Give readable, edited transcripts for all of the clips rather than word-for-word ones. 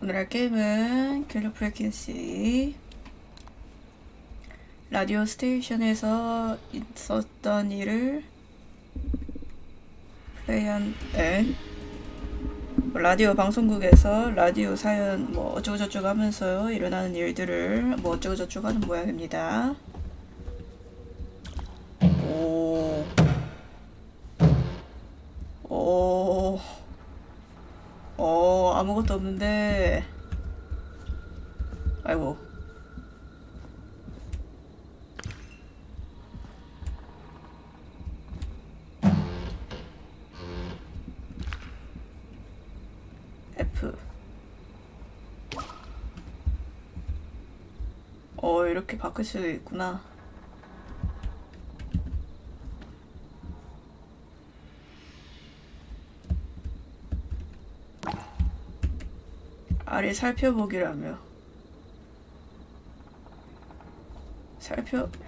오늘 할 게임은 킬러 프리퀀시 라디오 스테이션에서 있었던 일을 플레이한 라디오 방송국에서 라디오 사연 뭐 어쩌고저쩌고 하면서 일어나는 일들을 뭐 어쩌고저쩌고 하는 모양입니다. 아무것도 없는데. 아이고. F. 이렇게 바꿀 수도 있구나. 아래 살펴보기라며.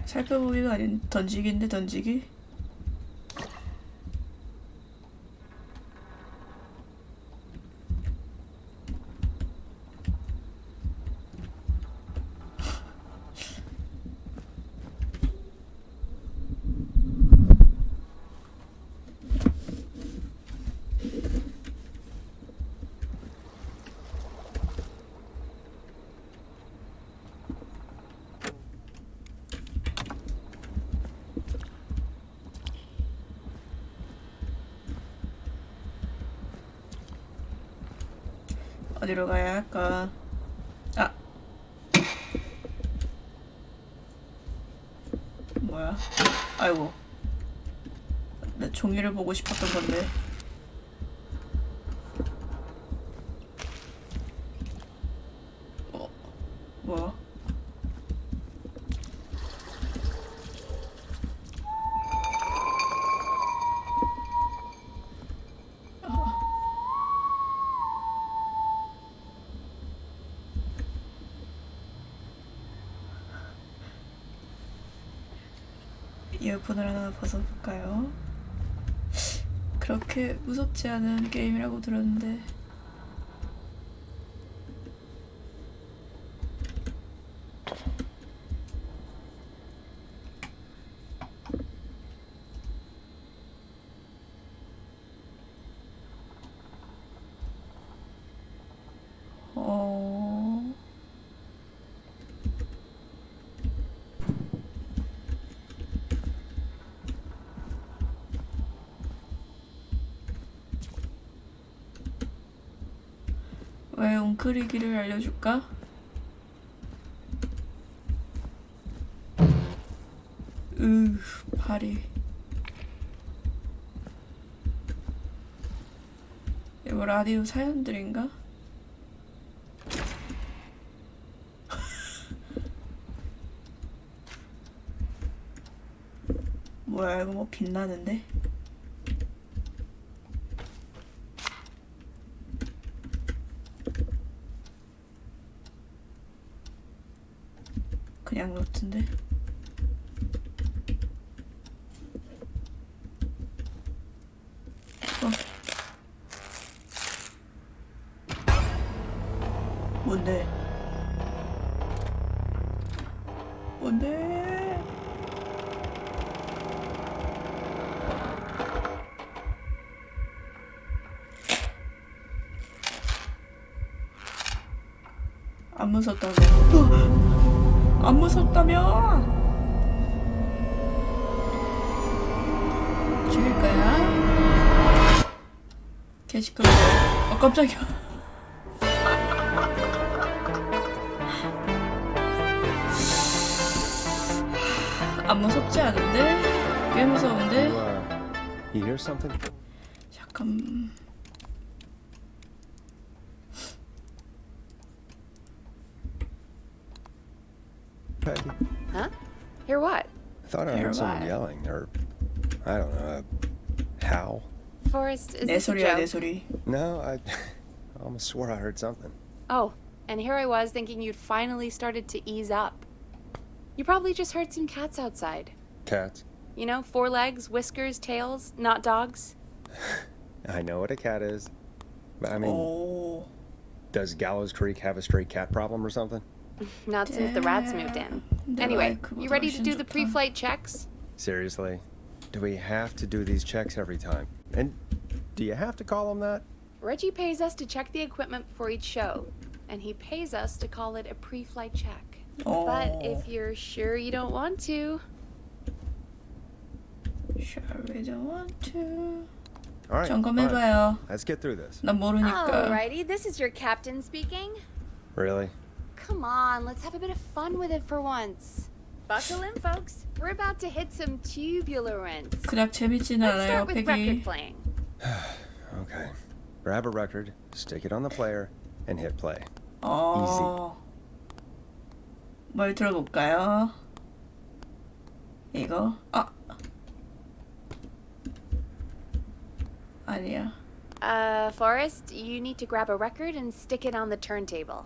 살펴보기가 아닌 던지기인데 던지기? 어디로 가야 할까? 아! 뭐야? 아이고. 나 종이를 보고 싶었던 건데. 뭐야? 이어폰을 하나 벗어볼까요? 그렇게 무섭지 않은 게임이라고 들었는데. 왜 웅크리기를 알려줄까? 발이. 이거 라디오 사연들인가? 뭐야, 이거 뭐 빛나는데? 그냥 노트인데? 뭔데? 뭔데? 안 무섭다며. 안 무섭다며. 죽일 거야? 개 시끄러워. 깜짝이야. 안 무섭지 않은데? 꽤 무서운데? You hear something? 잠깐. Patty? Huh? Hear what? I thought I Hear heard someone what? yelling, or I don't know, a howl. Forrest, is 내 this a 소리야, 내 joke? 소리. No, I almost swore I heard something. Oh, and here I was thinking you'd finally started to ease up. You probably just heard some cats outside. Cats? You know, 4 legs, whiskers, tails, not dogs. I know what a cat is, but I mean, Does Gallows Creek have a stray cat problem or something? Not since the rats moved in. Anyway, you ready to do the pre-flight checks? Seriously? Do we have to do these checks every time? And do you have to call them that? Reggie pays us to check the equipment before each show, and he pays us to call it a pre-flight check. Oh. But if you're sure you don't want to... Sure we don't want to. All right, 점검해봐요. let's get through this. 난 모르니까. Alrighty, this is your captain speaking. Really? Come on, let's have a bit of fun with it for once. Buckle in, folks. We're about to hit some tubular rents. 그닥 재밌지는 Let's 않아요, start with record 팩이. playing. Okay. Grab a record, stick it on the player, and hit play. 뭘 들어볼까요? 이거? 아니야. Forrest, you need to grab a record and stick it on the turntable.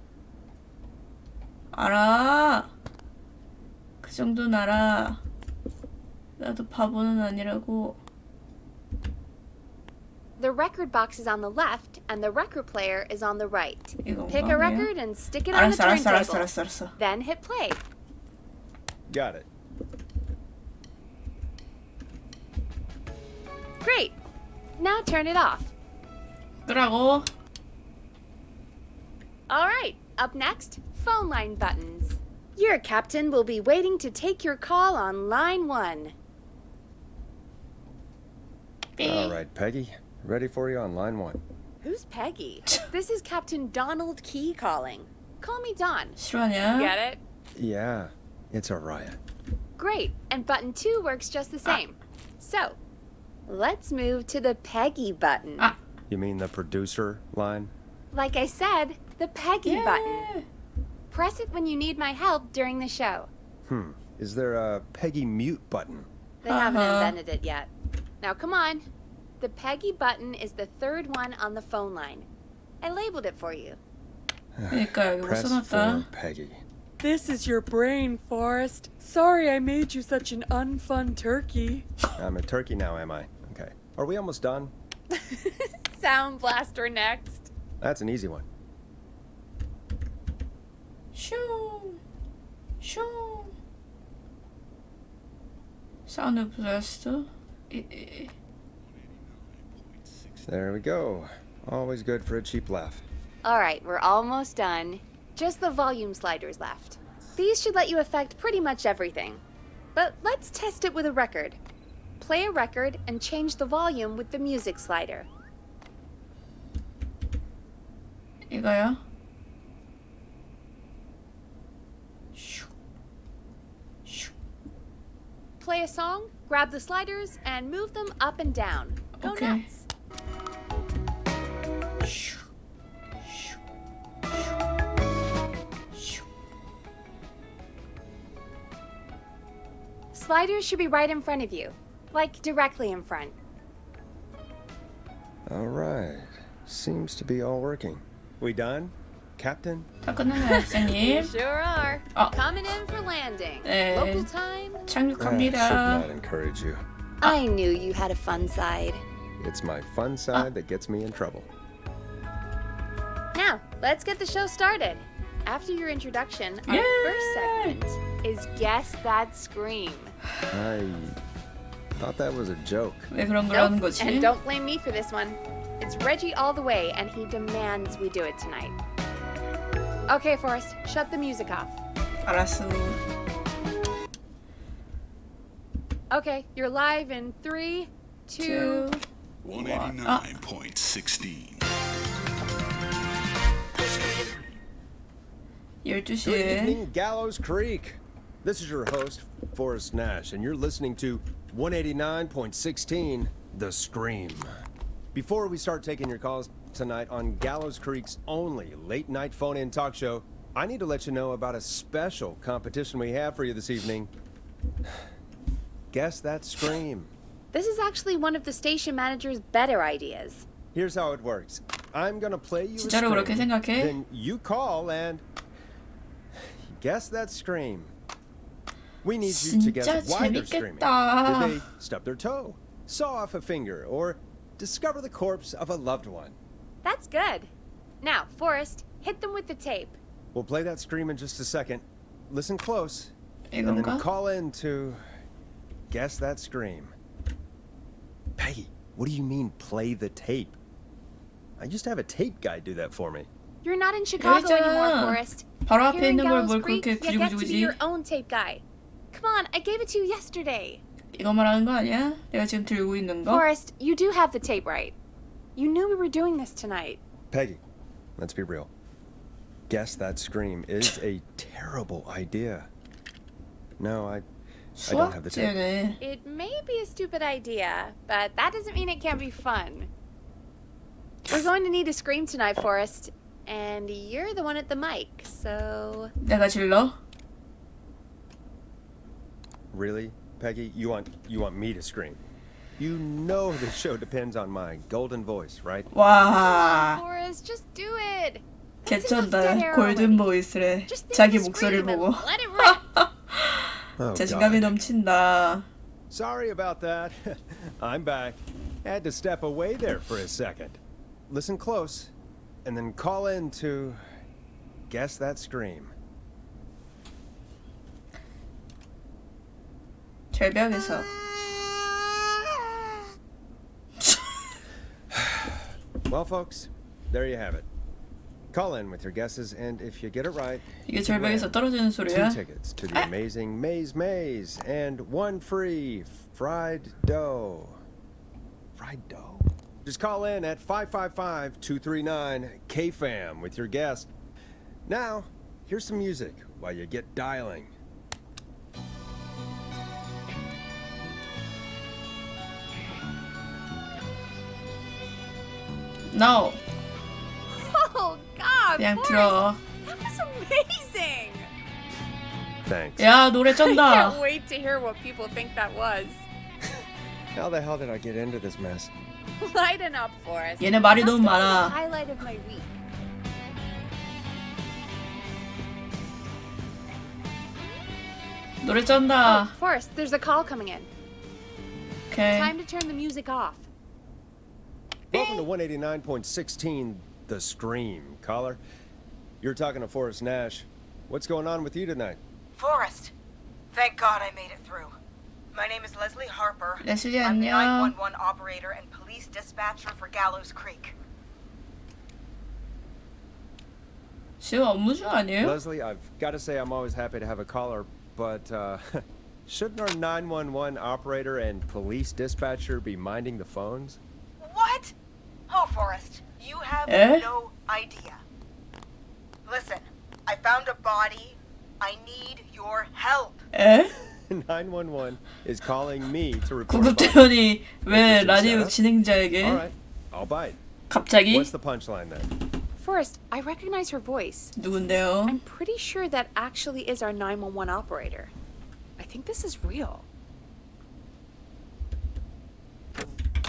알아. 그 정도는 알아. 나도 바보는 아니라고. The record box is on the left, and the record player is on the right. 이건가? Pick a 뭐야? record and stick it on the 알았어, turntable. 알았어. Then hit play. Got it. Great. Now turn it off. 끄라고. All right, up next, phone line buttons. Your captain will be waiting to take your call on line 1. All right, Peggy. Ready for you on line 1. Who's Peggy? This is Captain Donald Key calling. Call me Don. 싫어하냐? Get it? Yeah, it's a riot. Great, and button 2 works just the same. So, let's move to the Peggy button. You mean the producer line? Like I said, the Peggy Yeah. button. Press it when you need my help during the show. Is there a Peggy mute button? They haven't invented it yet. Now come on. The Peggy button is the third one on the phone line. I labeled it for you. 그러니까 여기 못 Press 써놨다. 4, Peggy. This is your brain, Forrest. Sorry I made you such an unfun turkey. I'm a turkey now, am I? Okay. Are we almost done? Sound blaster next. That's an easy one. 슝. 슝. 사운드 블라스트. There we go. Always good for a cheap laugh. All right, we're almost done. Just the volume sliders left. These should let you affect pretty much everything. But let's test it with a record. Play a record and change the volume with the music slider. 이거요? Play a song, grab the sliders, and move them up and down. Go Okay. nuts. Sliders should be right in front of you, like directly in front. All right. Seems to be all working. We done, Captain? 다 끝났나요, 학생님? Sure are. Oh. Coming in for landing. 네. Local time. That should 착륙합니다. not encourage you. I knew you had a fun side. It's my fun side that gets me in trouble. Now, let's get the show started. After your introduction, our Yay! first segment is Guess That Scream. I thought that was a joke. 왜 그런 걸 하는 Nope, 거지? and don't blame me for this one. It's Reggie all the way, and he demands we do it tonight. Okay, Forrest, shut the music off. 알았어. Okay, you're live in 3, 2... 189.16. 12시에 Good evening, Gallows Creek. This is your host, Forrest Nash, and you're listening to 189.16, The Scream. Before we start taking your calls tonight on Gallows Creek's only late-night phone-in talk show, I need to let you know about a special competition we have for you this evening. Guess That Scream. This is actually one of the station manager's better ideas. Here's how it works. I'm gonna play you a 진짜로 그렇게 scream, 생각해? then you call and guess that scream. We need you to guess 진짜 why they're screaming. 재밌겠다. Did they stub their toe, saw off a finger, or discover the corpse of a loved one? That's good. Now, Forrest, Hit them with the tape. We'll play that scream in just a second. Listen close. And then 이건가? call in to guess that scream. Peggy, what do you mean play the tape? I used to have a tape guy do that for me. You're not in Chicago anymore, 있잖아. Forrest. 바로 앞에 Here in 있는 걸 Gallows 뭘 Creek, 그렇게 you get to be 구지구지구지? your own tape guy. Come on, I gave it to you yesterday. 이거 말하는 거 아니야? 내가 지금 들고 있는 거? Forrest, you do have the tape, right? You knew we were doing this tonight. Peggy, let's be real. Guess that scream is a terrible idea. No, I don't have the tape. 수학제네. It may be a stupid idea, but that doesn't mean it can't be fun. We're going to need a scream tonight, Forrest. And you're the one at the mic, so... 내가 질러? Really, Peggy? You want me to scream? You know the show depends on my golden voice, right? 와, Forrest, just do it. That's enough dead 개쩐다. air 골든 already. 보이스래. Just think 자기 of 목소리를 scream and 보고. let it rip. Oh, 자신감이 God. 넘친다. Sorry about that. I'm back. Had to step away there for a second. Listen close, and then call in to guess that scream. 절벽에서. Well, folks, there you have it. Call in with your guesses, and if you get it right, 이게 you can win 절벽에서 떨어지는 2 소리야? tickets to the amazing Maze and 1 free fried dough. Fried dough? Just call in at 555-239-KFAM with your guess. Now, here's some music while you get dialing. No. Oh, God, 그냥 Forrest, 들어. that was amazing. Thanks. 야, 노래 I 쩐다. can't wait to hear what people think that was. How the hell did I get into this mess? Lighten up, Forrest. 얘네 말이 That's 너무 gonna be 많아. the highlight of my week. 노래 쩐다. Oh, Forrest, there's a call coming in. 오케이. Time to turn the music off. Welcome to 189.16, The Scream. Caller, you're talking to Forrest Nash. What's going on with you tonight? Forrest, thank God I made it through. My name is Leslie Harper. 레슬리 I'm the 안녕. 911 operator and police dispatcher for Gallows Creek. 지금 업무 중 아니에요? Leslie, I've got to say I'm always happy to have a caller, but shouldn't our 911 operator and police dispatcher be minding the phones? What? Oh, Forrest, you have Eh? no idea. Listen, I found a body. I need your help. 에? 911 is calling me to report a body. 구급대원이 왜 Interesting 라디오 setup. 진행자에게 All right, I'll bite. 갑자기? What's the punchline then? Forrest, I recognize her voice. 누군데요? I'm pretty sure that actually is our 911 operator. I think this is real.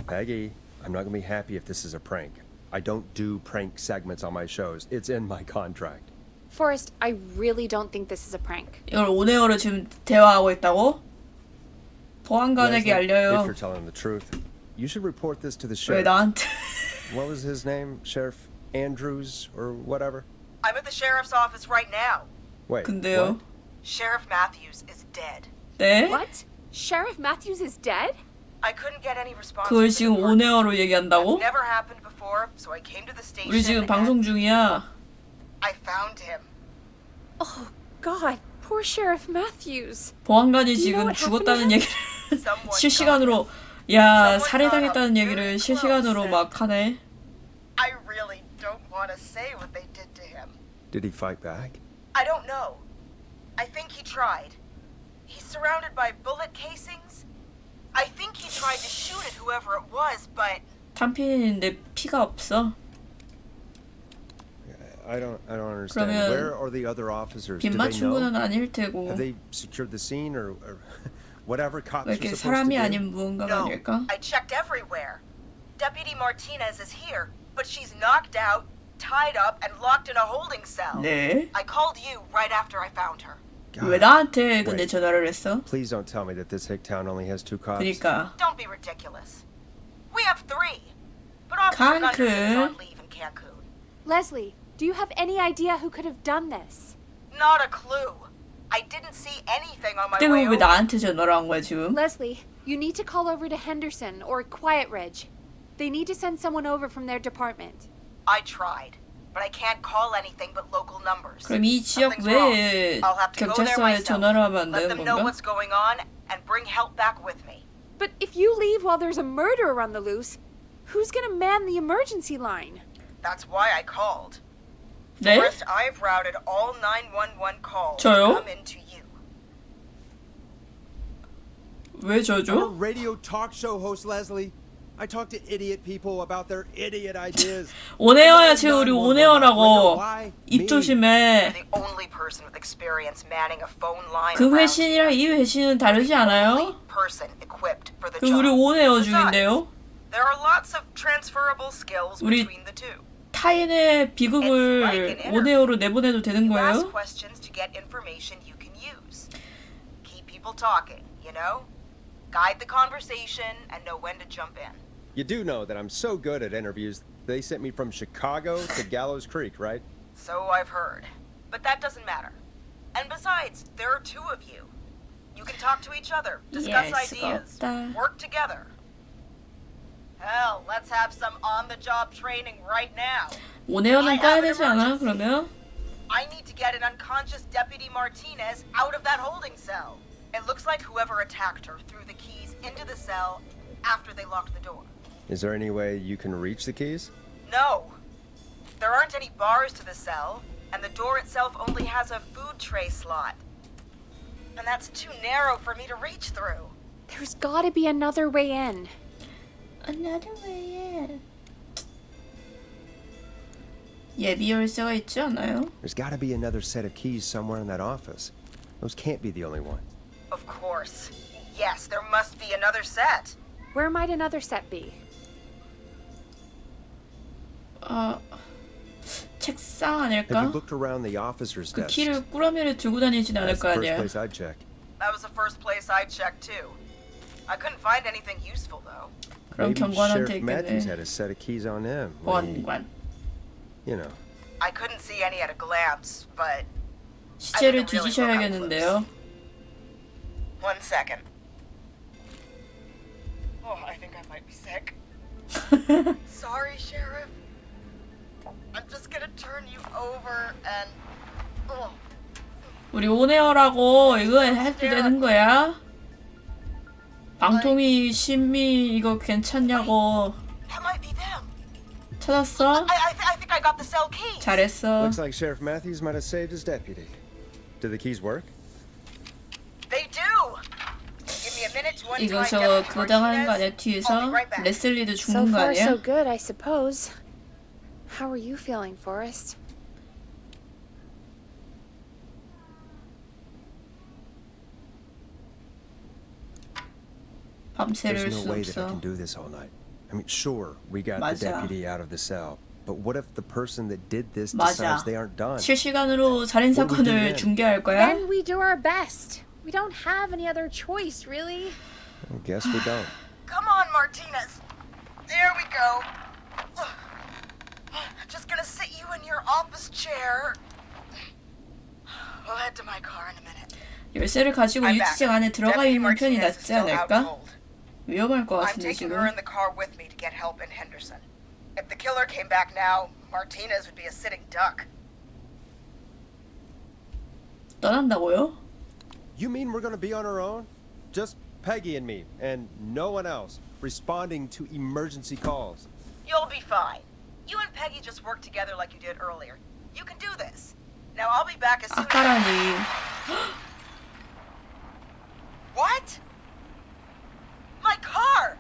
Peggy, I'm not going to be happy if this is a prank. I don't do prank segments on my shows. It's in my contract. Forrest, I really don't think this is a prank. 이걸 오네어로 지금 대화하고 있다고? 보안관에게 Leslie, if 알려요. you're telling the truth, you should report this to the 왜 sheriff. 나한테? What was his name? Sheriff Andrews or whatever? I'm at the sheriff's office right now. Wait, 근데요? what? Sheriff Matthews is dead. 네? What? Sheriff Matthews is dead? I couldn't get any response. 그걸 from the 지금 department. 오네어로 That's 얘기한다고? never happened before, so I came to the station. 우리 지금 and 방송 중이야. I found him. Oh, God. Poor Sheriff Matthews. 보안관이 You know 지금 what 죽었다는 happened 얘기를 Someone 실시간으로 야 살해당했다는 얘기를 실시간으로 막 하네. I really don't want to say what they did to him. Did he fight back? I don't know. I think he tried. He's surrounded by bullet casings. I think he tried to shoot at whoever it was, but 탄피인데 피가 없어. I don't understand. 그러면 Where are the other officers? Do 빗 they 맞춘 know? 거는 아닐 테고. Have they secured the scene or whatever cops 왜 are 이렇게 supposed to 사람이 do? 아닌 무언가가 no. 아닐까? I checked everywhere. Deputy Martinez is here, but she's knocked out, tied up, and locked in a holding cell. 네. I called you right after I found her. 왜 나한테 근데 Wait. 전화를 했어? Please don't tell me that this hick town only has 2 cops. 그니까 Don't be ridiculous. We have 3. But Officer Gunderson is 칸크. on leave in Cancun. Leslie, Do you have any idea who could have done this? Not a clue. I didn't see anything on my 근데 way 왜 over. 나한테 전화를 한 거야 지금? Leslie, you need to call over to Henderson or Quiet Ridge. They need to send someone over from their department. I tried, but I can't call anything but local numbers. 그럼 이 지역 Something's wrong. 외에 I'll have to go there 경찰서에 myself. 전화를 하면 안 Let 되는 them know 건가? what's going on and bring help back with me. But if you leave while there's a murderer on the loose, who's gonna man the emergency line? That's why I called. 네? First, I've routed all 911 calls 저요? to come into you. 왜 I'm a 저죠? radio talk show host, Leslie. I talk to idiot people about their idiot ideas. 오네어야 지금 우리 911 오네어라고 Why 입 me? 조심해. You're the only person with experience manning a phone line 그 around 회신이랑 이 회신은 다르지 here. 않아요? Only person equipped for the 그 job. 우리 오네어 Besides, 중인데요. there are lots of transferable skills 우리 between the two. 타인의 비극을 오네어로 내보내도 되는 You ask 거예요? questions to get information you can use. Keep people talking, you know? Guide the conversation and know when to jump in. You do know that I'm so good at interviews. They sent me from Chicago to Gallows Creek, right? So I've heard. But that doesn't matter. And besides, there are two of you. You can talk to each other, discuss 이해할 수가 ideas, 없다. work together. Hell, let's have some on-the-job training right now. 오네어는 까야 되지 않아? 그러면? I need to get an unconscious Deputy Martinez out of that holding cell. It looks like whoever attacked her threw the keys into the cell after they locked the door. Is there any way you can reach the keys? No. There aren't any bars to the cell, and the door itself only has a food tray slot. And that's too narrow for me to reach through. There's gotta be another way in. Another way. 예비 열쇠가 있지 않아요? There's got to be another set of keys somewhere in that office. Those can't be the only one. Of course. Yes, there must be another set. Where might another set be? 책상 Have 아닐까? you looked around the officer's 그 desk? 키를 꾸러미를 들고 다니진 않을 That's 거 the first 아니야. place I'd check. That was the first place I checked too. I couldn't find anything useful though. 그럼 Maybe 경관한테 Sheriff Matthews 있겠네. had a set of keys on him. when he- 보안관. You know. I couldn't see any at a glance, but 시체를 뒤지셔야겠는데요. one second. Oh, I think I might be sick. Sorry, Sheriff. I'm just gonna turn you over and. Oh. 우리 오네어라고 이거 해도 되는 거야? 방통위 신미 이거 괜찮냐고 That might be them. 찾았어? I think I got the cell key. 잘했어. Looks like Sheriff Matthews might have saved his deputy. Do the keys work? They do. Give me a minute to 이거 untie 저 Deputy 그거 당하는 거 아니야? Martinez. I'll 뒤에서 be right back. 레슬리도 So 죽는 거 far, 아니야? so good, I suppose. How are you feeling, Forrest? 밤새를 There's 수 no way that I 없어. can do this all night. I mean, sure, we got 맞아. the deputy out of the cell, but what if the person that did this 맞아. decides they aren't done? 실시간으로 살인 What do we do 사건을 then? 중계할 거야? Then we do our best. We don't have any other choice, really. I guess we don't. Come on, Martinez. There we go. Just gonna sit you in your office chair. We'll head to my car in a minute. 열쇠를 가지고 I'm back. 유치장 안에 들어가 Deputy 있는 편이 Martinez is 낫지 still out 않을까? cold. 위험할 것 I'm 같은데 taking 지금. her in the car with me to get help in Henderson. If the killer came back now, Martinez would be a sitting duck. 떠난다고요? You mean we're gonna be on our own? Just Peggy and me, and no one else, responding to emergency calls. You'll be fine. You and Peggy just work together like you did earlier. You can do this. Now I'll be back as soon as... 아까라니. What? My car!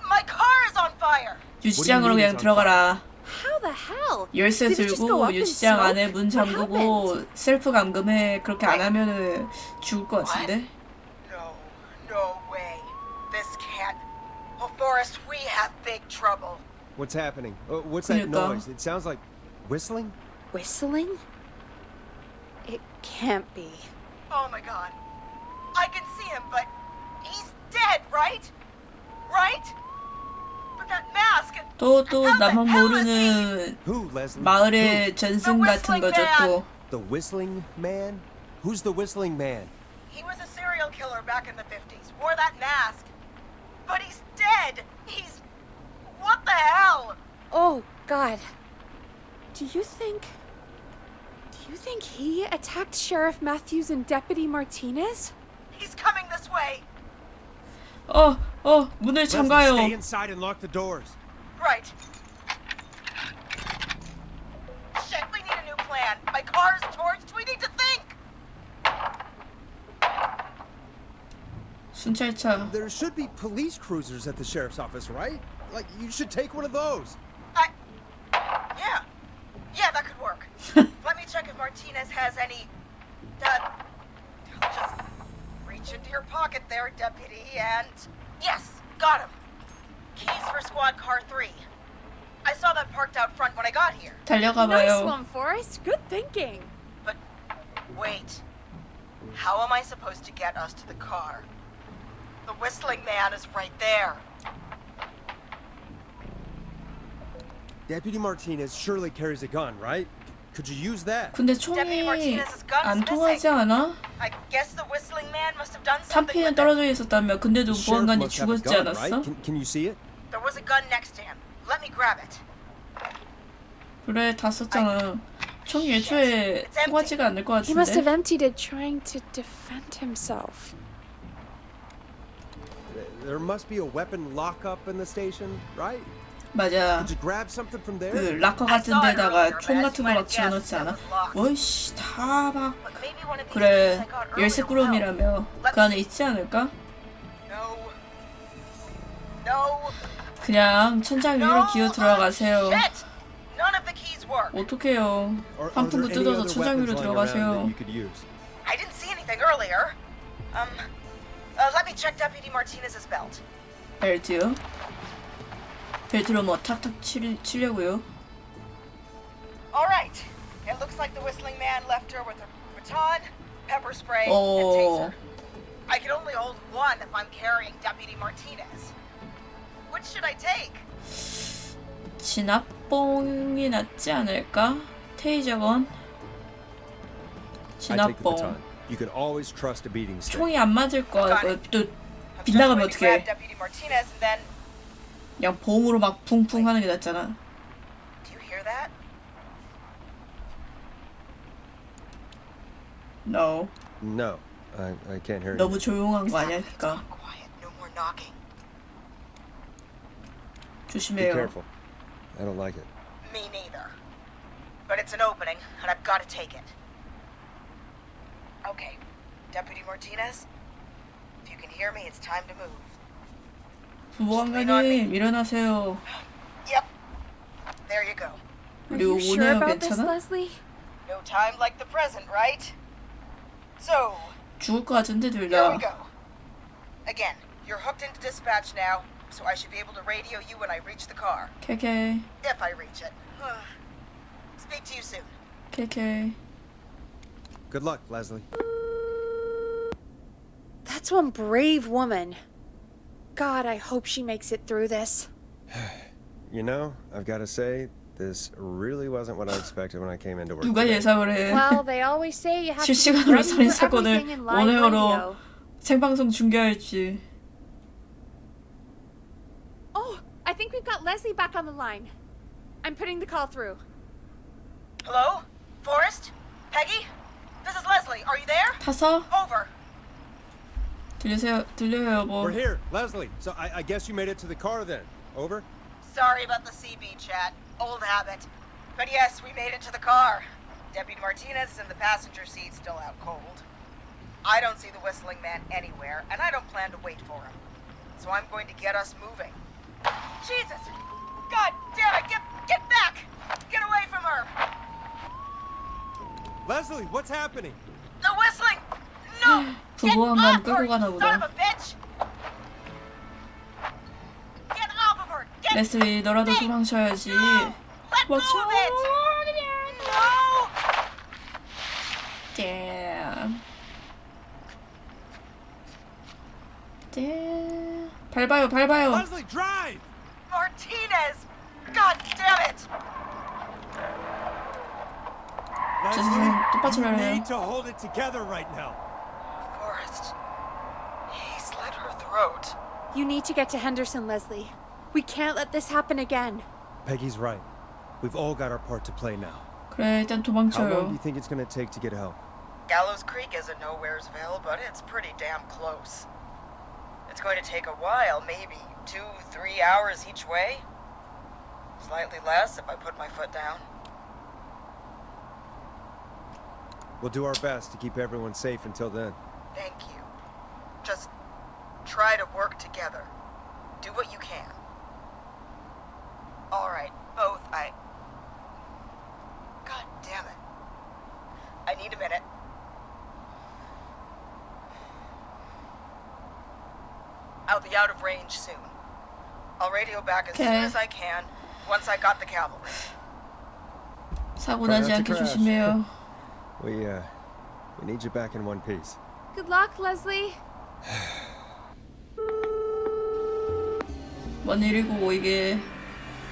My car is on fire! 유치장으로 mean 그냥 it's on 들어가라. How the hell? 열쇠 Did it just go 들고 up in 유치장 smoke? 안에 문 What 잠그고 happened? 셀프 감금해. 그렇게 안 하면은 죽을 것 같은데. No way. This can't... Oh, Forrest, we have big trouble. What's happening? What's that 그러니까. noise? It sounds like whistling? Whistling? It can't be. Oh my god. I can see him, but he's dead, right? Right? But that mask. 또 How the 나만 hell is he? 모르는 Who, Leslie? 마을의 전승 같은 거죠 또. The whistling man? Who's the whistling man? He was a serial killer back in the 50s. Wore that mask. But he's dead. He's. What the hell? Oh, God. Do you think he attacked Sheriff Matthews and Deputy Martinez? He's coming this way. 문을 Leslie, 잠가요. stay inside and lock the doors. Right. Shit, we need a new plan. My car's torched. We need to think. 순찰차. There should be police cruisers at the sheriff's office, right? Like, you should take one of those. Yeah, that could work. Let me check if Martinez has any. Just reach into your pocket there, deputy, and yes, got him. Keys for squad car 3. I saw that parked out front when I got here. 달려가 Nice 봐요. one, Forrest. Good thinking. But wait, how am I supposed to get us to the car? The whistling man is right there. Deputy Martinez surely carries a gun, right? Could you use that? 근데 Deputy 총이 Martinez's gun is 안 통하지 missing. 않아? I guess the whistling man must have done something 3피는 with it. 떨어져 있었다며. 근데도 The sheriff 보안관이 must have a 죽었지 gun, 않았어? right? Can you see it? There was a gun next to him. Let me grab it. 그래 다 썼잖아. 총이 애초에 통하지가 않을 것 He must have 같은데. emptied it trying to defend himself. There must be a weapon lockup in the station, right? 맞아. Could you grab something from there? 그 락커 같은 데다가 총 같은 거 막 집어넣지 않아? 뭐이씨 다 막. But maybe one of these 그래 keys I got 열쇠 earlier will help. 꾸러미라며 그 안에 있지 않을까? No. No. 그냥 천장 위로 기어 들어가세요. Shit. None of the keys work. 어떡해요. Are 환풍구 there any 뜯어서 other 천장 위로 weapons lying around 들어가세요. that you could use? I didn't see anything earlier. Let me check Deputy Martinez's belt. 벨트요? 벨트로 뭐 탁탁 치려고요? All right. It looks like the whistling man left her with a baton, pepper spray, and 어... taser. I can only hold one if I'm carrying Deputy Martinez. Which should I take? 진압봉이 낫지 않을까? 테이저건? I take the 진압봉. baton. You can always trust a beating stick. 총이 안 맞을 거야. 이거 또 I'm just 빗나가면 going to grab 어떡해. Deputy Martinez and then. 그냥 봉으로 막 쿵쿵 하는 게 낫잖아. Do you hear that? No. No, I can't hear you. 너무 조용한 거 아니야, It's 그니까. gone quiet. No more knocking. Be 조심해요. careful. I don't like it. Me neither. But it's an opening, and I've got to take it. Okay, Deputy Martinez, if you can hear me, it's time to move. 부부관관님 일어나세요. Yep. There you go. Are 그리고 you sure 오네요 about this, 괜찮아? Leslie? No time like the present, right? So, 죽을 것 같은데 둘 here we 다. go. Again, you're hooked into dispatch now, so I should be able to radio you when I reach the car. 케케 If I reach it. Speak to you soon. 케케. Good luck, Leslie. That's one brave woman. God, I hope she makes it through this. You know, I've got to say, this really wasn't what I expected when I came into work. 누가 today. 예상을 해? Well, they always say you have to be 실시간으로 ready 살인 for 사건을 everything in live 원웨어로 radio. 생방송 중계할지. Oh, I think we've got Leslie back on the line. I'm putting the call through. Hello? Forrest? Peggy? This is Leslie. Are you there? 타서 Over. 들려요 여보. We're here, Leslie. So I guess you made it to the car then. Over? Sorry about the CB chat. Old habit. But yes, we made it to the car. Deputy Martinez is in the passenger seat, still out cold. I don't see the whistling man anywhere, and I don't plan to wait for him. So I'm going to get us moving. Jesus! God damn it! Get back! Get away from her! Leslie, what's happening? The whistling! No! Get 부부관관 off her, 끌고 you 가나 son 보다. of a bitch! Get off of her! Get 레슬리 너라도 도망쳐야지. Let go 도망쳐. of it! No! damn. damn. 밟아요. Leslie, drive! Martinez! God damn it! 죄송해요. 똑같이 you 말해요. need to hold it together right now. Forrest. He slit her throat. You need to get to Henderson, Leslie. We can't let this happen again. Peggy's right. We've all got our part to play now. 그래 일단 How long do you 도망쳐요. think it's gonna take to get help? Gallows Creek isn't Nowheresville, but it's pretty damn close. It's going to take a while, maybe 2-3 hours each way. Slightly less if I put my foot down. We'll do our best to keep everyone safe until then. Thank you. Just try to work together. Do what you can. All right, both. God damn it. I need a minute. I'll be out of range soon. I'll radio back as soon Okay. as I can, once I got the cavalry. 사고 Try 나지 not to 않게 crash. 조심해요. We need you back in one piece. Good luck, Leslie. 뭔 일이고 이게.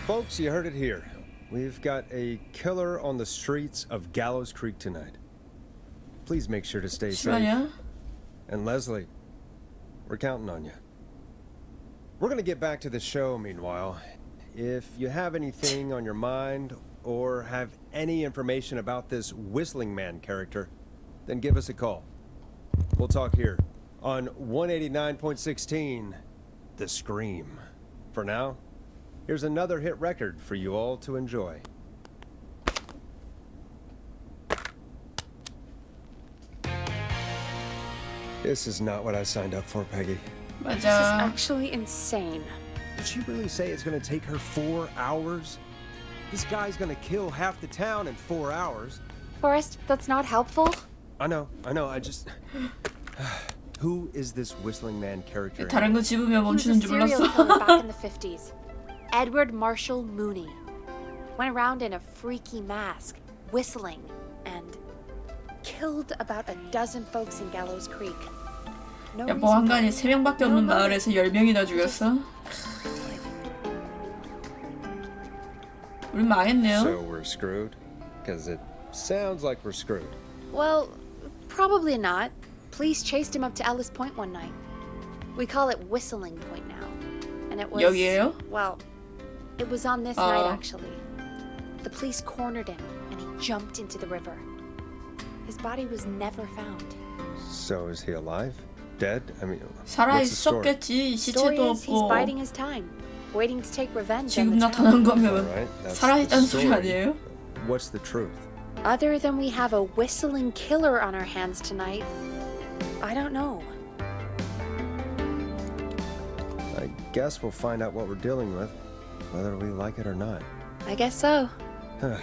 Folks, you heard it here. We've got a killer on the streets of Gallows Creek tonight. Please make sure to stay safe. 실화냐? And Leslie, we're counting on you. We're gonna get back to the show meanwhile. If you have anything on your mind or have any information about this Whistling Man character, then give us a call. We'll talk here on 189.16, The Scream. For now, here's another hit record for you all to enjoy. This is not what I signed up for, Peggy. This is 맞아. actually insane. Did she really say it's gonna take her 4 hours? This guy's gonna kill half the town in 4 hours. Forrest, that's not helpful. I know, I just... Who is this Whistling Man character? 다른 거 집으면 He was a 멈추는 줄 serial 몰랐어. killer back in the 50s. Edward Marshall Mooney. Went around in a freaky mask, whistling, and killed about a dozen folks in Gallows Creek. No 야, 뭐 reason 한간에 for it. 3명밖에 없는 마을에서 10명이나 죽였어? 우리 망했네요. So we're screwed? Because it sounds like we're screwed. Well, probably not. Police chased him up to Ellis Point one night. We call it Whistling Point now. And it was... 여기에요? Well, it was on this Oh. night, actually. The police cornered him, and he jumped into the river. His body was never found. So is he alive? Dead? I mean, 살아 what's the story? 있었겠지. Story 시체도 is he's 없고. biding his time, waiting to take revenge on 지금 the 나타난 town. 거면 Alright, that's 살아 the 있다는 소리 story. 아니에요? What's the truth? Other than we have a whistling killer on our hands tonight, I don't know. I guess we'll find out what we're dealing with, whether we like it or not. I guess so. At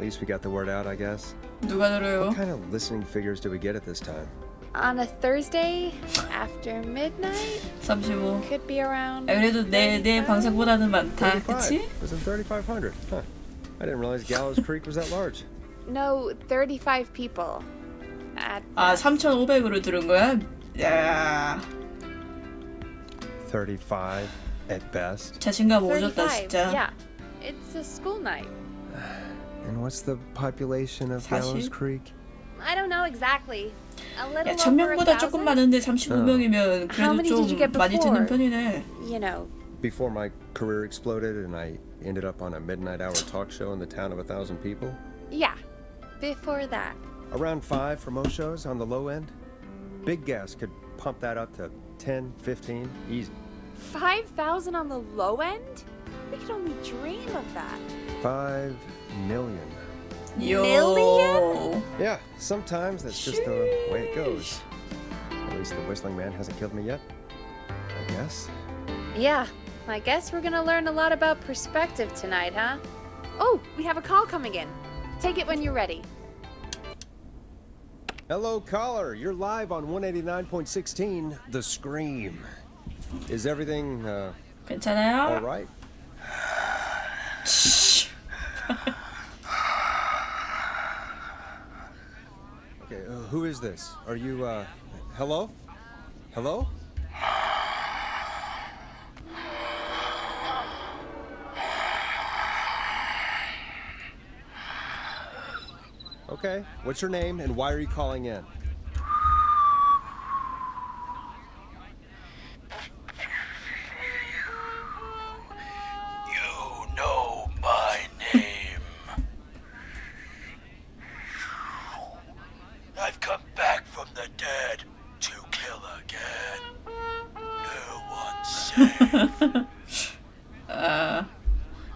least we got the word out, I guess. 누가 들어요? What kind of listening figures do we get at this time? On a Thursday after midnight, 35. could be around. 야, 그래도 내 방송보다는 많다. 35. 그치? It was in 3,500. Huh. I didn't realize Gallows Creek was that large. No, 35 people. At 아, 3,500으로 들은 거야? 야, 35 at best. 자신감 오졌다 35. 진짜. Yeah, it's a school night. And what's the population of 40? Gallows Creek? I don't know exactly. A little 야, over 1000명보다 1,000. 조금 많은데 35명이면 How 그래도 many did you 좀 get 많이 before? 듣는 편이네. You know, Before my career exploded and I ended up on a midnight hour talk show in the town of 1,000 people? yeah. Before that. Around 5 for most shows on the low end. Big gas could pump that up to 10, 15, easy. 5,000 on the low end? We could only dream of that. 5 million. 요. Million? Yeah, sometimes that's just the way it goes. At least the Whistling Man hasn't killed me yet, I guess. Yeah, I guess we're gonna learn a lot about perspective tonight, huh? Oh, we have a call coming in. Take it when you're ready. Hello, caller. You're live on 189.16, The Scream. Is everything, all 괜찮아요? right? Okay, who is this? Are you, hello? Hello? Okay, what's your name and why are you calling in? You know my name. I've come back from the dead to kill again. No one's safe.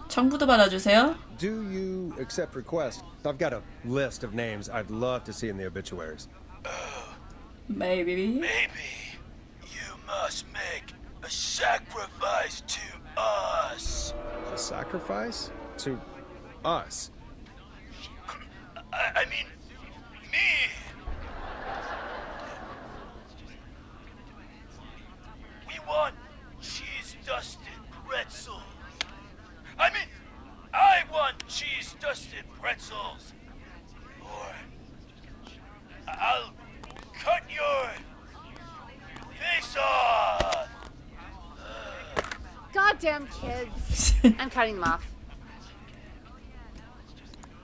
청부도 받아주세요. Do you accept requests? I've got a list of names I'd love to see in the obituaries. Maybe. Maybe you must make a sacrifice to us. A sacrifice? To us? I mean, me. We want cheese-dusted pretzels. I mean, I want cheese-dusted pretzels. Or I'll cut your face off. Goddamn kids. I'm cutting them off.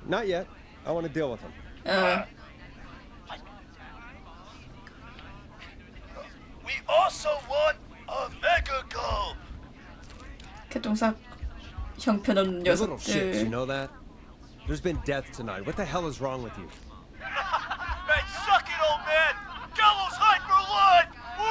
Not yet. I want to deal with them. We also want a mega gulp. 개똥삭 형편없는 You little shits, you 녀석들. know that? There's been death tonight. What the hell is wrong with you? Hey, suck it, old man. Gallows high for what? Woo!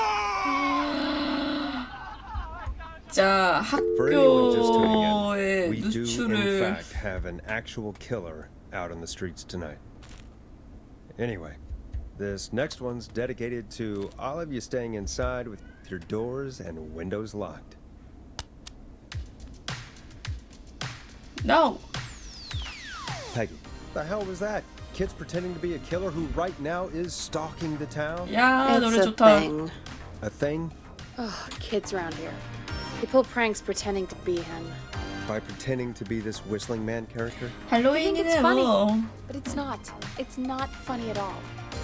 자, For anyone just tuning 학교의 in, we do in 누추를 fact have an actual killer out on the streets tonight. Anyway, this next one's dedicated to all of you staying inside with your doors and windows locked. No. Peggy, what the hell was that? Kids pretending to be a killer who right now is stalking the town? 야, 노래 It's a 좋다. thing. A thing? Oh, kids around here. They pull pranks pretending to be him. By pretending to be this whistling man character? They think it's 할로윈이네 funny, 뭐. but it's not. It's not funny at all.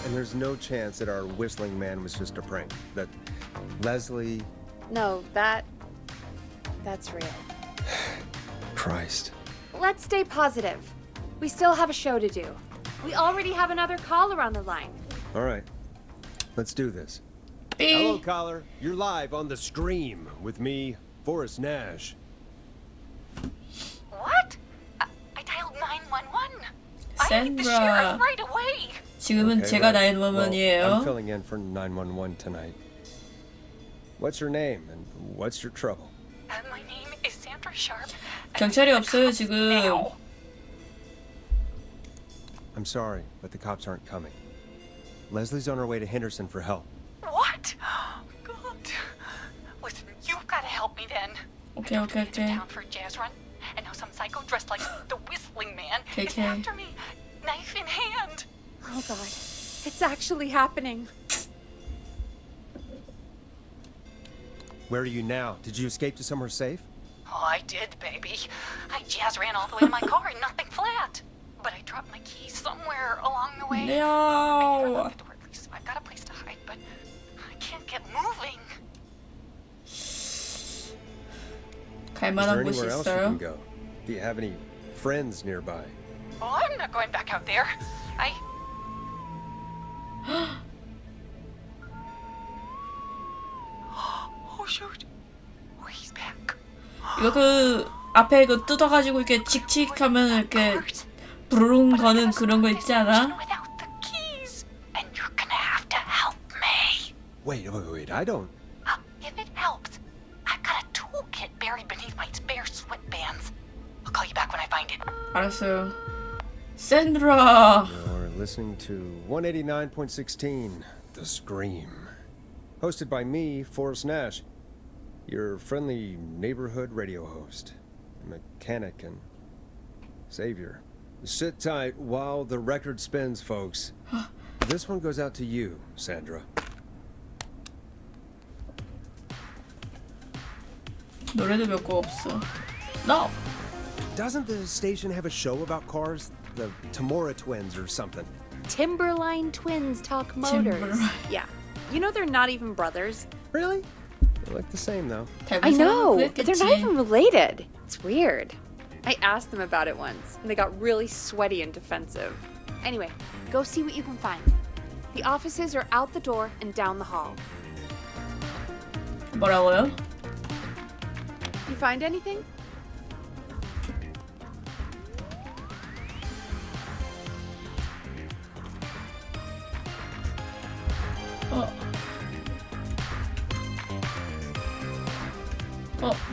And there's no chance that our whistling man was just a prank. That Leslie... No, that's real. Christ. Let's stay positive. We still have a show to do. We already have another caller on the line. All right. Let's do this. Hello, 삐. caller. You're live on the Scream with me, Forrest Nash. What? I dialed 911. I need the Sandra. sheriff right away. 지금은 Okay, 제가 right. Well, I'm 911이에요. filling in for 911 tonight. What's your name and what's your trouble? My name is Sandra Sharp. 경찰이 없어요 지금. Now. I'm sorry, but the cops aren't coming. Leslie's on her way to Henderson for help. What? God. Listen, you've got to help me then. 오케이 오케이 I'm 오케이. down for a jazz run, and now some psycho dressed like the Whistling Man is Okay. after me, knife in hand. Oh god. It's actually happening. Where are you now? Did you escape to somewhere safe? Oh, I did, baby. I jazz ran all the way to my car and nothing flat. But I dropped my keys somewhere along the way. I don't know No. if at least I've got a place to hide, but I can't get moving. 갈 Is there 만한 곳이 anywhere else you can 있어요? go? Do you have any friends nearby? Oh, I'm not going back out there. Oh, shoot. Oh, he's back. 이거 그 앞에 그 뜯어가지고 이렇게 칙칙하면 이렇게 Hurt. 부르릉 거는 그런 거 있지 않아? Without the keys. And you're gonna have to help me. Wait, I don't... If it helps, I've got a toolkit buried beneath my spare sweatbands. I'll call you back when I find it. 알았어요. 샌드라. You're listening to 189.16, The Scream. Hosted by me, Forrest Nash, your friendly neighborhood radio host, mechanic and savior. Sit tight while the record spins, folks. This one goes out to you, Sandra. 노래도 몇 곡 없어. No. Doesn't the station have a show about cars? The Tamora twins or something? Timberline twins talk motors. Timberline. Yeah. You know they're not even brothers. Really? They look the same, though. I know, 닮은 but they're not even related. It's weird. I asked them about it once, and they got really sweaty and defensive. Anyway, go see what you can find. The offices are out the door and down the hall. 뭐라고요? You find anything?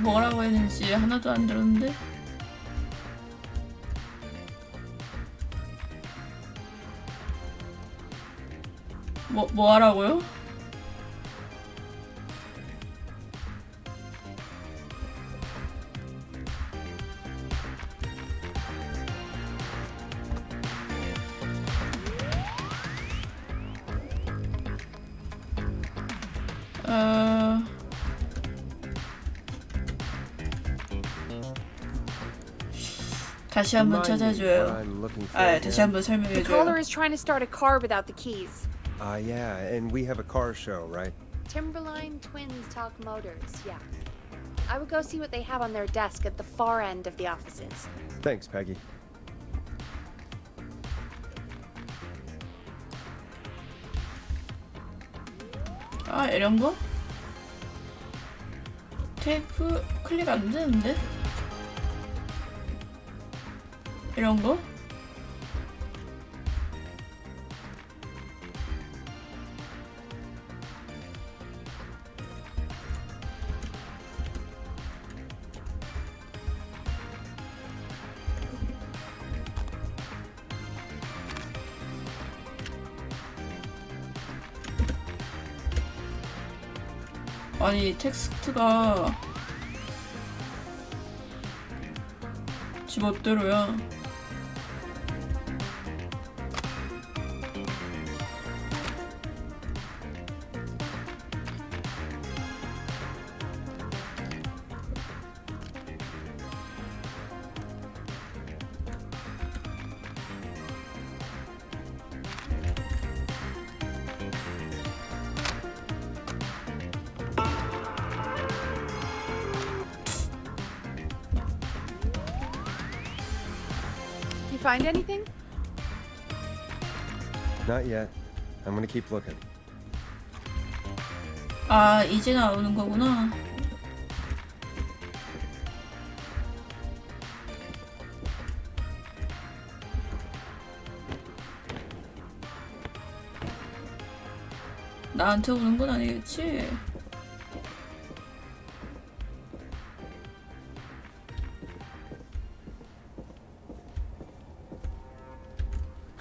뭐라고 했는지 하나도 안 들었는데? 뭐 하라고요? 다시 한번 찾아줘요. 다시 한번 The 설명해줘요. caller is trying to start a car without the keys. Yeah, and we have a car show, right? Timberline Twins Talk Motors, yeah. I would go see what they have on their desk at the far end of the offices. Thanks, Peggy. 이런 거? 테이프 클릭 안 되는데? 이런 거? 아니 텍스트가 지 멋대로야. You find anything? Not yet. I'm gonna keep looking. 이제 나오는 거구나. 나한테 오는 건 아니겠지?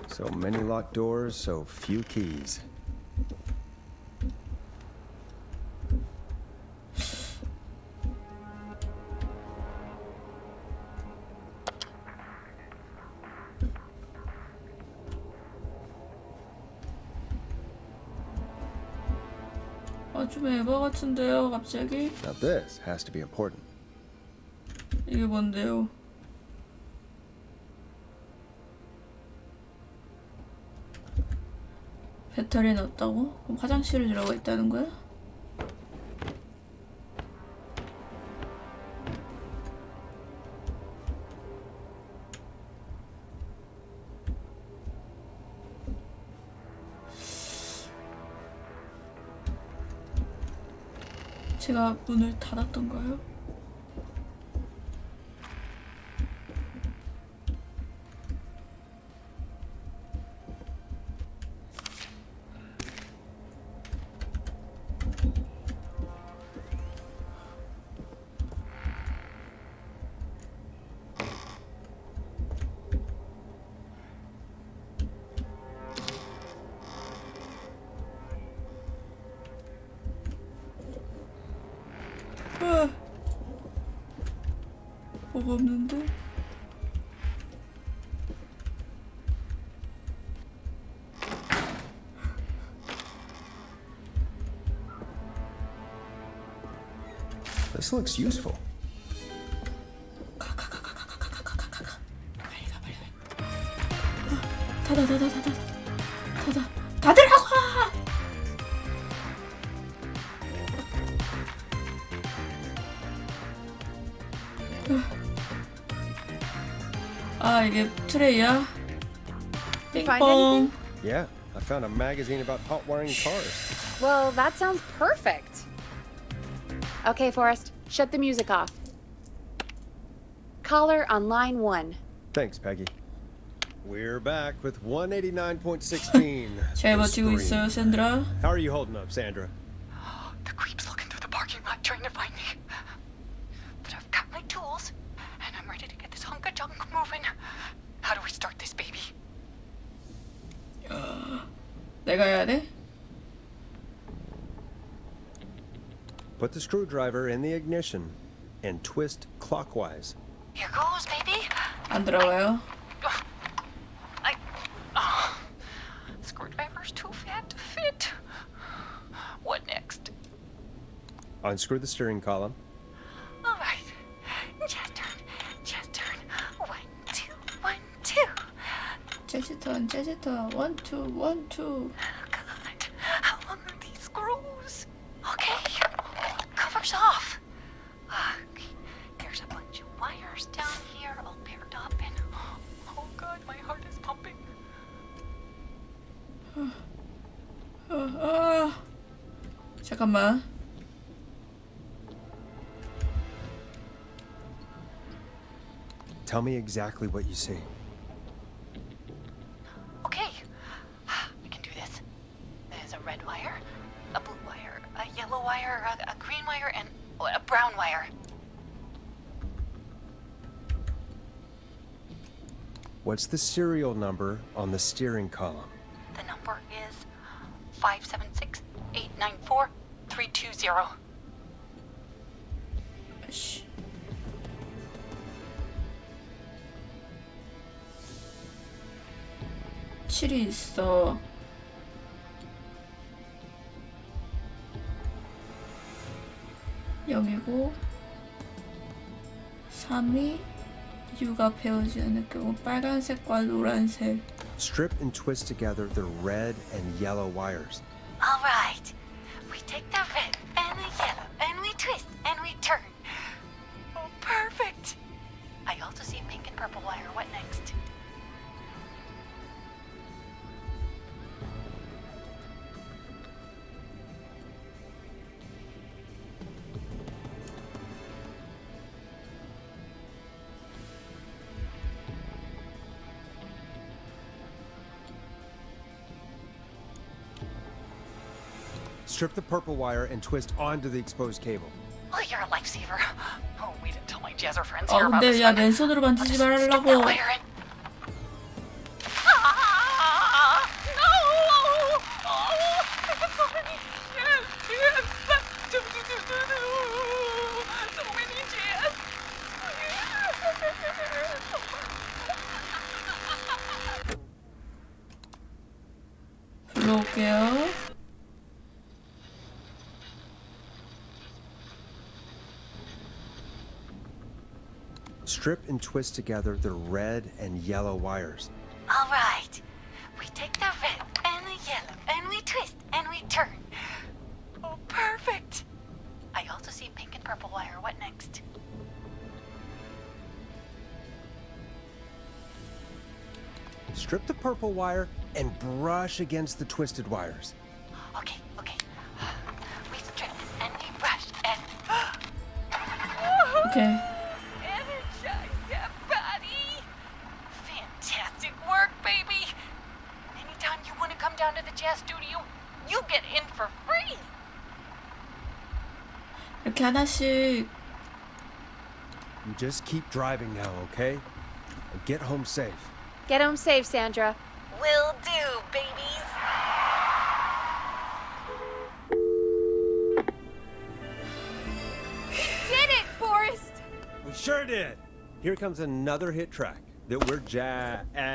So many locked doors, so few keys. 좀 에바 같은데요, 갑자기? Now this has to be important. 이게 뭔데요? 배터리 넣었다고? 그럼 화장실을 들어가 있다는 거야? 제가 문을 닫았던가요? 뭐가 없는데? This looks useful. 가. 빨리 가. 닫으라고! 이게 트레이야? find 빙봉. anything? Yeah, I found a magazine about hot wiring cars. Well, that sounds perfect. Okay, Forrest, shut the music off. Caller on line 1. Thanks, Peggy. We're back with 189.16. 잘 The 버티고 있어요, stream. 샌드라. How are you holding up, Sandra? The creep's looking through the parking lot trying to find me. But I've got my tools, and I'm ready to get this hunk of junk moving. How do we start this baby? 내가 해야 돼? Put the screwdriver in the ignition and twist clockwise. Here goes, baby. 안 들어가요. Screwdriver's too fat to fit. What next? Unscrew the steering column. All right. Just turn. Just turn. 1, 2, 1, 2. 재즈턴, 재즈턴. 1, 2, 1, 2. God, how long are these screws? Okay, cover's off. There's a bunch of wires down here all paired up, and oh God, my heart is pumping. 잠깐만. Tell me exactly what you see. Okay, we can do this. There's a red wire, a blue wire, a yellow wire, a green wire, and a brown wire. What's the serial number on the steering column? The number is 576-894-320. 씨. 칠이 있어. 여기고 3이 U가 베어지는 느낌. 빨간색과 노란색. Strip and twist together the red and yellow wires. All right. We take the red and the yellow and we twist and we turn. Oh, perfect. I also see pink and purple wire. What next? Strip the purple wire and twist onto the exposed cable. Oh, you're a lifesaver. Oh, wait until my jazzer friends 아 hear about 근데 this 야 one. 맨손으로 I'll 만지지 just stick that 말라고. wire in. Ah, no! Oh, I have so many jazz. So many jazz. 불러올게요. Strip and twist together the red and yellow wires. All right. We take the red and the yellow and we twist and we turn. Oh, perfect. I also see pink and purple wire. What next? Strip the purple wire and brush against the twisted wires. Okay, okay. We strip and we brush and... 오케이. Energize that body. Fantastic work, baby. Anytime you want to come down to the jazz studio, you get in for free. 이렇게 하나씩. You just keep driving now, okay? And get home safe. Get home safe, Sandra. Will do, babies. Did it, Forrest! We sure did. Here comes another hit track that we're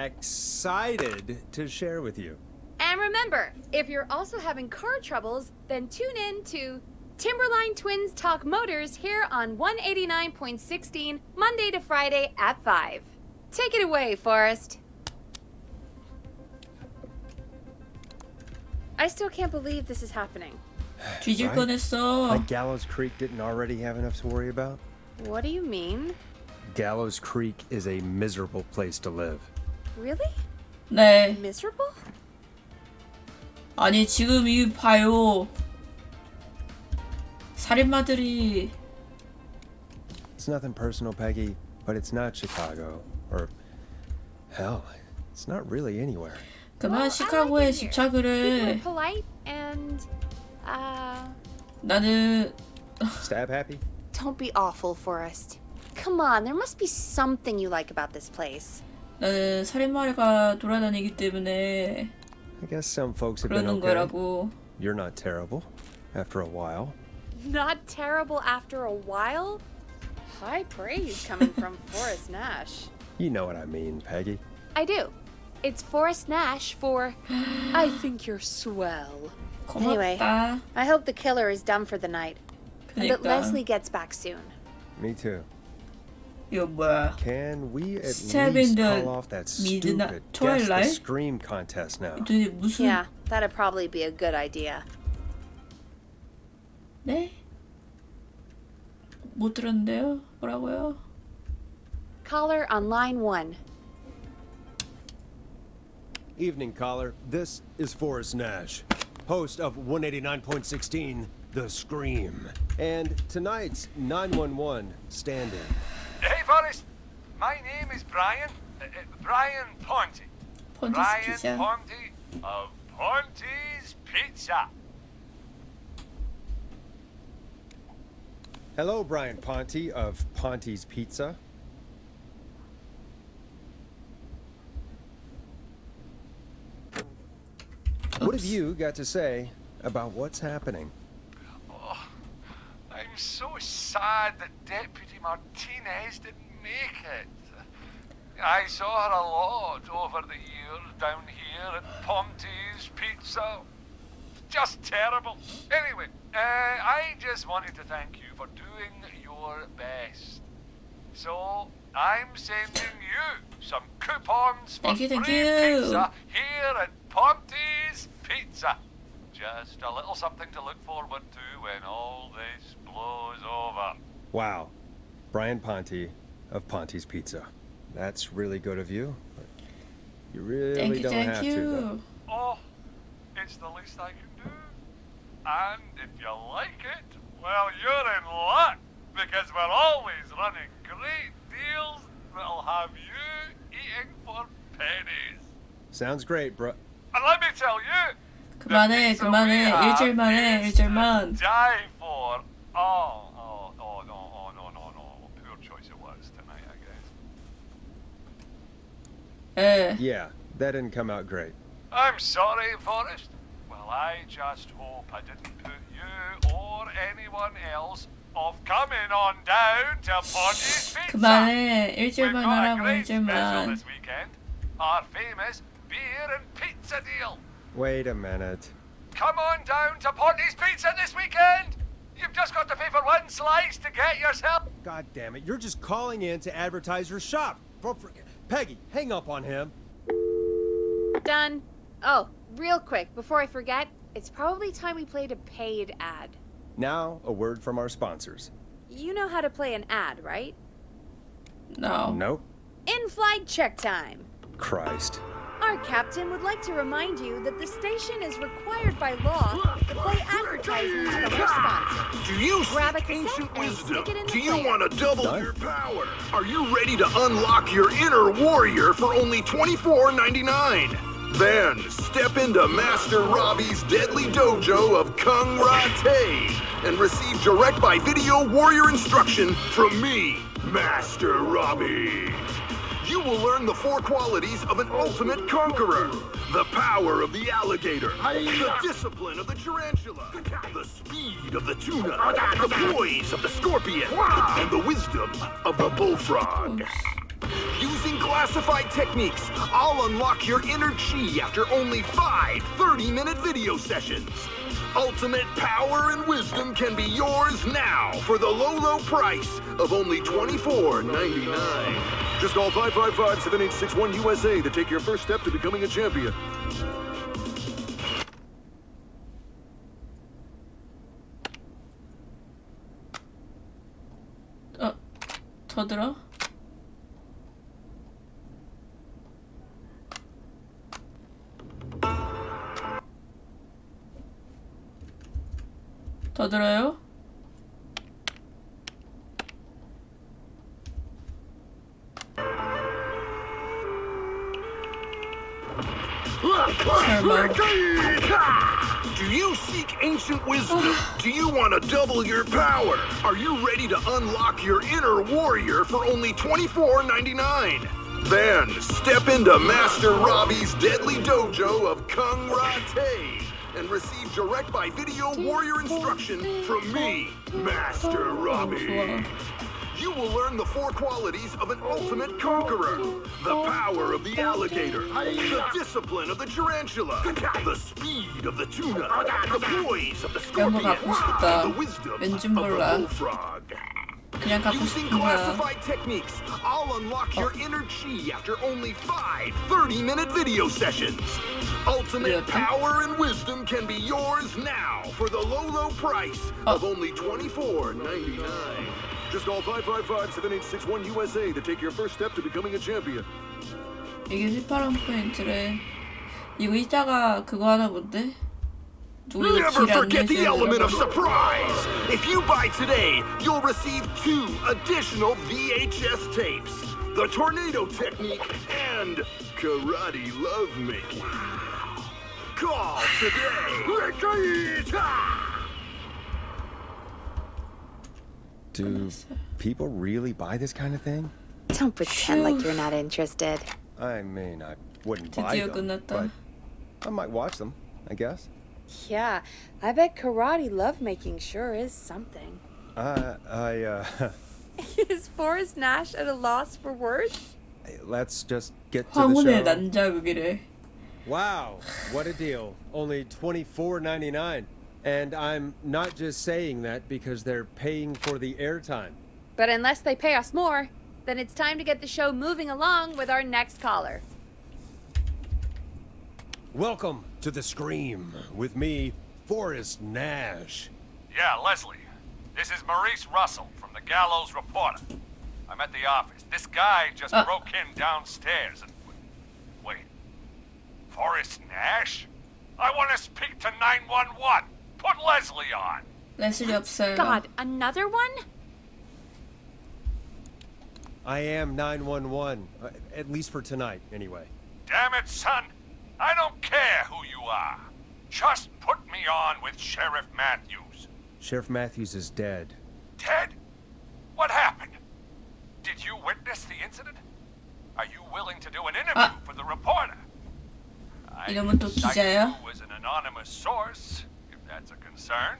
excited to share with you. And remember, if you're also having car troubles, then tune in to Timberline Twins Talk Motors here on 189.16 Monday to Friday at 5. Take it away, Forrest. I still can't believe this is happening. 뒤질 Right? 뻔했어. Like Gallows Creek didn't already have enough to worry about? What do you mean? Gallows Creek is a miserable place to live. Really? 네. Miserable? 아니 지금 이 봐요. 살인마들이 It's nothing personal, Peggy, but it's not Chicago. Or, hell, it's not really anywhere. 그만 시카고에 People are 집착을 해. polite and, 나는 Stab happy? don't be awful, Forrest. Come on, there must be something you like about this place. 나는 살인마가 돌아다니기 때문에 I guess some folks have been 그러는 okay. 거라고. You're not terrible. After a while. Not terrible after a while? High praise coming from Forrest Nash. You know what I mean, Peggy. I do. It's Forrest Nash for I think you're swell. Anyway. 고맙다. I hope the killer is done for the night. And that 그러니까 Leslie gets back soon. Me too. 이거 뭐야? Can we at Stab least in the call off that midnight stupid Guess the twilight? Scream contest now? 도대체 무슨? Yeah, that'd probably be a good idea. 네? 못 들었는데요? 뭐라고요? Caller on line 1. Evening, caller. This is Forrest Nash, host of 189.16, The Scream. And tonight's 911 stand-in. Hey, Forrest. My name is Brian. Brian Ponte. 폰티스 Brian 피자. Ponte of Ponte's Pizza. Hello, Brian Ponte of Ponte's Pizza. What have you got to say about what's happening? Oh, I'm so sad that Deputy Martinez didn't make it. I saw her a lot over the years down here at Ponte's Pizza. Just terrible. Anyway, I just wanted to thank you for doing your best. So, I'm sending you some coupons for Thank you, free thank you. pizza here at Ponte's Pizza. Just a little something to look forward to when all this blows over. Wow. Brian Ponte of Ponte's Pizza. That's really good of you. You really Thank you, don't thank have to, though. you. Oh, it's the least I can do. And if you like it, well, you're in luck, because we're always running great deals that'll have you eating for pennies. Sounds great, bro. And let me tell you, 그만해, the pizza we 그만해. have 일절만 해, is to 일절만. die for. Oh, no. Poor choice of words tonight, I guess. 예. Yeah, that didn't come out great. I'm sorry, Forrest. Well, I just hope I didn't put you or anyone else off coming on down to Ponte's Pizza. 그만해. We've 일절만 got a 하라고, great special 일절만. this weekend. Our famous beer and pizza deal. Wait a minute. Come on down to Ponte's Pizza this weekend. You've just got to pay for one slice to get yourself. God damn it, you're just calling in to advertise your shop. Peggy, hang up on him. Done. Oh, real quick, before I forget, it's probably time we played a paid ad. Now, a word from our sponsors. You know how to play an ad, right? No. Nope. In-flight check time. Christ. Our captain would like to remind you that the station is required by law to play advertisements from our sponsors. Do you Grab a seek cassette ancient and wisdom? stick it in the Do you player. want to double Done. your power? Are you ready to unlock your inner warrior for only $24.99? Then step into Master Robbie's deadly dojo of Kung Rate and receive direct by video warrior instruction from me, Master Robbie. You will learn the 4 qualities of an ultimate conqueror. The power of the alligator, the discipline of the tarantula, the speed of the tuna, the poise of the scorpion, and the wisdom of the bullfrog. Using classified techniques, I'll unlock your inner chi after only 5 30-minute video sessions. Ultimate power and wisdom can be yours now for the low price of only $24.99. Just call 555-7861 USA to take your first step to becoming a champion. 더 들어? 더 들어요? 설마. Do you seek ancient wisdom? Do you want to double your power? Are you ready to unlock your inner warrior for only $24.99? Then step into Master Robbie's deadly dojo of Kung Rate and receive direct by video warrior instruction from me, Master Robbie. You will learn the 4 qualities of an ultimate conqueror. The power of the alligator, the discipline of the tarantula, the speed of the tuna, the poise of the 이런 거 scorpion, 갖고 싶다. the wisdom 왠지 of the 몰라. bullfrog. 그냥 갖고 Using 싶은 거야. classified techniques, I'll unlock your inner chi after only 5 30-minute video sessions. Ultimate 이렇게? power and wisdom can be yours now for the low price of only $24.99. Just call 555-7861 USA to take your first step to becoming a champion. 이게 휘파람 포인트래. 이거 이따가 그거 하나 본데? 누구 이거 Never 길 안 forget the 내세요 element of 이러고. surprise! If you buy today, you'll receive 2 additional VHS tapes, the tornado technique and karate lovemaking. Call today! Do people really buy this kind of thing? Don't pretend like you're not interested. I mean, I wouldn't buy 드디어 them, 끝났다. but I might watch them, I guess. Yeah, I bet karate lovemaking sure is something. Is Forrest Nash at a loss for words? Let's just get to the 황혼의 show. 난자극이래. Wow, what a deal. Only $24.99. And I'm not just saying that because they're paying for the airtime. But unless they pay us more, then it's time to get the show moving along with our next caller. Welcome to The Scream with me, Forrest Nash. Yeah, Leslie. This is Maurice Russell from the Gallows Reporter. I'm at the office. This guy just broke in downstairs and... Wait. Forrest Nash? I want to speak to 911. Put Leslie on. 레슬리 없어요. God, another one? I am 911, at least for tonight, anyway. Damn it, son. I don't care who you are. Just put me on with Sheriff Matthews. Sheriff Matthews is dead. Dead? What happened? Did you witness the incident? Are you willing to do an interview for the reporter? I 이러면 또 can cite 기자야? you as an anonymous source, if that's a concern.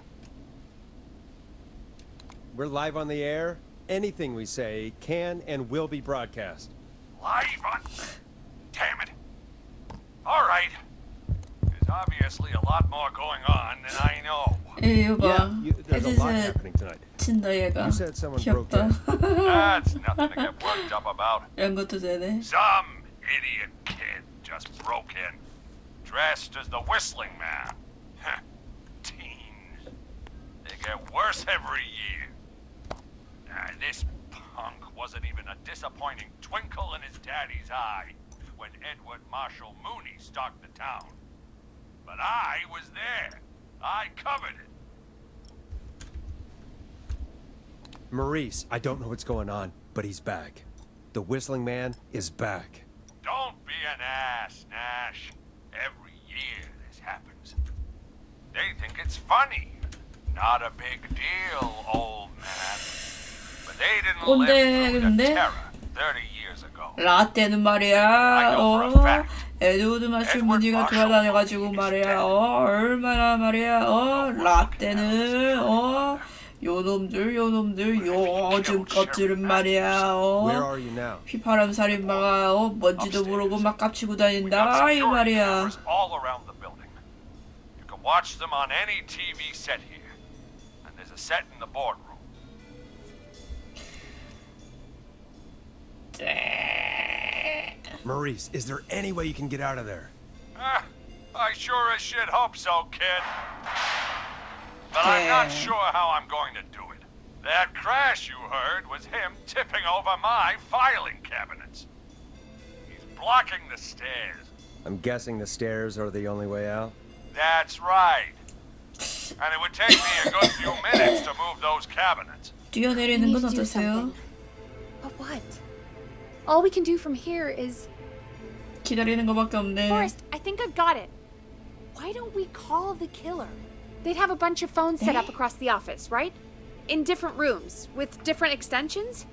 We're live on the air. Anything we say can and will be broadcast. Live on... Damn it. All right. There's obviously a lot more going on than I know. 이거 봐. There's a lot 헤드셋 happening tonight. 친다 얘가. You said someone broke 귀엽다. That's nothing to get worked up about. 이런 것도 되네. Some idiot kid just broke in, dressed as the Whistling Man. Heh, teens. They get worse every year. This punk wasn't even a disappointing twinkle in his daddy's eye when Edward Marshall Mooney stalked the town. But I was there. I covered it. Maurice, I don't know what's going on, but he's back. The Whistling Man is back. Don't be an ass, Nash. Every year this happens. They think it's funny. Not a big deal, old man. But they didn't 근데 live through the 근데 terror 30 years ago. 라떼는 말이야. 에드워드 마실 무늬가 돌아다녀가지고 말이야. 얼마나 말이야. 라떼는 요놈들 요즘 것들은 말이야. Where are you now? 휘파람 살인마가 뭔지도 모르고 막 깝치고 다닌다 이 말이야. All around the building. You can watch them on any TV set here. And there's a set in the boardroom. Maurice, is there any way you can get out of there? I sure as shit hope so, kid. But I'm not sure how I'm going to do it. That crash you heard was him tipping over my filing cabinets. He's blocking the stairs. I'm guessing the stairs are the only way out. That's right. And it would take me a good few minutes to move those cabinets. We 뛰어내리는 need 건 to do 어떠세요? something. But what? All we can do from here is... 기다리는 거밖에 없네. Forrest, I think I've got it. Why don't we call the killer? They'd have a bunch of phones set up across the office, right? In different rooms, with different extensions?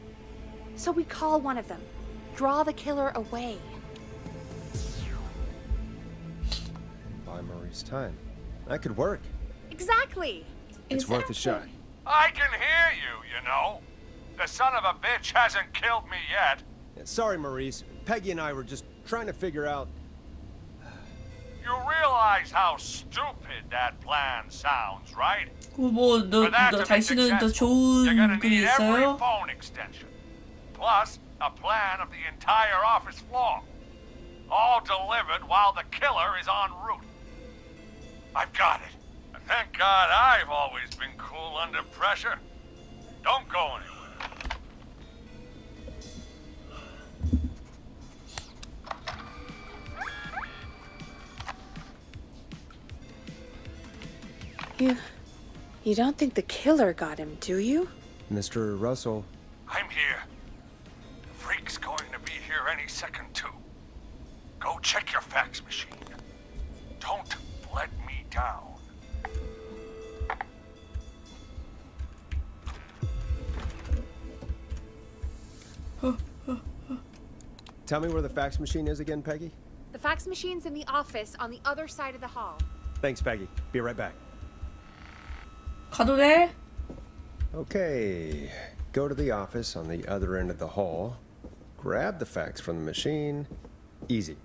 So we call one of them. Draw the killer away. Buy Maurice time. That could work. Exactly. It's worth a shot. I can hear you, you know. The son of a bitch hasn't killed me yet. Yeah, sorry, Maurice. Peggy and I were just trying to figure out. You realize how stupid that plan sounds, right? 너 당신은 더 좋은 you're gonna 그게 need every 있어요? phone extension, plus a plan of the entire office floor, all delivered while the killer is en route. I've got it. And thank God I've always been cool under pressure. Don't go anywhere. You don't think the killer got him, do you? Mr. Russell. I'm here. The freak's going to be here any second, too. Go check your fax machine. Don't let me down. Tell me where the fax machine is again, Peggy? The fax machine's in the office on the other side of the hall. Thanks, Peggy. Be right back. 가도 돼? Okay. Go to the office on the other end of the hall. Grab the fax from the machine. Easy.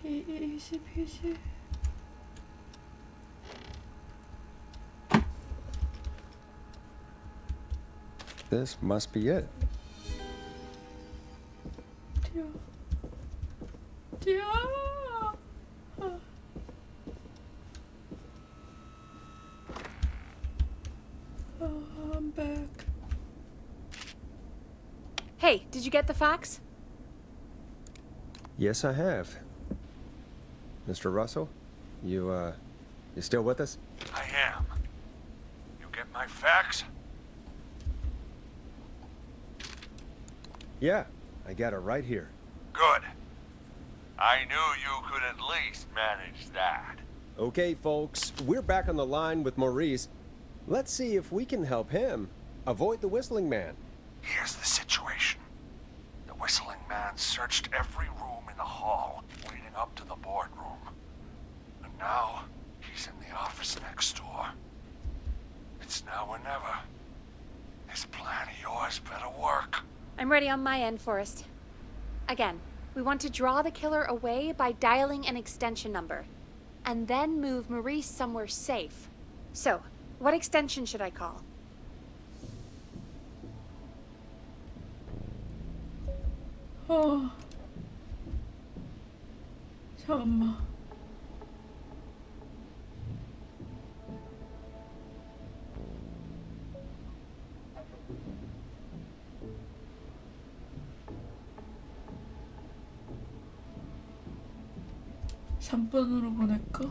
easy. This must be it. 뛰어. I'm back. Hey, did you get the fax? Yes, I have. Mr. Russell, you still with us? I am. You get my fax? Yeah, I got it right here. Good. I knew you could at least manage that. Okay, folks, we're back on the line with Maurice. Let's see if we can help him avoid the Whistling Man. Here's the situation. The Whistling Man searched every room in the hall leading up to the boardroom. And now, he's in the office next door. It's now or never. This plan of yours better work. I'm ready on my end, Forrest. Again, we want to draw the killer away by dialing an extension number, and then move Maurice somewhere safe. So, what extension should I call? 잠깐만. (3번으로) 보낼까?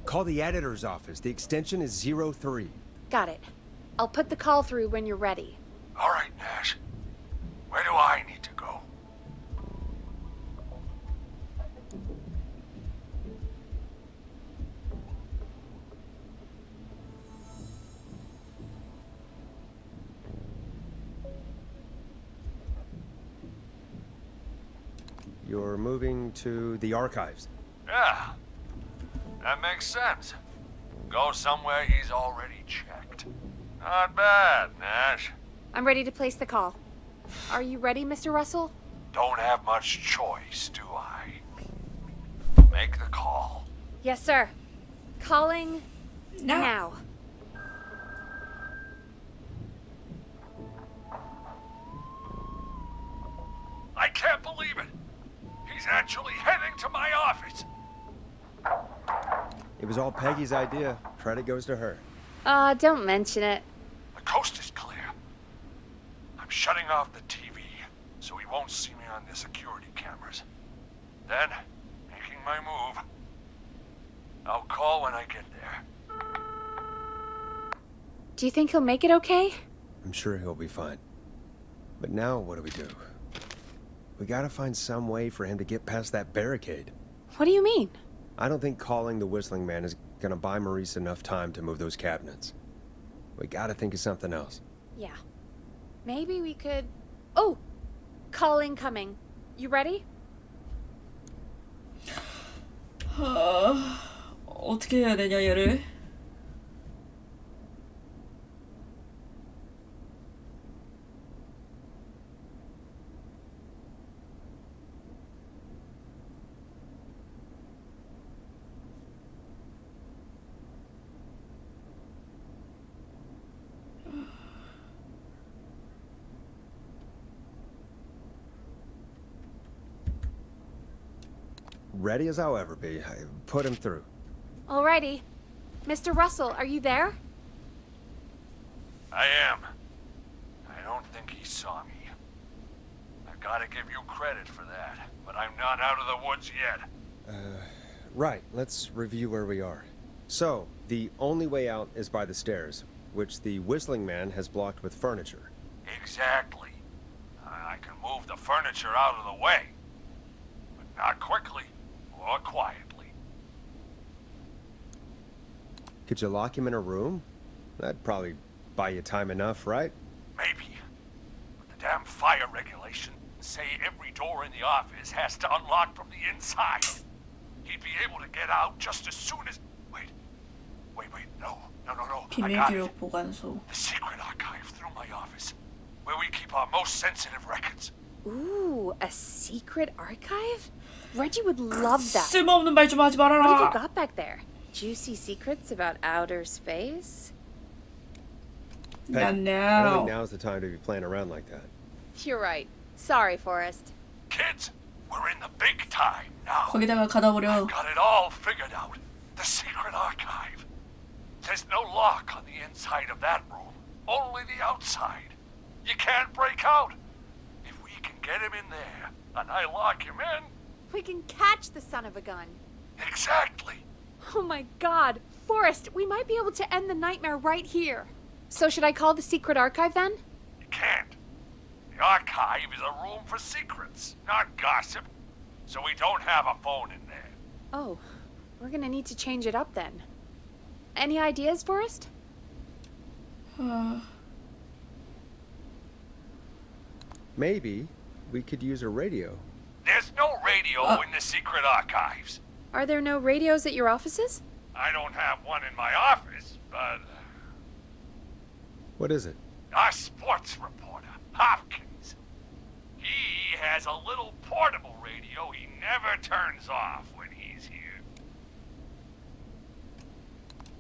Call the editor's office. The extension is 03. Got it. I'll put the call through when you're ready. All right, Nash. Where do I need to go? You're moving to the archives. Yeah. That makes sense. Go somewhere he's already checked. Not bad, Nash. I'm ready to place the call. Are you ready, Mr. Russell? Don't have much choice, do I? Make the call. Yes, sir. Calling now. I can't believe it. He's actually heading to my office. It was all Peggy's idea. Credit goes to her. Don't mention it. The coast is clear. I'm shutting off the TV so he won't see me on the security cameras. Then, making my move. I'll call when I get there. Do you think he'll make it okay? I'm sure he'll be fine. But now what do we do? We gotta find some way for him to get past that barricade. What do you mean? I don't think calling the Whistling Man is gonna buy Maurice enough time to move those cabinets. We gotta think of something else. Yeah. Maybe we could... Oh! Call incoming. You ready? 어떻게 해야 되냐 얘를? Ready as I'll ever be. Put him through. Alrighty. Mr. Russell, are you there? I am. I don't think he saw me. I gotta give you credit for that, but I'm not out of the woods yet. Right, let's review where we are. So, the only way out is by the stairs, which the Whistling Man has blocked with furniture. Exactly. I can move the furniture out of the way, but not quickly or quietly. Could you lock him in a room? That'd probably buy you time enough, right? Maybe. But the damn fire regulations say every door in the office has to unlock from the inside. He'd be able to get out just as soon as... Wait, no. I got it. 비밀기록 보관소. The secret archive through my office, where we keep our most sensitive records. Ooh, a secret archive? Reggie would love that. 쓸모없는 말 좀 하지 What have you 말아라. got back there? Juicy secrets about outer space? Not I don't now. think now's the time to be playing around like that. You're right. Sorry, Forrest. Kids, we're in the big time now. 거기다가 가둬버려. Got it all figured out. The secret archive. There's no lock on the inside of that room, only the outside. You can't break out. If we can get him in there, and I lock him in... We can catch the son of a gun. Exactly. Oh my god. Forrest, we might be able to end the nightmare right here. So should I call the secret archive then? You can't. The archive is a room for secrets, not gossip. So we don't have a phone in there. Oh, we're gonna need to change it up then. Any ideas, Forrest? Maybe we could use a radio. There's no radio in the secret archives. Are there no radios at your offices? I don't have one in my office, but What is it? our sports reporter, Hopkins, he has a little portable radio he never turns off when he's here.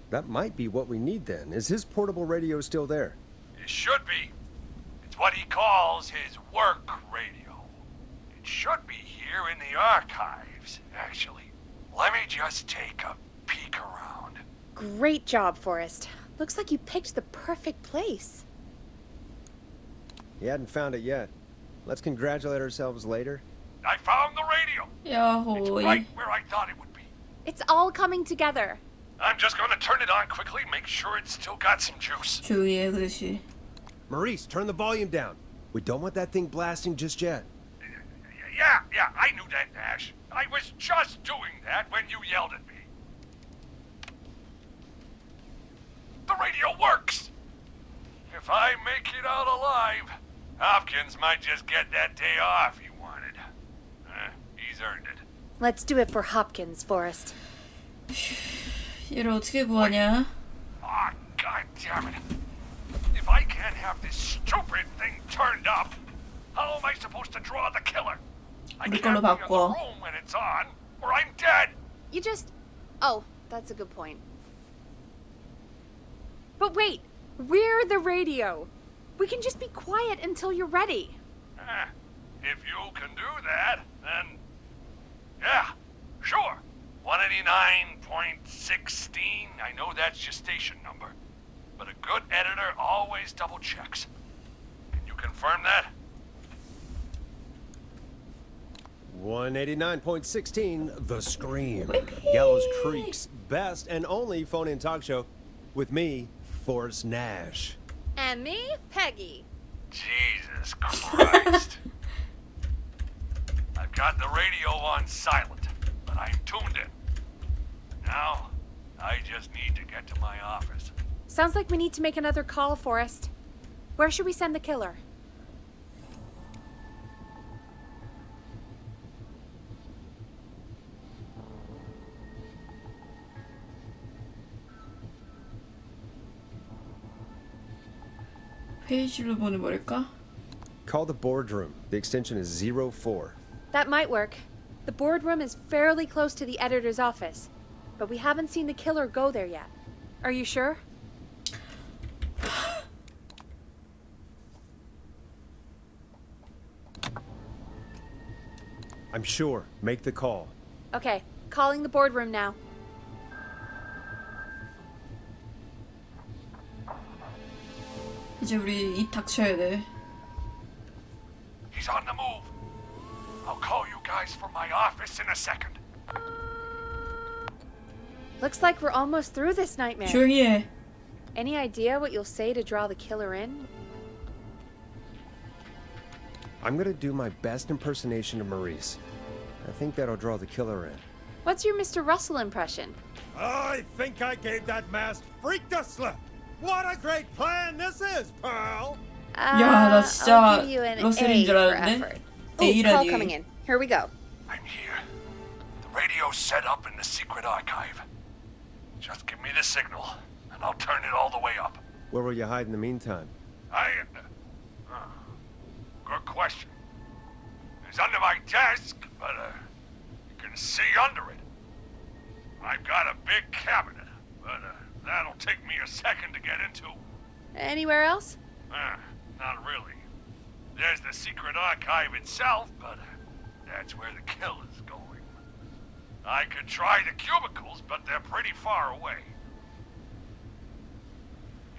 That might be what we need then. Is his portable radio still there? It should be. It's what he calls his work radio. It should be here in the archives, actually. Let me just take a peek around. Great job, Forrest. Looks like you picked the perfect place. He hadn't found it yet. Let's congratulate ourselves later. I found the radio. It's 야호이. right where I thought it would be. It's all coming together. I'm just gonna turn it on quickly, make sure it's still got some juice. 조용히 해, 그렇지. Maurice, turn the volume down. We don't want that thing blasting just yet. Yeah, I knew that, Nash. I was just doing that when you yelled at me. The radio works! If I make it out alive, Hopkins might just get that day off he wanted. He's earned it. Let's do it for Hopkins, Forrest. 얘를 어떻게 구하냐? Ah, God damn it. If I can't have this stupid thing turned up, how am I supposed to draw the killer? I 우리 can't 걸로 be in the 바꿔. room when it's on, or I'm dead. You just... Oh, that's a good point. But wait, we're the radio. We can just be quiet until you're ready. If you can do that, then... Yeah, sure. 189.16, I know that's your station number. But a good editor always double checks. Can you confirm that? 189.16, The Scream. Gallows Creek's best and only phone-in talk show with me, Forrest Nash. And me, Peggy. Jesus Christ. I've got the radio on silent, but I'm tuned in. Now, I just need to get to my office. Sounds like we need to make another call, Forrest. Where should we send the killer? 회의실로 보내버릴까? Call the boardroom. The extension is 04. That might work. The boardroom is fairly close to the editor's office, but we haven't seen the killer go there yet. Are you sure? I'm sure. Make the call. Okay, calling the boardroom now. 이제 우리 입 닥쳐야 돼. He's on the move. I'll call you guys from my office in a second. Looks like we're almost through this nightmare. 조용히 해. Any idea what you'll say to draw the killer in? I'm gonna do my best impersonation of Maurice. I think that'll draw the killer in. What's your Mr. Russell impression? I think I gave that masked freak the slip. What a great plan this is, pal. 야, 나 진짜 I'll give you an 러셀인 A 줄 for 알았네. effort. Ooh, call coming in. Here we go. I'm here. The radio's set up in the secret archive. Just give me the signal, and I'll turn it all the way up. Where will you hide in the meantime? Good question. It's under my desk, but you can see under it. I've got a big cabinet, but that'll take me a second to get into. Anywhere else? Not really. There's the secret archive itself, but that's where the killer's going. I could try the cubicles, but they're pretty far away.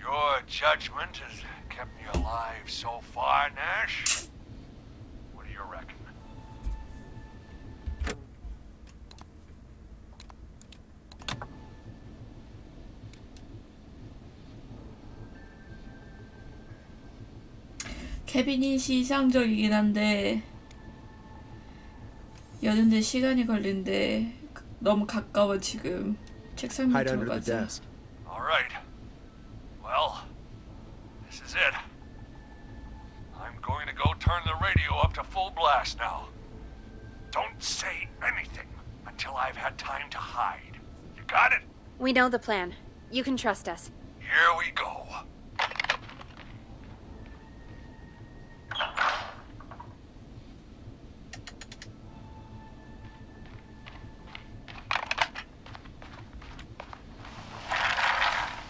Your judgment has kept me alive so far, Nash. What do you reckon? 케빈이 시상적이긴 한데 여는데 시간이 걸린데 너무 가까워 지금. 책상 Hide 밑으로 under the 가자. desk. All right. Well, this is it. I'm going to go turn the radio up to full blast now. Don't say anything until I've had time to hide. You got it? We know the plan. You can trust us. Here we go.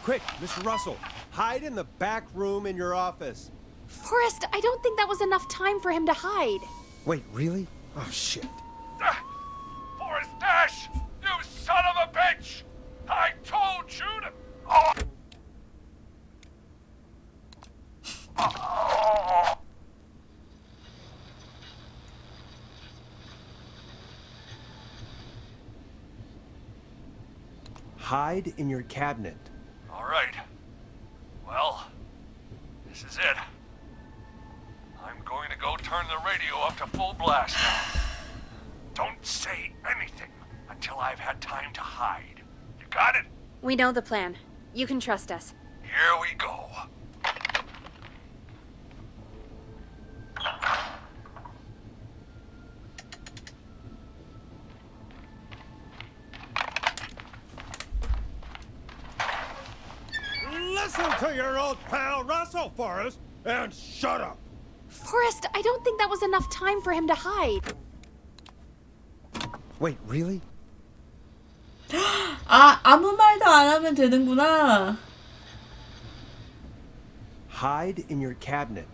Quick, Mr. Russell, hide in the back room in your office. Forrest, I don't think that was enough time for him to hide. Wait, really? Oh, shit. Forrest Nash, you son of a bitch! I told you to... Oh. Hide in your cabinet. All right. Well, this is it. I'm going to go turn the radio up to full blast now. Don't say anything until I've had time to hide. You got it? We know the plan. You can trust us. Here we go. Listen to your old pal Russell, Forrest, and shut up. Forrest, I don't think that was enough time for him to hide. Wait, really? 아, 아무 말도 안 하면 되는구나. Hide in your cabinet.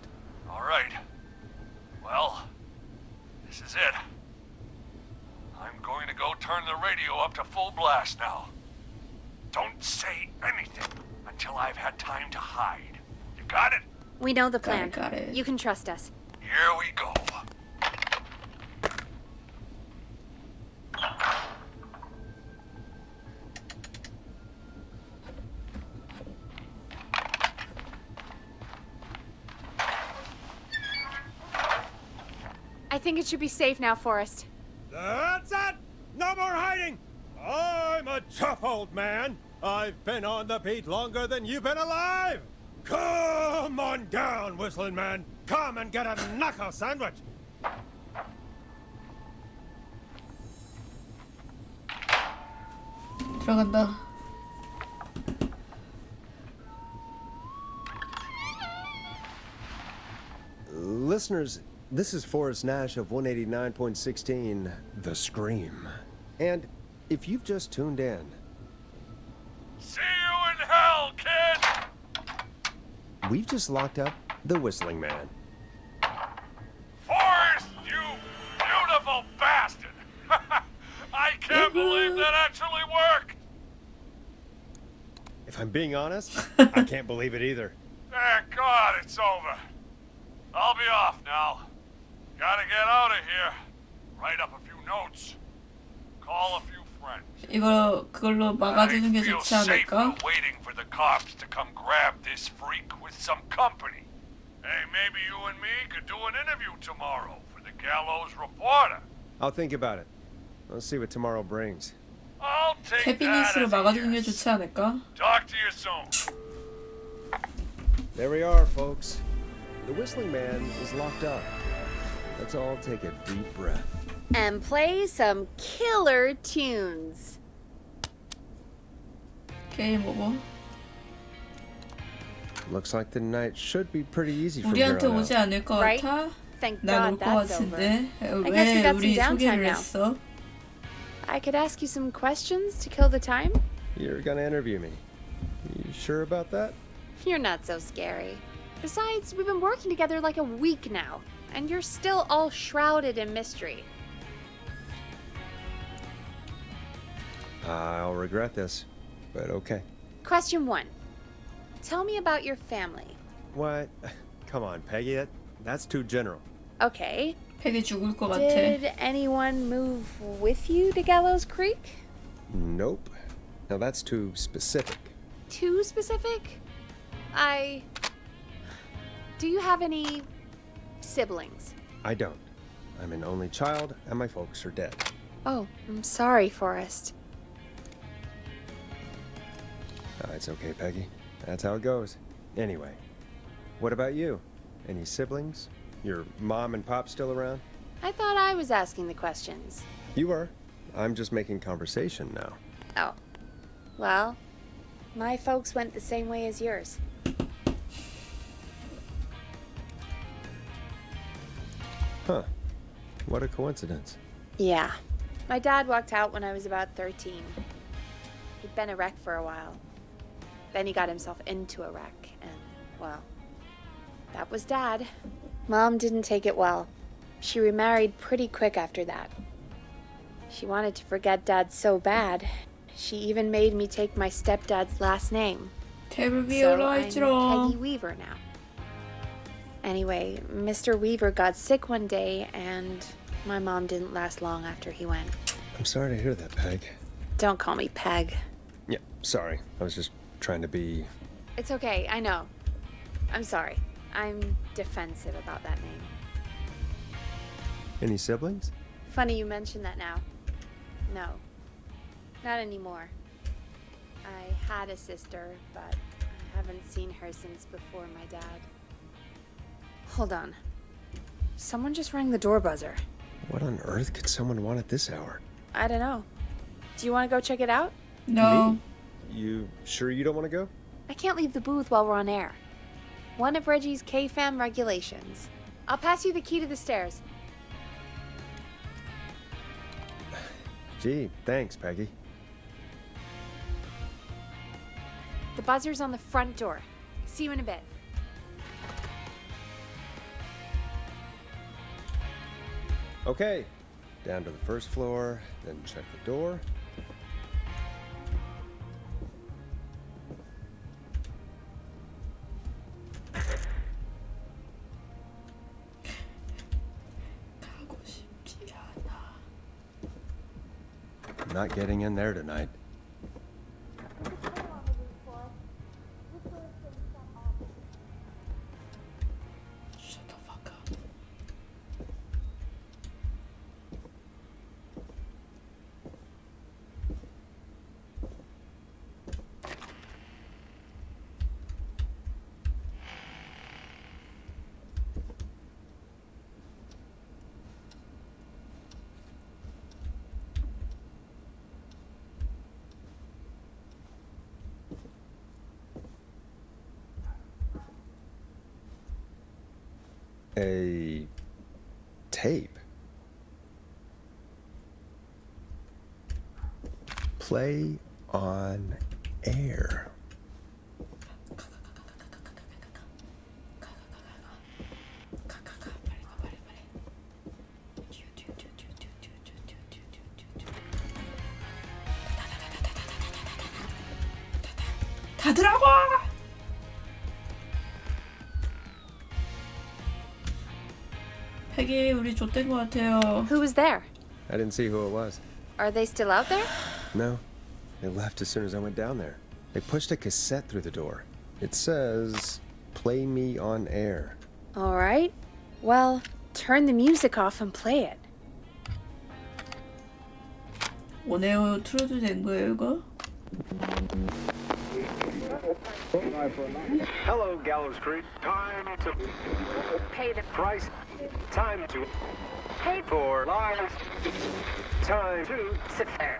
All right. Well, this is it. I'm going to go turn the radio up to full blast now. Don't say anything until I've had time to hide. You got it? We know the plan. Got it. You can trust us. Here we go. I think it should be safe now, Forrest. That's it! No more hiding! I'm a tough old man. I've been on the beat longer than you've been alive! Come on down, Whistling Man! Come and get a knuckle sandwich! 들어간다. Listeners, this is Forrest Nash of 189.16, The Scream. And if you've just tuned in, See you in hell, kid! we've just locked up the Whistling Man. Forrest, you beautiful bastard! I can't believe that actually worked! If I'm being honest, I can't believe it either. Thank God it's over. I'll be off now. Gotta get out of here. Write up a few notes. Call a few friends. 이거 그걸로 막아주는 게 I feel 좋지 safer 않을까? waiting for the cops to come grab this freak with some company. Hey, maybe you and me could do an interview tomorrow for the Gallows Reporter. I'll think about it. Let's see what tomorrow brings. I'll take that 캐비닛으로 as a 막아주는 게 yes. 좋지 않을까? Talk to you soon. There we are, folks. The Whistling Man is locked up. Let's all take a deep breath. And play some killer tunes. 게임 오버. Looks like the night should be pretty easy from here 우리한테 on 오지 out. 않을 것 Right? 같아? Thank 난 올 God 것 that's over. 같은데 I guess we 왜 got 우리 some downtime 소개를 now. 했어? I could ask you some questions to kill the time? You're gonna interview me. You sure about that? You're not so scary. Besides, we've been working together like a week now, and you're still all shrouded in mystery. I'll regret this, but okay. Question 1. Tell me about your family. What? Come on, Peggy. That's too general. Okay. 팩이 죽을 것 같아. Did anyone move with you to Gallows Creek? Nope. Now that's too specific. Too specific? Do you have any siblings? I don't. I'm an only child, and my folks are dead. Oh, I'm sorry, Forrest. It's okay, Peggy. That's how it goes. Anyway, what about you? Any siblings? Your mom and pop still around? I thought I was asking the questions. You were. I'm just making conversation now. Oh. Well, my folks went the same way as yours. Huh. What a coincidence. Yeah. My dad walked out when I was about 13. He'd been a wreck for a while. Then he got himself into a wreck, and, well, that was Dad. Mom didn't take it well. She remarried pretty quick after that. She wanted to forget Dad so bad, she even made me take my stepdad's last name. 탭을 So 비워라 I'm 했지롱. Peggy Weaver now. Anyway, Mr. Weaver got sick one day, and my mom didn't last long after he went. I'm sorry to hear that, Peg. Don't call me Peg. Yeah, sorry. I was just trying to be... It's okay, I know. I'm sorry. I'm defensive about that name. Any siblings? Funny you mention that now. No, not anymore. I had a sister, but I haven't seen her since before my dad. Hold on. Someone just rang the door buzzer. What on earth could someone want at this hour? I don't know. Do you want to go check it out? No. Me? You sure you don't want to go? I can't leave the booth while we're on air. One of Reggie's KFAM regulations. I'll pass you the key to the stairs. Gee, thanks, Peggy. The buzzer's on the front door. See you in a bit. Okay, down to the first floor, then check the door. 가고 싶지 않아. I'm not getting in there tonight. Shut the fuck up. A tape. Play on air. 다 들어가! 패기, 우리 좆된 것 같아요. Who was there? I didn't see who it was. Are they still out there? No, they left as soon as I went down there. They pushed a cassette through the door. It says, "Play me on air." All right. Well, turn the music off and play it. 오네오 틀어도 된 거예요, 이거? Hello, Gallows Creek. Time to Pay the price. Time to pay for lives. Time to sit there.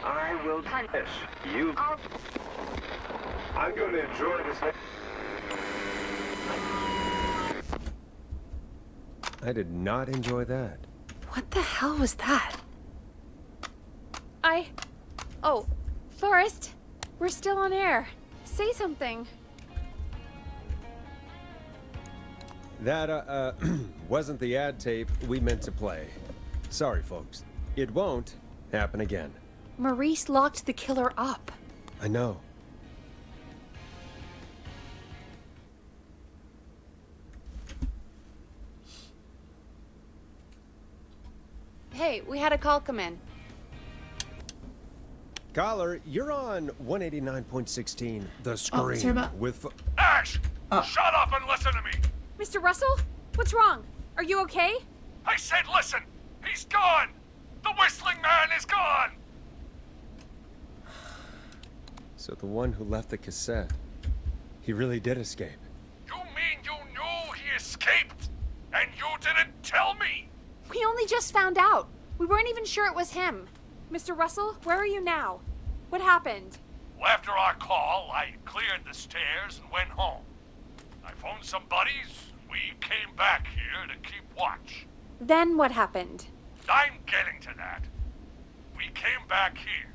I will punish you. I'm going to enjoy this. I did not enjoy that. What the hell was that? Oh, Forrest, we're still on air. Say something. That, wasn't the ad tape we meant to play. Sorry, folks. It won't happen again. Maurice locked the killer up. I know. Hey, we had a call come in. Caller, you're on 189.16, the screen. 설마. With Ash! Shut up and listen to me! Mr. Russell? What's wrong? Are you okay? I said listen! He's gone! The whistling man is gone! So the one who left the cassette, he really did escape. You mean you knew he escaped? And you didn't tell me? We only just found out. We weren't even sure it was him. Mr. Russell, where are you now? What happened? Well, after our call, I cleared the stairs and went home. I phoned some buddies. We came back here to keep watch. Then what happened? I'm getting to that. We came back here.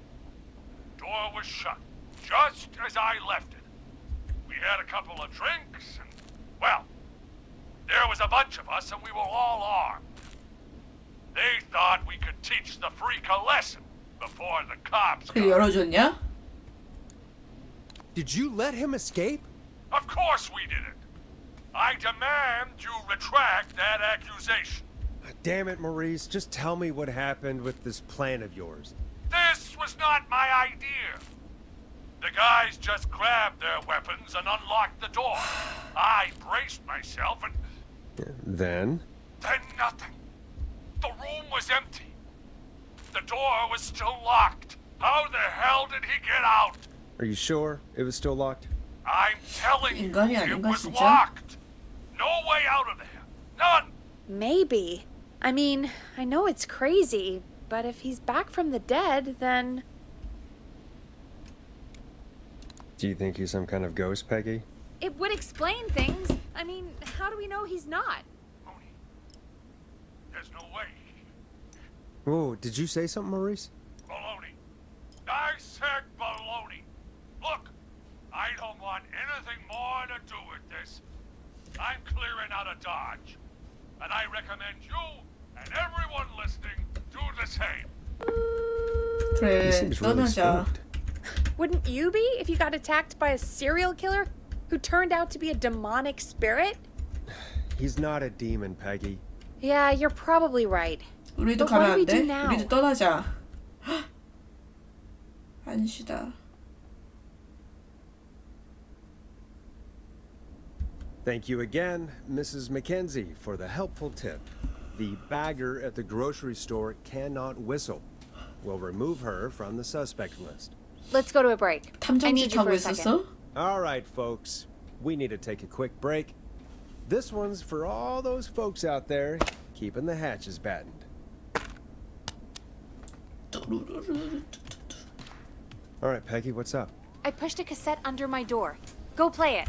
Door was shut, just as I left it. We had a couple of drinks, and, well, there was a bunch of us, and we were all armed. They thought we could teach the freak a lesson before the cops 그 got. 열어줬냐? Did you let him escape? Of course we didn't. I demand you retract that accusation. Damn it, Maurice. Just tell me what happened with this plan of yours. This was not my idea. The guys just grabbed their weapons and unlocked the door. I braced myself and Then? then nothing. The room was empty. The door was still locked. How the hell did he get out? Are you sure it was still locked? I'm telling you, 인간이 it 아닌가, was 진짜? locked. No way out of there. None. Maybe. I mean, I know it's crazy, but if he's back from the dead, then... Do you think he's some kind of ghost, Peggy? It would explain things. I mean, how do we know he's not? Mooney, there's no way. Whoa, did you say something, Maurice? Baloney. I said baloney. Look, I don't want anything more to do with this. I'm clearing out of Dodge. And I recommend you and everyone listening do the same. He 그래, seems really 떠나자. spooked. Wouldn't you be if you got attacked by a serial killer who turned out to be a demonic spirit? He's not a demon, Peggy. Yeah, you're probably right. 우리도 But 가면 what do we 안 돼? do now? 우리도 떠나자. 헉! 한시다. Thank you again, Mrs. Mackenzie, for the helpful tip. The bagger at the grocery store cannot whistle. We'll remove her from the suspect list. Let's go to a break. I 탐정지 need you 타고 for a second. 있었어? All right, folks. We need to take a quick break. This one's for all those folks out there keeping the hatches battened. All right, Peggy, what's up? I pushed a cassette under my door. Go play it.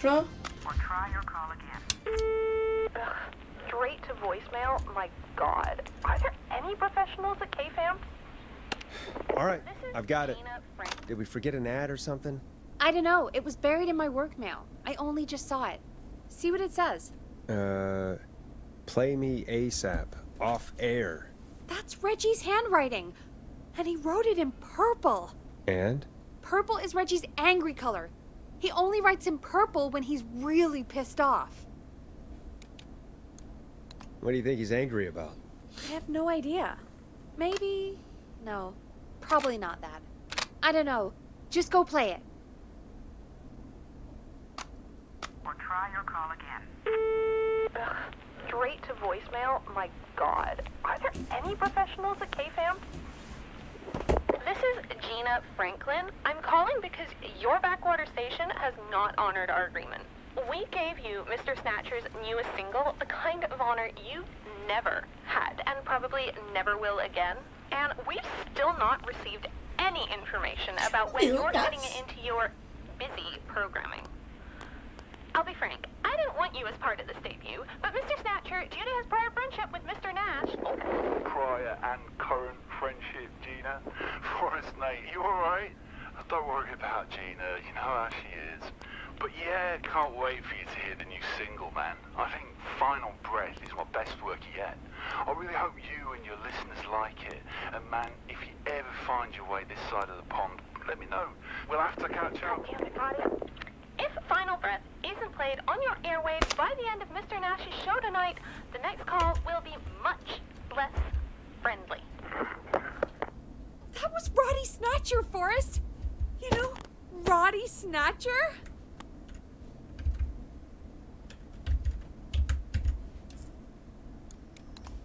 풀어? Or try your call again. Straight to voicemail? My god. Are there any professionals at KFAM? All right, I've got it. Did we forget an ad or something? I don't know. It was buried in my work mail. I only just saw it. See what it says. Play me ASAP. Off air. That's Reggie's handwriting. And he wrote it in purple. And? Purple is Reggie's angry color. He only writes in purple when he's really pissed off. What do you think he's angry about? I have no idea. Maybe... No. Probably not that. I don't know. Just go play it. Or try your call again. Straight to voicemail? My god. Are there any professionals at KFAM? This is Gina Franklin. I'm calling because your backwater station has not honored our agreement. We gave you Mr. Snatcher's newest single, the kind of honor you never had and probably never will again. And we've still not received any information about when you're getting it into your busy programming. I'll be frank, I didn't want you as part of this debut, but Mr. Snatcher, due to his prior friendship with Mr. Nash... Prior and current friendship, Gina. Forrest, mate, you alright? Don't worry about Gina, you know how she is. But yeah, can't wait for you to hear the new single, man. I think Final Breath is my best work yet. I really hope you and your listeners like it. And man, if you ever find your way this side of the pond, let me know. We'll have to catch up. If Final Breath isn't played on your airwaves by the end of Mr. Nash's show tonight, the next call will be much less friendly. That was Roddy Snatcher, Forrest. You know, Roddy Snatcher?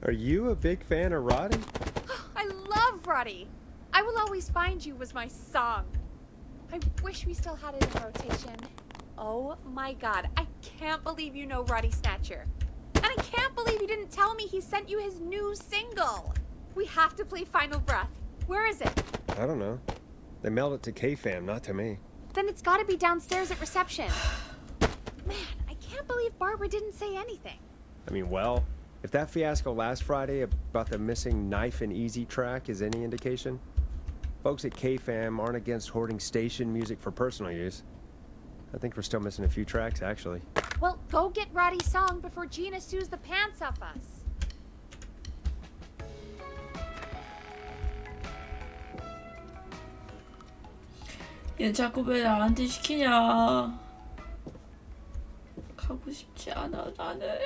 Are you a big fan of Roddy? I love Roddy. I Will Always Find You was my song. I wish we still had it in rotation. Oh my god, I can't believe you know Roddy Snatcher. And I can't believe you didn't tell me he sent you his new single. We have to play Final Breath. Where is it? I don't know. They mailed it to KFAM, not to me. Then it's gotta be downstairs at reception. Man, I can't believe Barbara didn't say anything. I mean, well, if that fiasco last Friday about the missing Knife and Easy track is any indication, folks at KFAM aren't against hoarding station music for personal use. I think we're still missing a few tracks, actually. Well, go get Roddy's song before Gina sues the pants off us. 얘 자꾸 왜 나한테 시키냐. 가고 싶지 않아, 나는.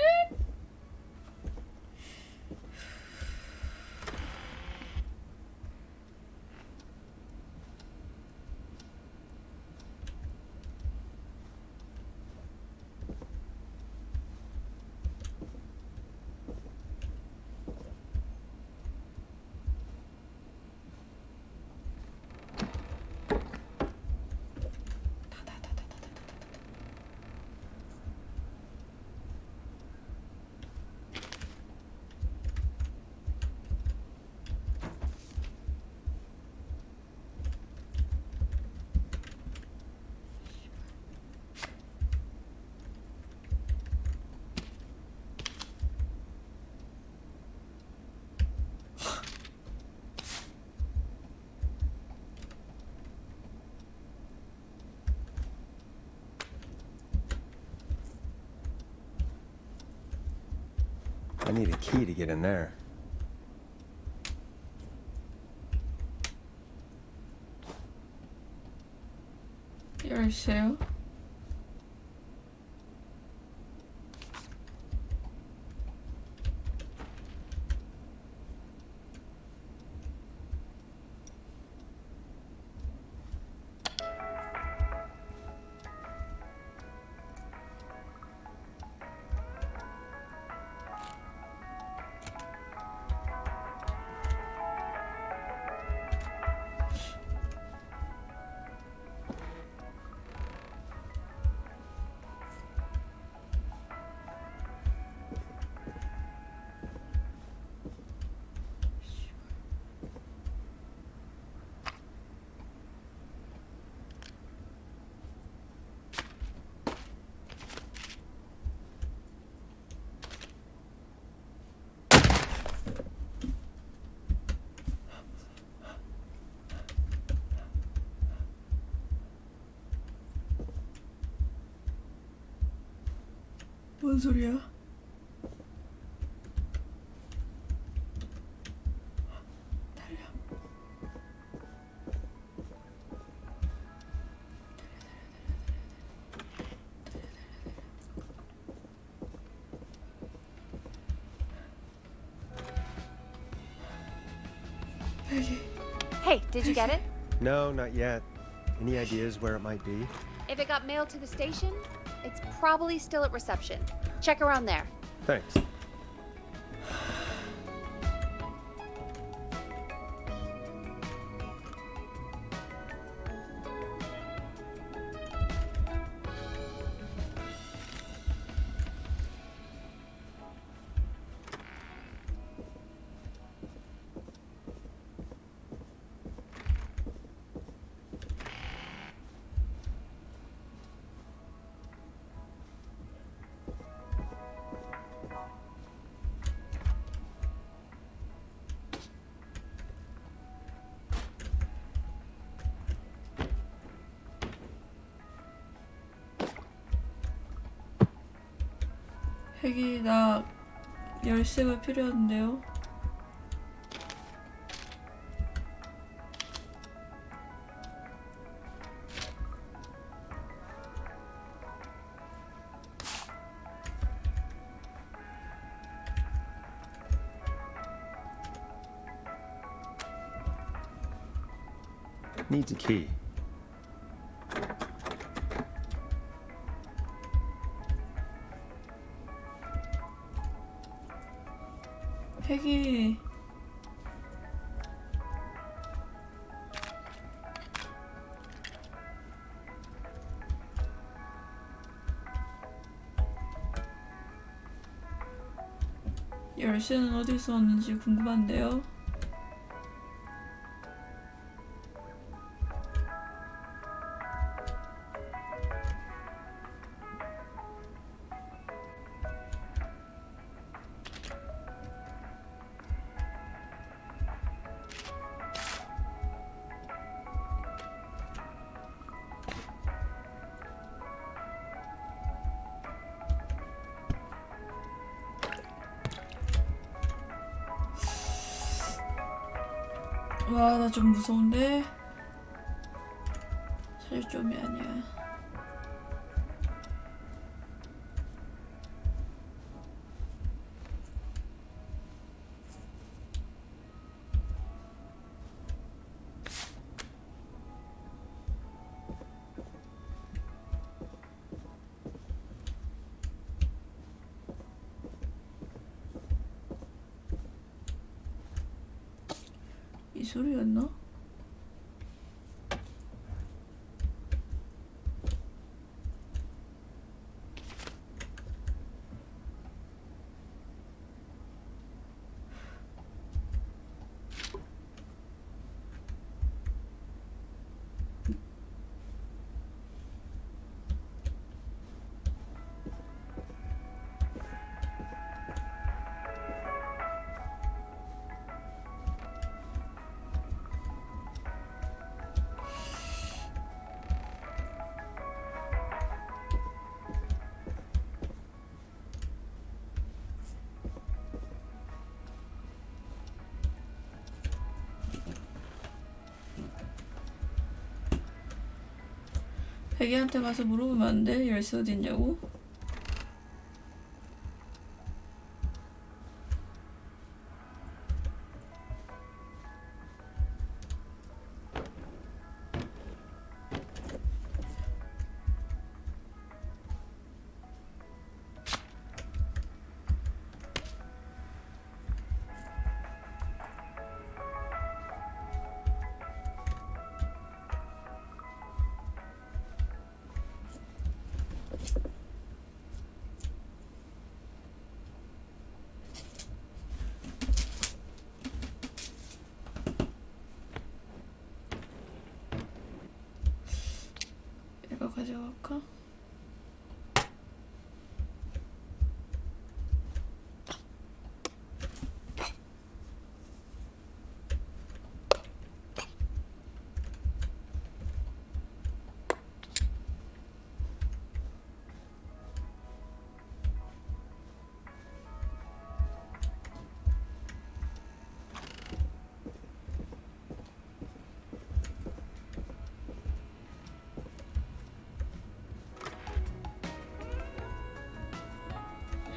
I need a key to get in there. 열쇠요? 뭔 소리야? 달려. Hey, did you get it? No, not yet. Any ideas where it might be? If it got mailed to the station, it's probably still at reception. Check around there. Thanks. 핵이 나 열쇠가 필요한데요. Needs a key. 핵이 열쇠는 어디서 왔는지 궁금한데요. 와, 나 좀 무서운데? 사실 좀이 아니야. 이 소리였나? 백이한테 가서 물어보면 안 돼? 열쇠 어디 있냐고? 이거 가져갈까?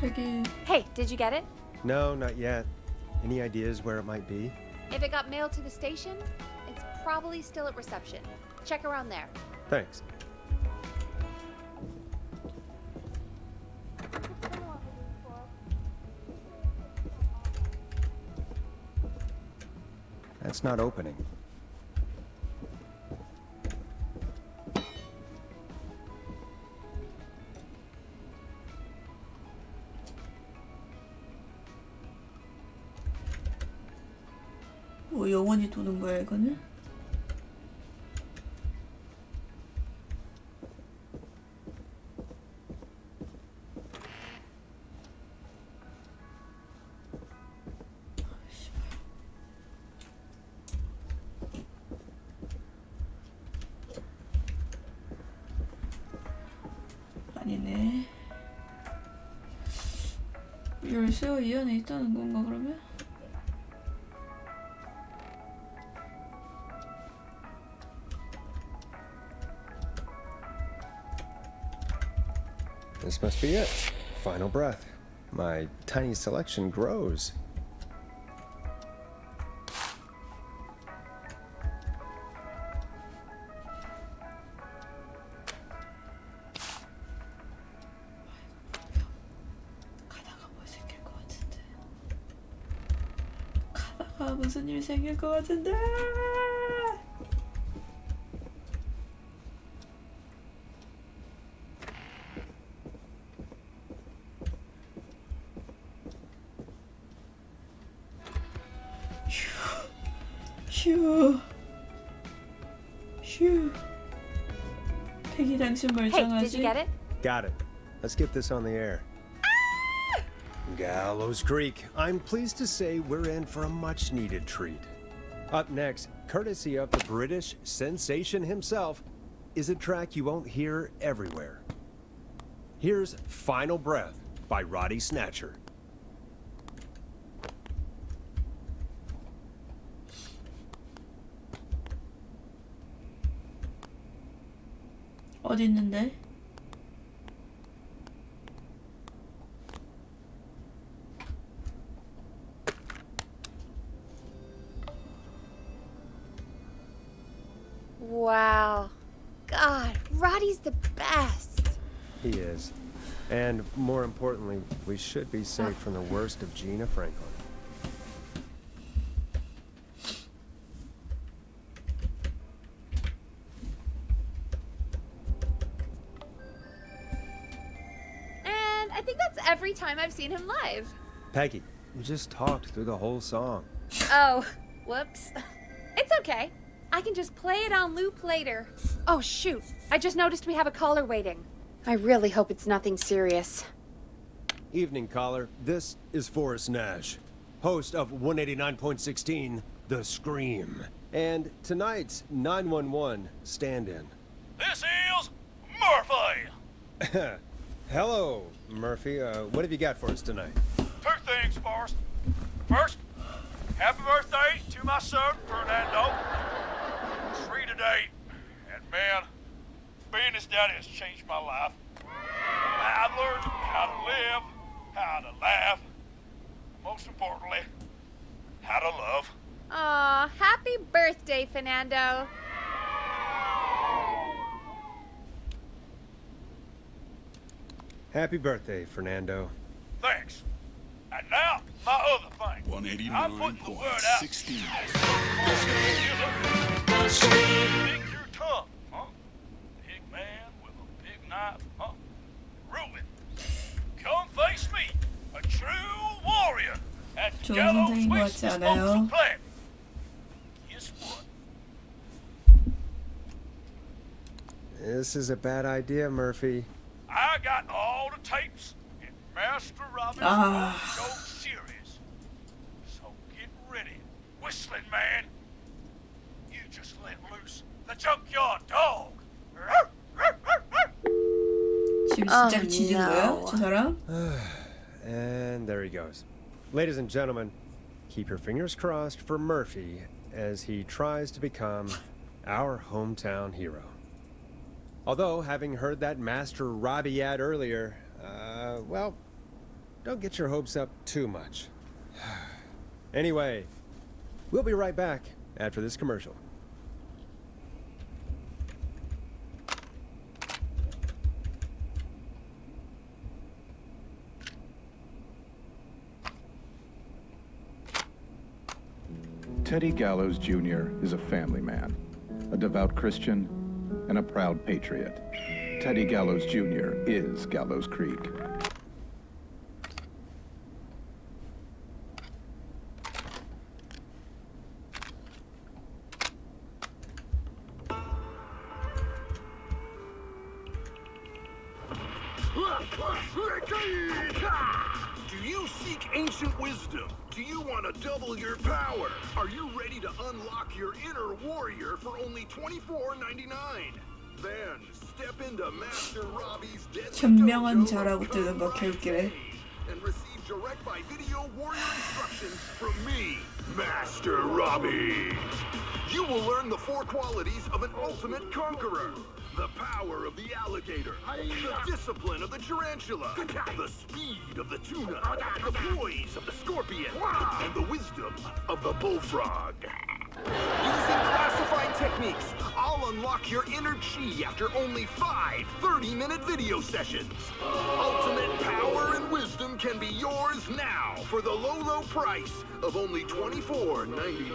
하긴 Hey, did you get it? No, not yet. Any ideas where it might be? If it got mailed to the station, it's probably still at reception. Check around there. Thanks. That's not opening. 뭐 영원히 도는 거야 이거는? 아니네. 열쇠가 이 안에 있다는 건가 그러면? This must be it. Final breath. My tiny selection grows. 가다가 뭐 생길 것 같은데. 가다가 무슨 일 생길 것 같은데. 휴. 휴. 태기 당신 Hey, did you 멀쩡하지? get it? Got it. Let's get this on the air. Gallows Creek. I'm pleased to say we're in for a much needed treat. Up next, courtesy of the British sensation himself, is a track you won't hear everywhere. Here's Final Breath by Roddy Snatcher. 어디 있는데? Wow. God, Roddy's the best. He is. And more importantly, we should be safe from the worst of Gina Franklin. And I think that's every time I've seen him live. Peggy, you just talked through the whole song. Oh, whoops. It's okay. I can just play it on loop later. Oh, shoot. I just noticed we have a caller waiting. I really hope it's nothing serious. Evening, caller. This is Forrest Nash, host of 189.16, The Scream. And tonight's 911 stand-in. This is Murphy. Hello, Murphy. What have you got for us tonight? Two things, Forrest. First, happy birthday to my son, Fernando. 3 today. And man, being his daddy has changed my life. I've learned how to live, how to laugh, most importantly, how to love. Aw, happy birthday, Fernando. Happy birthday, Fernando. Thanks. And now, my other thing. I'm putting the word out. 189.16. Think your tongue, huh? Big man with a big knife, huh? Reuben, come face me, a true warrior at the 좋은 gallows 선생인 것 which 같지 is 않아요? supposed to play. Guess what? This is a bad idea, Murphy. I got all the tapes in Master Robbins' show series. So get ready, whistling man. You just let loose the junkyard dog. 지금 진짜 지진 거야? 저 사람? And there he goes. Ladies and gentlemen, keep your fingers crossed for Murphy as he tries to become our hometown hero. Although, having heard that Master Robbie ad earlier, well, Don't get your hopes up too much. Anyway, we'll be right back after this commercial. Teddy Gallows Jr. is a family man, a devout Christian, and a proud patriot. Teddy Gallows Jr. is Gallows Creek. Do you seek ancient wisdom? Do you want to double your power? Are you ready to unlock your inner warrior for only $24.99? Then step into Master Robbie's Deadly 현명한 Dojo 자라고 of 뜨는 거 개웃기네. and receive direct by video warrior instructions from me, Master Robbie. You will learn the 4 qualities of an ultimate conqueror. The power of the alligator, the discipline of the tarantula, the speed of the tuna, the poise of the scorpion, and the wisdom of the bullfrog. Using classified techniques, I'll unlock your inner chi after only 5 30-minute video sessions. Ultimate power and wisdom can be yours now for the low price of only $24.99.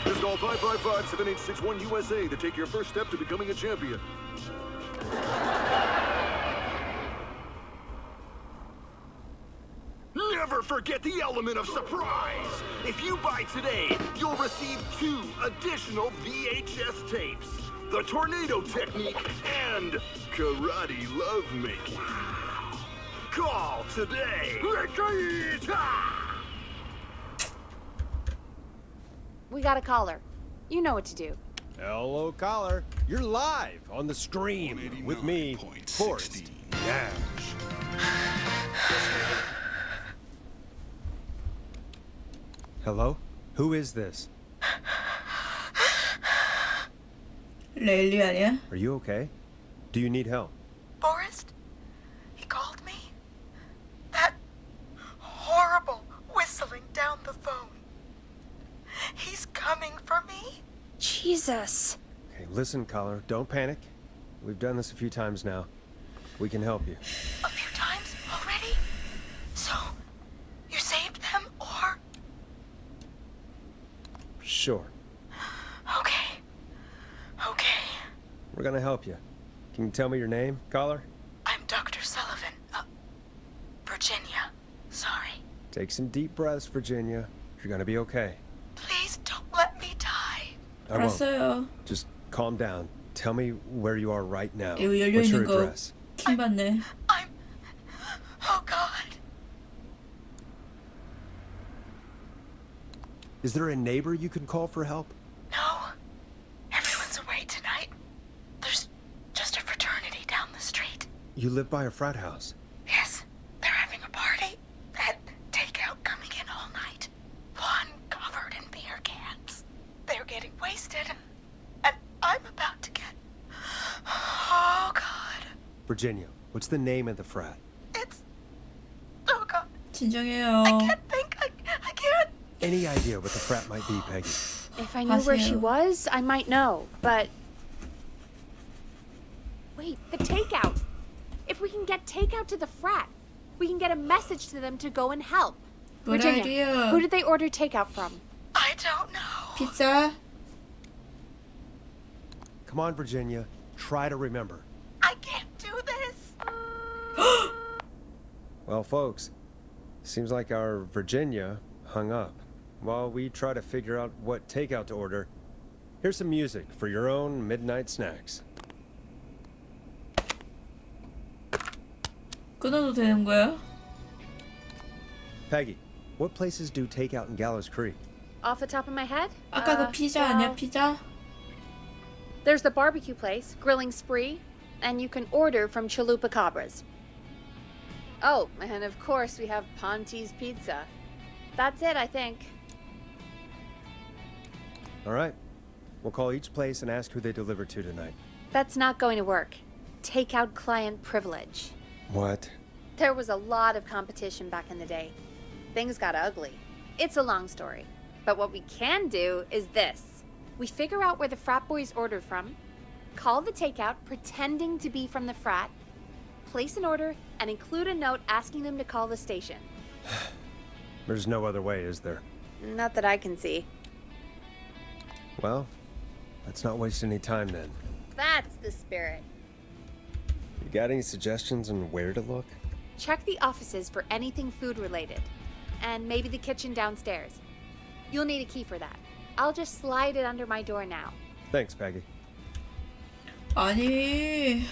Just call 555-7861 USA to take your first step to becoming a champion. Never forget the element of surprise! If you buy today, you'll receive 2 additional VHS tapes. The Tornado Technique and Karate Lovemaking. Call today! We got a caller. You know what to do. Hello, caller. You're live on the stream with me, Forrest Nash. Hello? Who is this? 레일리 아니야? Are you okay? Do you need help? Forrest? He called me? That horrible whistling down the phone. He's coming for me? Jesus. Okay, listen, caller. Don't panic. We've done this a few times now. We can help you. A few times already? So, you saved them, or? Sure. Okay. We're gonna help you. Can you tell me your name, caller? I'm Dr. Sullivan. Virginia. Sorry. Take some deep breaths, Virginia. You're gonna be okay. Please don't let me die. I won't. 알았어요. Just calm down. Tell me where you are right now. 이거 열려 What's your 있는 거 address? 킹 받네. Oh, God. Is there a neighbor you can call for help? No. Everyone's away tonight. There's just a fraternity down the street. You live by a frat house. Yes, they're having a party. Had takeout coming in all night. One covered in beer cans. They're getting wasted, and I'm about to get... Oh, God. Virginia, what's the name of the frat? It's... Oh, God. 진정해요. I can't think. I can't. Any idea what the frat might be, Peggy? If I knew where she 하세요. was, I might know, but... Wait, the takeout! If we can get takeout to the frat, we can get a message to them to go and help. Good Virginia, idea. who did they order takeout from? I don't know. 피자? Come on, Virginia. Try to remember. I can't do this. Well, folks, seems like our Virginia hung up. While we try to figure out what takeout to order, here's some music for your own midnight snacks. 끊어도 되는 거야? Peggy, what places do takeout in Gallows Creek? Off the top of my head? 아까 그 피자 아니야? 피자? There's the barbecue place, Grilling Spree, and you can order from Chalupa Cabras. Oh, and of course we have Ponte's Pizza. That's it, I think. All right. We'll call each place and ask who they deliver to tonight. That's not going to work. Takeout client privilege. What? There was a lot of competition back in the day. Things got ugly. It's a long story. But what we can do is this. We figure out where the frat boys ordered from, call the takeout pretending to be from the frat, place an order, and include a note asking them to call the station. There's no other way, is there? Not that I can see. Well, let's not waste any time then. That's the spirit. You got any suggestions on where to look? Check the offices for anything food related. And maybe the kitchen downstairs. You'll need a key for that. I'll just slide it under my door now. Thanks, Peggy. 아니,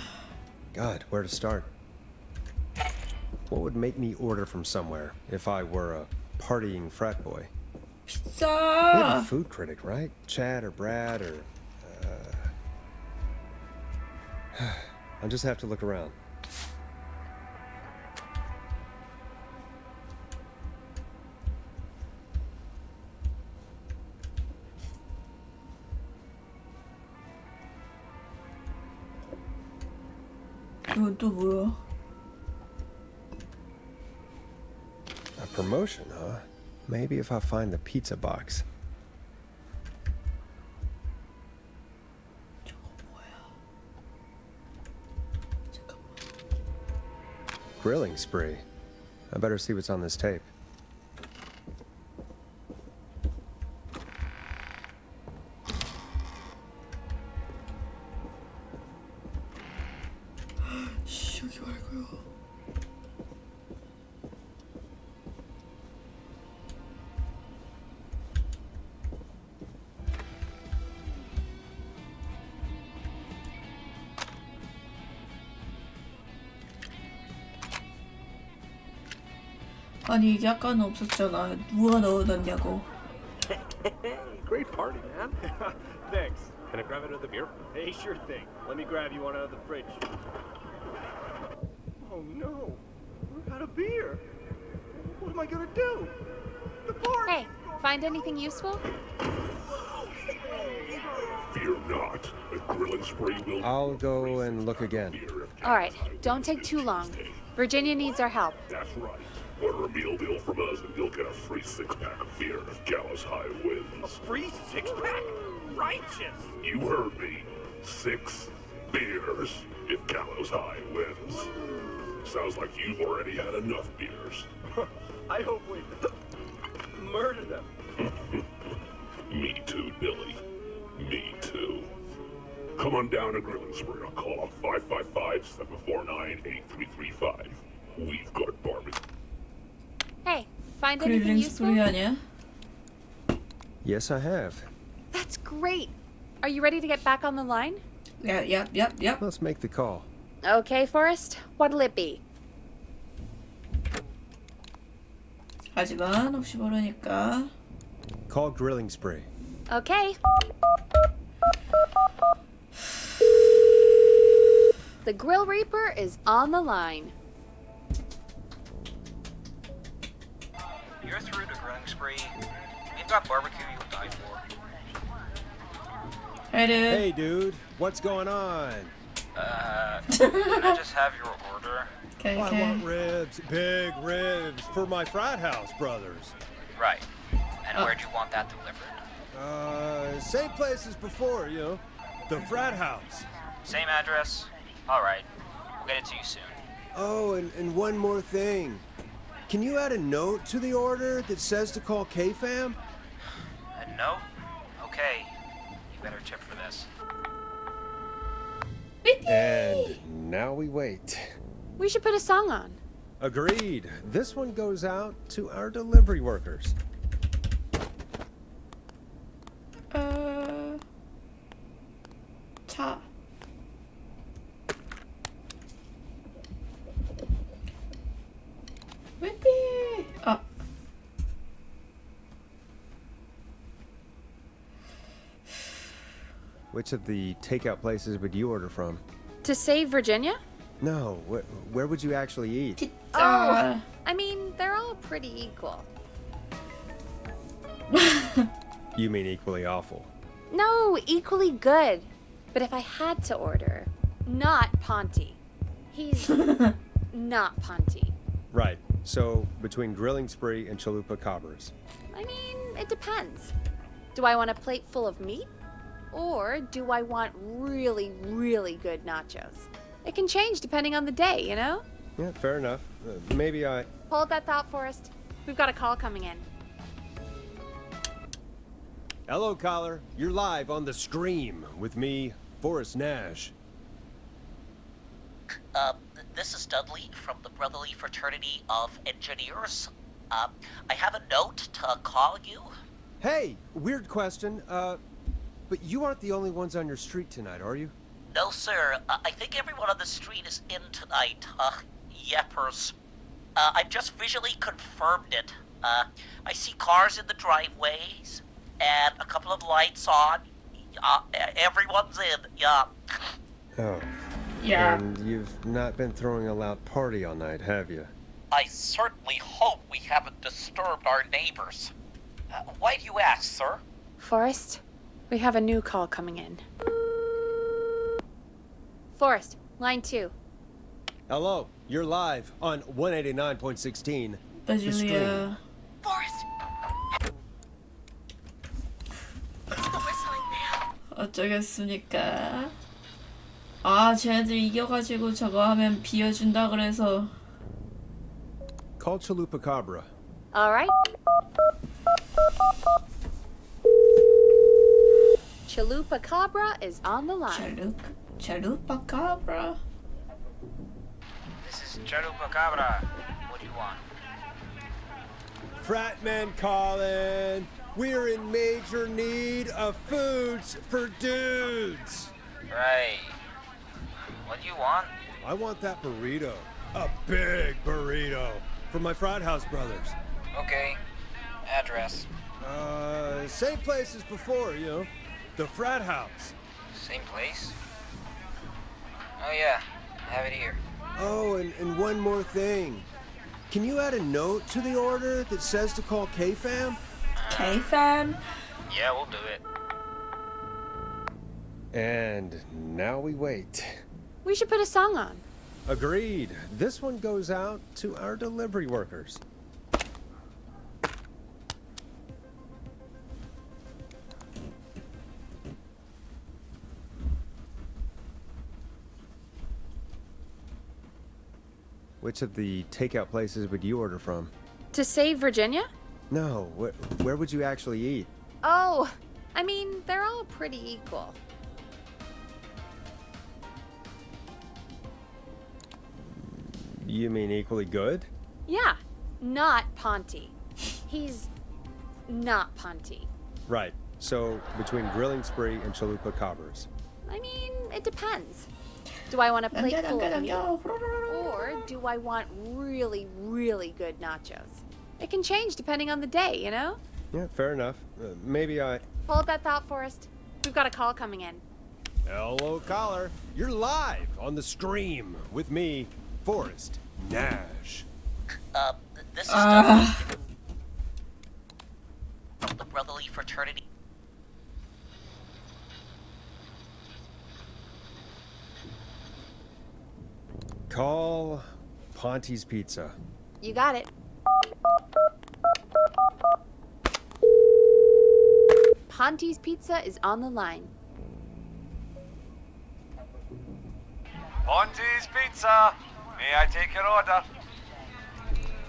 God, where to start? What would make me order from somewhere if I were a partying frat boy? Maybe a 비싸. food critic, right? Chad or Brad or... I'll just have to look around. 이건 또 뭐야? A promotion, huh? Maybe if I find the pizza box. Grilling spree. I better see what's on this tape. 씨, 여기 말고요. 아니 이게 아까는 없었잖아. 누가 넣어놨냐고. Great party, man. Thanks. Can I grab another beer? Hey, sure thing. Let me grab you one out of the fridge. Oh no, we're out of beer. What am I gonna do? The party. Hey, find anything useful? Fear not. A grilling spree will... I'll go and look again. All right, don't take too long. Virginia needs our help. That's right. Order a meal deal from us and you'll get a free six-pack of beer if Gallows High wins. A free six-pack? Righteous. You heard me. 6 beers if Gallows High wins. Sounds like you've already had enough beers. I hope we murder them. Me too, Billy. Me too. Come on down to Grilling Spree. I'll call 555-749-8335. We've got barbecue. Hey, find anything 그릴링 useful? 스프리 아니야? Yes, I have. That's great. Are you ready to get back on the line? Yep. Let's make the call. Okay, Forrest. What'll it be? 하지만 혹시 모르니까. Call Grilling Spree. Okay. The Grill Reaper is on the line. You're through to Grilling Spree. We've got barbecue you'll die for. Hey dude. Hey, dude. What's going on? Can I just have your order? Okay. I want ribs, big ribs, for my frat house brothers. Right. And where'd you want that delivered? Same place as before, you know, the frat house. Same address? Alright. We'll get it to you soon. Oh, and one more thing. Can you add a note to the order that says to call K-Fam? A note? Okay. You better tip for this. And now we wait. We should put a song on. Agreed. This one goes out to our delivery workers. 차. 삐삐. 아. Which of the takeout places would you order from? To save Virginia? No, where would you actually eat? Oh, I mean, they're all pretty equal. You mean equally awful? No, equally good. But if I had to order, not Ponty. He's not Ponty. Right. So, between Grilling Spree and Chalupa Cabras. I mean, it depends. Do I want a plate full of meat? Or do I want really, really good nachos? It can change depending on the day, you know? Yeah, fair enough. Maybe I... Hold that thought, Forrest. We've got a call coming in. Hello, caller. You're live on the Scream with me, Forrest Nash. This is Dudley from the Brotherly Fraternity of Engineers. I have a note to call you. Hey, weird question. But you aren't the only ones on your street tonight, are you? No, sir. I think everyone on the street is in tonight. Yeppers. I've just visually confirmed it. I see cars in the driveways, and a couple of lights on. Everyone's in, yeah. Oh. Yeah. And you've not been throwing a loud party all night, have you? I certainly hope we haven't disturbed our neighbors. Why do you ask, sir? Forrest, we have a new call coming in. Forrest, line 2. Hello, you're live on 189.16. The Scream. Forrest! It's the whistling man. 어쩌겠습니까? 아, 쟤네들 이겨가지고 저거 하면 비워준다 그래서. Call Chalupa Cabra. All right. Chalupa Cabra is on the line. Chalupa Cabra. This is Chalupa Cabra. What do you want? Frat men calling. We're in major need of foods for dudes. Right. What do you want? I want that burrito. A big burrito. For my frat house brothers. Okay. Address. Same place as before, you know. The frat house. Same place? Oh yeah, I have it here. Oh, and one more thing. Can you add a note to the order that says to call K-Fam? K-Fam? Yeah, we'll do it. And now we wait. We should put a song on. Agreed. This one goes out to our delivery workers. Which of the takeout places would you order from? To save Virginia? No, where would you actually eat? Oh, I mean, they're all pretty equal. You mean equally good? Yeah, not Ponty. He's not Ponty. Right. So, between Grilling Spree and Chalupa Cabras. I mean, it depends. Do I want a plate full of meat? Or do I want really, really good nachos? It can change depending on the day, you know? Yeah, fair enough. Maybe I... Hold that thought, Forrest. We've got a call coming in. Hello, caller. You're live on the Scream with me, Forrest Nash. This is Dudley from the Brotherly Fraternity. Call Ponty's Pizza. You got it. Ponty's Pizza is on the line. Ponty's Pizza. May I take your order?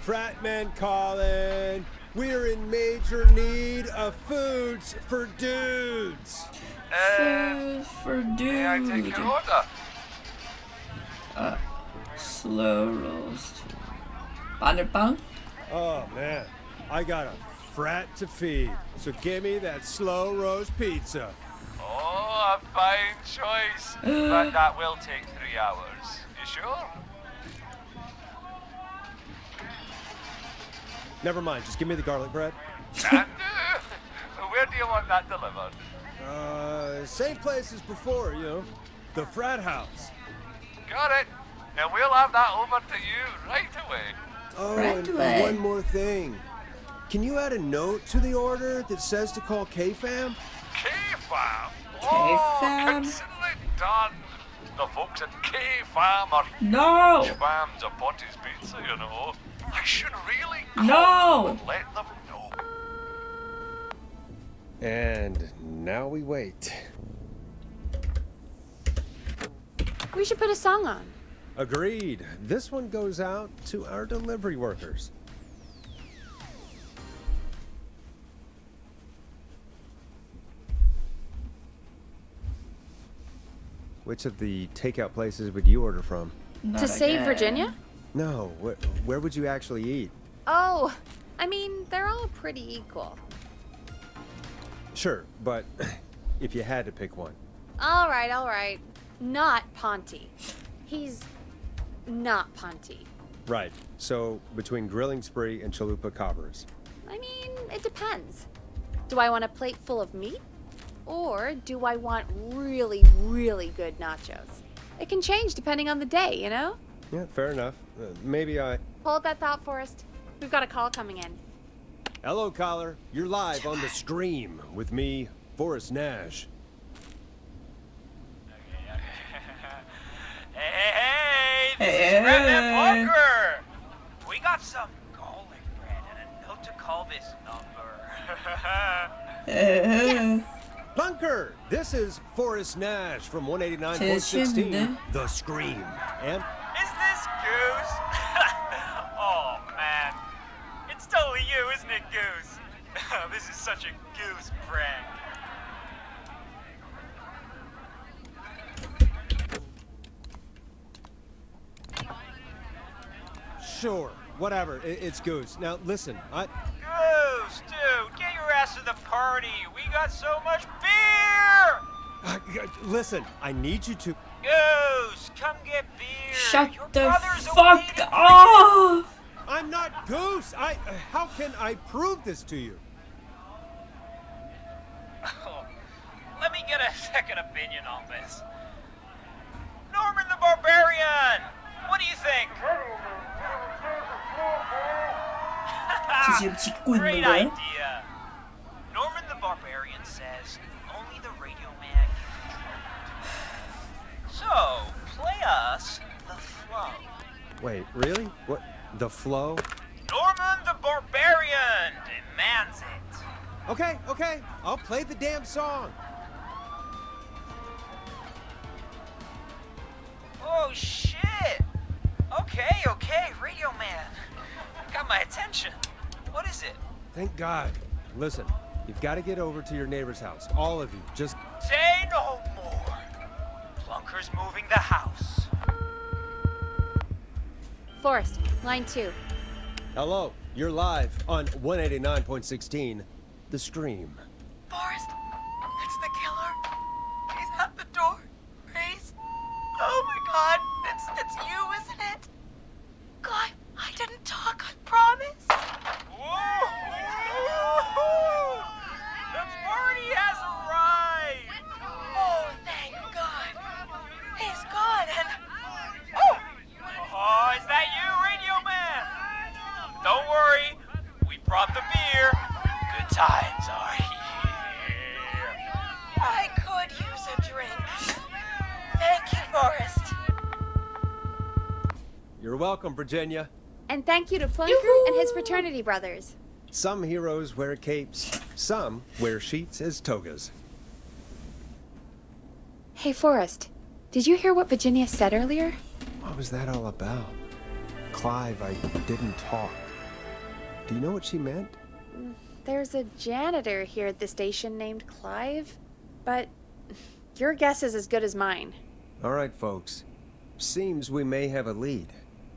Frat men calling. We're in major need of foods for dudes. Food for dude. May I take your order? Slow roast. 마늘빵? Oh man, I got a frat to feed. So give me that slow roast pizza. Oh, a fine choice. But that will take 3 hours. You sure? Never mind, just give me the garlic bread. And, where do you want that delivered? Same place as before, you know. The frat house. Got it. And we'll have that over to you right away. Oh, Right and away. one more thing. Can you add a note to the order that says to call K-Fam? K-Fam? K-Fam? Oh, consider it done. The folks at K-Fam are No! huge fans of Ponty's Pizza, you know. I should really call No! them and let them know. And now we wait. We should put a song on. Agreed. This one goes out to our delivery workers. Which of the takeout places would you order from? To save Virginia? No, where would you actually eat? Oh, I mean, they're all pretty equal. Sure, but if you had to pick one. All right. Not Ponty. He's not Ponty. Right. So between Grilling Spree and Chalupa Cabras. I mean, it depends. Do I want a plate full of meat? Or do I want really, really good nachos? It can change depending on the day, you know? Yeah, fair enough. Maybe I... Hold that thought, Forrest. We've got a call coming in. Hello, caller. You're live on the stream with me, Forrest Nash. Hey, this is Redman Parker. We got some garlic bread and a note to call this number. Yes. Bunker, this is Forrest Nash from 189.16, The Scream. And Is this Goose? Oh, man. It's totally you, isn't it, Goose? This is such a Goose prank. sure, whatever, it's Goose. Now listen, Goose, dude, get your ass to the party. We got so much beer. Listen, I need you to... Goose, come get beer. Shut Your the brother's fuck awaiting off! I'm not Goose! How can I prove this to you? Oh, let me get a second opinion on this. Norman the Barbarian! What do you think? 지금 짓고 있는 Great 거야? idea. Norman the Barbarian says only the radio man can control it. So, play us the flow. Wait, really? What? The flow? Norman the Barbarian demands it. Okay, I'll play the damn song. Oh, shit. Okay, radio man. Got my attention. What is it? Thank God. Listen, you've got to get over to your neighbor's house. All of you. Just... Say no more. Plunker's moving the house. Forrest, line 2. Hello, you're live on 189.16, The Scream. Forrest, it's the killer. He's at the door. Race. Oh my God, it's you, isn't it? God, I didn't talk, I promise. Whoa! The party has arrived. Oh, thank God. He's gone and... Oh, is that you, radio man? Don't worry, we brought the beer. Good times are here. I could use a drink. Thank you, Forrest. You're welcome, Virginia. And thank you to Plunker and his fraternity brothers. Some heroes wear capes, some wear sheets as togas. Hey, Forrest, did you hear what Virginia said earlier? What was that all about? Clive, I didn't talk. Do you know what she meant? There's a janitor here at the station named Clive, but your guess is as good as mine. All right, folks. Seems we may have a lead.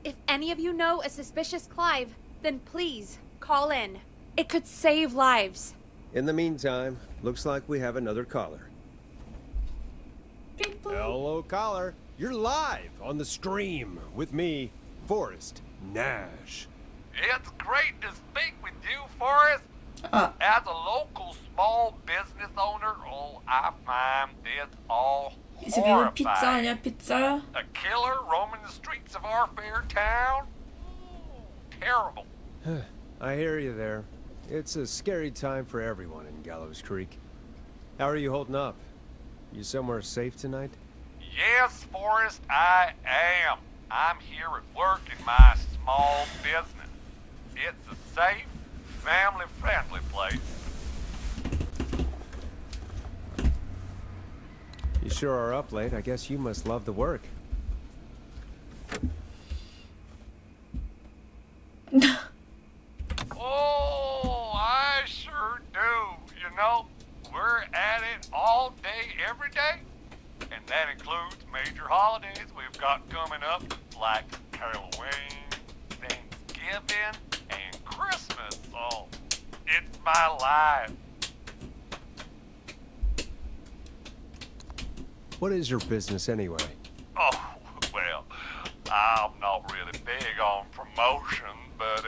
If any of you know a suspicious Clive, then please call in. It could save lives. In the meantime, looks like we have another caller. Hello, caller. You're live on the stream with me, Forrest Nash. It's great to speak with you, Forrest. As a local small business owner, I find this all 이 집 이거 피자 horrifying. 아니야, 피자? A killer roaming the streets of our fair town? Terrible. I hear you there. It's a scary time for everyone in Gallows Creek. How are you holding up? You somewhere safe tonight? Yes, Forrest, I am. I'm here at work in my small business. It's a safe, family-friendly place. You sure are up late. I guess you must love the work. Oh, I sure do. You know, we're at it all day, every day. And that includes major holidays we've got coming up, like Halloween, Thanksgiving, and Christmas. Oh, it's my life. What is your business anyway? Oh, well, I'm not really big on promotion, but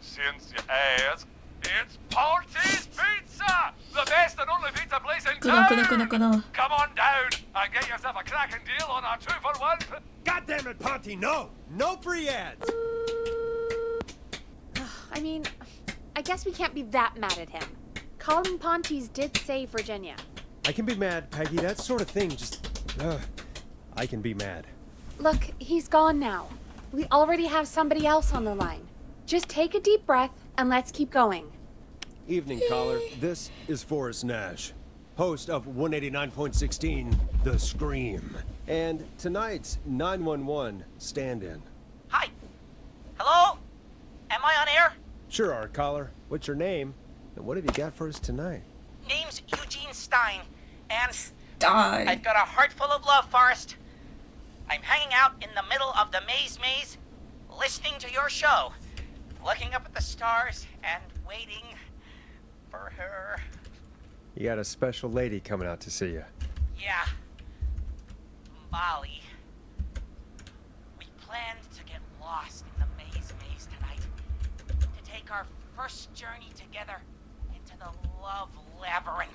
since you ask, it's Party's Pizza! The best and only pizza place in 끊어, town! 끊어, 끊어, 끊어. Come on down and get yourself a cracking deal on our 2-for-1. God damn it, Ponty, no! No free ads! I mean, I guess we can't be that mad at him. Colin Pontes did save Virginia. I can be mad, Peggy. That sort of thing just... I can be mad. Look, he's gone now. We already have somebody else on the line. Just take a deep breath and let's keep going. Evening, caller. This is Forrest Nash, host of 189.16, The Scream. And tonight's 911 stand-in. Hi. Hello? Am I on air? Sure are, caller. What's your name? And what have you got for us tonight? Name's Eugene Stein, and Die. I've got a heart full of love, Forrest. I'm hanging out in the middle of the maze, listening to your show, looking up at the stars and waiting for her. You got a special lady coming out to see you. Yeah. Molly. We planned to get lost in the maze tonight, to take our first journey together into the love labyrinth.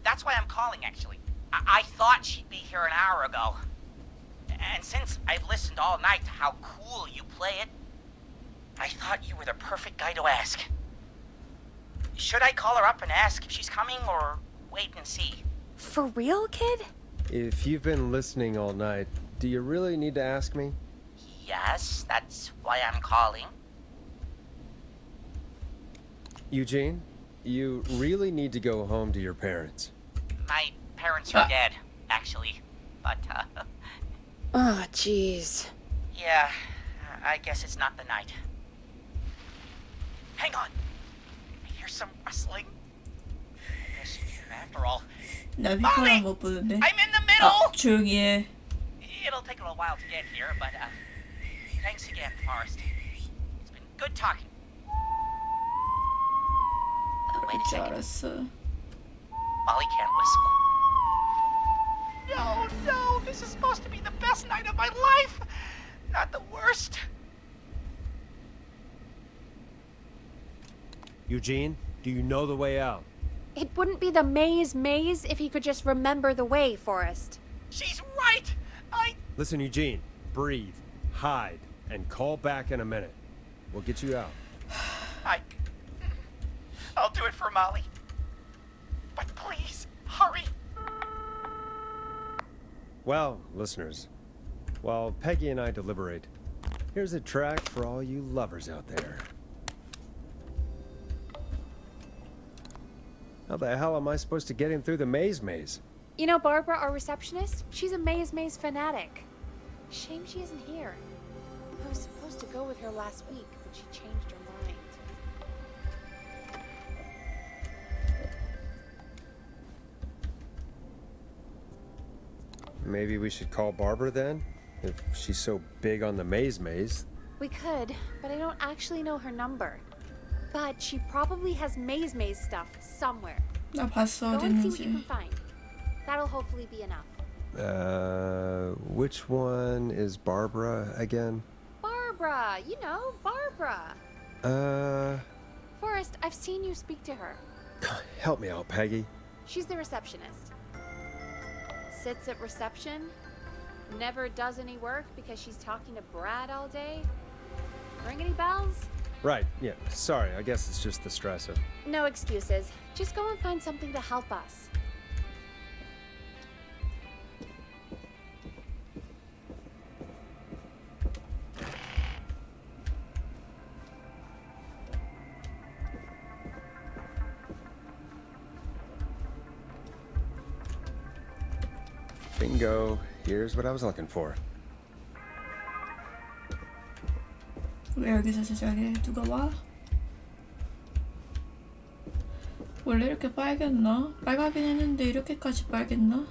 That's why I'm calling, actually. I thought she'd be here an hour ago. And since I've listened all night to how cool you play it, I thought you were the perfect guy to ask. Should I call her up and ask if she's coming, or wait and see? For real, kid? If you've been listening all night, do you really need to ask me? Yes, that's why I'm calling. Eugene, you really need to go home to your parents. My parents are dead, actually. But, Oh, jeez. yeah, I guess it's not the night. Hang on. I hear some rustling. I guess, after all, 나 휘파람 못 부는데. I'm in the middle! 아, 조용히 해. It'll take a little while to get here, but, thanks again, Forrest. It's been good talking. Wait a 그럴 줄 second. 알았어. Molly can't whistle. No, this is supposed to be the best night of my life, not the worst. Eugene, do you know the way out? It wouldn't be the maze if he could just remember the way, Forrest. She's right. Listen, Eugene, breathe, hide, and call back in a minute. We'll get you out. I'll do it for Molly. But please, hurry. Well, listeners, while Peggy and I deliberate, here's a track for all you lovers out there. How the hell am I supposed to get him through the maze? You know Barbara, our receptionist? She's a maze fanatic. Shame she isn't here. I was supposed to go with her last week, but she changed her mind. Maybe we should call Barbara then? If she's so big on the maze. We could, but I don't actually know her number. But she probably has maze stuff somewhere. 나 봤어, Go and see what you 어딨는지. can find. That'll hopefully be enough. Which one is Barbara again? Barbara! You know, Barbara! Forrest, I've seen you speak to her. Help me out, Peggy. She's the receptionist. Sits at reception. Never does any work because she's talking to Brad all day. Ring any bells? Right, yeah, sorry, I guess it's just the stress of... No excuses. Just go and find something to help us. Bingo. Here's what I was looking for. 왜 여기서 제작해? 누가 와? 원래 이렇게 빨겠나? 빨가긴 했는데 이렇게까지 빨겠나?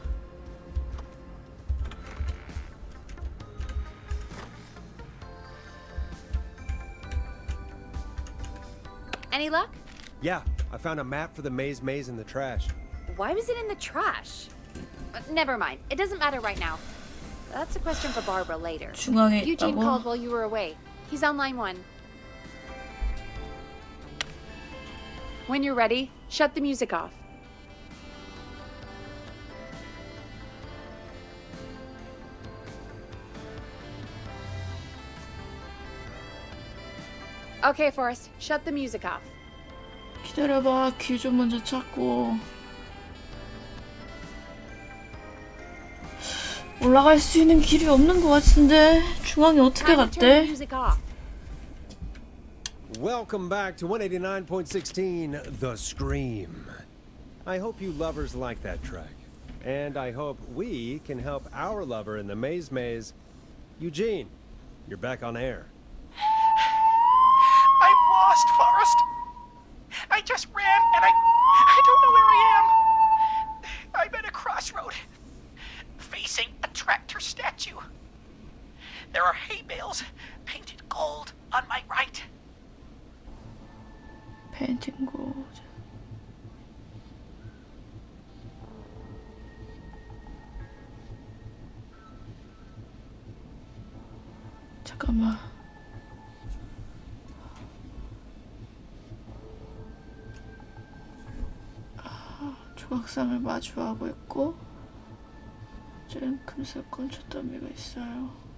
Any luck? Yeah, I found a map for the maze in the trash. Why was it in the trash? Never mind. It doesn't matter right now. That's a question for Barbara later. 중앙에 Eugene 있다고? called while you were away. He's on line 1. When you're ready, shut the music off. Okay, Forrest, shut the music off. 기다려봐. 길 좀 먼저 찾고. 올라갈 수 있는 길이 없는 것 같은데 중앙에 어떻게 Time to turn the 갔대? music off. Welcome back to 189.16 The Scream. I hope you lovers like that track. And I hope we can help our lover in the maze. Eugene, you're back on air. I'm lost, Forrest. I just ran and I don't know where I am. I'm at a crossroad, facing a tractor statue. There are hay bales painted gold on my right. 페인팅 곳. 잠깐만. 조각상을 마주하고 있고 쟤는 금색 건초더미가 있어요.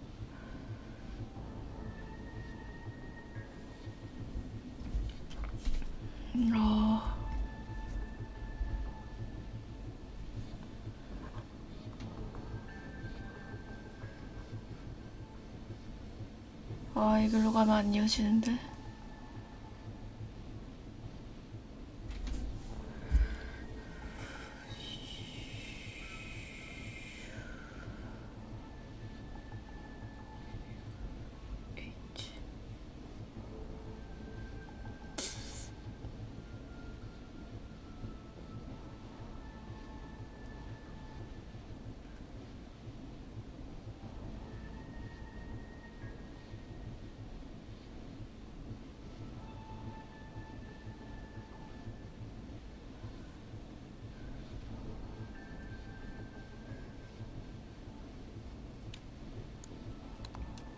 이걸로 가면 안 이어지는데.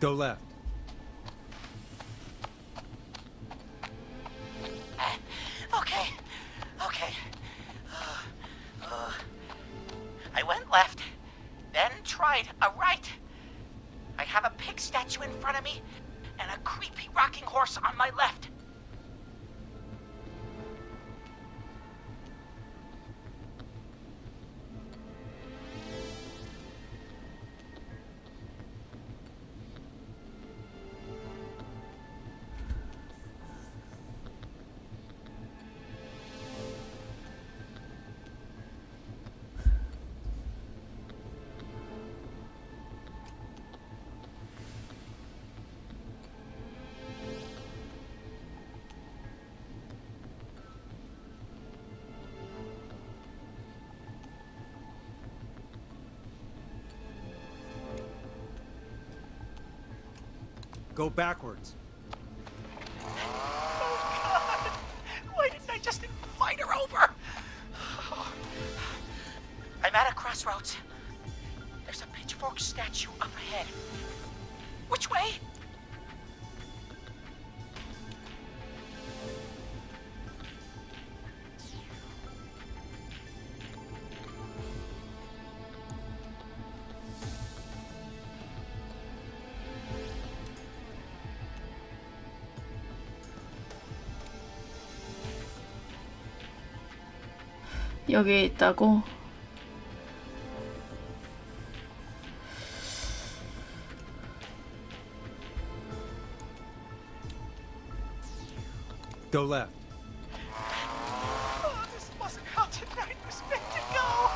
Go left. Okay. I went left, then tried a right. I have a pig statue in front of me and a creepy rocking horse on my left. Go backwards. Oh, God. Why didn't I just invite her over? I'm at a crossroads. There's a pitchfork statue up ahead. Which way? 여기에 있다고? Go left. Oh, this wasn't how tonight was meant to go.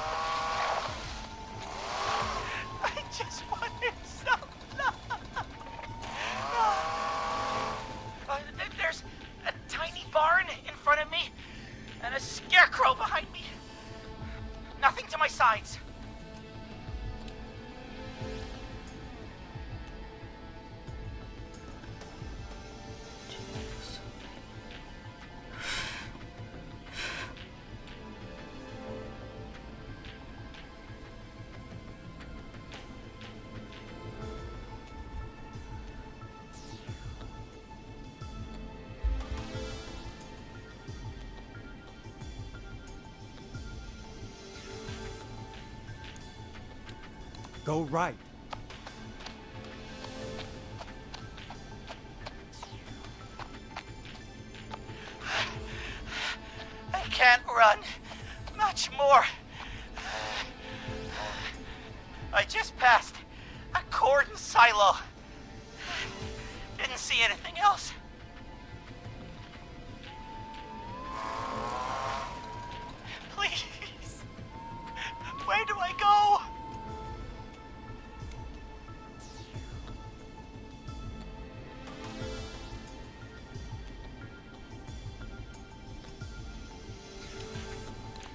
Go right. I can't run much more. I just passed a cordon silo. Didn't see anything else. Please. Where do I go?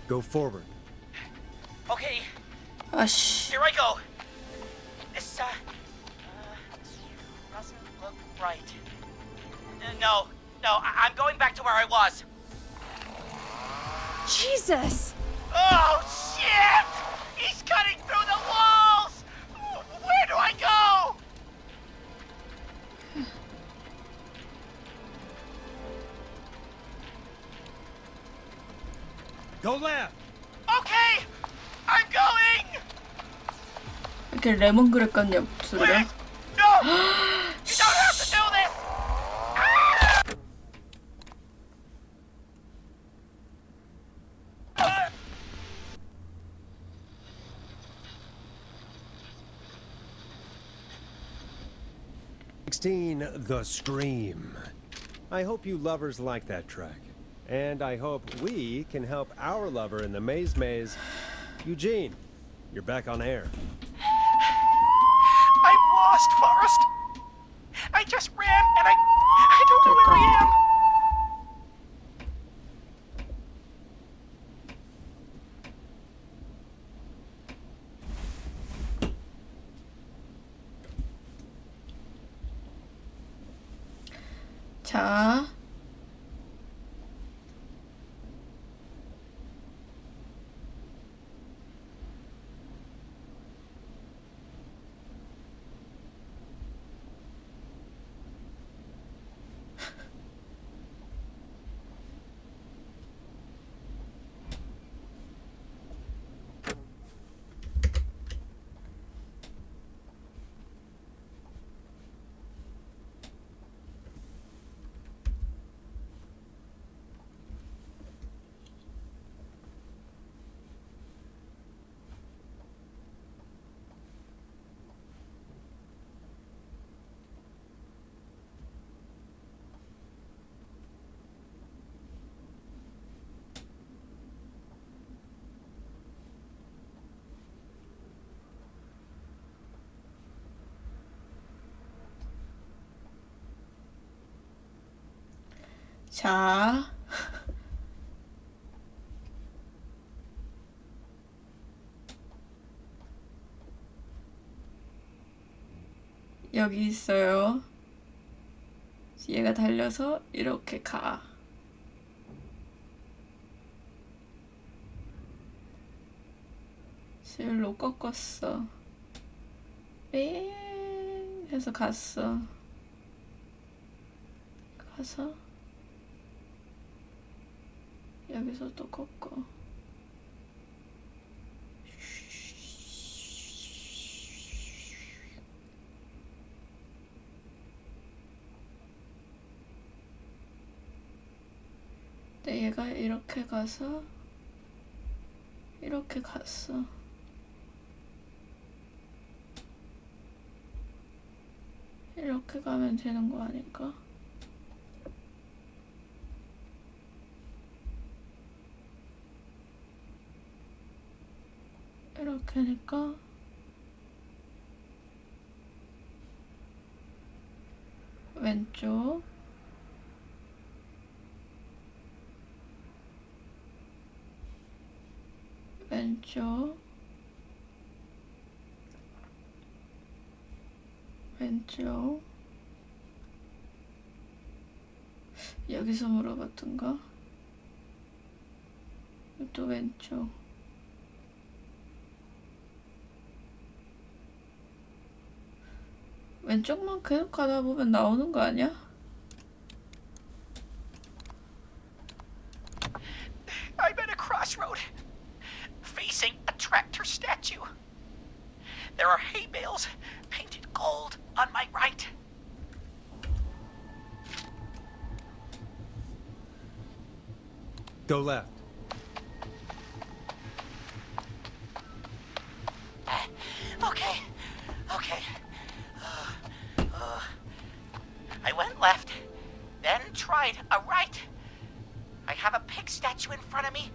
Go forward. Okay, 아씨. here I go. This, doesn't look right. No, I'm going back to where I was. Jesus! Oh, shit! He's cutting through the walls! Where do I go? Go left. Okay, I'm going! 이렇게 레몬그릇 같냐 목소리가? No! You don't have to do this! The Scream. I hope you lovers like that track. And I hope we can help our lover in the maze. Eugene, you're back on air. I'm lost, Forrest. I just ran and I don't know where I am. 자. 자. 여기 있어요. 얘가 달려서 이렇게 가. 실로 꺾었어. 삥 해서 갔어. 가서 여기서 또 꺾어. 근데 얘가 이렇게 가서 이렇게 갔어. 이렇게 가면 되는 거 아닐까? 이렇게 하니까 왼쪽 왼쪽 왼쪽 여기서 물어봤던가? 또 왼쪽 왼쪽만 계속 가다 보면 나오는 거 아니야? I'm at a crossroad, facing a tractor statue. There are on my right. Go left. Okay. I went left, then tried a right. I have a pig statue in front of me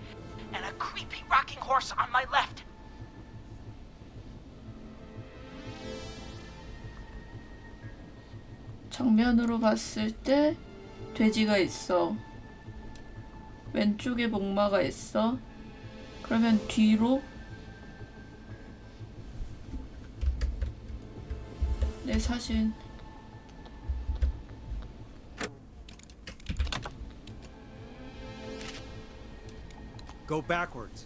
and a creepy rocking horse on my left. 정면으로 봤을 때 돼지가 있어. 왼쪽에 목마가 있어. 그러면 뒤로 내 사진. Go backwards.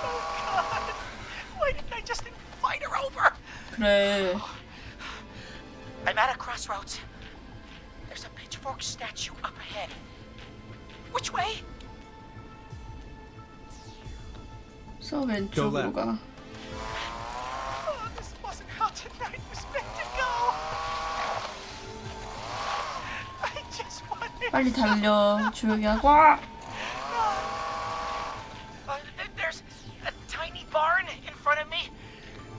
Oh God! Why didn't I just invite her over? 그래. I'm at a crossroads. There's a pitchfork statue up ahead. Which way? 서 왼쪽으로 가. Oh, this wasn't how tonight was meant to go. I just wanted. 빨리 달려. 조용히 하고. There's a tiny barn in front of me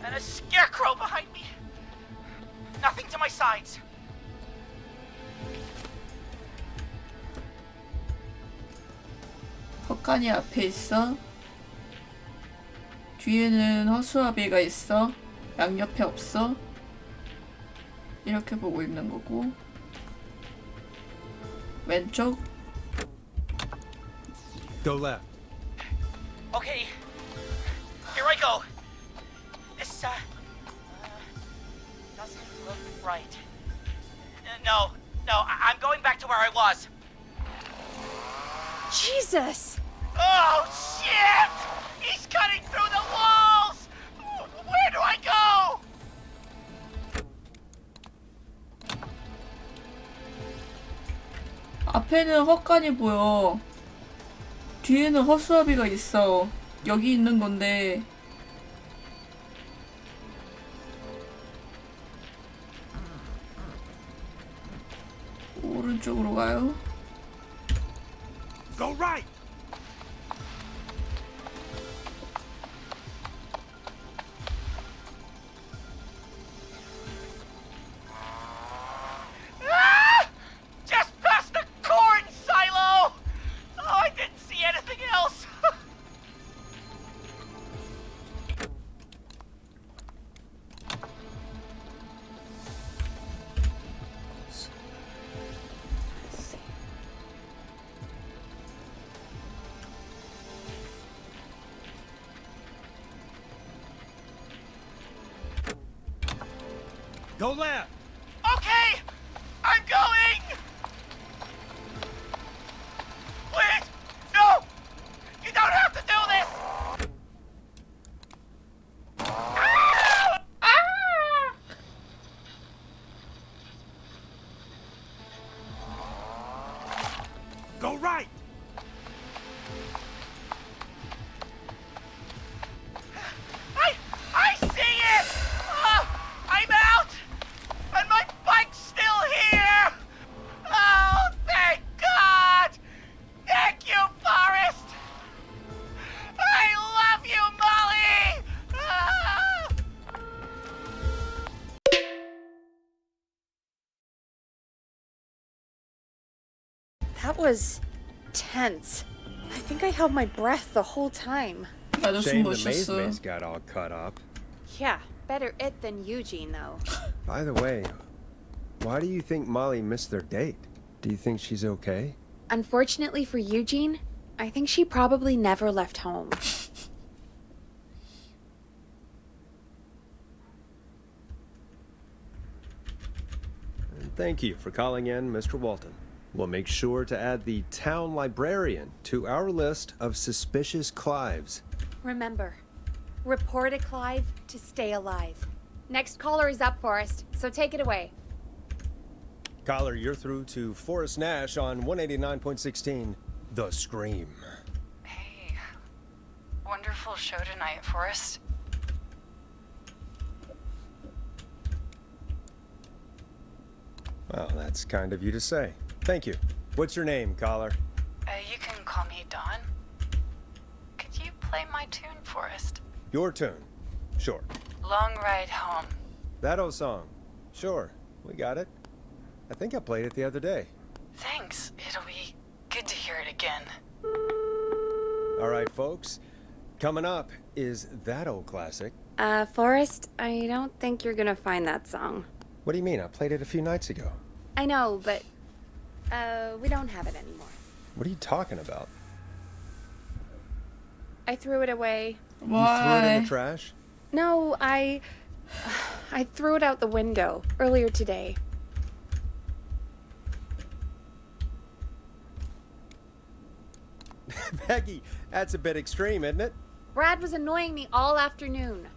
and a scarecrow behind me. Nothing to my sides. 헛간이 앞에 있어. 뒤에는 허수아비가 있어. 양옆에 없어. 이렇게 보고 있는 거고. 왼쪽. Go left. Okay, here I go. This doesn't look right. No, I'm going back to where I was. Jesus! Oh shit! He's cutting through the walls! Where do I go? 앞에는 헛간이 보여. 뒤에는 허수아비가 있어. 여기 있는 건데. 오른쪽으로 가요. Go right. Just past the corn silo! Oh, I didn't see anything else. Go left. Okay, I'm going. Please, no! You don't have to do this! Go right. I see it! I'm out! And my bike's still here! Oh, thank God! Thank you, Forrest! I love you, Molly! That was tense. I think I held my breath the whole time. 나도 숨 Shame 못 the maze 쉬었어. maze got all cut up. Yeah, better it than Eugene, though. By the way, why do you think Molly missed their date? Do you think she's okay? Unfortunately for Eugene, I think she probably never left home. And thank you for calling in, Mr. Walton. We'll make sure to add the town librarian to our list of suspicious Clives. Remember, report a Clive to stay alive. Next caller is up, Forrest, so take it away. Caller, you're through to Forrest Nash on 189.16, The Scream. Hey, wonderful show tonight, Forrest. Well, that's kind of you to say. Thank you. What's your name, caller? You can call me Dawn. Could you play my tune, Forrest? Your tune. Sure. Long Ride Home. That old song. Sure. We got it. I think I played it the other day. Thanks. It'll be good to hear it again. All right, folks. Coming up is that old classic. Forrest, I don't think you're gonna find that song. What do you mean? I played it a few nights ago. I know, but, we don't have it anymore. What are you talking about? I threw it away. You threw it in the trash? No, I threw it out the window earlier today. Peggy, that's a bit extreme, isn't it? Brad was annoying me all afternoon.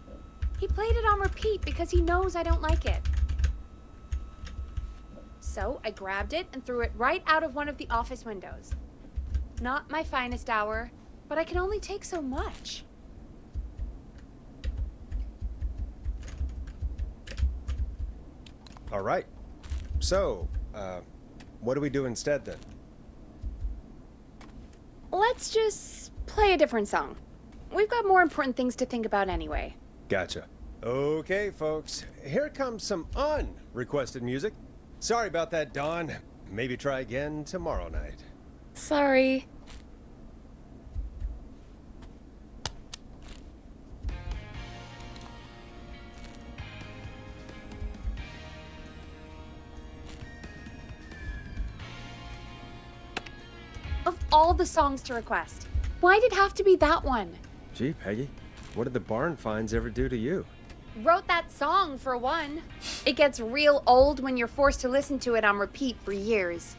He played it on repeat because he knows I don't like it. So I grabbed it and threw it right out of one of the office windows. Not my finest hour, but I can only take so much. All right. So, what do we do instead then? Let's just play a different song. We've got more important things to think about anyway. Gotcha. Okay, folks. Here comes some unrequested music. Sorry about that, Dawn. Maybe try again tomorrow night. Sorry. Of all the songs to request, why'd it have to be that one? Gee, Peggy, what did the barn finds ever do to you? Wrote that song, for one. It gets real old when you're forced to listen to it on repeat for years.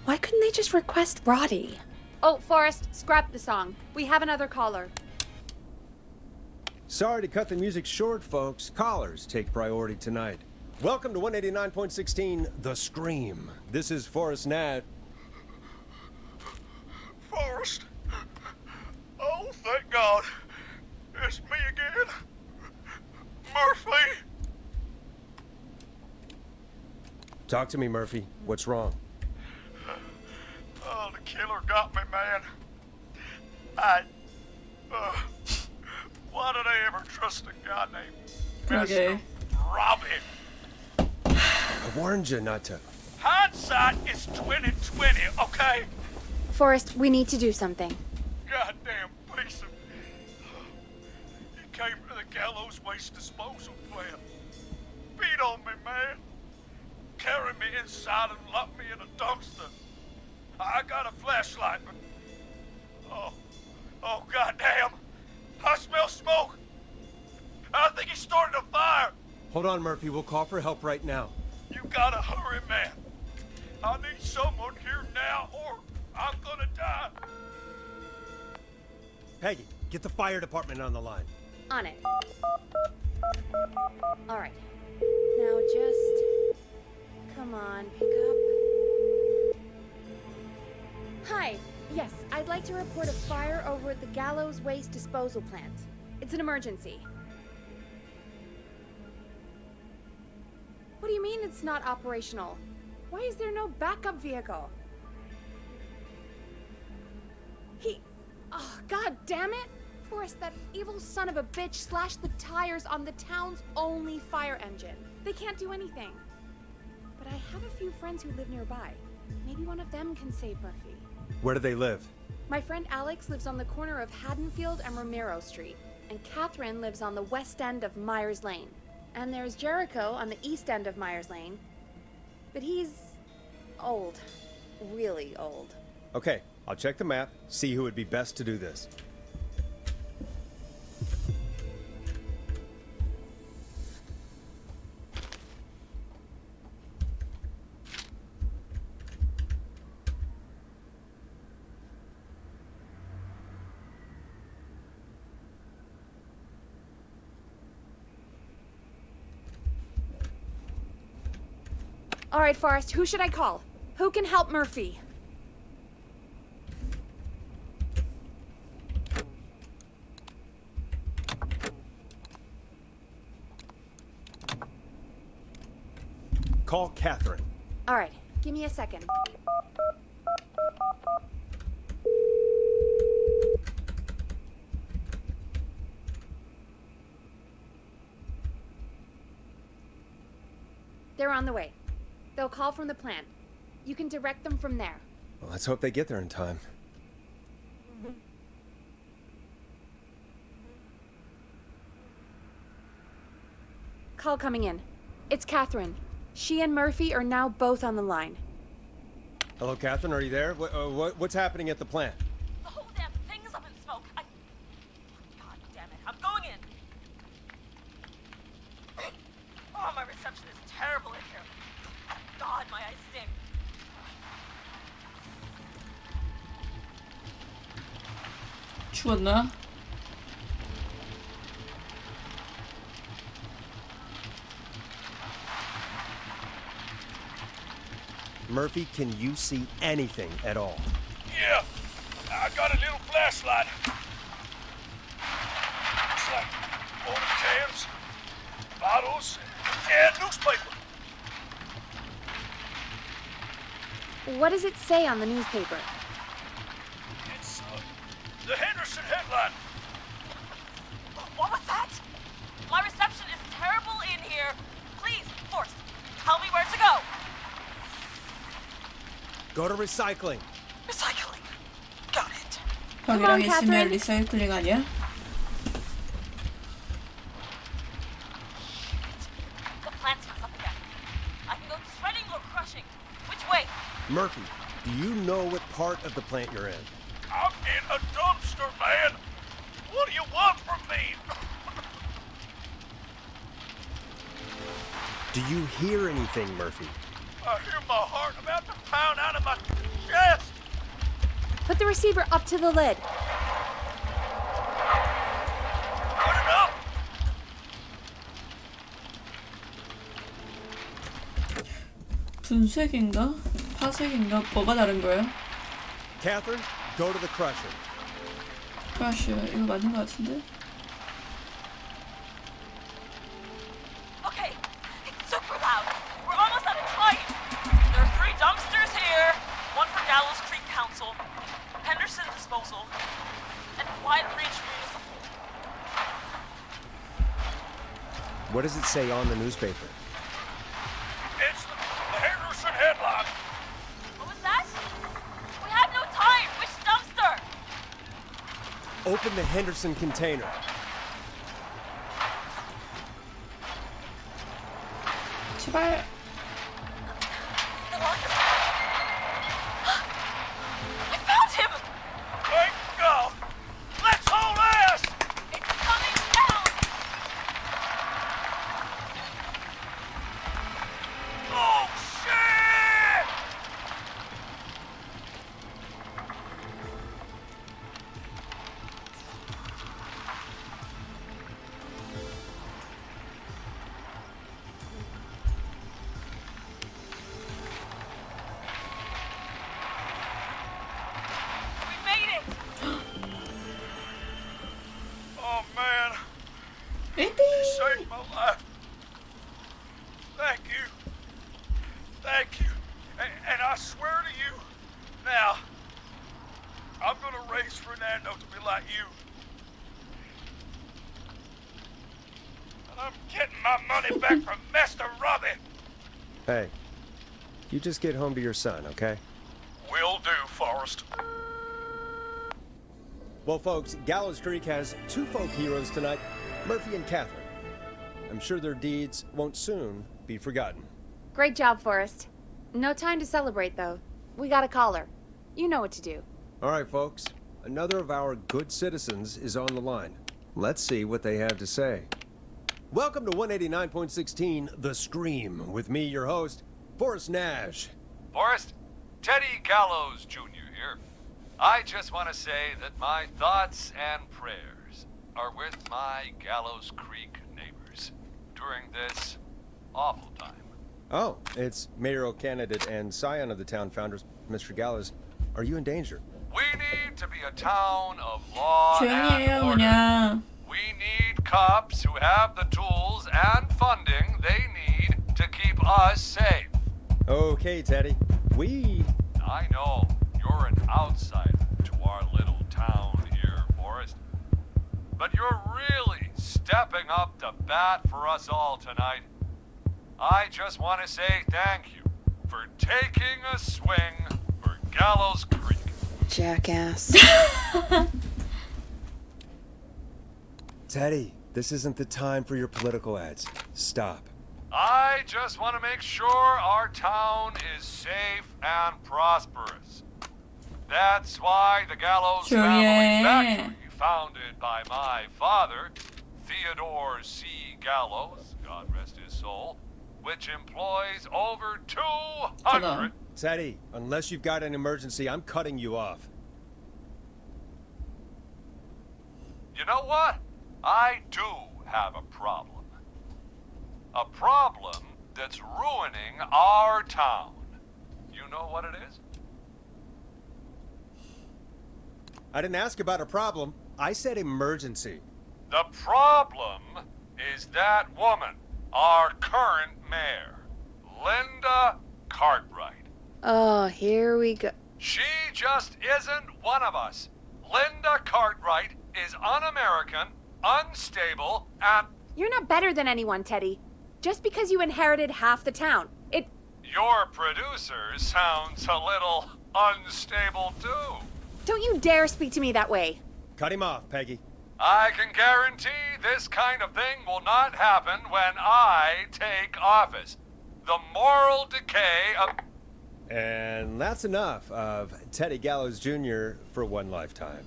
Why couldn't they just request Roddy? Oh, Forrest, scrap the song. We have another caller. Sorry to cut the music short, folks. Callers take priority tonight. Welcome to 189.16, The Scream. This is Forrest Nat. Forrest. Oh, thank God. It's me again. Murphy. Talk to me, Murphy. What's wrong? Oh, the killer got me, man. Why did I ever trust a guy named Okay. Robbie? I warned you not to. Hindsight is 20/20, okay? Forrest, we need to do something. Goddamn piece of... He came to the gallows waste disposal plant. Beat on me, man. Carried me inside and locked me in a dumpster. I got a flashlight, but... Oh, goddamn. I smell smoke. I think he started a fire. Hold on, Murphy. We'll call for help right now. You gotta hurry, man. I need someone here now, or I'm gonna die. Peggy, get the fire department on the line. On it. All right. Now just... Come on, pick up. Hi. Yes, I'd like to report a fire over at the Gallows Waste Disposal Plant. It's an emergency. What do you mean it's not operational? Why is there no backup vehicle? Oh, god damn it! Forrest, that evil son of a bitch slashed the tires on the town's only fire engine. They can't do anything. But I have a few friends who live nearby. Maybe one of them can save Murphy. Where do they live? My friend Alex lives on the corner of Haddonfield and Romero Street, and Catherine lives on the west end of Myers Lane. And there's Jericho on the east end of Myers Lane. But he's old. Really old. Okay, I'll check the map, see who would be best to do this. All right, Forrest, who should I call? Who can help Murphy? Call Catherine. All right, give me a second. They're on the way. They'll call from the plant. You can direct them from there. Well, let's hope they get there in time. Call coming in. It's Catherine. She and Murphy are now both on the line. Hello, Catherine. Are you there? What's happening at the plant? The whole damn thing is up in smoke. God damn it. I'm going in. Oh, my reception is terrible in here. God, my eyes sting. 죽었나? Murphy, can you see anything at all? Yeah, I got a little flashlight. Looks like old cans, bottles, and newspaper. What does it say on the newspaper? It's the Henderson headline. What was that? My reception is terrible in here. Please, Forrest, tell me where to go. Go to recycling. Recycling. Got it. 형이랑 있으면 리사이클링 아니야? The plant's up again. I can go shredding or crushing. Which way? Murphy, do you know what part of the plant you're in? I'm in a dumpster, man. What do you want from me? Do you hear anything, Murphy? I hear my heart about to pound out of my chest. Put the receiver up to the lid. Put it up. 분쇄기인가? 파쇄기인가? 뭐가 다른 거야? Catherine, go to the crusher. 크러쉬 이거 맞는 거 같은데? Okay, it's super loud. We're almost out of time. There are 3 dumpsters here. One for Gallows Creek Council, Henderson Disposal, and Quiet Ridge Municipal. What does it say on the newspaper? It's the Henderson headline. What was that? We have no time. Which dumpster? Open the Henderson container. 제발. I found him. Thank God. Let's haul ass. It's coming down. Oh shit! We made it. Oh man, Baby. you saved my life. Thank you. Thank you. And I swear to you, now, I'm gonna raise Fernando to be like you. And I'm getting my money back from Master Robbie. Hey, you just get home to your son, okay? Will do, Forrest. Well, folks, Gallows Creek has 2 folk heroes tonight, Murphy and Catherine. I'm sure their deeds won't soon be forgotten. Great job, Forrest. No time to celebrate, though. We got a caller. You know what to do. All right, folks, another of our good citizens is on the line. Let's see what they have to say. Welcome to 189.16 The Scream, with me, your host, Forrest Nash. Forrest, Teddy Gallows Jr. here. I just want to say that my thoughts and prayers are with my Gallows Creek neighbors during this awful time. Oh, it's mayoral candidate and scion of the town founders, Mr. Gallows. Are you in danger? We need to be a town of law 조용히 and 해요, order. 그냥. We need cops who have the tools and funding they need to keep us safe. Okay, Teddy. I know you're an outsider to our little town here, Forrest. But you're really stepping up to bat for us all tonight. I just want to say thank you for taking a swing for Gallows Creek. Jackass. Teddy, this isn't the time for your political ads. Stop. I just want to make sure our town is safe and prosperous. That's why the Gallows Family Factory, founded by my father, Theodore C. Gallows, God rest his soul, which employs over 200... Teddy, unless you've got an emergency, I'm cutting you off. You know what? I do have a problem. A problem that's ruining our town. You know what it is? I didn't ask about a problem. I said emergency. The problem is that woman, our current mayor, Linda Cartwright. Oh, here we go. She just isn't one of us. Linda Cartwright is un-American, unstable, and... You're not better than anyone, Teddy. Just because you inherited half the town, Your producer sounds a little unstable, too. Don't you dare speak to me that way. Cut him off, Peggy. I can guarantee this kind of thing will not happen when I take office. The moral decay of... And that's enough of Teddy Gallows Jr. for one lifetime.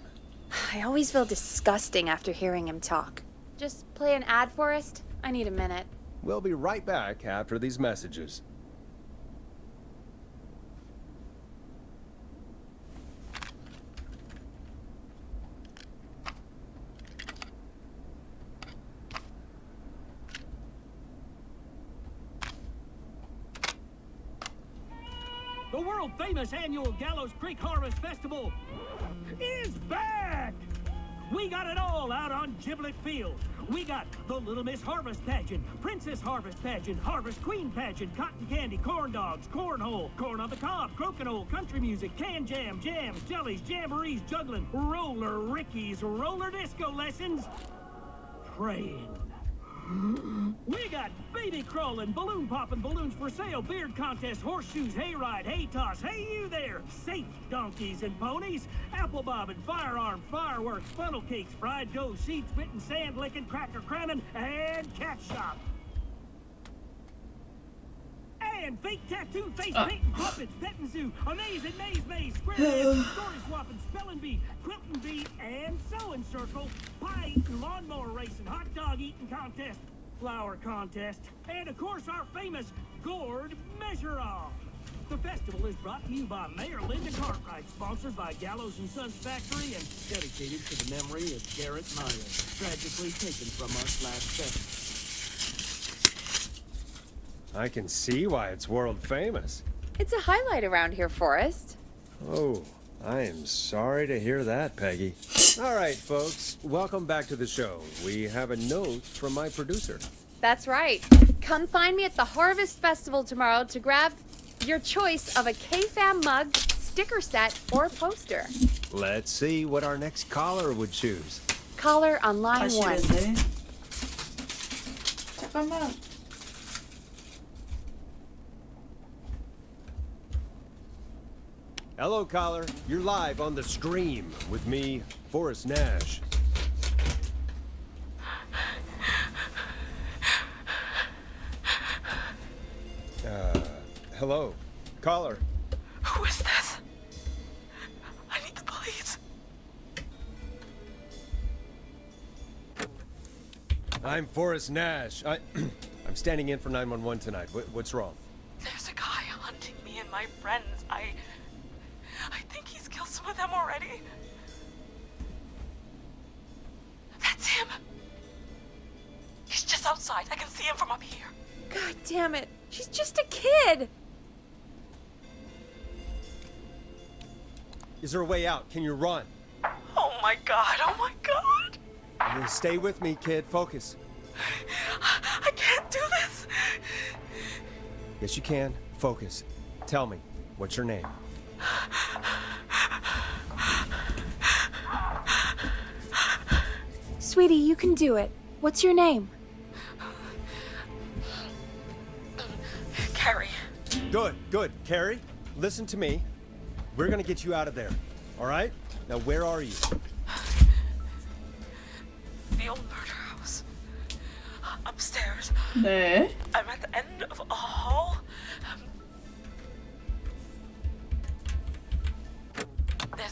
I always feel disgusting after hearing him talk. Just play an ad, Forrest. I need a minute. We'll be right back after these messages. The world-famous annual Gallows Creek Harvest Festival is back! We got it all out on Giblet Field. We got the Little Miss Harvest Pageant, Princess Harvest Pageant, Harvest Queen Pageant, Cotton Candy, Corn Dogs, Cornhole, Corn on the Cob, Crokinole, Country Music, Can Jam, Jams, Jellies, Jamborees, Juggling, Roller Rickies, Roller Disco Lessons, Praying. We got baby crawling, balloon popping, balloons for sale, beard contest, horseshoes, hayride, hay toss, hey you there, safe donkeys and ponies, apple bobbing, firearm, fireworks, funnel cakes, fried dough, seed spitting, sand licking, cracker cramming, and cat shop. And fake tattoo, face painting, puppets, petting zoo, amazing maze, square dancing, story swapping, spelling bee, quilting bee, and sewing circle, pie eating, lawnmower racing, hot dog eating contest, flower contest, and of course our famous gourd measure-off. The festival is brought to you by Mayor Linda Cartwright, sponsored by Gallows & Sons Factory, and dedicated to the memory of Garrett Myers, tragically taken from us last February. I can see why it's world famous. It's a highlight around here, Forrest. Oh, I am sorry to hear that, Peggy. All right, folks, welcome back to the show. We have a note from my producer. That's right. Come find me at the Harvest Festival tomorrow to grab your choice of a K-Fam mug, sticker set, or poster. Let's see what our next caller would choose. Caller on line 1. 잠깐만. Hello, caller. You're live on the stream with me, Forrest Nash. Hello, caller. Who is this? I need the police. I'm Forrest Nash. I'm standing in for 911 tonight. What's wrong? There's a guy hunting me and my friends. I think he's killed some of them already. That's him. He's just outside. I can see him from up here. God damn it. She's just a kid. Is there a way out? Can you run? Oh my god. Oh my god. Stay with me, kid. Focus. I can't do this. Yes, you can. Focus. Tell me, what's your name? Sweetie, you can do it. What's your name? Carrie. Good, good. Carrie, listen to me. We're gonna get you out of there, all right? Now, where are you? The old murder house. Upstairs. 네. I'm at the end of a hall.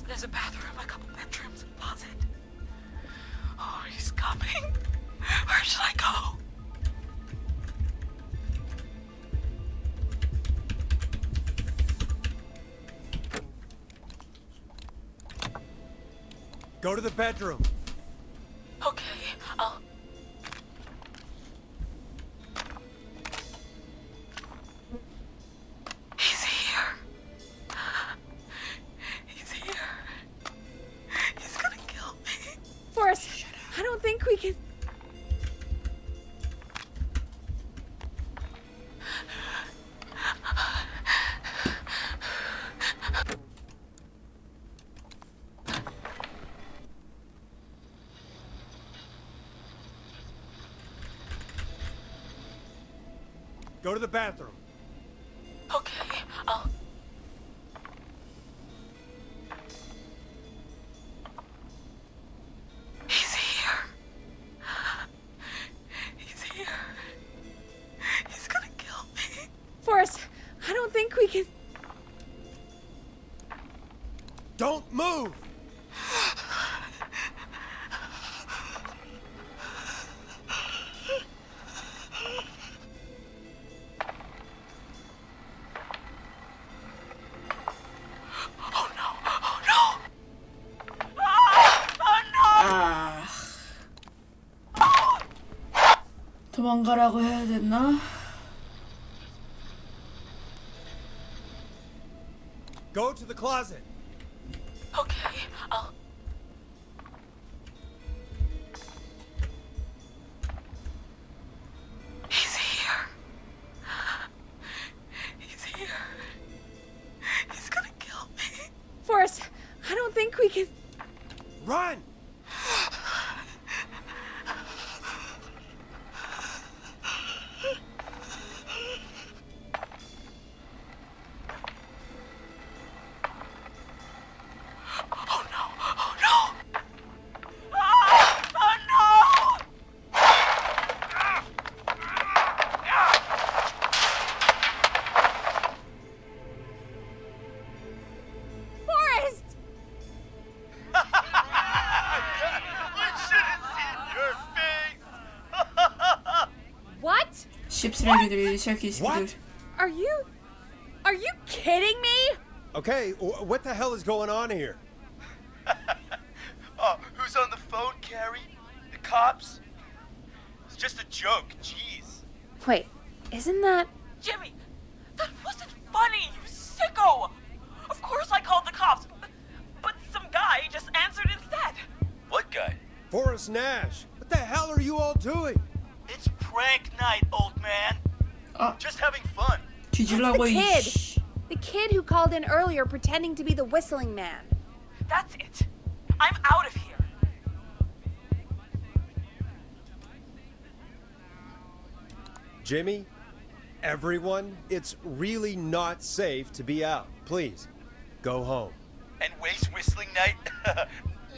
There's a bathroom, a couple bedrooms, a closet. Oh, he's coming. Where should I go? Go to the bedroom. Okay, I'll... He's here. He's here. He's gonna kill me. Forrest, I don't think we can... Go to the bathroom. Okay, I'll... He's here. He's here. He's gonna kill me. Forrest, I don't think we can... Don't move! 도망가라고 해야 됐나? Go to the closet. Okay, I'll... He's here. He's here. He's gonna kill me. Forrest, I don't think we can... Run! 씹쓰레기들이 새끼들. Are you kidding me? Okay, what the hell is going on here? Oh, who's on the phone, Carrie? The cops? It's just a joke, jeez. Wait, isn't that... Jimmy, that wasn't funny, you sicko! Of course I called the cops, but some guy just answered instead. What guy? Forrest Nash. What the hell are you all doing? It's prank night, old man. Just having fun. 뒤질라고 It's the kid who called in earlier pretending to be the whistling man. That's it. I'm out of here. Jimmy, everyone, it's really not safe to be out. Please, go home. And waste whistling night?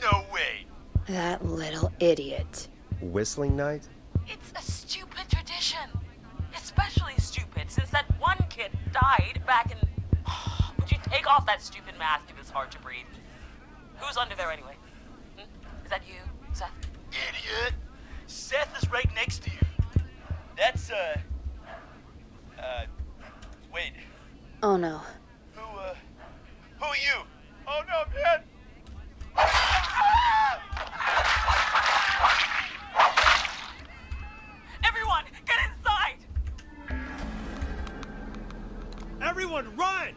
No way. That little idiot. Whistling night? It's a stupid tradition. Especially stupid since that one kid died back in... Would you take off that stupid mask if it's hard to breathe? Who's under there anyway? Is that you, Seth? Idiot. Seth is right next to you. That's, wait. Oh no. Who are you? Oh no, man. Everyone, get inside! Everyone, run!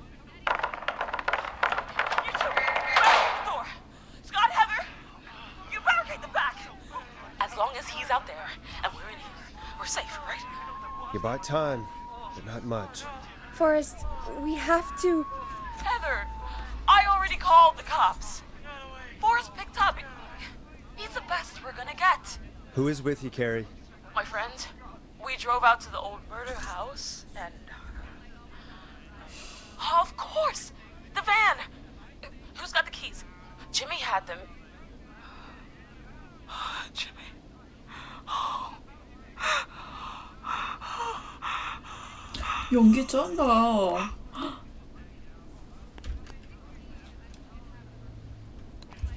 You two, barricade the door. Scott, Heather, you barricade the back. As long as he's out there and we're in here, we're safe, right? You bought time. but not much. Forrest, we have to... Heather, I already called the cops. Forrest picked up. He's the best we're gonna get. Who is with you, Carrie? My friend, we drove out to the old murder house and... Of course! The van! Who's got the keys? Jimmy had them. Jimmy. 연기 쩐다.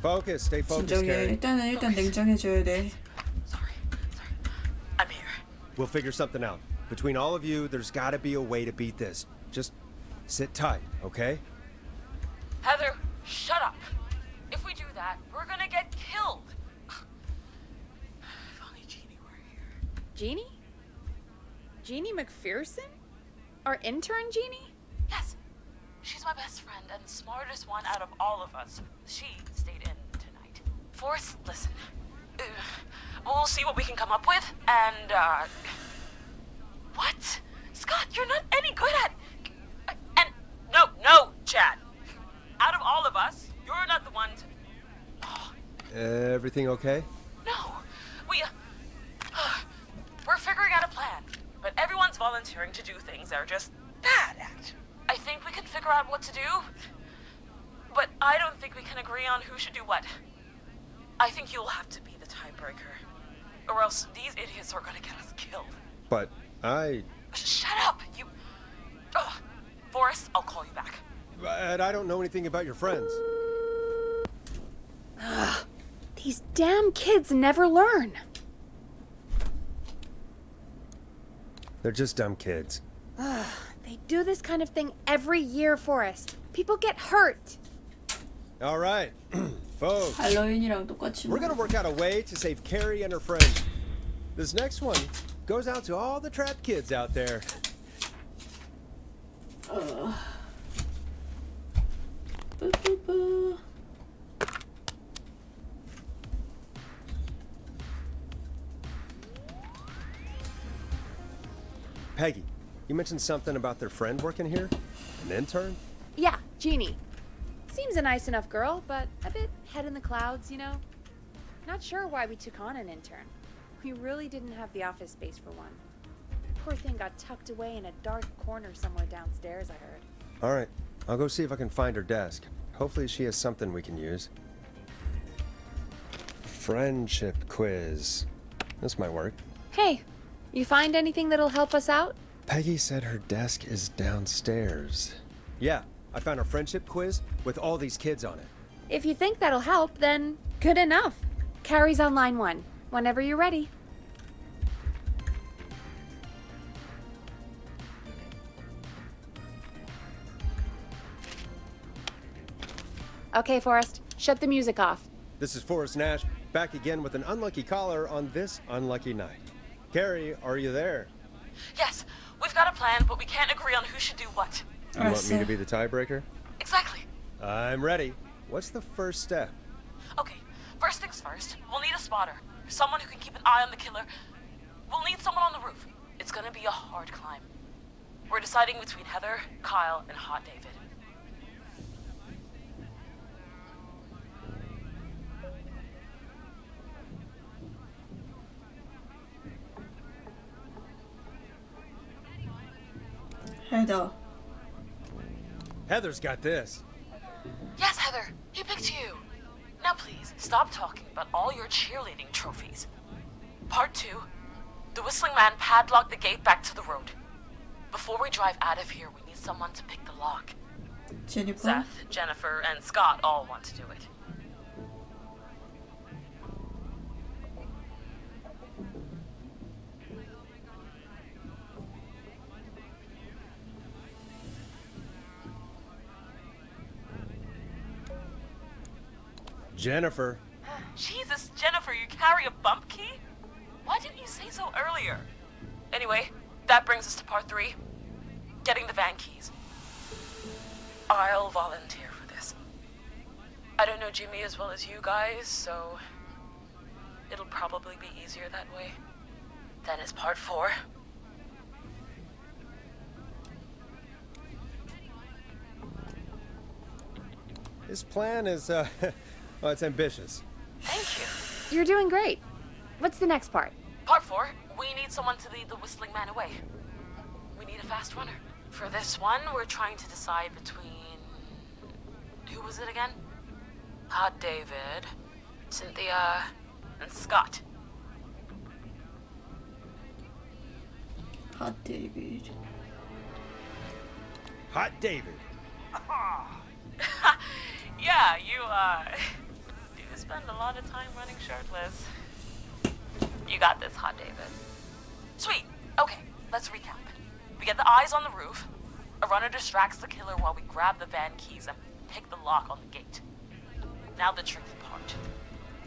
Focus, stay focused, 진정해. Carrie. 일단 냉정해져야 돼. We'll figure something out. Between all of you, there's gotta be a way to beat this. Just sit tight, okay? Heather, shut up. If we do that, we're gonna get killed. If only Jeannie were here. Jeannie? Jeannie McPherson? Our intern Jeannie? Yes. She's my best friend and the smartest one out of all of us. She stayed in tonight. Forrest, listen. We'll see what we can come up with, and, What? Scott, you're not any good at... And... No, Chad. Out of all of us, you're not the one to... Everything okay? No. We're figuring out a plan, but everyone's volunteering to do things they're just bad at. I think we can figure out what to do, but I don't think we can agree on who should do what. I think you'll have to be the tiebreaker, or else these idiots are gonna get us killed. But I... Shut up, you... Forrest, I'll call you back. But I don't know anything about your friends. These damn kids never learn. They're just dumb kids. They do this kind of thing every year, Forrest. People get hurt. All right, folks. 할로윈이랑 똑같이. We're gonna work out a way to save Carrie and her friends. This next one goes out to all the trapped kids out there. 뿌뿌뿌. Peggy, you mentioned something about their friend working here? An intern? Yeah, Jeannie. Seems a nice enough girl, but a bit head in the clouds, you know? Not sure why we took on an intern. We really didn't have the office space for one. Poor thing got tucked away in a dark corner somewhere downstairs, I heard. All right, I'll go see if I can find her desk. Hopefully she has something we can use. Friendship quiz. This might work. Hey, you find anything that'll help us out? Peggy said her desk is downstairs. Yeah, I found a friendship quiz with all these kids on it. If you think that'll help, then good enough. Carrie's on line 1, whenever you're ready. Okay, Forrest, shut the music off. This is Forrest Nash, back again with an unlucky caller on this unlucky night. Carrie, are you there? Yes, we've got a plan, but we can't agree on who should do what. You want me to be the tiebreaker? Exactly. I'm ready. What's the first step? Okay, first things first, we'll need a spotter. Someone who can keep an eye on the killer. We'll need someone on the roof. It's gonna be a hard climb. We're deciding between Heather, Kyle, and Hot David. Heather. Heather's got this. Yes, Heather, he picked you. Now please, stop talking about all your cheerleading trophies. Part 2. The Whistling Man padlocked the gate back to the road. Before we drive out of here, we need someone to pick the lock. Jennifer? Seth, Jennifer, and Scott all want to do it. Jennifer. Jesus, Jennifer, you carry a bump key? Why didn't you say so earlier? Anyway, that brings us to part 3. Getting the van keys. I'll volunteer for this. I don't know Jimmy as well as you guys, so it'll probably be easier that way. Then it's part 4. This plan is, well, it's ambitious. Thank you. You're doing great. What's the next part? Part 4, we need someone to lead the Whistling Man away. We need a fast runner. For this one, we're trying to decide between... Who was it again? Hot David, Cynthia, and Scott. Hot David. Hot David. Yeah, you do spend a lot of time running shirtless. You got this, Hot David. Sweet. Okay, let's recap. We get the eyes on the roof. A runner distracts the killer while we grab the van keys and pick the lock on the gate. Now the tricky part.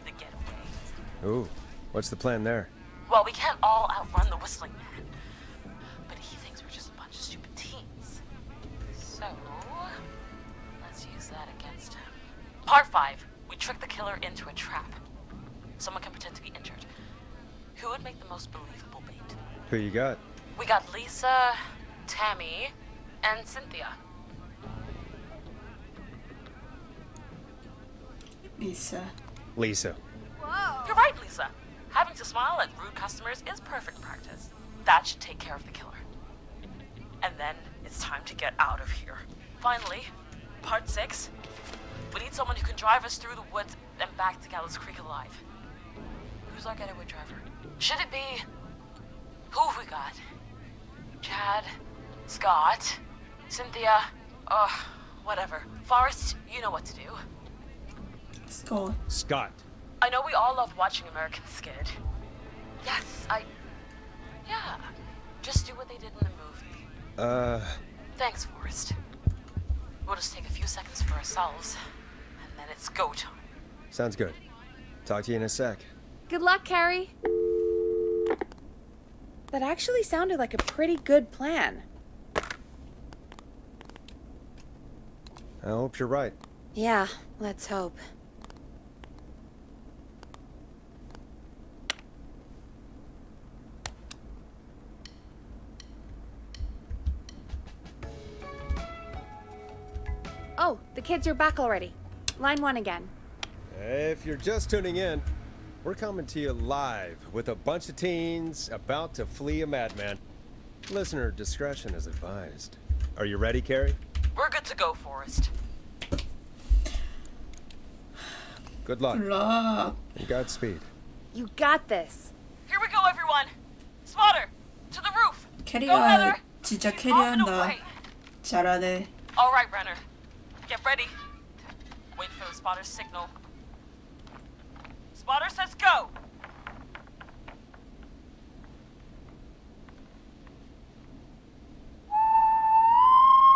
The getaway. Ooh, what's the plan there? Well, we can't all outrun the Whistling Man. But he thinks we're just a bunch of stupid teens. So, let's use that against him. Part 5. We trick the killer into a trap. Someone can pretend to be injured. Who would make the most believable bait? Who you got? We got Lisa, Tammy, and Cynthia. Lisa. Lisa. You're right, Lisa. Having to smile at rude customers is perfect practice. That should take care of the killer. And then it's time to get out of here. Finally, part 6. We need someone who can drive us through the woods and back to Gallows Creek alive. Who's our getaway driver? Should it be... Who have we got? Chad? Scott? Cynthia? Whatever. Forrest, you know what to do. Scott. Scott. I know we all love watching American Skid. Yes, yeah. Just do what they did in the movie. Thanks, Forrest. We'll just take a few seconds for ourselves, and then it's go time. Sounds good. Talk to you in a sec. Good luck, Carrie. That actually sounded like a pretty good plan. I hope you're right. Yeah, let's hope. Oh, the kids are back already. Line 1 again. If you're just tuning in, we're coming to you live with a bunch of teens about to flee a madman. Listener discretion is advised. Are you ready, Carrie? We're good to go, Forrest. Good luck. Good luck. And Godspeed. You got this. Here we go, everyone. Spotter, to the roof. 캐리야 진짜 캐리한다. 잘하네. All right, Renner. Get ready. Wait for the spotter's signal. Spotter says go.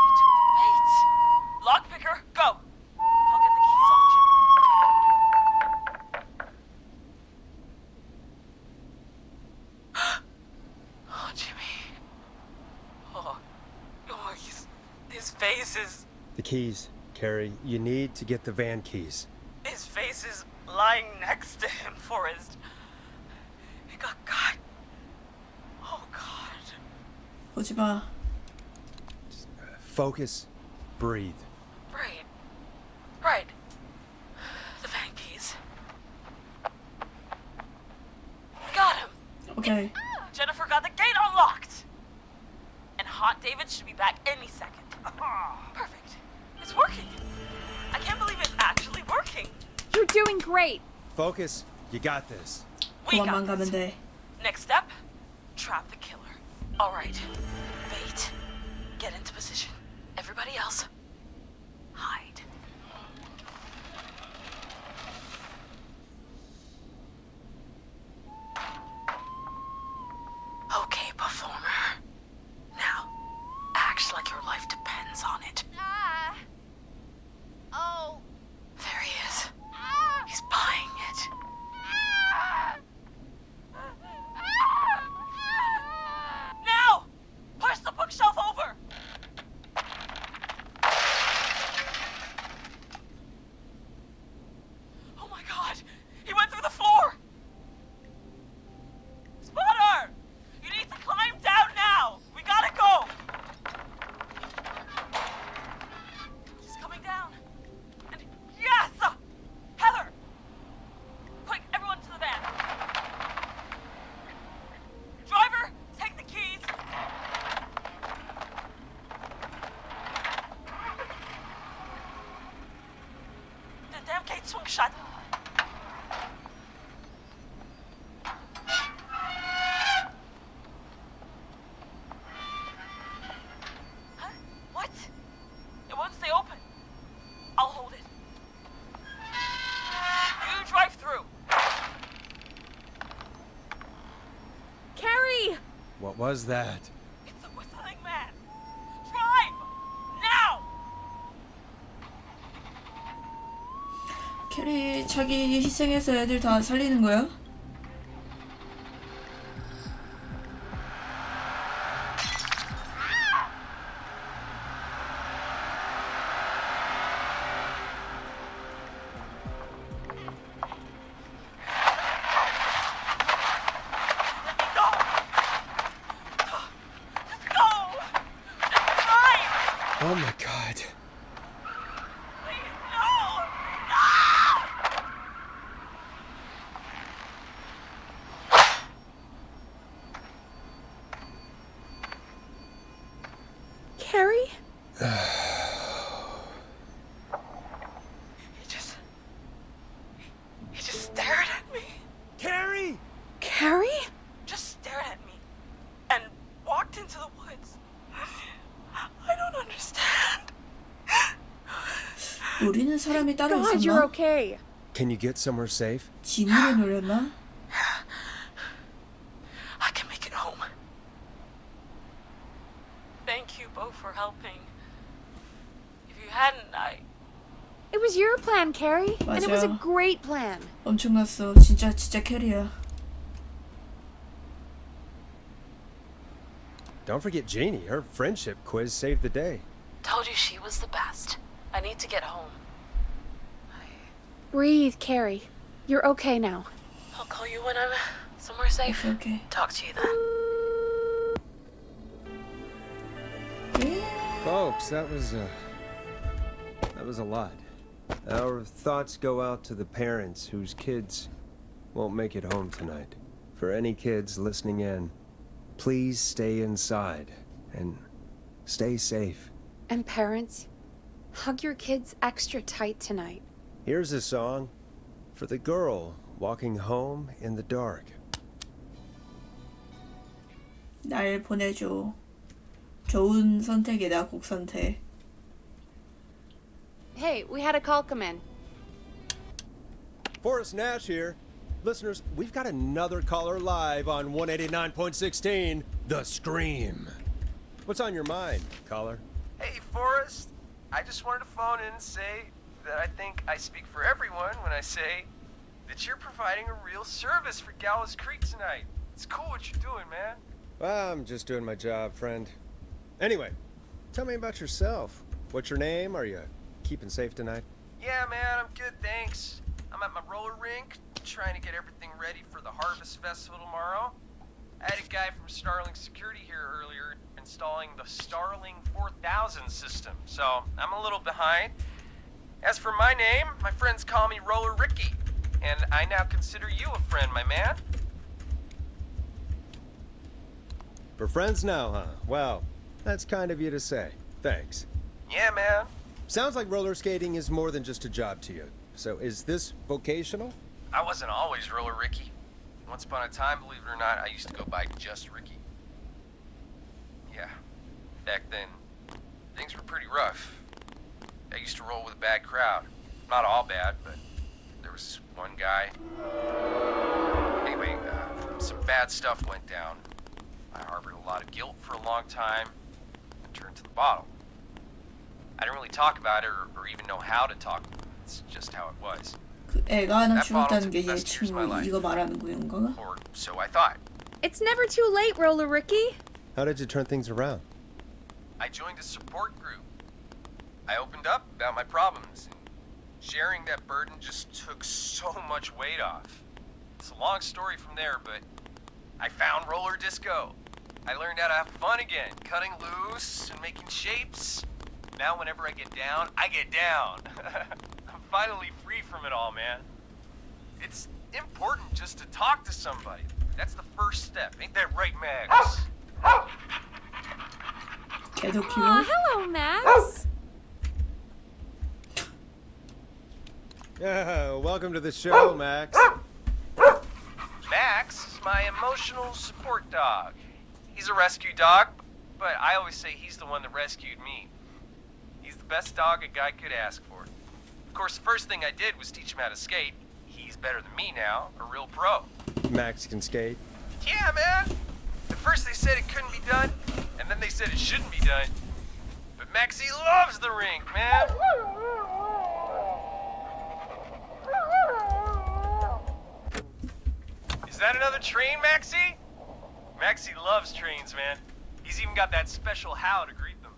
You took the bait. Lockpicker, go. I'll get the keys off Jimmy. Oh, Jimmy. Oh, his face is... The keys, Carrie. You need to get the van keys. His face is lying next to him, Forrest. He got cut. Oh, God. 보지 마. Focus. Breathe. Right. The van keys. Got him. Okay. Jennifer got the gate unlocked. And Hot David should be back any second. Perfect. It's working. I can't believe it's actually working. You're doing great. Focus. You got this. We 그만만 got 가면 this. 돼. Next step, trap the killer. All right. Bait. Get into position. Everybody else, hide. Okay, performer. Now, act like your life depends on it. Oh. There he is. He's buying it. Now! Push the bookshelf over! Oh my god! He went through the floor! Spotter! You need to climb down now! We gotta go! light swung shut. Huh? What? Once they open, I'll hold it. You drive through. Carrie! What was that? It's a whistling man. Drive! Now! 캐리 자기 희생해서 애들 다 살리는 거야? Oh my god. Carrie? He just stared at me. Carrie! Carrie? Just stared at me and walked into the woods. I don't understand. 노리는 사람이 따로 God, you're 있었나? okay. Can you get somewhere safe? 지문을 노렸나? I can make it home. Thank you both for helping. If you hadn't, It was your plan, Carrie. And it was a 맞아. great plan. 엄청났어. 진짜 캐리야. Don't forget Jeannie. Her friendship quiz saved the day. told you she was the best. I need to get home. Breathe, Carrie. You're okay now. I'll call you when I'm somewhere safe. Okay. Talk to you then. Folks, that was a lot. Our thoughts go out to the parents whose kids won't make it home tonight. For any kids listening in, please stay inside and stay safe. And parents, hug your kids extra tight tonight. Here's a song for the girl walking home in the dark. 날 보내줘. 좋은 선택이다, 곡 선택. Hey, we had a call come in. Forrest Nash here. Listeners, we've got another caller live on 189.16, The Scream. What's on your mind, caller? Hey, Forrest. I just wanted to phone in and say that I think I speak for everyone when I say that you're providing a real service for Gallows Creek tonight. It's cool what you're doing, man. Well, I'm just doing my job, friend. Anyway, tell me about yourself. What's your name? Are you keeping safe tonight? Yeah, man, I'm good, thanks. I'm at my roller rink, trying to get everything ready for the Harvest Festival tomorrow. I had a guy from Starling Security here earlier installing the Starling 4000 system, so I'm a little behind. As for my name, my friends call me Roller Ricky, and I now consider you a friend, my man. We're friends now, huh? Well, that's kind of you to say. Thanks. Yeah, man. Sounds like roller skating is more than just a job to you. So is this vocational? I wasn't always Roller Ricky. Once upon a time, believe it or not, I used to go by just Ricky. Yeah, back then, things were pretty rough. I used to roll with a bad crowd. Not all bad, but there was one guy. Anyway, some bad stuff went down. I harbored a lot of guilt for a long time and turned to the bottle. I didn't really talk about it or even know how to talk. It's just how it was. 그 애가 하나 That bottle 죽었다는 took 게 the best years of my 예측으로 life. 이거 말하는 건가? Or so I thought. It's never too late, Roller Ricky. How did you turn things around? I joined a support group. I opened up about my problems, and sharing that burden just took so much weight off. It's a long story from there, but I found roller disco. I learned how to have fun again, cutting loose and making shapes. Now whenever I get down, I get down. I'm finally free from it all, man. It's important just to talk to somebody. That's the first step. Ain't that right, Max? 걔도 Aw, 키워? hello, Max. Welcome to the show, Max. Max is my emotional support dog. He's a rescue dog, but I always say he's the one that rescued me. He's the best dog a guy could ask for. Of course, the first thing I did was teach him how to skate. He's better than me now, a real pro. Max can skate. Yeah, man. At first they said it couldn't be done, and then they said it shouldn't be done. But Maxie loves the rink, man. Is that another train, Maxie? Maxie loves trains, man. He's even got that special how to greet them.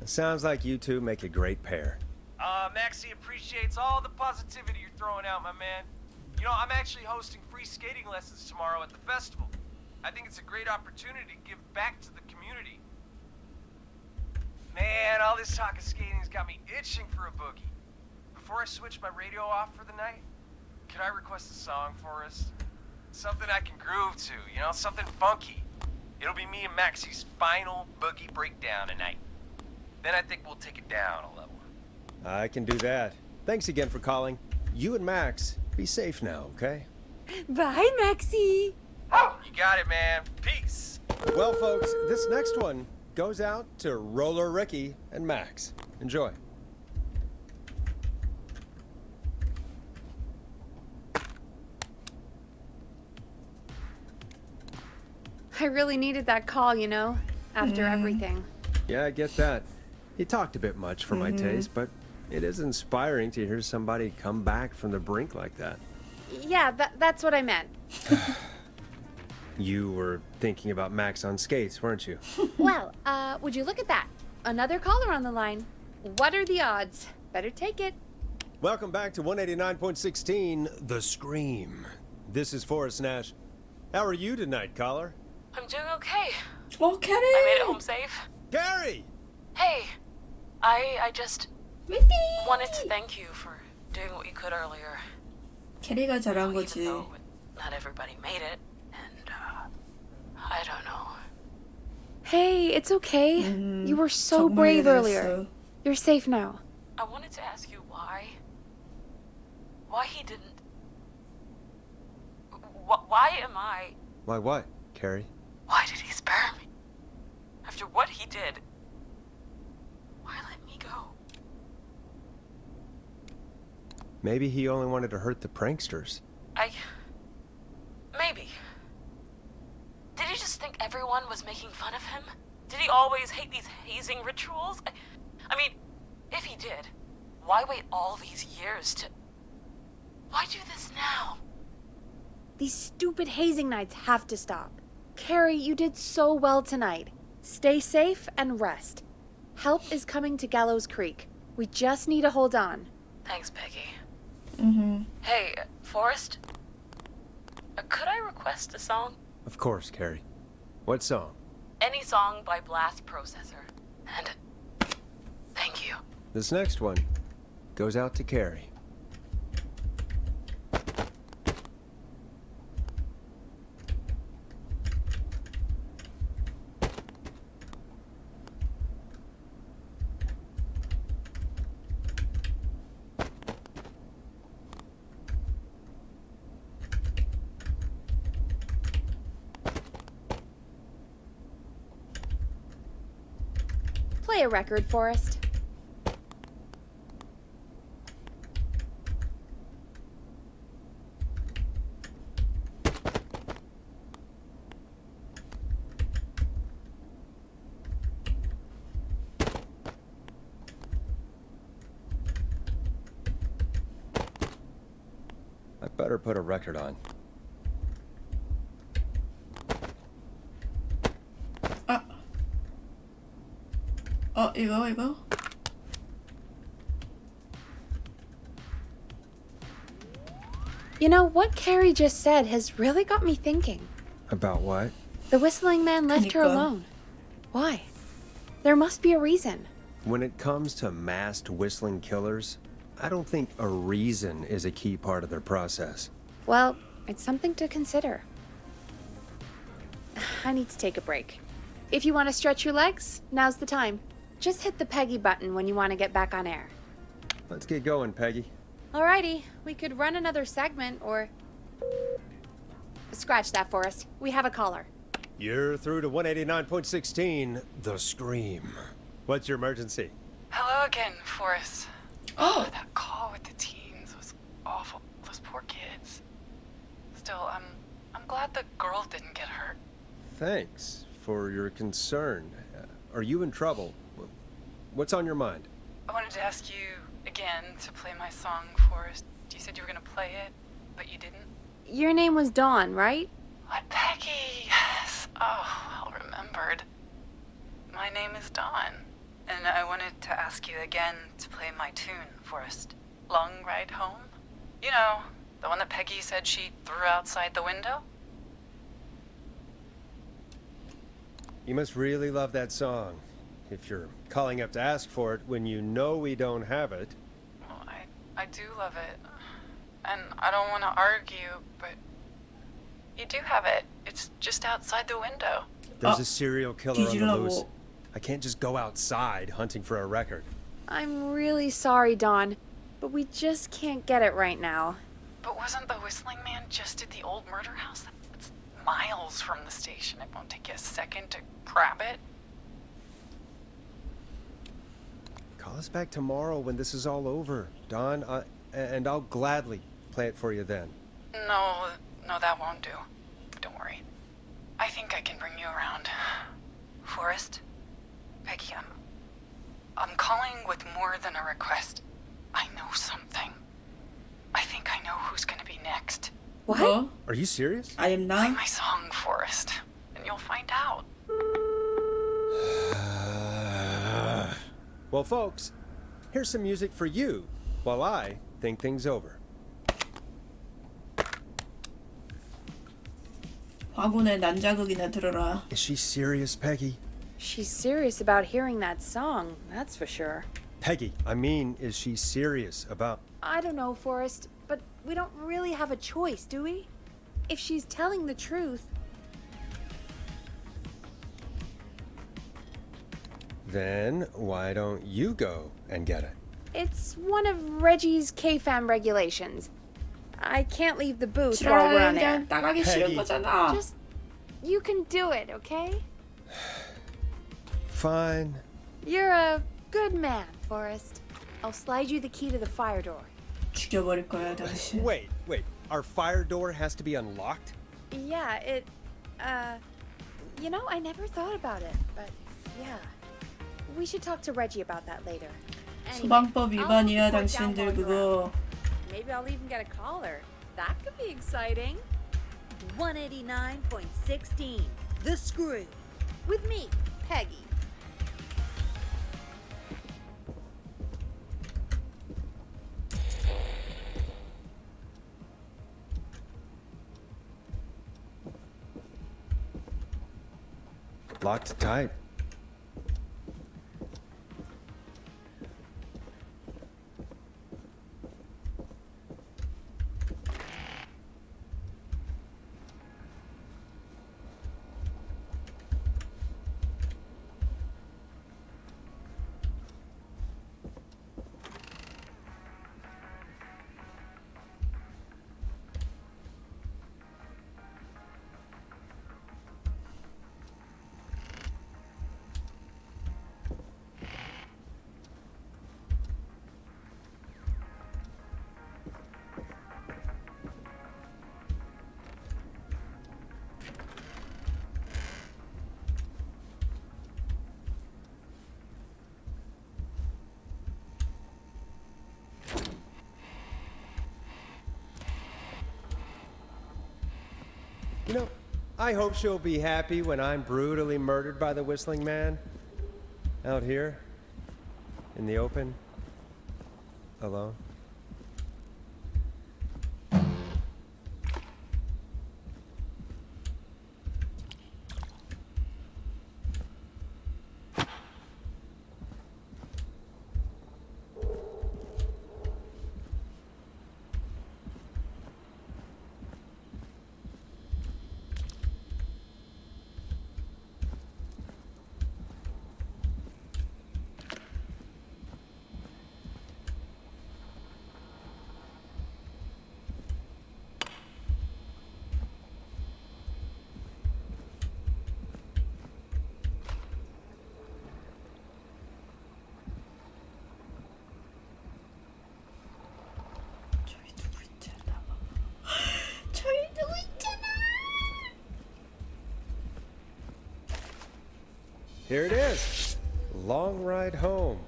It sounds like you two make a great pair. Maxie appreciates all the positivity you're throwing out, my man. You know, I'm actually hosting free skating lessons tomorrow at the festival. I think it's a great opportunity to give back to the community. Man, all this talk of skating's got me itching for a boogie. Before I switch my radio off for the night, could I request a song for us? Something I can groove to, you know, something funky. It'll be me and Maxie's final boogie breakdown tonight. Then I think we'll take it down a level. I can do that. Thanks again for calling. You and Max, be safe now, okay? Bye, Maxie. You got it, man. Peace. Well, folks, this next one goes out to Roller Ricky and Max. Enjoy. I really needed that call, you know, after everything. Yeah, I get that. He talked a bit much for my taste, but it is inspiring to hear somebody come back from the brink like that. Yeah, that's what I meant. You were thinking about Max on skates, weren't you? Well, would you look at that? Another caller on the line. What are the odds? Better take it. Welcome back to 189.16, The Scream. This is Forrest Nash. How are you tonight, caller? I'm doing okay. Oh, Carrie! I made it home safe. Carrie! Hey, I just wanted to thank you for doing what you could earlier. 캐리가 잘한 Even 거지. though not everybody made it, and I don't know. Hey, it's okay. You were so 정말 brave 잘했어. earlier. You're safe now. I wanted to ask you why he didn't. Why am I? Why what, Carrie? Why did he spare me? After what he did, why let me go? Maybe he only wanted to hurt the pranksters. Maybe. Did he just think everyone was making fun of him? Did he always hate these hazing rituals? I mean, if he did, why wait all these years to... Why do this now? These stupid hazing nights have to stop. Carrie, you did so well tonight. Stay safe and rest. Help is coming to Gallows Creek. We just need to hold on. Thanks, Peggy. Mm-hmm. Hey, Forrest? Could I request a song? Of course, Carrie. What song? Any song by Blast Processor. And thank you. This next one goes out to Carrie. Play a record, Forrest. I better put a record on. 이거? You know, what Carrie just said has really got me thinking. About what? The whistling man left her 그러니까. alone. Why? There must be a reason. When it comes to masked whistling killers, I don't think a reason is a key part of their process. Well, it's something to consider. I need to take a break. If you want to stretch your legs, now's the time. Just hit the Peggy button when you want to get back on air. Let's get going, Peggy. Alrighty, we could run another segment or... Scratch that, Forrest. We have a caller. You're through to 189.16, The Scream. What's your emergency? Hello again, Forrest. Oh. That call with the teens was awful. Those poor kids. Still, I'm glad the girl didn't get hurt. Thanks for your concern. Are you in trouble? What's on your mind? I wanted to ask you again to play my song, Forrest. You said you were gonna play it, but you didn't. Your name was Dawn, right? What, Peggy? Yes. Oh, well remembered. My name is Dawn, and I wanted to ask you again to play my tune, Forrest. Long Ride Home? You know, the one that Peggy said she threw outside the window? You must really love that song. If you're calling up to ask for it when you know we don't have it. Well, I do love it. And I don't want to argue, but you do have it. It's just outside the window. There's a serial killer on the loose. I can't just go outside hunting for a record. I'm really sorry, Dawn, but we just can't get it right now. But wasn't the Whistling Man just at the old murder house? That's miles from the station. It won't take you a second to grab it. Call us back tomorrow when this is all over, Don, and I'll gladly play it for you then. No, that won't do. Don't worry. I think I can bring you around. Forrest? Peggy, I'm calling with more than a request. I know something. I think I know who's gonna be next. What? Are you serious? I am not. Play my song, Forrest, and you'll find out. Well, folks, here's some music for you while I think things over. 화군의 난자극이나 들어라. Is she serious, Peggy? She's serious about hearing that song, that's for sure. Peggy, I mean, is she serious about... I don't know, Forrest, but we don't really have a choice, do we? If she's telling the truth... Then why don't you go and get it? It's one of Reggie's K-Fam regulations. I can't leave the booth while we're on air. 나가기 싫은 거잖아. Just, you can do it, okay? Fine. You're a good man, Forrest. I'll slide you the key to the fire door. 죽여버릴 거야, 당신. Wait. Our fire door has to be unlocked? Yeah, you know, I never thought about it, but yeah. We should talk to Reggie about that later. 소방법 위반이야, 당신들 그거. Maybe I'll even get a caller. That could be exciting. 189.16, The Screw. With me, Peggy. Locked tight. You know, I hope she'll be happy when I'm brutally murdered by the Whistling Man. Out here, in the open, alone. Here it is. Long ride home.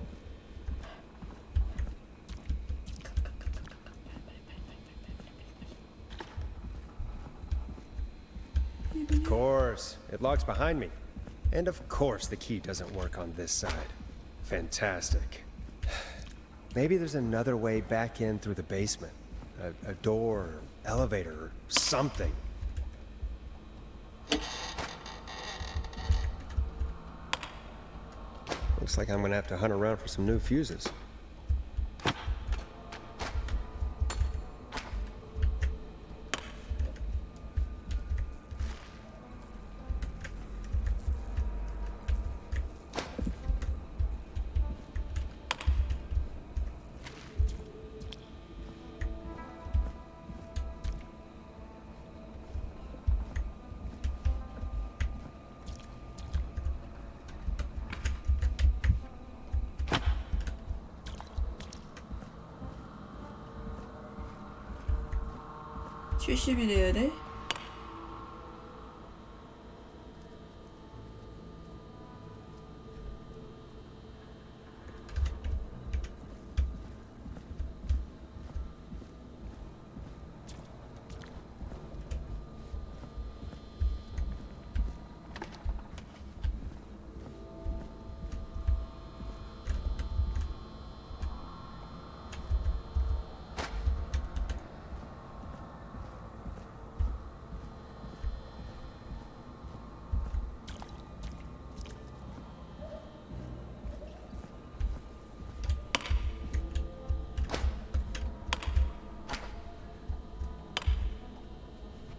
Of course, it locks behind me. And of course the key doesn't work on this side. Fantastic. Maybe there's another way back in through the basement. A door, elevator, or something. Looks like I'm gonna have to hunt around for some new fuses. 이 돼야 돼?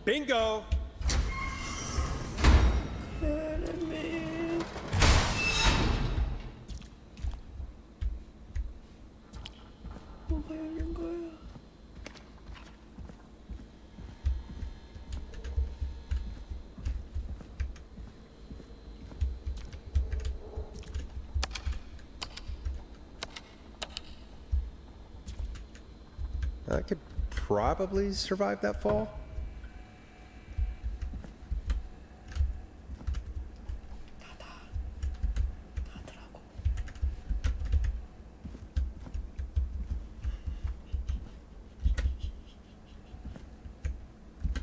Bingo! 뭐가 열린 거야? I could probably survive that fall.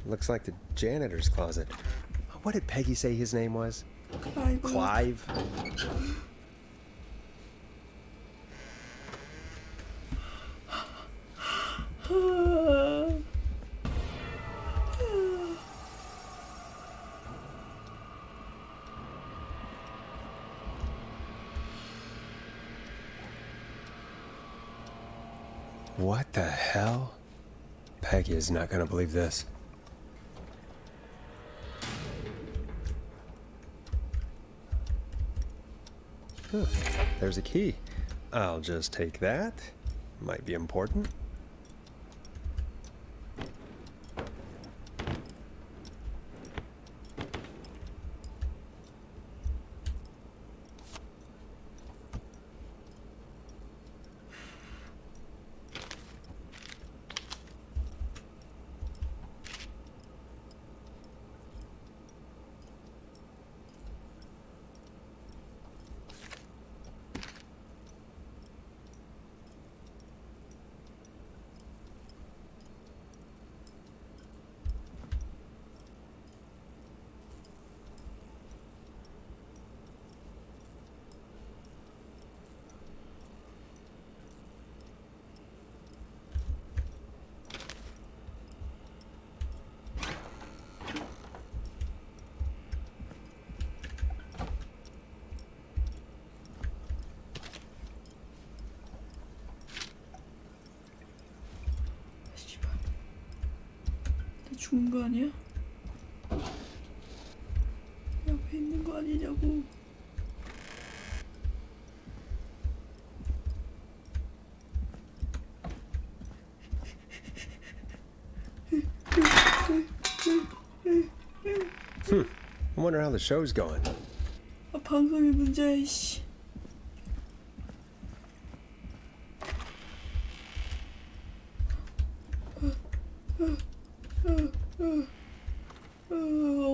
Looks like the janitor's closet. What did Peggy say his name was? Clive. What the hell? Peggy is not gonna believe this. Huh, there's a key. I'll just take that. Might be important. 죽은 거 아니야? 옆에 있는 거 아니냐고. I wonder how the show's going. 아, 방송이 문제야, 이씨.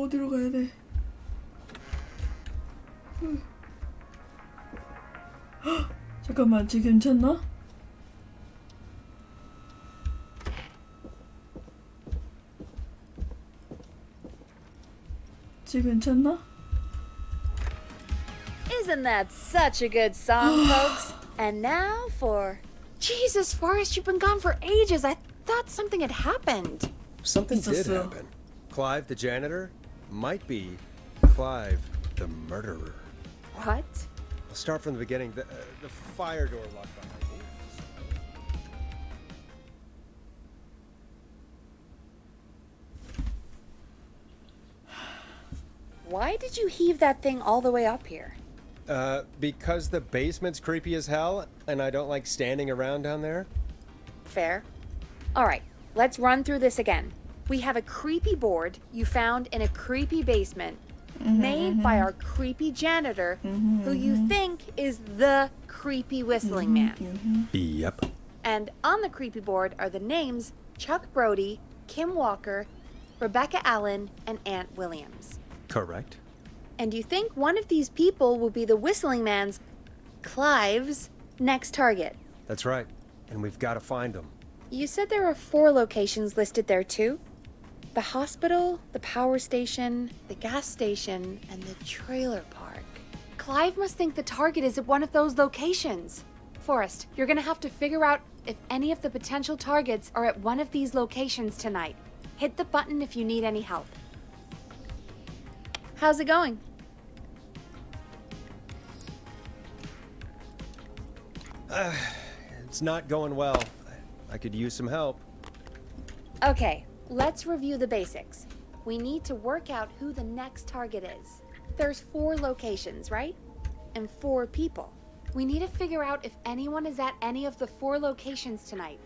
어디로 가야 돼? 잠깐만, 쟤 괜찮나? 쟤 괜찮나? Isn't that such a good song, folks? And now for... Jesus, Forrest, you've been gone for ages. I thought something had happened. Something did 있었어. happen. Clive the janitor might be Clive the murderer. What? I'll start from the beginning. The fire door locked behind me. Why did you heave that thing all the way up here? Because the basement's creepy as hell, and I don't like standing around down there. Fair. All right, let's run through this again. We have a creepy board you found in a creepy basement made by our creepy janitor who you think is the creepy whistling man. Yep. And on the creepy board are the names Chuck Brody, Kim Walker, Rebecca Allen, and Aunt Williams. Correct. And you think one of these people will be the whistling man's, Clive's, next target. That's right. And we've got to find them. You said there are 4 locations listed there too? The hospital, the power station, the gas station, and the trailer park. Clive must think the target is at one of those locations. Forrest, you're gonna have to figure out if any of the potential targets are at one of these locations tonight. Hit the button if you need any help. How's it going? It's not going well. I could use some help. Okay, let's review the basics. We need to work out who the next target is. There's 4 locations, right? And 4 people. We need to figure out if anyone is at any of the 4 locations tonight.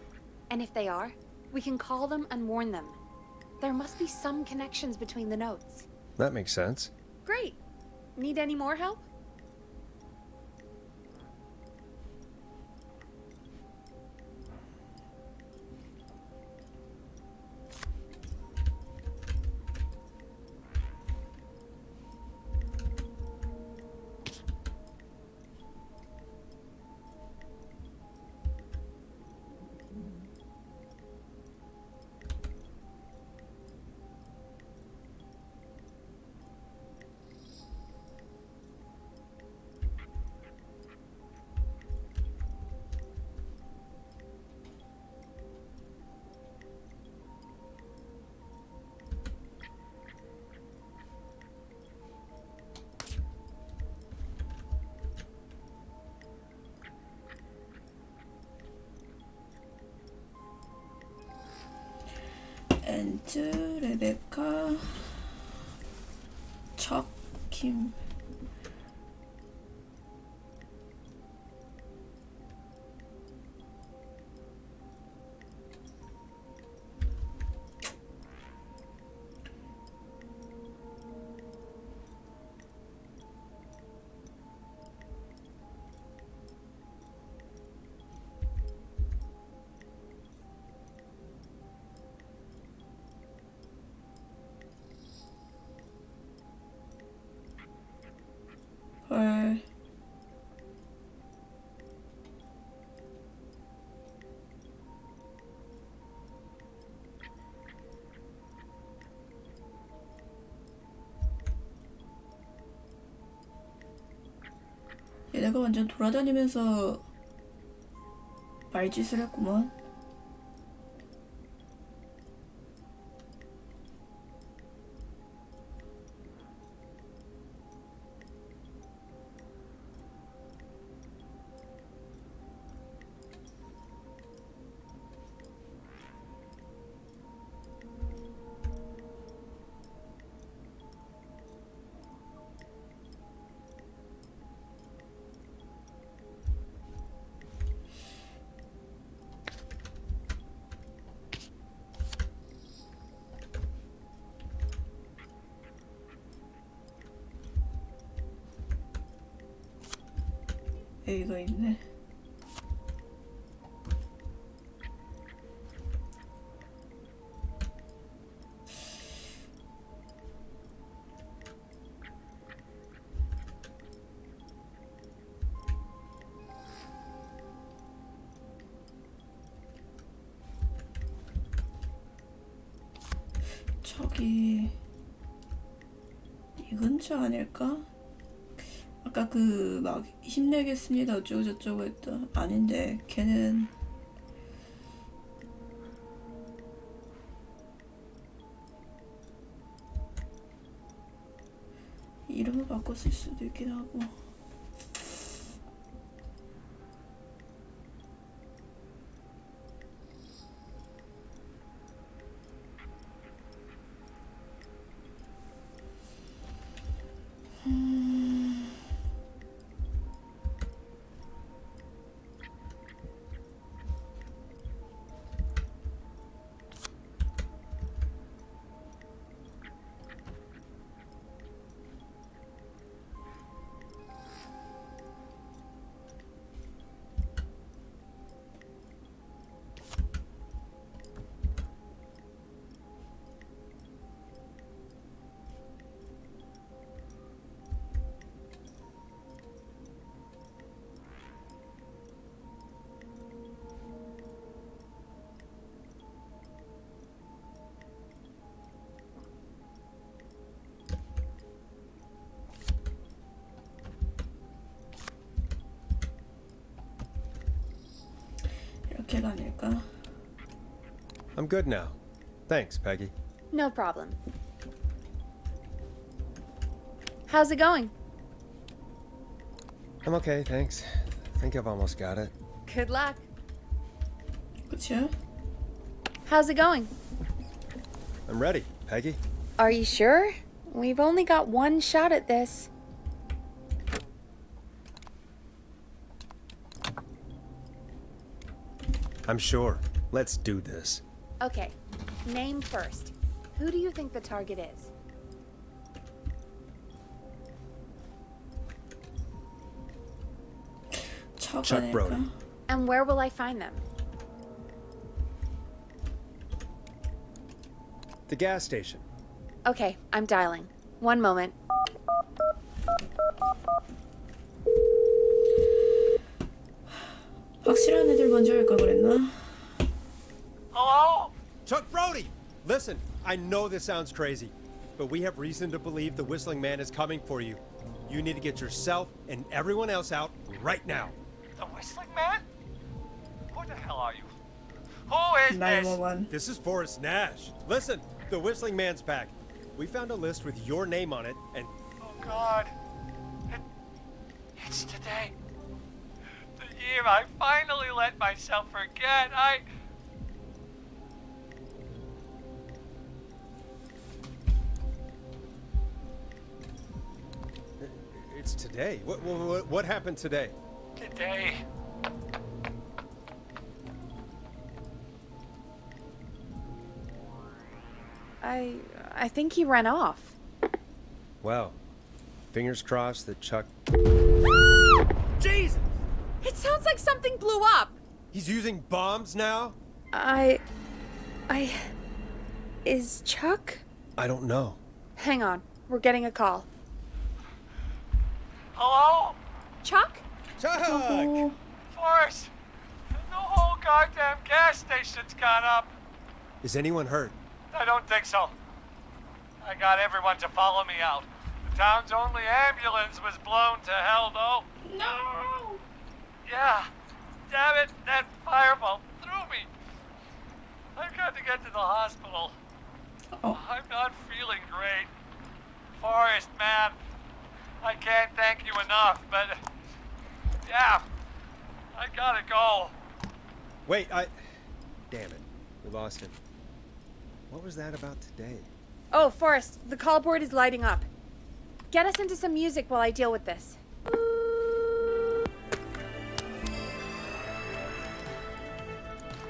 And if they are, we can call them and warn them. There must be some connections between the notes. That makes sense. Great. Need any more help? 앤트, 레베카, 척, 킴. 헐. 얘네가 완전 돌아다니면서 말짓을 했구먼. 여기가 있네. 저기 이 근처 아닐까? 아까 그 막 힘내겠습니다 어쩌고 저쩌고 했다. 아닌데 걔는 이름을 바꿨을 수도 있긴 하고. 이렇게가 아닐까? I'm good now. Thanks, Peggy. No problem. How's it going? I'm okay, thanks. Think I've almost got it. Good luck. 그쵸? How's it going? I'm ready, Peggy. Are you sure? We've only got one shot at this. I'm sure. Let's do this. Okay, name first. Who do you think the target is? Chuck Brody. And where will I find them? The gas station. Okay, I'm dialing. One moment. 확실한 애들 먼저 할 걸 그랬나? Hello? Chuck Brody! Listen, I know this sounds crazy, but we have reason to believe the Whistling Man is coming for you. You need to get yourself and everyone else out right now. The Whistling Man? Who the hell are you? Who is this? 911. This is Forrest Nash. Listen, the Whistling Man's back. We found a list with your name on it, and Oh God. It's today. The year I finally let myself forget. it's today. What happened today? Today. I think he ran off. Well, fingers crossed that Chuck... Jesus! It sounds like something blew up. He's using bombs now? Is Chuck? I don't know. Hang on, we're getting a call. Hello? Chuck? Chuck! Forrest! The whole goddamn gas station's gone up. Is anyone hurt? I don't think so. I got everyone to follow me out. The town's only ambulance was blown to hell, though. No! Yeah. Damn it, that firebolt threw me. I've got to get to the hospital. I'm not feeling great. Forrest, man, I can't thank you enough, but... yeah, I gotta go. Wait, Damn it. We lost him. What was that about today? Oh, Forrest, the call board is lighting up. Get us into some music while I deal with this.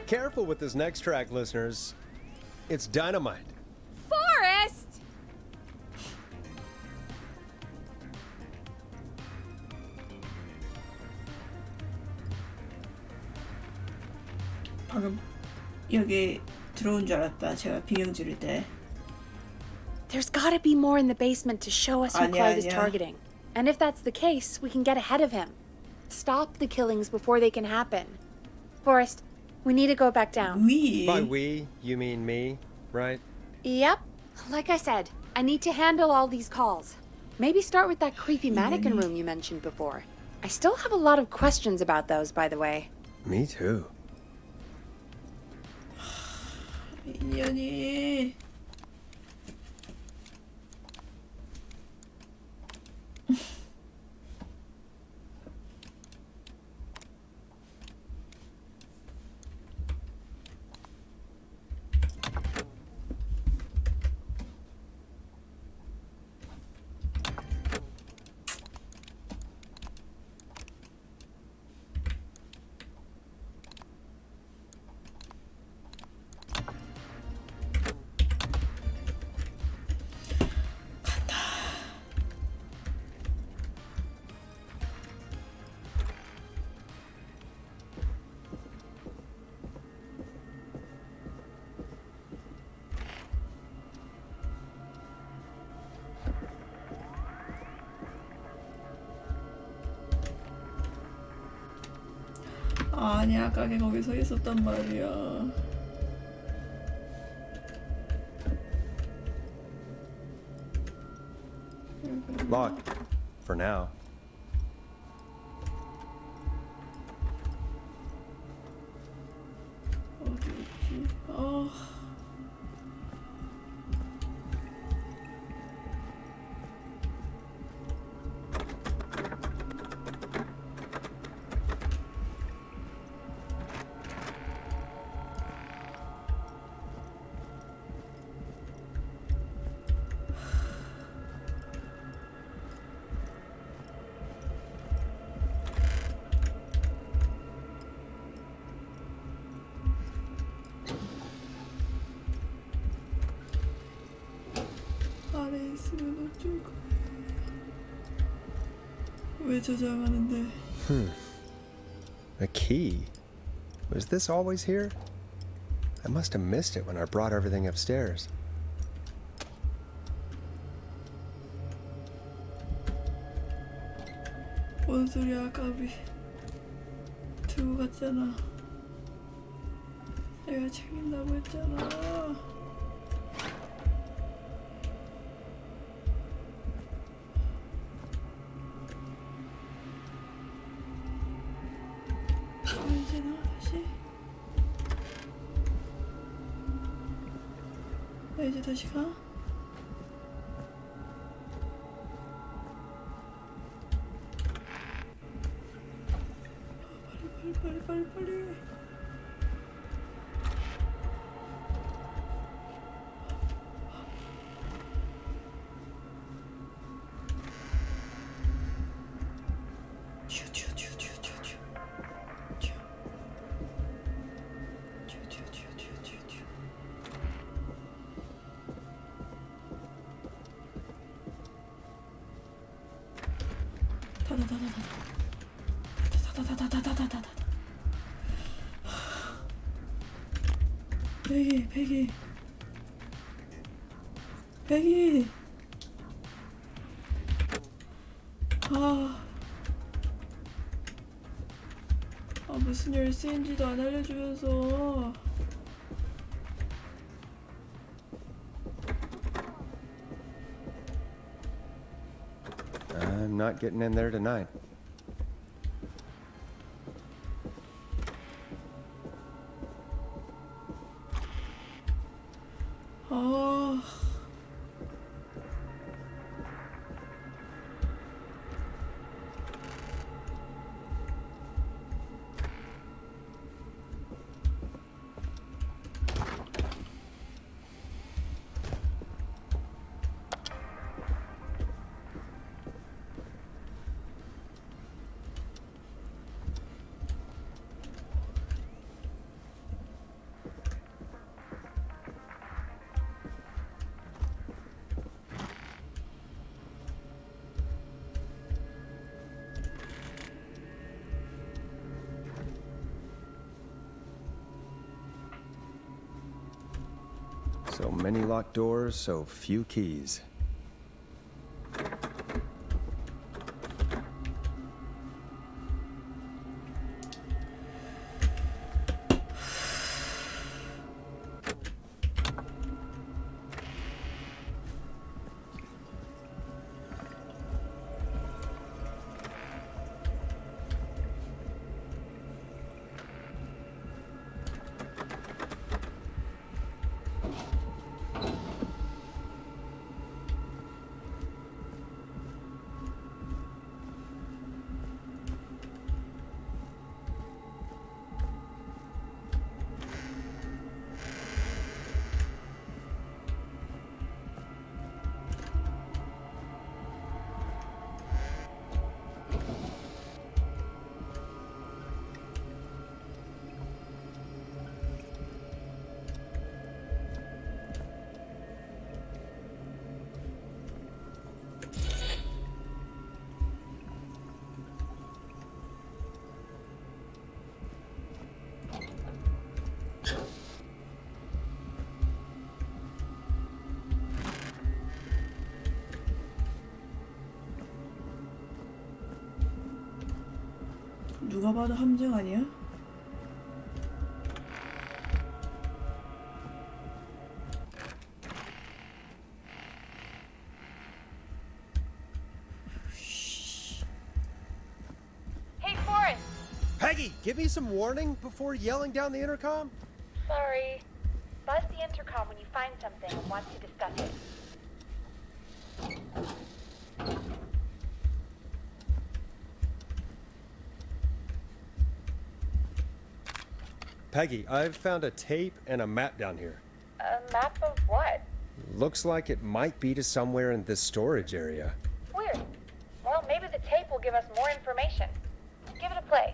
Careful with this next track, listeners. It's dynamite. Forrest! 방금 여기 들어온 줄 알았다. 제가 비명 지를 때. There's gotta be more in the basement to show us who Clive is 아니야. targeting. And if that's the case, we can get ahead of him. Stop the killings before they can happen. Forrest, we need to go back down. We? By we, you mean me, right? Yep. Like I said, I need to handle all these calls. Maybe start with that creepy mannequin room you mentioned before. I still have a lot of questions about those, by the way. Me too. 인연이. 아니야, 가게 거기 서 있었단 말이야. Locked. For now. 어디였지? 안에 있으면 어쩔 거야. 왜 저장하는데? A key. Was this always here? I must have missed it when I brought everything upstairs. 뭔 소리야, 까비. 두고 갔잖아. 내가 챙긴다고 했잖아. 이제 나 다시. 나 이제 다시 가. 빨리. 베기. 무슨 열쇠인지도 안 알려주면서. I'm not getting in there tonight. So many locked doors, so few keys. 누가 봐도 함정 아니야? Hey, Forrest! Peggy, give me some warning before yelling down the intercom. Sorry. Buzz the intercom when you find something and want to discuss it. Peggy, I've found a tape and a map down here. A map of what? Looks like it might be to somewhere in this storage area. Weird. Well, maybe the tape will give us more information. Give it a play.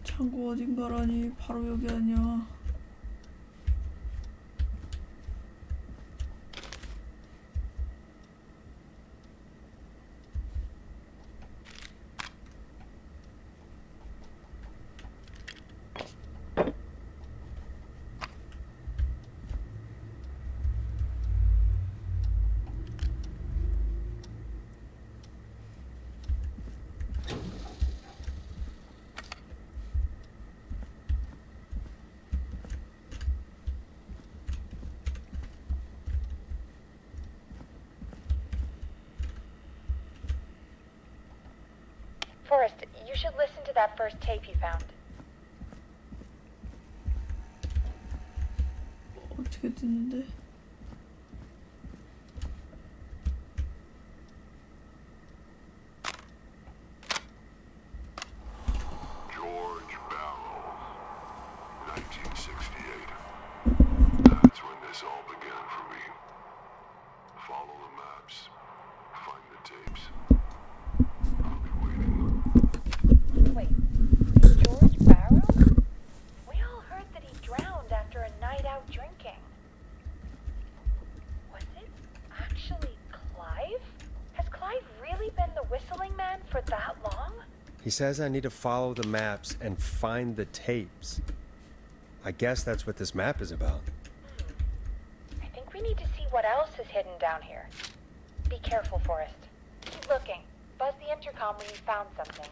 창고 어딘가라니 바로 여기 아니야. Forrest, you should listen to that first tape you found. 어떻게 듣는데? George Barrow, 1968. That's when this all began for me. Follow the maps. Find the tapes. I'll be waiting. Wait, George Barrow? We all heard that he drowned after a night out drinking. Was it actually Clive? Has Clive really been the whistling man for that long? He says I need to follow the maps and find the tapes. I guess that's what this map is about. I think we need to see what else is hidden down here. Be careful, Forrest. Keep looking. Buzz the intercom when you found something.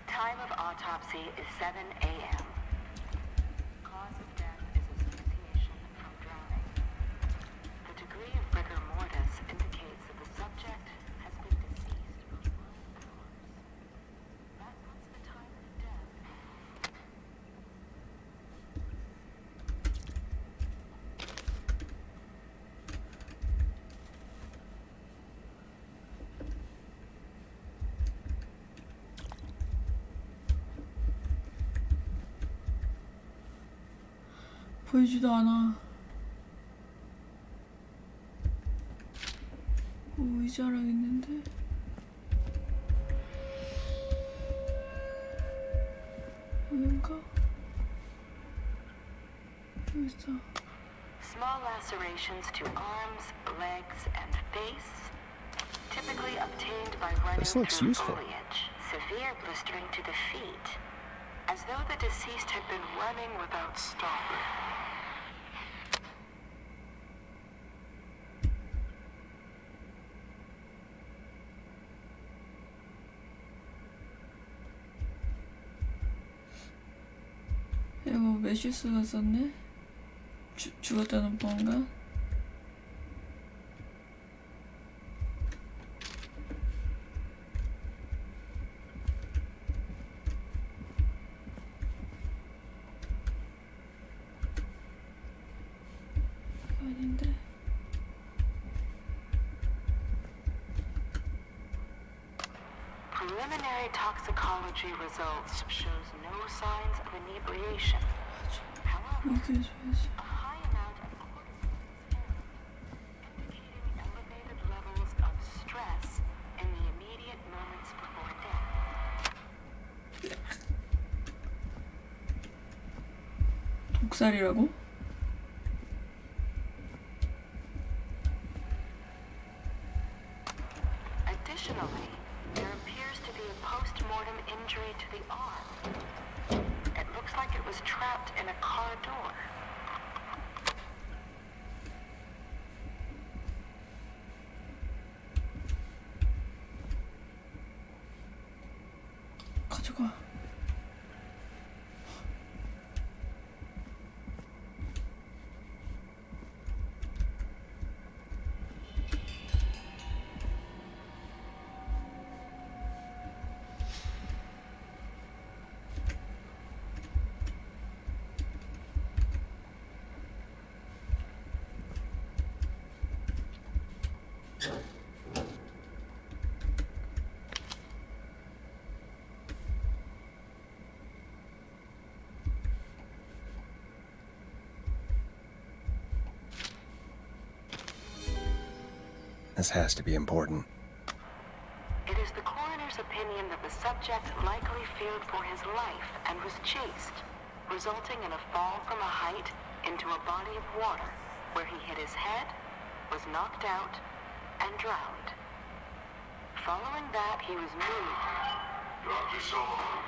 Time of autopsy is 7 a.m. Cause of death is asphyxiation from drowning. The degree of rigor mortis indicates that the subject has been deceased for 12 hours. That puts the time of death. 보이지도 않아. 의자랑 있는데? 여긴가? 여기 있어. Small lacerations to arms, legs, and face, typically obtained by running This looks through useful. foliage. Severe blistering to the feet, as though the deceased had been running without stopping. 이거 메시스가 썼네? 죽었다는 건가? 아닌데. Preliminary toxicology results shows no signs of inebriation. However, a high amount of cortisol is found, indicating elevated levels of stress in the immediate moments before death. 독살이라고? Additionally, there appears to be a post-mortem injury to the arm. It looks like it was trapped in a car door. 가져가. This has to be important. It is the coroner's opinion that the subject likely feared for his life and was chased, resulting in a fall from a height into a body of water, where he hit his head, was knocked out, and drowned. Following that, he was moved. Dr. Sullivan,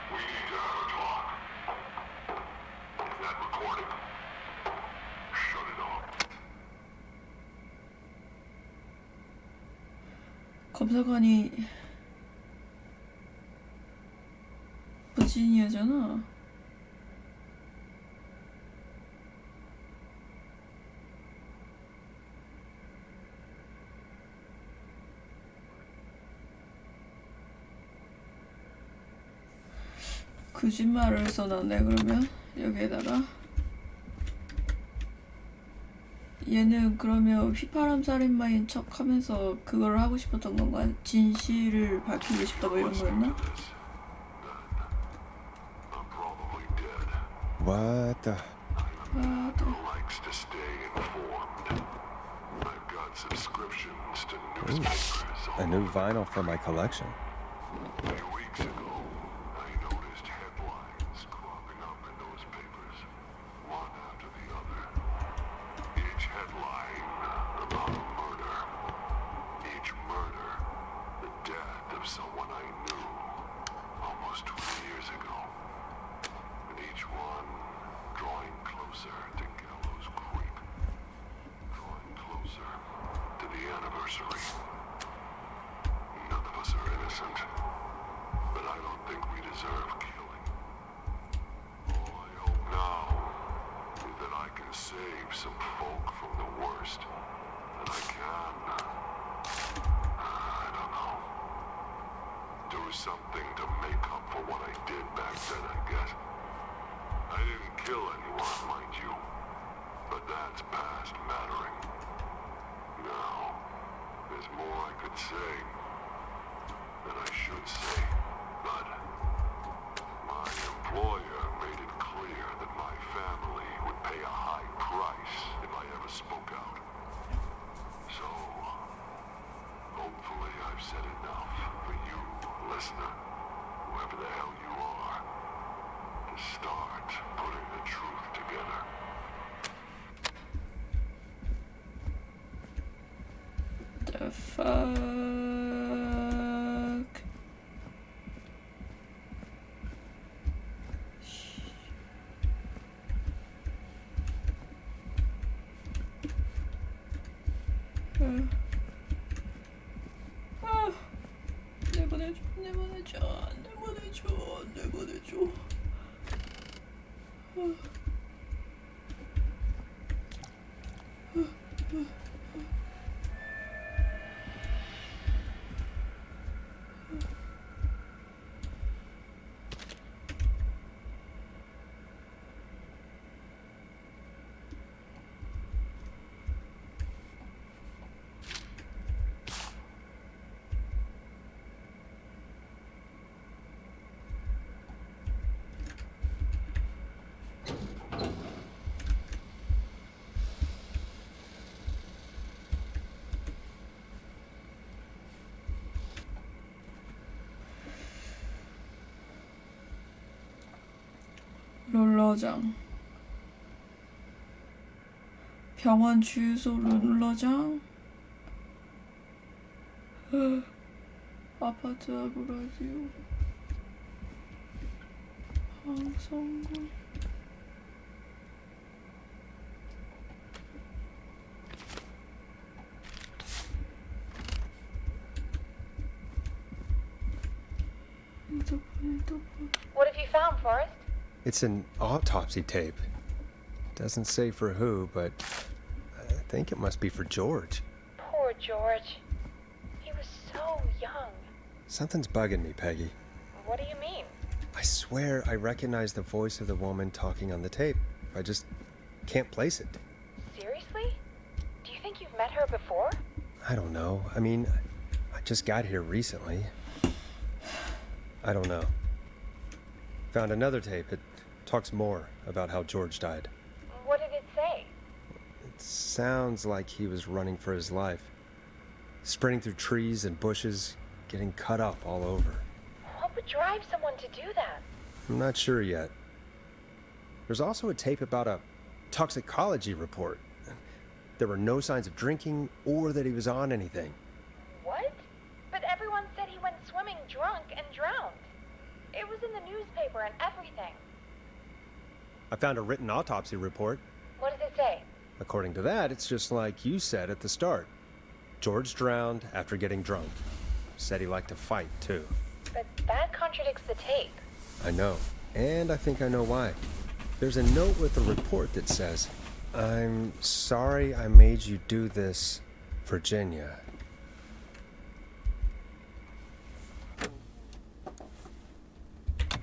we need to have a talk. Is that recording? Shut it off. 검사관이 버지니아잖아. 거짓말을 써놨네. 그러면 여기에다가 얘는 그러면 휘파람 살인마인 척 하면서 그걸 하고 싶었던 건가? 진실을 밝히고 싶다 뭐 이런 거였나? What the? Likes to stay informed. I've got subscriptions to newspapers. A new vinyl for my collection. A few weeks ago, I noticed headlines cropping up in those papers, one after the other. Each headline about a murder. Each murder, the death of someone I knew almost 20 years ago. And each one drawing closer to Gallows Creek. Drawing closer to the anniversary. None of us are innocent, but I don't think we deserve killing. All I hope now is that I can save some folk from the worst. And I can. I don't know. Do something to make up for what I did back then, I guess. I didn't kill anyone, mind you, but that's past mattering. Now, there's more I could say. That I should say, but my employer made it clear that my family would pay a high price if I ever spoke out. So, hopefully I've said enough for you, listener, whoever the hell you are, to start putting the truth together. The fuck? 내보내줘, 내보내줘, 내보내줘, 내보내줘. 룰러장. 병원 주유소 룰러장. 아파트 하고 라디오. 방송국. What have you found, Forrest? It's an autopsy tape. Doesn't say for who, but I think it must be for George. Poor George. He was so young. Something's bugging me, Peggy. What do you mean? I swear I recognize the voice of the woman talking on the tape. I just can't place it. Seriously? Do you think you've met her before? I don't know. I mean, I just got here recently. I don't know. Found another tape. It talks more about how George died. What did it say? It sounds like he was running for his life. Sprinting through trees and bushes, getting cut up all over. What would drive someone to do that? I'm not sure yet. There's also a tape about a toxicology report. There were no signs of drinking or that he was on anything. What? But everyone said he went swimming drunk and drowned. It was in the newspaper and everything. I found a written autopsy report. What does it say? According to that, it's just like you said at the start. George drowned after getting drunk. Said he liked to fight, too. But that contradicts the tape. I know. And I think I know why. There's a note with the report that says, "I'm sorry I made you do this, Virginia."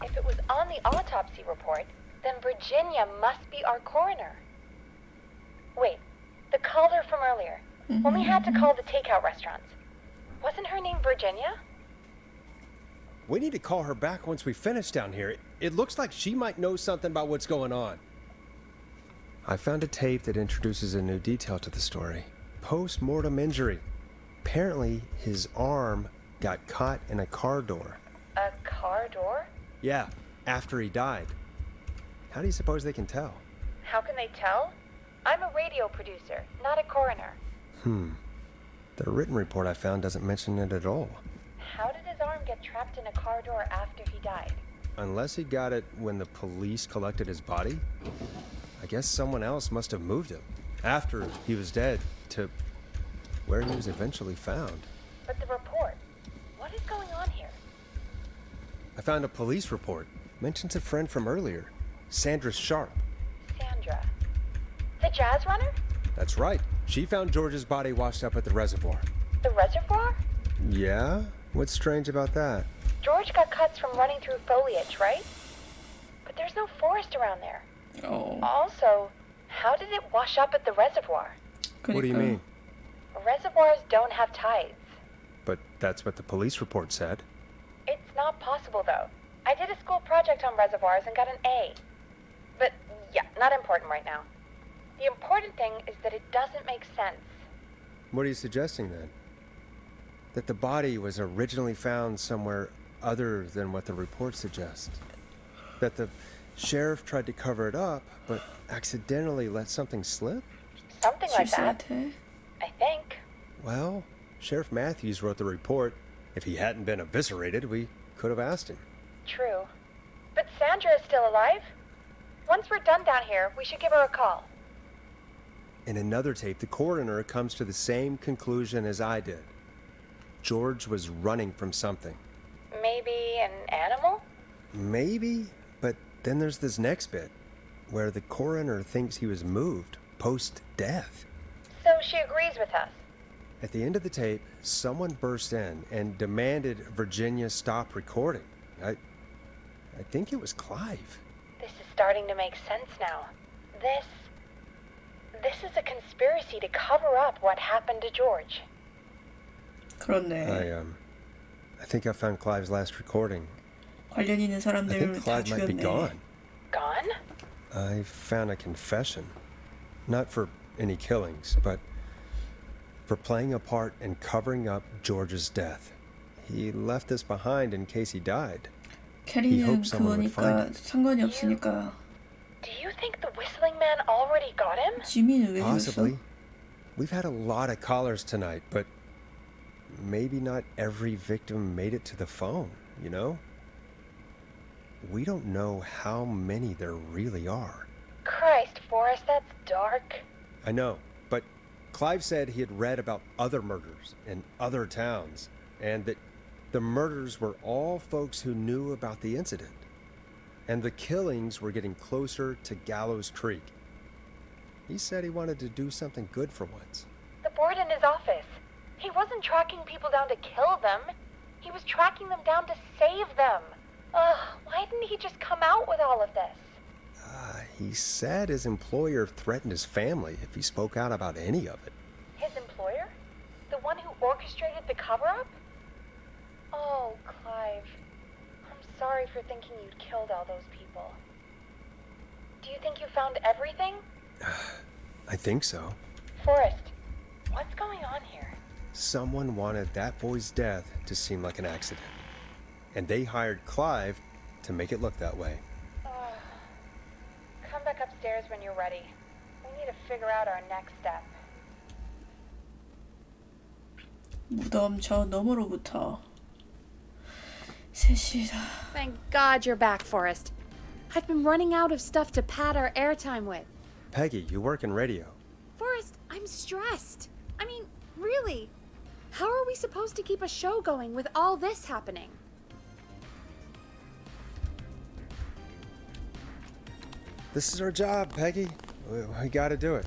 If it was on the autopsy report, then Virginia must be our coroner. Wait, the caller from earlier, when we had to call the takeout restaurants, wasn't her name Virginia? We need to call her back once we finish down here. It looks like she might know something about what's going on. I found a tape that introduces a new detail to the story. Post-mortem injury. Apparently, his arm got caught in a car door. A car door? Yeah, after he died. How do you suppose they can tell? How can they tell? I'm a radio producer, not a coroner. The written report I found doesn't mention it at all. How did his arm get trapped in a car door after he died? Unless he got it when the police collected his body, I guess someone else must have moved him after he was dead to where he was eventually found. But the report, what is going on here? I found a police report. Mentions a friend from earlier, Sandra Sharp. Sandra. The jazz runner? That's right. She found George's body washed up at the reservoir. The reservoir? Yeah? What's strange about that? George got cuts from running through foliage, right? But there's no forest around there. Oh. Also, how did it wash up at the reservoir? What do you mean? Reservoirs don't have tides. But that's what the police report said. It's not possible, though. I did a school project on reservoirs and got an A. But, yeah, not important right now. The important thing is that it doesn't make sense. What are you suggesting then? That the body was originally found somewhere other than what the report suggests? That the sheriff tried to cover it up, but accidentally let something slip? Something like that. I think. Well, Sheriff Matthews wrote the report. If he hadn't been eviscerated, we could have asked him. True. But Sandra is still alive? Once we're done down here, we should give her a call. In another tape, the coroner comes to the same conclusion as I did. George was running from something. Maybe an animal? Maybe, but then there's this next bit, where the coroner thinks he was moved post-death. So she agrees with us. At the end of the tape, someone burst in and demanded Virginia stop recording. I think it was Clive. This is starting to make sense now. This is a conspiracy to cover up what happened to George. 그렇네. I think I found Clive's last recording. 관련 있는 I 사람들을 think 다 Clive might be 죽였네. gone. Gone? I found a confession. Not for any killings, but for playing a part in covering up George's death. He left this behind in case he died. He 캐리는 hoped someone would find 그거니까 it. 상관이 없으니까 man already got him? 지민은 왜 죽였어? Possibly. We've had a lot of callers tonight, but maybe not every victim made it to the phone, you know? We don't know how many there really are. Christ, Forrest, that's dark. I know, but Clive said he had read about other murders in other towns, and that the murders were all folks who knew about the incident. And the killings were getting closer to Gallows Creek. He said he wanted to do something good for once. The board in his office. He wasn't tracking people down to kill them. He was tracking them down to save them. Ugh, why didn't he just come out with all of this? He said his employer threatened his family if he spoke out about any of it. His employer? The one who orchestrated the cover-up? Oh, Clive. I'm sorry for thinking you'd killed all those people. Do you think you found everything? I think so. Forrest, what's going on here? Someone wanted that boy's death to seem like an accident. And they hired Clive to make it look that way. Come back upstairs when you're ready. We need to figure out our next step. 무덤 저 너머로부터 3시다. Thank God you're back, Forrest. I've been running out of stuff to pad our airtime with. Peggy, you work in radio. Forrest, I'm stressed. I mean, really. How are we supposed to keep a show going with all this happening? This is our job, Peggy. We gotta do it.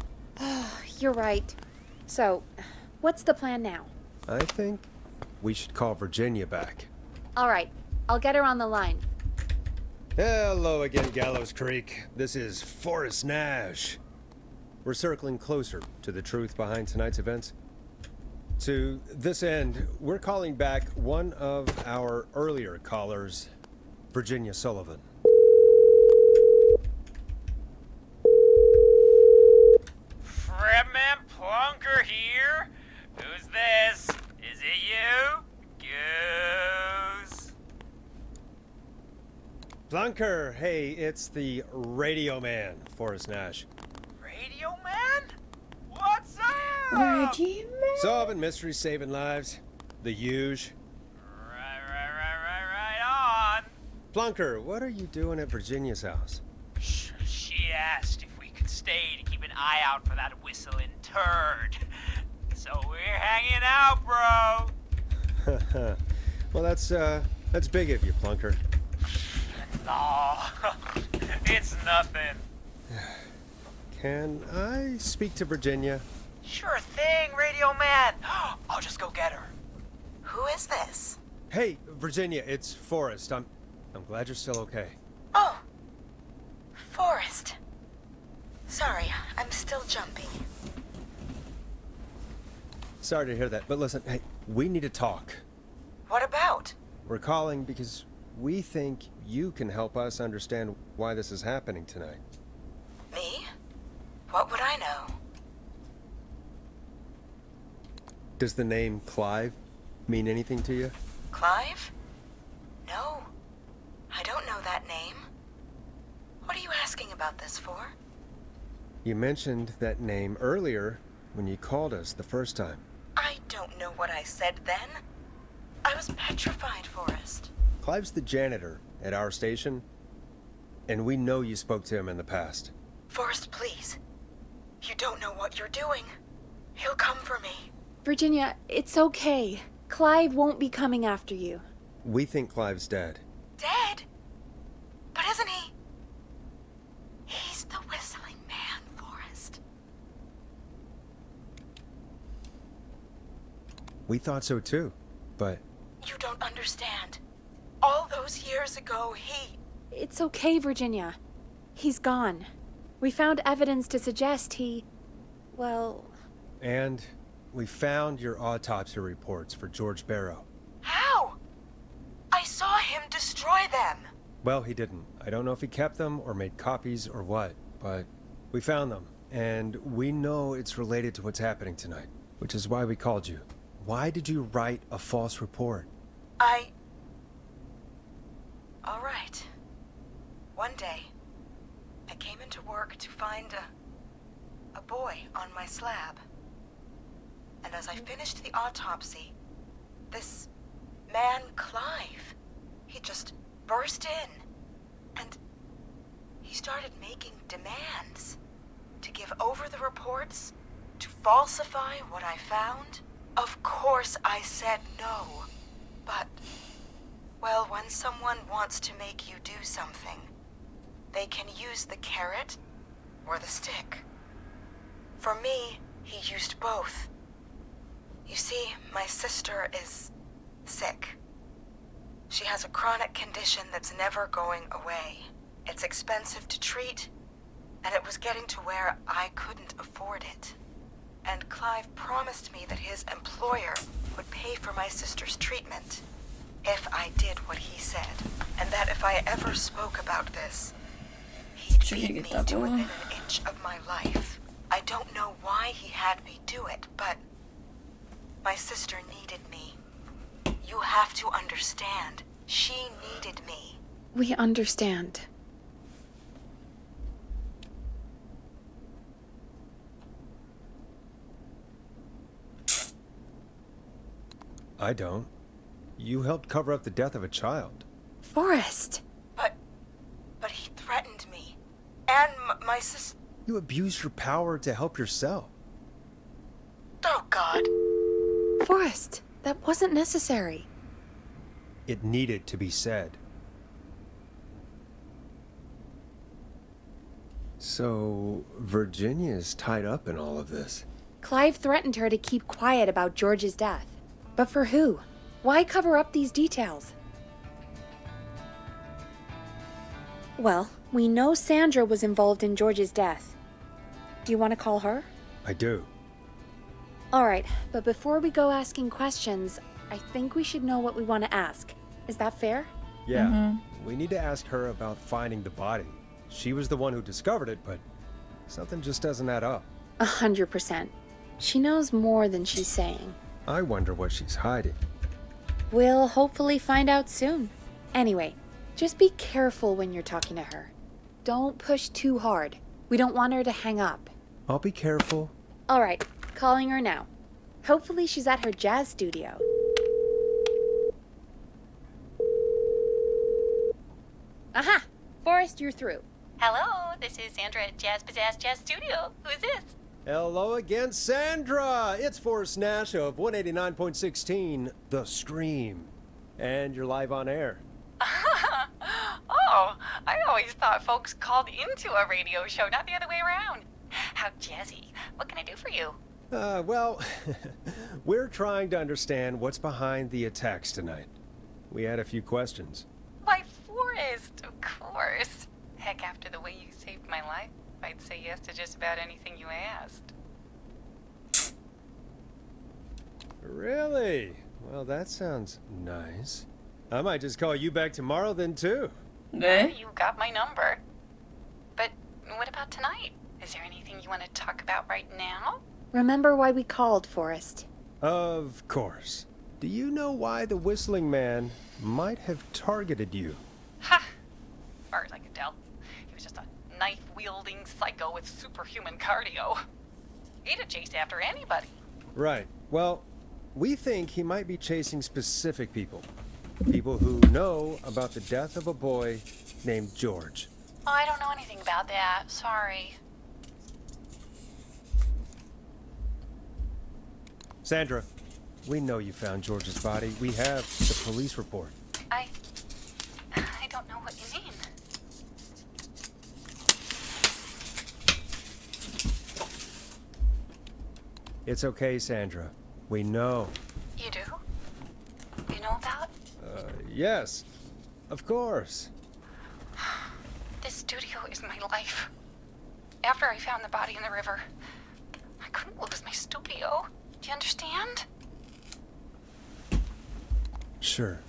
You're right. So, what's the plan now? I think we should call Virginia back. All right, I'll get her on the line. Hello again, Gallows Creek. This is Forrest Nash. We're circling closer to the truth behind tonight's events. To this end, we're calling back one of our earlier callers, Virginia Sullivan. Fredman Plunker here? Who's this? Is it you? Goose. Plunker, hey, it's the radio man, Forrest Nash. Radio man? What's up? Radio man? Solving mysteries, saving lives. The huge. Right on. Plunker, what are you doing at Virginia's house? She asked if we could stay to keep an eye out for that whistling turd. So we're hanging out, bro. Well, that's big of you, Plunker. No, it's nothing. Can I speak to Virginia? Sure thing, Radio Man. I'll just go get her. Who is this? Hey, Virginia, it's Forrest. I'm glad you're still okay. Oh, Forrest. Sorry, I'm still jumpy. Sorry to hear that, but listen, hey, we need to talk. What about? We're calling because we think you can help us understand why this is happening tonight. Me? What would I know? Does the name Clive mean anything to you? Clive? No. I don't know that name. What are you asking about this for? You mentioned that name earlier when you called us the first time. I don't know what I said then. I was petrified, Forrest. Clive's the janitor at our station, and we know you spoke to him in the past. Forrest, please. You don't know what you're doing. He'll come for me. Virginia, it's okay. Clive won't be coming after you. We think Clive's dead. Dead? But isn't he? He's the whistling man, Forrest. We thought so too, but... You don't understand. All those years ago, he... It's okay, Virginia. He's gone. We found evidence to suggest he... well... And we found your autopsy reports for George Barrow. How? I saw him destroy them. Well, he didn't. I don't know if he kept them or made copies or what, but we found them. And we know it's related to what's happening tonight, which is why we called you. Why did you write a false report? All right. One day, I came into work morgue to find a boy on my slab. And as I finished the autopsy, this man, Clive, he just burst in. And he started making demands to give over the reports, to falsify what I found. Of course I said no. But, well, when someone wants to make you do something, they can use the carrot or the stick. For me, he used both. You see, my sister is sick. She has a chronic condition that's never going away. It's expensive to treat, and it was getting to where I couldn't afford it. And Clive promised me that his employer would pay for my sister's treatment if I did what he said, and that if I ever spoke about this, he'd beat me to within an inch of my life. I don't know why he had me do it, but my sister needed me. You have to understand. She needed me. We understand. I don't. You helped cover up the death of a child. Forrest! But he threatened me. And my sister... You abused your power to help yourself. Oh, God. Forrest, that wasn't necessary. It needed to be said. So, Virginia's tied up in all of this. Clive threatened her to keep quiet about George's death. But for who? Why cover up these details? Well, we know Sandra was involved in George's death. Do you want to call her? I do. Alright, but before we go asking questions, I think we should know what we want to ask. Is that fair? Yeah, we need to ask her about finding the body. She was the one who discovered it, but something just doesn't add up. 100%. She knows more than she's saying. I wonder what she's hiding. We'll hopefully find out soon. Anyway, just be careful when you're talking to her. Don't push too hard. We don't want her to hang up. I'll be careful. Alright, calling her now. Hopefully she's at her jazz studio. Aha! Forrest, you're through. Hello, this is Sandra at Jazz Pizzazz Jazz Studio. Who is this? Hello again, Sandra! It's Forrest Nash of 189.16, The Scream. And you're live on air. Oh, I always thought folks called into a radio show, not the other way around. How jazzy. What can I do for you? Well, we're trying to understand what's behind the attacks tonight. We had a few questions. Why, Forrest, of course. Heck, after the way you saved my life, I'd say yes to just about anything you asked. Really? Well, that sounds nice. I might just call you back tomorrow then, too. You got my number. But what about tonight? Is there anything you want to talk about right now? Remember why we called, Forrest. Of course. Do you know why the Whistling Man might have targeted you? Ha! As far as I could tell, he was just a knife-wielding psycho with superhuman cardio. He'd have chased after anybody. Right. Well, we think he might be chasing specific people. People who know about the death of a boy named George. Oh, I don't know anything about that. Sorry. Sandra, we know you found George's body. We have the police report. I don't know what you mean. It's okay, Sandra. We know. You do? You know about? Yes. Of course. This studio is my life. After I found the body in the river, I couldn't lose my studio. Do you understand? Sure.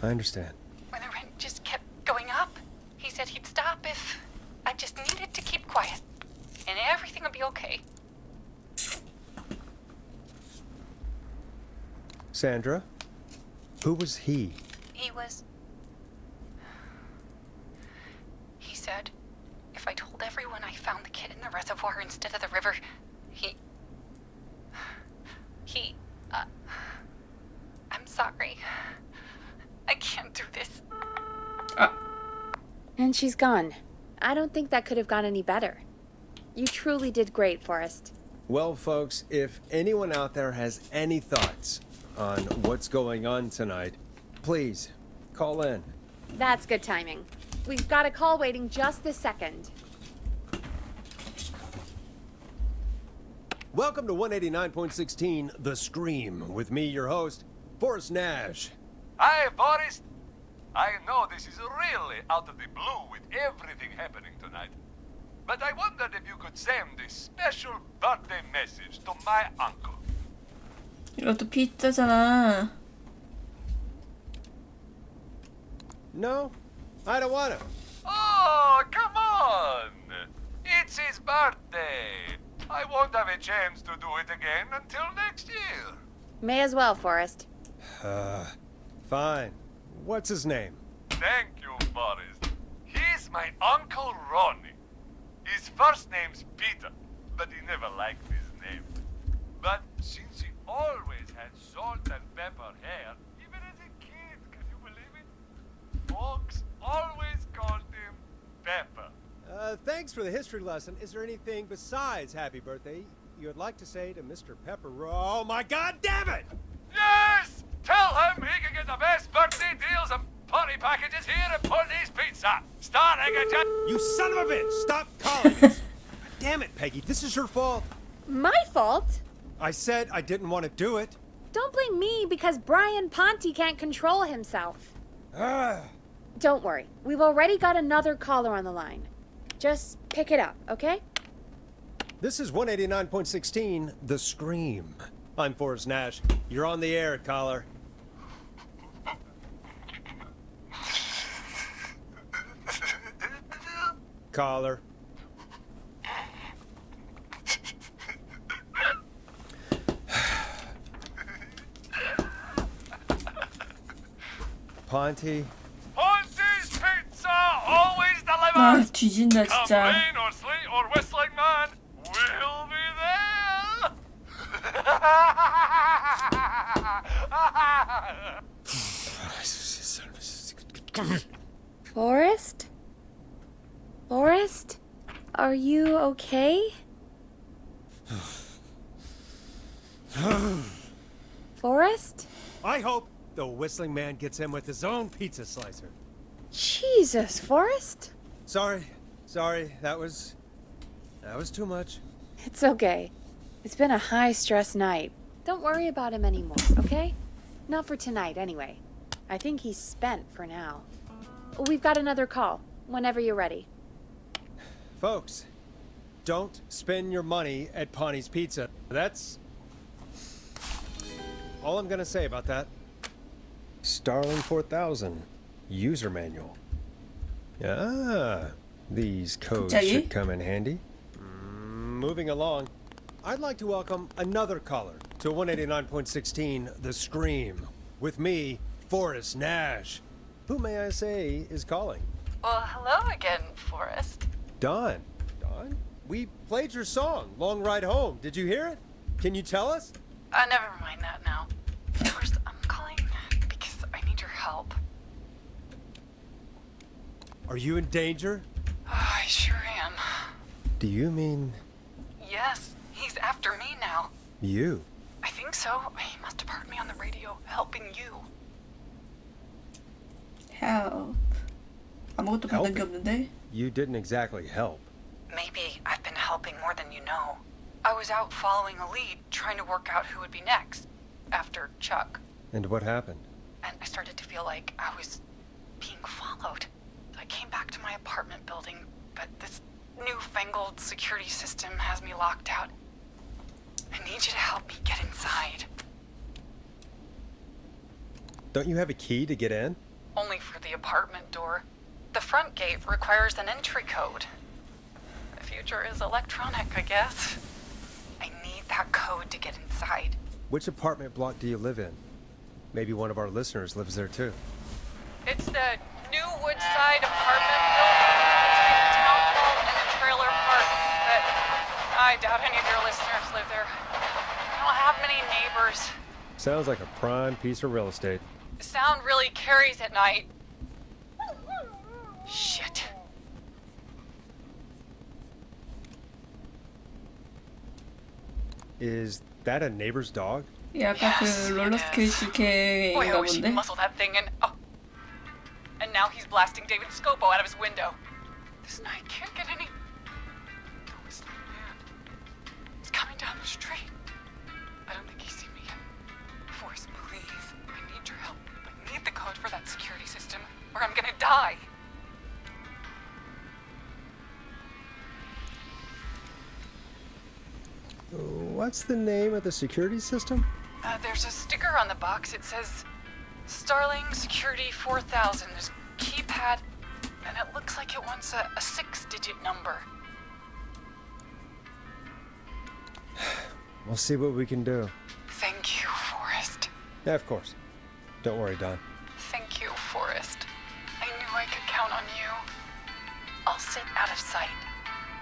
I understand. When the rent just kept going up, he said he'd stop if I just needed to keep quiet. And everything would be okay. Sandra? Who was he? He said if I told everyone I found the kid in the reservoir instead of the river. I'm sorry. I can't do this. And she's gone. I don't think that could have gone any better. You truly did great, Forrest. Well, folks, if anyone out there has any thoughts on what's going on tonight, please call in. That's good timing. We've got a call waiting just this second. Welcome to 189.16 The Scream, with me, your host, Forrest Nash. Hi, Forrest. I know this is really out of the blue with everything happening tonight. But I wondered if you could send a special birthday message to my uncle. 이것도 피자잖아. No, I don't want to. Oh, come on! It's his birthday. I won't have a chance to do it again until next year. May as well, Forrest. Fine. What's his name? Thank you, Forrest. He's my Uncle Ronnie. His first name's Peter, but he never liked his name. But since he always had salt and pepper hair, even as a kid, can you believe it? Folks always called him Pepper. Thanks for the history lesson. Is there anything besides happy birthday you would like to say to Mr. Pepper? Oh my God, damn it! Yes! Tell him he can get the best birthday deals and party packages here at Putney's Pizza. Starting at just... You son of a bitch! Stop calling us! Damn it, Peggy, this is your fault. My fault? I said I didn't want to do it. Don't blame me because Brian Ponte can't control himself. Don't worry. We've already got another caller on the line. Just pick it up, okay? This is 189.16 The Scream. I'm Forrest Nash. You're on the air, caller. Caller. Ponte. Ponte's Pizza always delivers. 아, 뒤진다 Come 진짜. rain or sleet or whistling man, we'll be there. Forrest? Forrest? Are you okay? Forrest? I hope the whistling man gets in with his own pizza slicer. Jesus, Forrest? Sorry. That was too much. It's okay. It's been a high-stress night. Don't worry about him anymore, okay? Not for tonight, anyway. I think he's spent for now. We've got another call, whenever you're ready. Folks, don't spend your money at Ponte's Pizza. That's all I'm gonna say about that. Starling 4000 user manual. These codes should come in handy. Moving along, I'd like to welcome another caller to 189.16 The Scream. With me, Forrest Nash. Who, may I say, is calling? Well, hello again, Forrest. Don. Don? We played your song, Long Ride Home. Did you hear it? Can you tell us? Never mind that now. First, I'm calling because I need your help. Are you in danger? I sure am. Do you mean Yes, he's after me now. you? I think so. He must have heard me on the radio helping you. Help. 아무것도 받은 게 없는데? You didn't exactly help. Maybe I've been helping more than you know. I was out following a lead, trying to work out who would be next, after Chuck. And what happened? And I started to feel like I was being followed. I came back to my apartment building, but this newfangled security system has me locked out. I need you to help me get inside. Don't you have a key to get in? Only for the apartment door. The front gate requires an entry code. The future is electronic, I guess. I need that code to get inside. Which apartment block do you live in? Maybe one of our listeners lives there too. It's the new Woodside apartment building between the town hall and the trailer park. I doubt any of your listeners live there. I don't have many neighbors. Sounds like a prime piece of real estate. The sound really carries at night. Shit. Is that a neighbor's dog? 야, 아까 그 롤러스케이트 개인가 Boy, I wish he'd 본데? muzzle that thing and... Oh. And now he's blasting David Scopo out of his window. This night can't get any... The whistling man. He's coming down the street. I don't think he's seen me yet. Forrest, please. I need your help. I need the code for that security system, or I'm gonna die. What's the name of the security system? There's a sticker on the box. It says Starling Security 4000. There's a keypad, and it looks like it wants a 6-digit number. We'll see what we can do. Thank you, Forrest. Yeah, of course. Don't worry, Don. Thank you, Forrest. I knew I could count on you. I'll sit out of sight.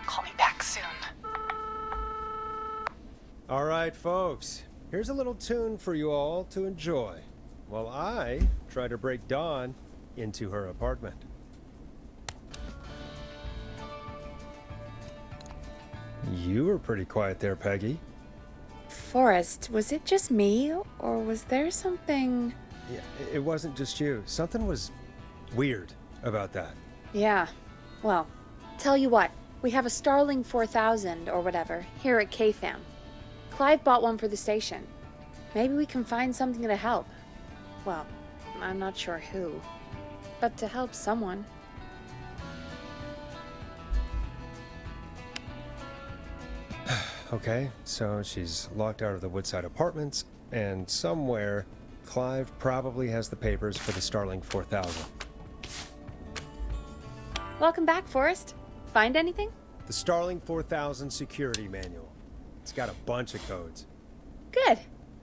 Call me back soon. All right, folks. Here's a little tune for you all to enjoy while I try to break Dawn into her apartment. You were pretty quiet there, Peggy. Forrest, was it just me, or was there something... Yeah, it wasn't just you. Something was weird about that. Yeah, well, tell you what, we have a Starling 4000 or whatever here at KFAM. Clive bought one for the station. Maybe we can find something to help. Well, I'm not sure who, but to help someone. Okay, so she's locked out of the Woodside Apartments, and somewhere Clive probably has the papers for the Starling 4000. Welcome back, Forrest. Find anything? The Starling 4000 security manual. It's got a bunch of codes. Good.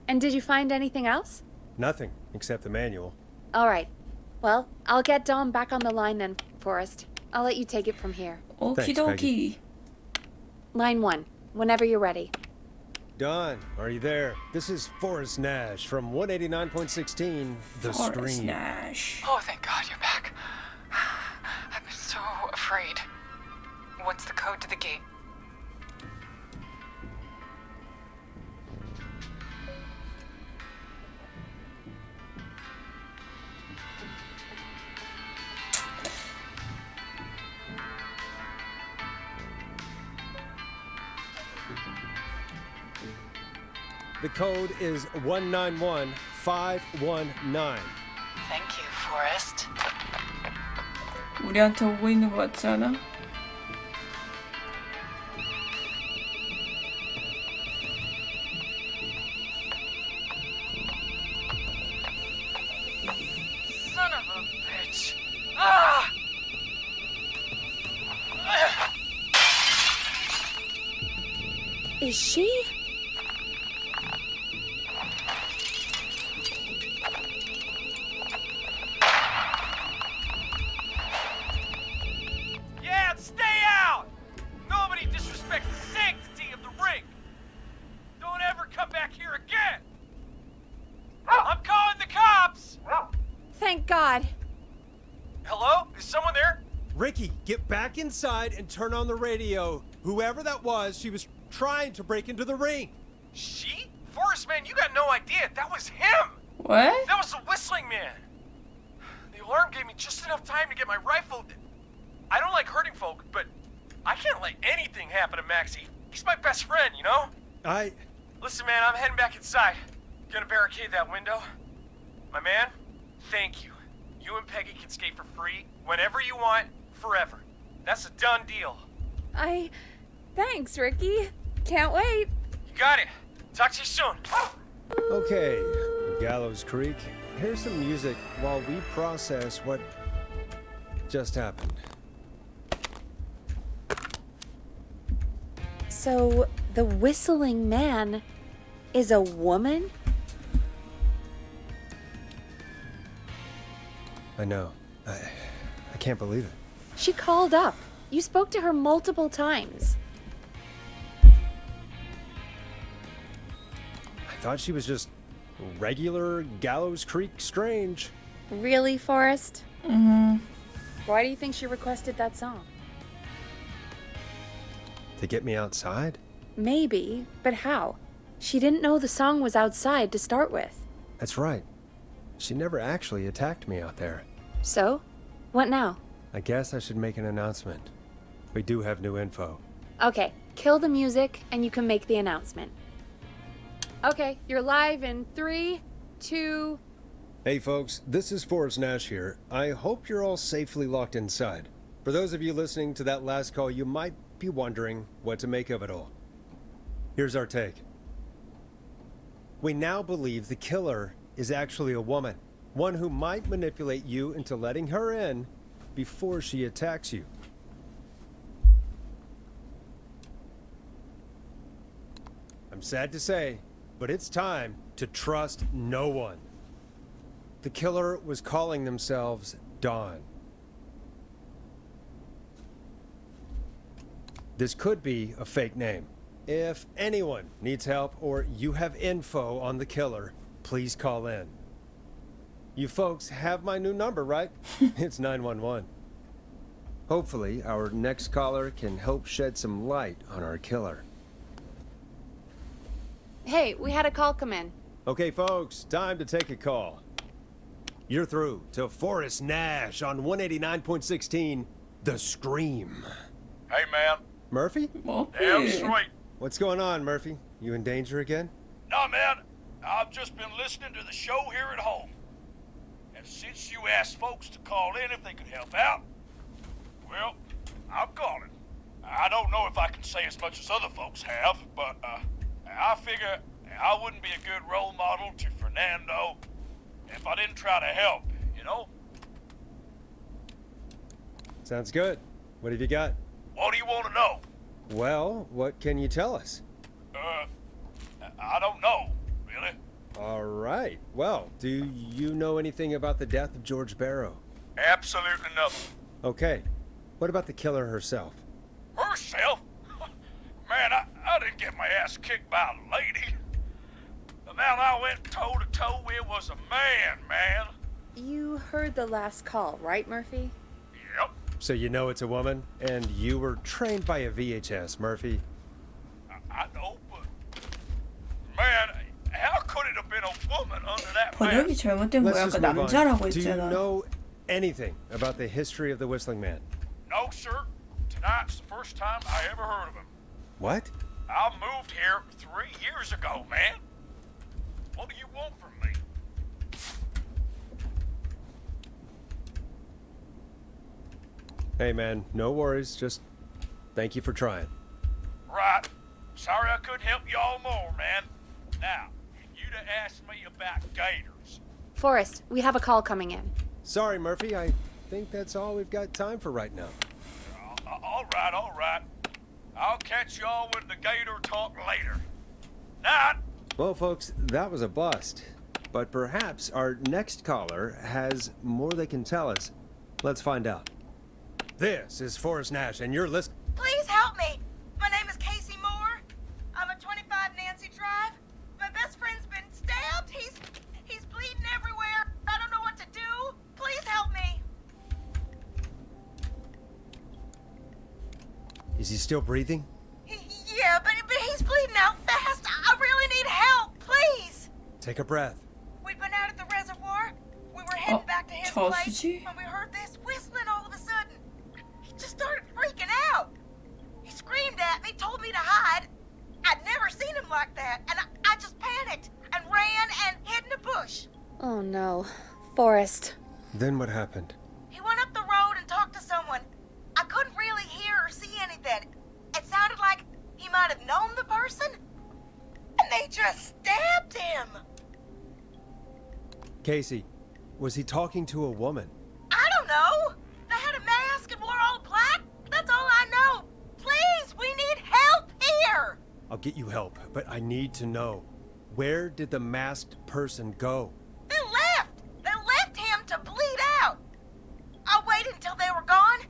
And did you find anything else? Nothing except the manual. All right. Well, I'll get Dom back on the line then, Forrest. I'll let you take it from here. Okie dokie. Line 1, whenever you're ready. Don, are you there? This is Forrest Nash from 189.16, The Forrest Stream. Nash. Oh, thank God you're back. I've been so afraid. What's the code to the gate? The code is 191519. Thank you, Forrest. 우리한테 오고 있는 것 같지 않아? Son of a bitch. Ah! Is she? Yeah, stay out! Nobody disrespects the sanctity of the ring! Don't ever come back here again! I'm calling the cops! Thank God. Hello? Is someone there? Ricky, get back inside and turn on the radio. Whoever that was, she was trying to break into the ring. She? Forrest, man, you got no idea. That was him! What? That was the whistling man! The alarm gave me just enough time to get my rifle. I don't like hurting folk, but I can't let anything happen to Maxie. He's my best friend, you know? Listen, man, I'm heading back inside. Gonna barricade that window. My man, thank you. You and Peggy can skate for free whenever you want, forever. That's a done deal. Thanks, Ricky. Can't wait. You got it. Talk to you soon. Okay, Gallows Creek. Here's some music while we process what just happened. So, the whistling man is a woman? I know. I can't believe it. She called up. You spoke to her multiple times. thought she was just regular Gallows Creek Strange. Really, Forrest? Mm-hmm. Why do you think she requested that song? To get me outside? Maybe, but how? She didn't know the song was outside to start with. That's right. She never actually attacked me out there. So? What now? I guess I should make an announcement. We do have new info. Okay, kill the music and you can make the announcement. Okay, you're live in 3, 2... Hey folks, this is Forrest Nash here. I hope you're all safely locked inside. For those of you listening to that last call, you might be wondering what to make of it all. Here's our take. We now believe the killer is actually a woman. One who might manipulate you into letting her in before she attacks you. I'm sad to say, but it's time to trust no one. The killer was calling themselves Dawn. This could be a fake name. If anyone needs help or you have info on the killer, please call in. You folks have my new number, right? It's 911. Hopefully, our next caller can help shed some light on our killer. Hey, we had a call come in. Okay, folks, time to take a call. You're through to Forrest Nash on 189.16, The Scream. Hey, man. Murphy? Damn straight. What's going on, Murphy? You in danger again? No, man. I've just been listening to the show here at home. And since you asked folks to call in if they could help out, well, I'm calling. I don't know if I can say as much as other folks have, but I figure I wouldn't be a good role model to Fernando if I didn't try to help, you know? Sounds good. What have you got? What do you want to know? Well, what can you tell us? I don't know, really. All right. Well, do you know anything about the death of George Barrow? Absolutely nothing. Okay. What about the killer herself? Herself? Man, I didn't get my ass kicked by a lady. The man I went toe-to-toe with was a man. You heard the last call, right, Murphy? Yep. So you know it's a woman, and you were trained by a VHS, Murphy. I know, but... Man, how could it have been a woman under that 번역이 mask? 잘못된 거야. Let's 아까 just move on. 남자라고 Do you 했잖아. know anything about the history of the Whistling Man? No, sir. Tonight's the first time I ever heard of him. What? I moved here 3 years ago, man. What do you want from me? Hey, man, no worries. Just thank you for trying. Right. Sorry I couldn't help y'all more, man. Now, if you'd have asked me about gators... Forrest, we have a call coming in. Sorry, Murphy. I think that's all we've got time for right now. All right. I'll catch y'all with the gator talk later. Night. Well, folks, that was a bust. But perhaps our next caller has more they can tell us. Let's find out. This is Forrest Nash, and you're listening. Please help me. My name is Casey Moore. I'm at 25 Nancy Drive. My best friend's been stabbed. He's bleeding everywhere. I don't know what to do. Please help me. Is he still breathing? Yeah, but he's bleeding out fast. I really need help. Please. Take a breath. We'd been out at the reservoir. We were heading back to his place 저수지? when we heard this whistling all of a sudden. He just started freaking out. He screamed at me, told me to hide. I'd never seen him like that, and I just panicked and ran and hid in a bush. Oh no. Forrest. Then what happened? He went up the road and talked to someone. I couldn't really hear or see anything. It sounded like he might have known the person, and they just stabbed him. Casey, was he talking to a woman? I don't know. They had a mask and wore all black. That's all I know. Please, we need help here. I'll get you help, but I need to know. Where did the masked person go? They left. They left him to bleed out. I waited until they were gone,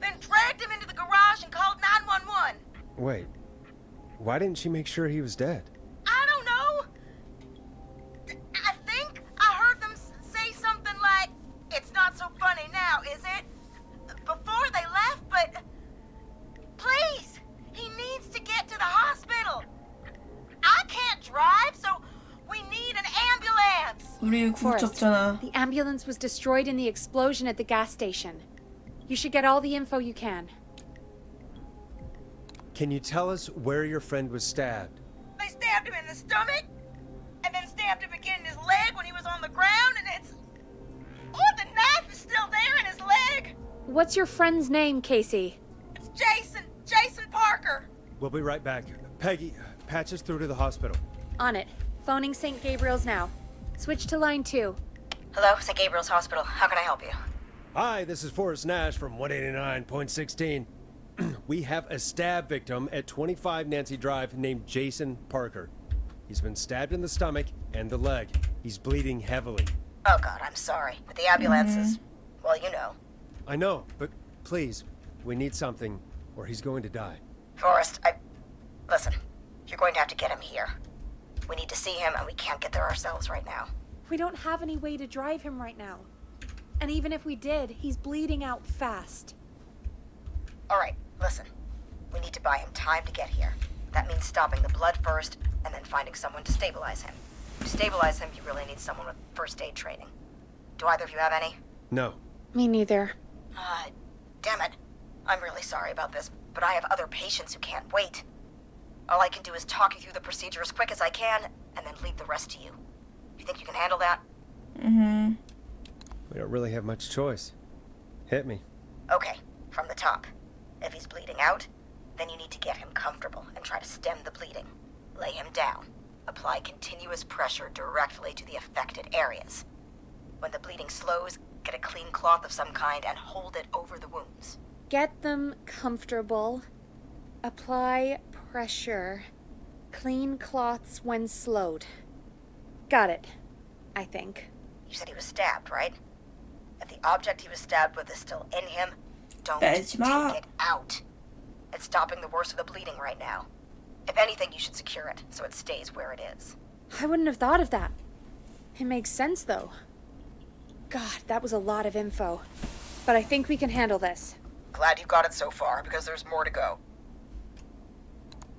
then dragged him into the garage and called 911. Wait, why didn't she make sure he was dead? I don't know. 우리 Forrest, 구급적잖아. the ambulance was destroyed in the explosion at the gas station. You should get all the info you can. Can you tell us where your friend was stabbed? They stabbed him in the stomach, and then stabbed him again in his leg when he was on the ground, and it's... Oh, the knife is still there in his leg! What's your friend's name, Casey? It's Jason Parker! We'll be right back. Peggy, patch us through to the hospital. On it. Phoning St. Gabriel's now. Switch to line 2. Hello, St. Gabriel's Hospital. How can I help you? Hi, this is Forrest Nash from 189.16. We have a stab victim at 25 Nancy Drive named Jason Parker. He's been stabbed in the stomach and the leg. He's bleeding heavily. Oh God, I'm sorry. But the ambulance is... Well, you know. I know, but please, we need something or he's going to die. Forrest, Listen, you're going to have to get him here. We need to see him, and we can't get there ourselves right now. We don't have any way to drive him right now. And even if we did, he's bleeding out fast. All right, listen. We need to buy him time to get here. That means stopping the blood first, and then finding someone to stabilize him. To stabilize him, you really need someone with first aid training. Do either of you have any? No. Me neither. Damn it. I'm really sorry about this, but I have other patients who can't wait. All I can do is talk you through the procedure as quick as I can, and then leave the rest to you. You think you can handle that? Mm-hmm. We don't really have much choice. Hit me. Okay, from the top. If he's bleeding out, then you need to get him comfortable and try to stem the bleeding. Lay him down. Apply continuous pressure directly to the affected areas. When the bleeding slows, get a clean cloth of some kind and hold it over the wounds. Get them comfortable. Apply pressure. Clean cloths when slowed. Got it, I think. You said he was stabbed, right? If the object he was stabbed with is still in him, don't take it out. It's stopping the worst of the bleeding right now. If anything, you should secure it so it stays where it is. I wouldn't have thought of that. It makes sense, though. God, that was a lot of info. But I think we can handle this. Glad you got it so far, because there's more to go.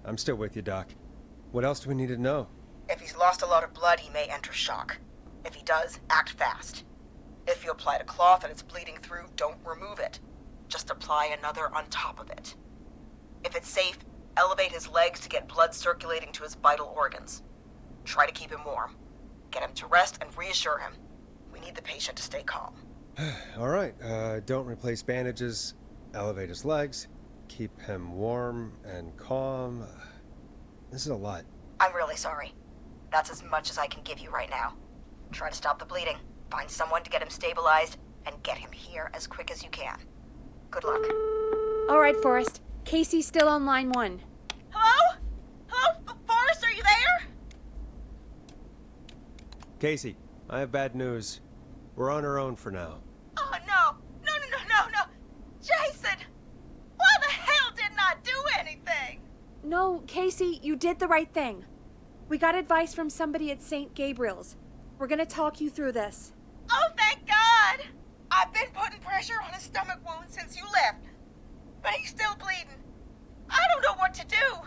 I'm still with you, Doc. What else do we need to know? If he's lost a lot of blood, he may enter shock. If he does, act fast. If you applied a cloth and it's bleeding through, don't remove it. Just apply another on top of it. If it's safe, elevate his legs to get blood circulating to his vital organs. Try to keep him warm. Get him to rest and reassure him. We need the patient to stay calm. All right, don't replace bandages. Elevate his legs. Keep him warm and calm. This is a lot. I'm really sorry. That's as much as I can give you right now. Try to stop the bleeding, find someone to get him stabilized, and get him here as quick as you can. Good luck. All right, Forrest. Casey's still on line 1. Hello? Hello? Forrest, are you there? Casey, I have bad news. We're on our own for now. Oh, no. No. Jason! Why the hell didn't I do anything? No, Casey, you did the right thing. We got advice from somebody at St. Gabriel's. We're gonna talk you through this. Oh, thank God! I've been putting pressure on his stomach wound since you left, but he's still bleeding. I don't know what to do.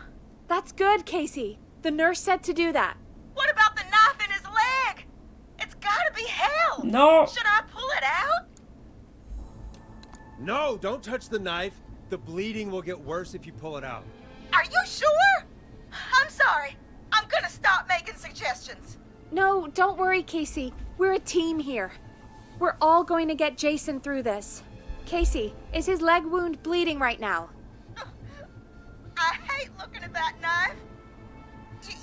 That's good, Casey. The nurse said to do that. What about the knife in his leg? It's gotta be hell. No. Should I pull it out? No, don't touch the knife. The bleeding will get worse if you pull it out. Are you sure? I'm sorry. I'm gonna stop making suggestions. No, don't worry, Casey. We're a team here. We're all going to get Jason through this. Casey, is his leg wound bleeding right now? I hate looking at that knife.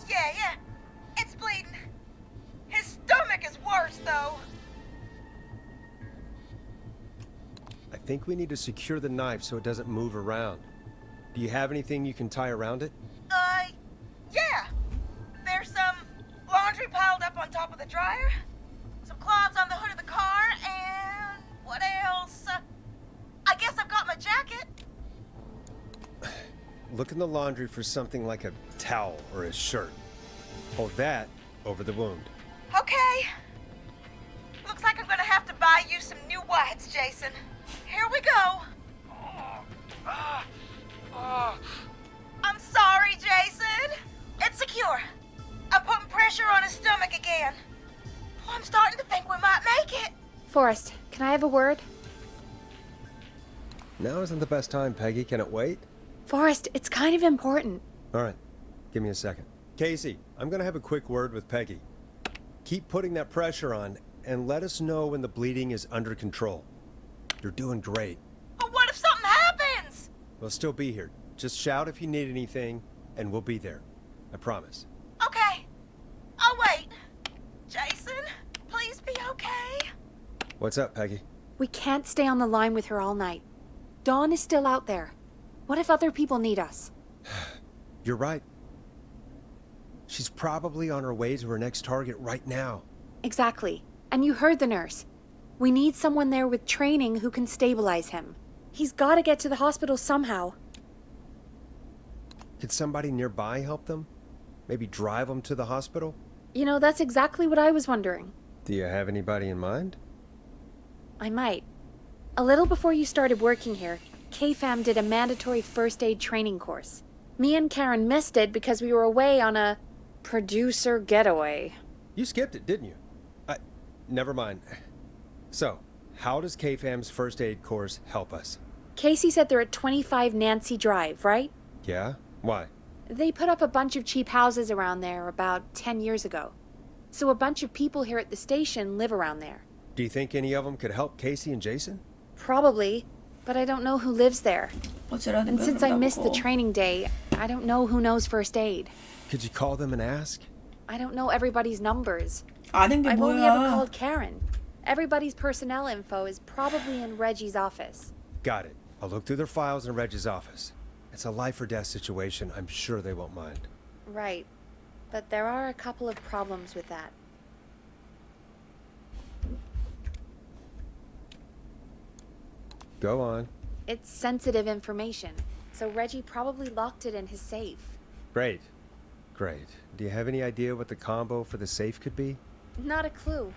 Yeah. It's bleeding. His stomach is worse, though. I think we need to secure the knife so it doesn't move around. Do you have anything you can tie around it? Yeah. There's some laundry piled up on top of the dryer, some cloths on the hood of the car, and what else? I guess I've got my jacket. Look in the laundry for something like a towel or a shirt. Hold that over the wound. Okay. Looks like I'm gonna have to buy you some new whites, Jason. Here we go. I'm sorry, Jason. It's secure. I'm putting pressure on his stomach again. Oh, I'm starting Forrest, can I have a word? Now isn't the best time, Peggy. Can it wait? Forrest, it's kind of important. All right. Give me a second. Casey, I'm going to have a quick word with Peggy. Keep putting that pressure on and let us know when the bleeding is under control. You're doing great. But what if something happens? We'll still be here. Just shout if you need anything, and we'll be there. I promise. Okay. I'll wait. Jason, please be okay. What's up, Peggy? We can't stay on the line with her all night. Dawn is still out there. What if other people need us? You're right. She's probably on her way to her next target right now. Exactly. And you heard the nurse. We need someone there with training who can stabilize him. He's got to get to the hospital somehow. Could somebody nearby help them? Maybe drive them to the hospital? You know, that's exactly what I was wondering. Do you have anybody in mind? I might. A little before you started working here, KFAM did a mandatory first aid training course. Me and Karen missed it because we were away on a producer getaway. You skipped it, didn't you? Never mind. So, how does KFAM's first aid course help us? Casey said they're at 25 Nancy Drive, right? Yeah? Why? They put up a bunch of cheap houses around there about 10 years ago. So a bunch of people here at the station live around there. Do you think any of them could help Casey and Jason? Probably, but I don't know who lives there. And since I missed the training day, I don't know who knows first aid. Could you call them and ask? I don't know everybody's numbers. I've only ever called Karen. Everybody's personnel info is probably in Reggie's office. Got it. I'll look through their files in Reggie's office. It's a life or death situation. I'm sure they won't mind. Right. But there are a couple of problems with that. Go on. It's sensitive information, so Reggie probably locked it in his safe. Great. Great. Do you have any idea what the combo for the safe could be? Not a clue.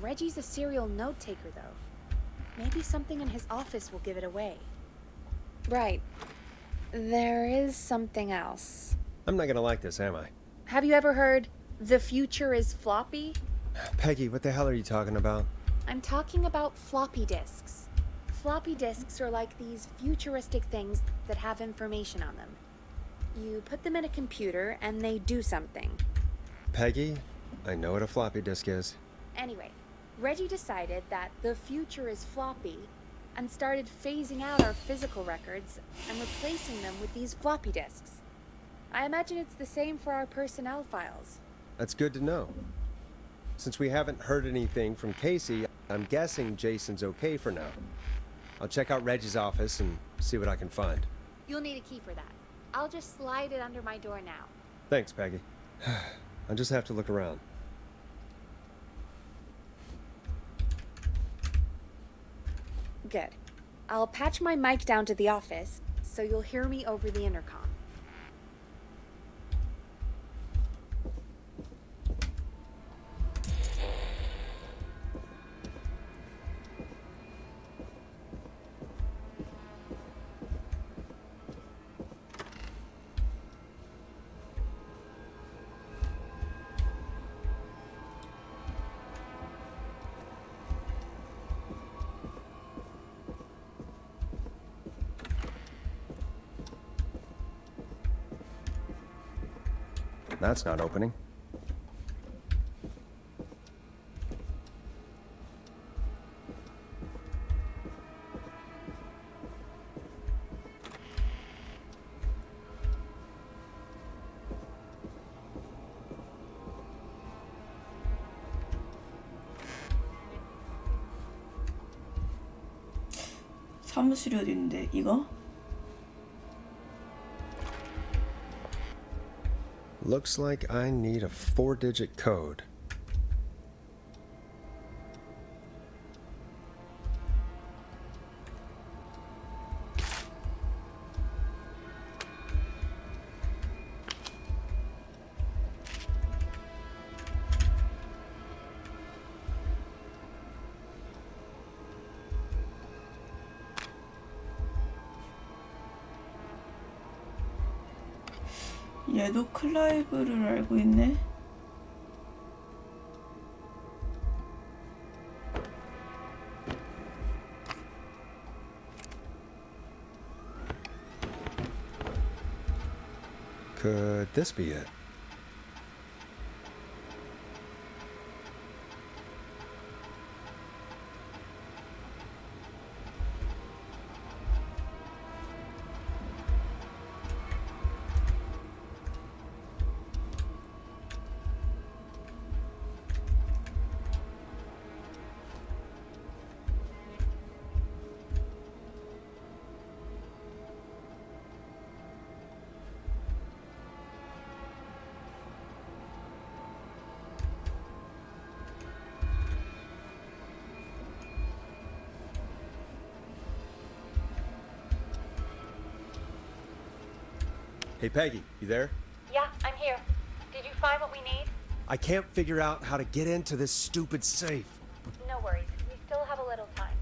Reggie's a serial note-taker, though. Maybe something in his office will give it away. Right. There is something else. I'm not gonna like this, am I? Have you ever heard, "The future is floppy"? Peggy, what the hell are you talking about? I'm talking about floppy disks. Floppy disks are like these futuristic things that have information on them. You put them in a computer and they do something. Peggy, I know what a floppy disk is. Anyway, Reggie decided that the future is floppy and started phasing out our physical records and replacing them with these floppy disks. I imagine it's the same for our personnel files. That's good to know. Since we haven't heard anything from Casey, I'm guessing Jason's okay for now. I'll check out Reggie's office and see what I can find. You'll need a key for that. I'll just slide it under my door now. Thanks, Peggy. I'll just have to look around. Good. I'll patch my mic down to the office, so you'll hear me over the intercom. That's not opening. 사무실이 어디 있는데 이거? Looks like I need a 4-digit code. 얘도 클라이브를 알고 있네. Could this be it? Hey, Peggy, you there? Yeah, I'm here. Did you find what we need? I can't figure out how to get into this stupid safe. No worries. We still have a little time.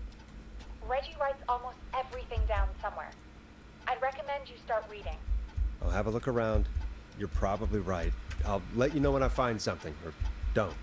Reggie writes almost everything down somewhere. I'd recommend you start reading. I'll have a look around. You're probably right. I'll let you know when I find something, or don't.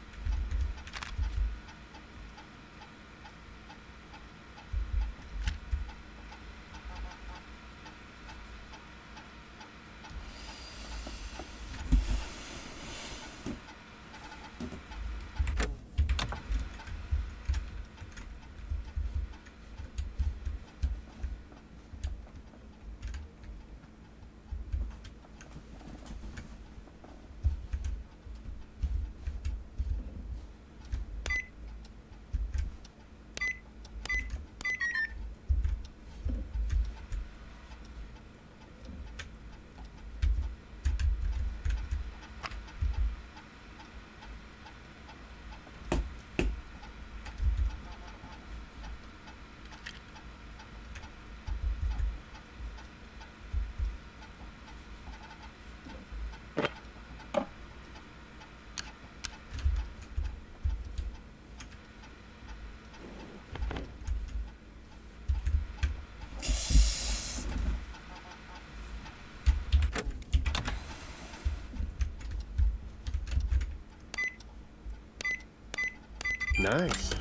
Nice.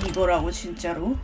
이거라고 진짜로?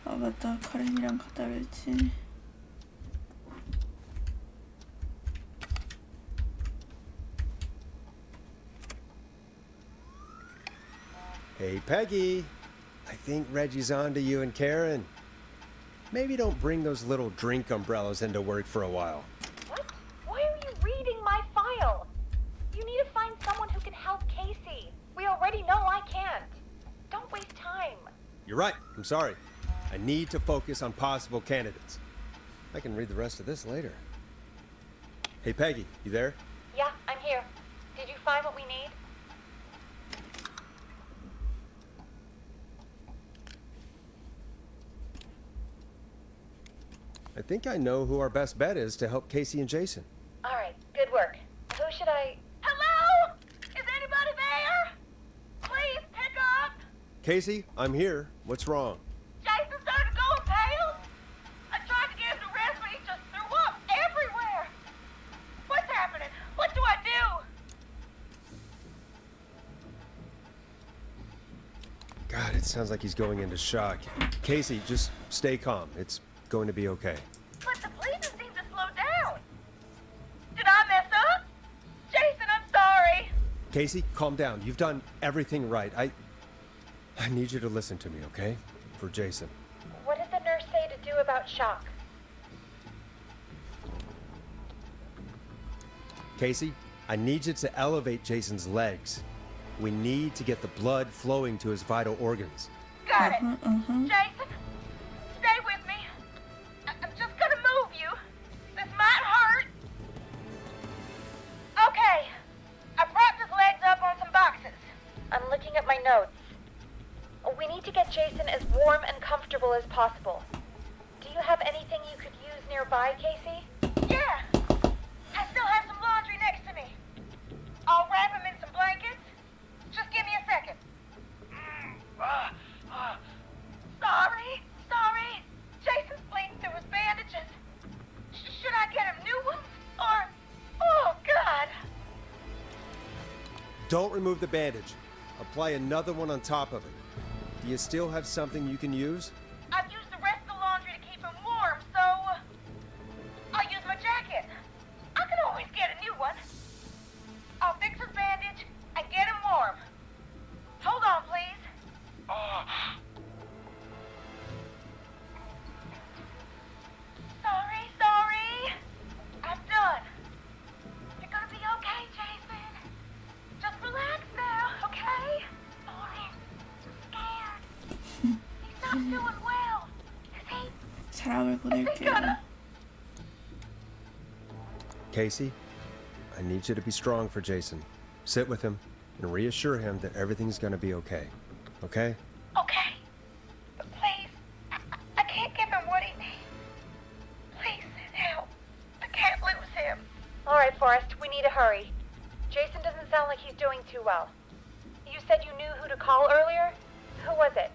아 맞다, 카렌이랑 갔다 그랬지. Hey, Peggy. I think Reggie's on to you and Karen. Maybe don't bring those little drink umbrellas into work for a while. What? Why are you reading my file? You need to find someone who can help Casey. We already know I can't. Don't waste time. You're right. I'm sorry. I need to focus on possible candidates. I can read the rest of this later. Hey, Peggy, you there? Yeah, I'm here. Did you find what we need? I think I know who our best bet is to help Casey and Jason. All right, good work. Who should I... Hello? Is anybody there? Please pick up. Casey, I'm here. What's wrong? Jason started going pale. I tried to get him to rest, but he just threw up everywhere. What's happening? What do I do? God, it sounds like he's going into shock. Casey, just stay calm. It's going to be okay. But the breathing seemed to slow down. Did I mess up? Jason, I'm sorry. Casey, calm down. You've done everything right. I need you to listen to me, okay? For Jason. What did the nurse say to do about shock? Casey, I need you to elevate Jason's legs. We need to get the blood flowing to his vital organs. Got it. Jason, stay with me. I'm just gonna move you. This might hurt. Okay. I propped his legs up on some boxes. I'm looking at my notes. We need to get Jason as warm and comfortable as possible. Do you have anything you could use nearby, Casey? Yeah. I still have some laundry next to me. I'll wrap him in some blankets. Just give me a second. Sorry. Jason's bleeding through his bandages. Should I get him new ones? Or... Oh, God. Don't remove the bandage. Apply another one on top of it. Do you still have something you can use? I've used the rest of the laundry to keep him warm, so... I'll use my jacket. I can always get a new one. I'll fix his bandage and get him warm. Hold on, please. Sorry. I'm done. You're gonna be okay, Jason. Just relax now, okay? Sorry. I'm scared. He's not doing well. 사랑을 보낼게요. Casey, I need you to be strong for Jason. Sit with him and reassure him that everything's gonna be okay. Okay? Okay. But please, I can't give him what he needs. Please send help. I can't lose him. All right, Forrest, we need to hurry. Jason doesn't sound like he's doing too well. You said you knew who to call earlier? Who was it?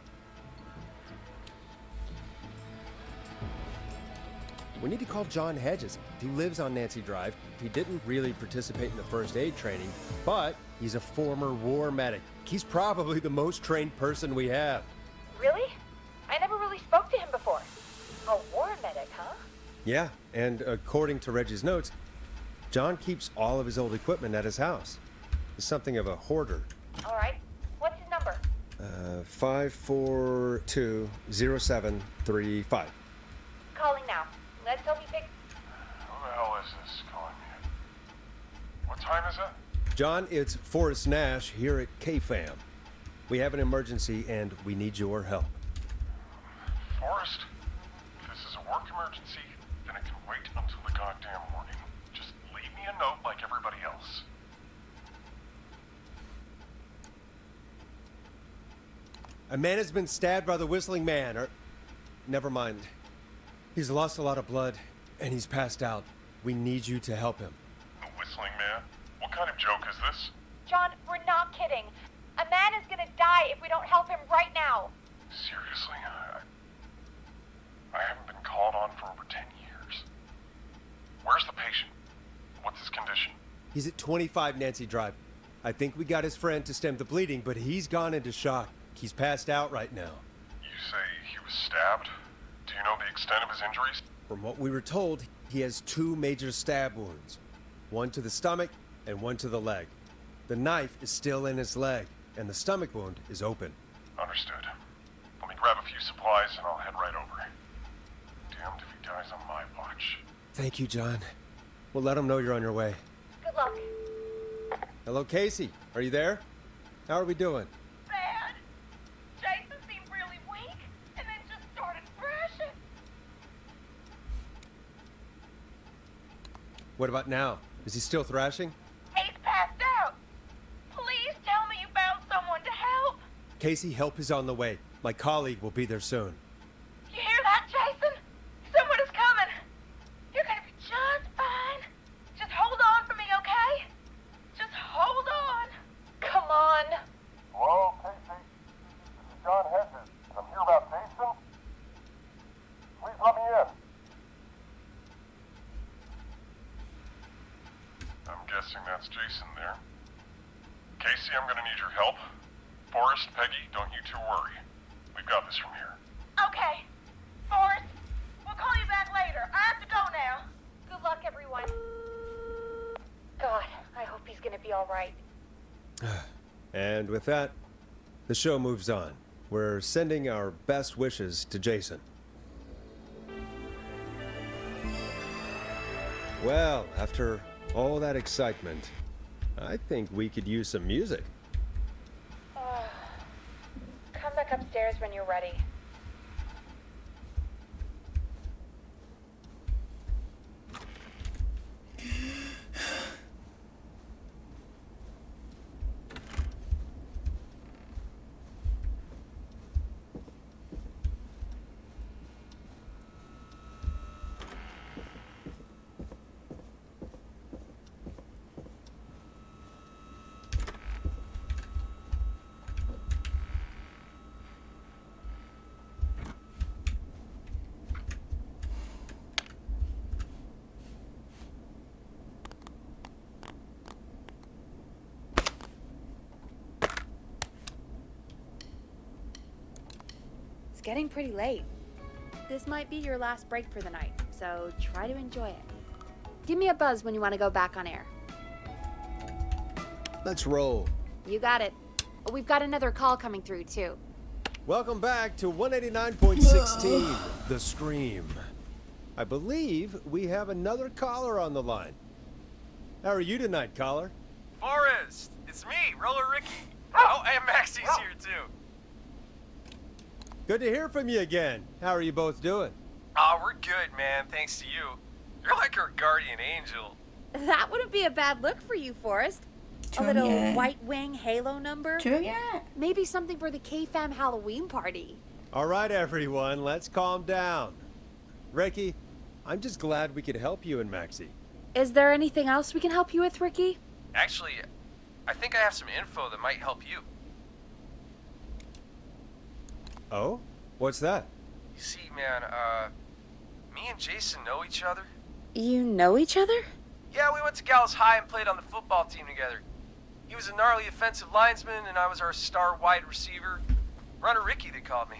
We need to call John Hedges. He lives on Nancy Drive. He didn't really participate in the first aid training, but he's a former war medic. He's probably the most trained person we have. Really? I never really spoke to him before. A war medic, huh? Yeah, and according to Reggie's notes, John keeps all of his old equipment at his house. He's something of a hoarder. All right. What's his number? 5420735. Calling now. Let's hope he picks... Who the hell is this calling me? What time is it? John, it's Forrest Nash here at KFAM. We have an emergency and we need your help. Forrest, if this is a work emergency, then it can wait until the goddamn morning. Just leave me a note like everybody else. A man has been stabbed by the Whistling Man, or... Never mind. He's lost a lot of blood, and he's passed out. We need you to help him. The Whistling Man? What kind of joke is this? John, we're not kidding. A man is gonna die if we don't help him right now. Seriously? I haven't been called on for over 10 years. Where's the patient? What's his condition? He's at 25 Nancy Drive. I think we got his friend to stem the bleeding, but he's gone into shock. He's passed out right now. You say he was stabbed? Do you know the extent of his injuries? From what we were told, he has 2 major stab wounds. One to the stomach and one to the leg. The knife is still in his leg, and the stomach wound is open. Understood. Let me grab a few supplies and I'll head right over. Damned if he dies on my watch. Thank you, John. We'll let him know you're on your way. Good luck. Hello, Casey. Are you there? How are we doing? Bad. Jason seemed really weak and then just started thrashing. What about now? Is he still thrashing? He's passed out. Please tell me you found someone to help. Casey, help is on the way. My colleague will be there soon. You hear that, Jason? Someone is coming. guessing that's Jason there. Casey, I'm gonna need your help. Forrest, Peggy, don't you two worry. We've got this from here. Okay. Forrest, we'll call you back later. I have to go now. Good luck, everyone. God, I hope he's gonna be all right. And with that, the show moves on. We're sending our best wishes to Jason. Well, after all that excitement, I think we could use some music. Come back upstairs when you're ready. It's getting pretty late. This might be your last break for the night, so try to enjoy it. Give me a buzz when you want to go back on air. Let's roll. You got it. We've got another call coming through, too. Welcome back to 189.16, The Scream. I believe we have another caller on the line. How are you tonight, caller? Forrest, it's me, Roller Ricky. Oh, and Maxie's here too. Good to hear from you again. How are you both doing? Oh, we're good, man, thanks to you. You're like our guardian angel. That wouldn't be a bad look for you, Forrest. A little white wing halo number. Maybe something for the K-Fam Halloween party. All right, everyone, let's calm down. Ricky, I'm just glad we could help you and Maxie. Is there anything else we can help you with, Ricky? Actually, I think I have some info that might help you. Oh? What's that? You see, man, me and Jason know each other. You know each other? Yeah, we went to Gallows High and played on the football team together. He was a gnarly offensive linesman, and I was our star wide receiver. Runner Ricky, they called me.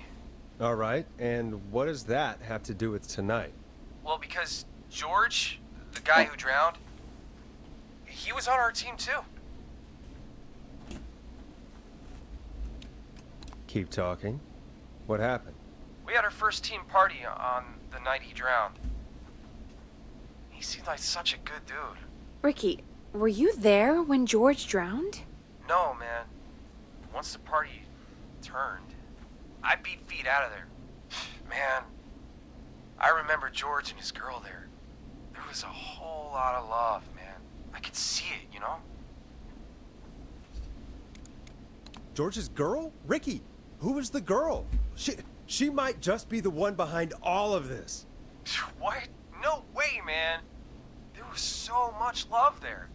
All right, and what does that have to do with tonight? Well, because George, the guy who drowned, he was on our team too. Keep talking. What happened? We had our first team party on the night he drowned. He seemed like such a good dude. Ricky, were you there when George drowned? No, man. Once the party turned, I beat feet out of there. Man, I remember George and his girl there. There was a whole lot of love, man. I could see it, you know? George's girl? Ricky, who was the girl? She might just be the one behind all of this. What? No way, man. There was so much love there.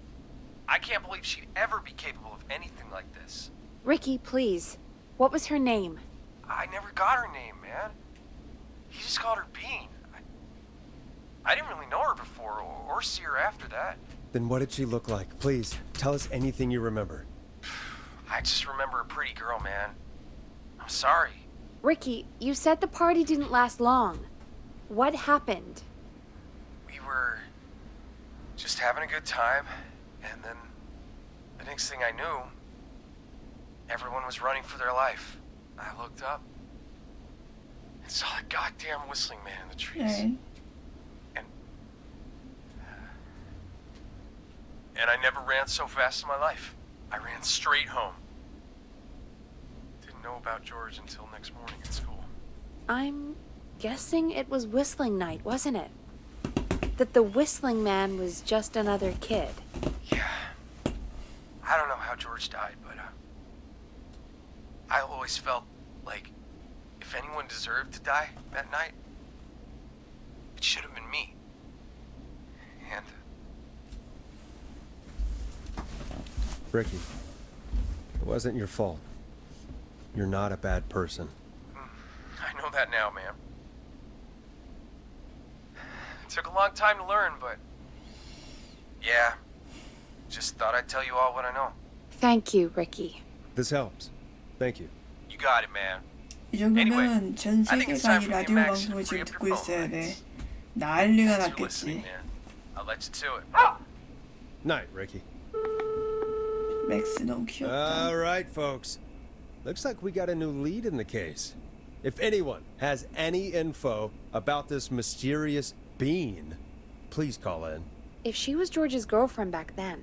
I can't believe she'd ever be capable of anything like this. Ricky, please. What was her name? I never got her name, man. He just called her Bean. I didn't really know her before or see her after that. Then what did she look like? Please, tell us anything you remember. I just remember a pretty girl, man. I'm sorry. Ricky, you said the party didn't last long. What happened? We were just having a good time, and then the next thing I knew, everyone was running for their life. I looked up and saw a goddamn whistling man in the trees. And I never ran so fast in my life. I ran straight home. Didn't know about George until next morning at school. I'm guessing it was whistling night, wasn't it? That the whistling man was just another kid. Yeah. I don't know how George died, but I always felt like if anyone deserved to die that night, it should have been me. And Ricky, it wasn't your fault. You're not a bad person. I know that now, man. It took a long time to learn, but yeah, Just thought I'd tell you all what I know. Thank you, Ricky. This helps. Thank you. You got it, man. 이 정도면 전 세계가 이 라디오 방송을 지금 듣고 있어야 돼. 난리가 Thanks for listening, 났겠지. man. I'll let you to it. Night, Ricky. 맥스 너무 귀엽다. All right, folks. Looks like we got a new lead in the case. If anyone has any info about this mysterious being, please call in. If she was George's girlfriend back then,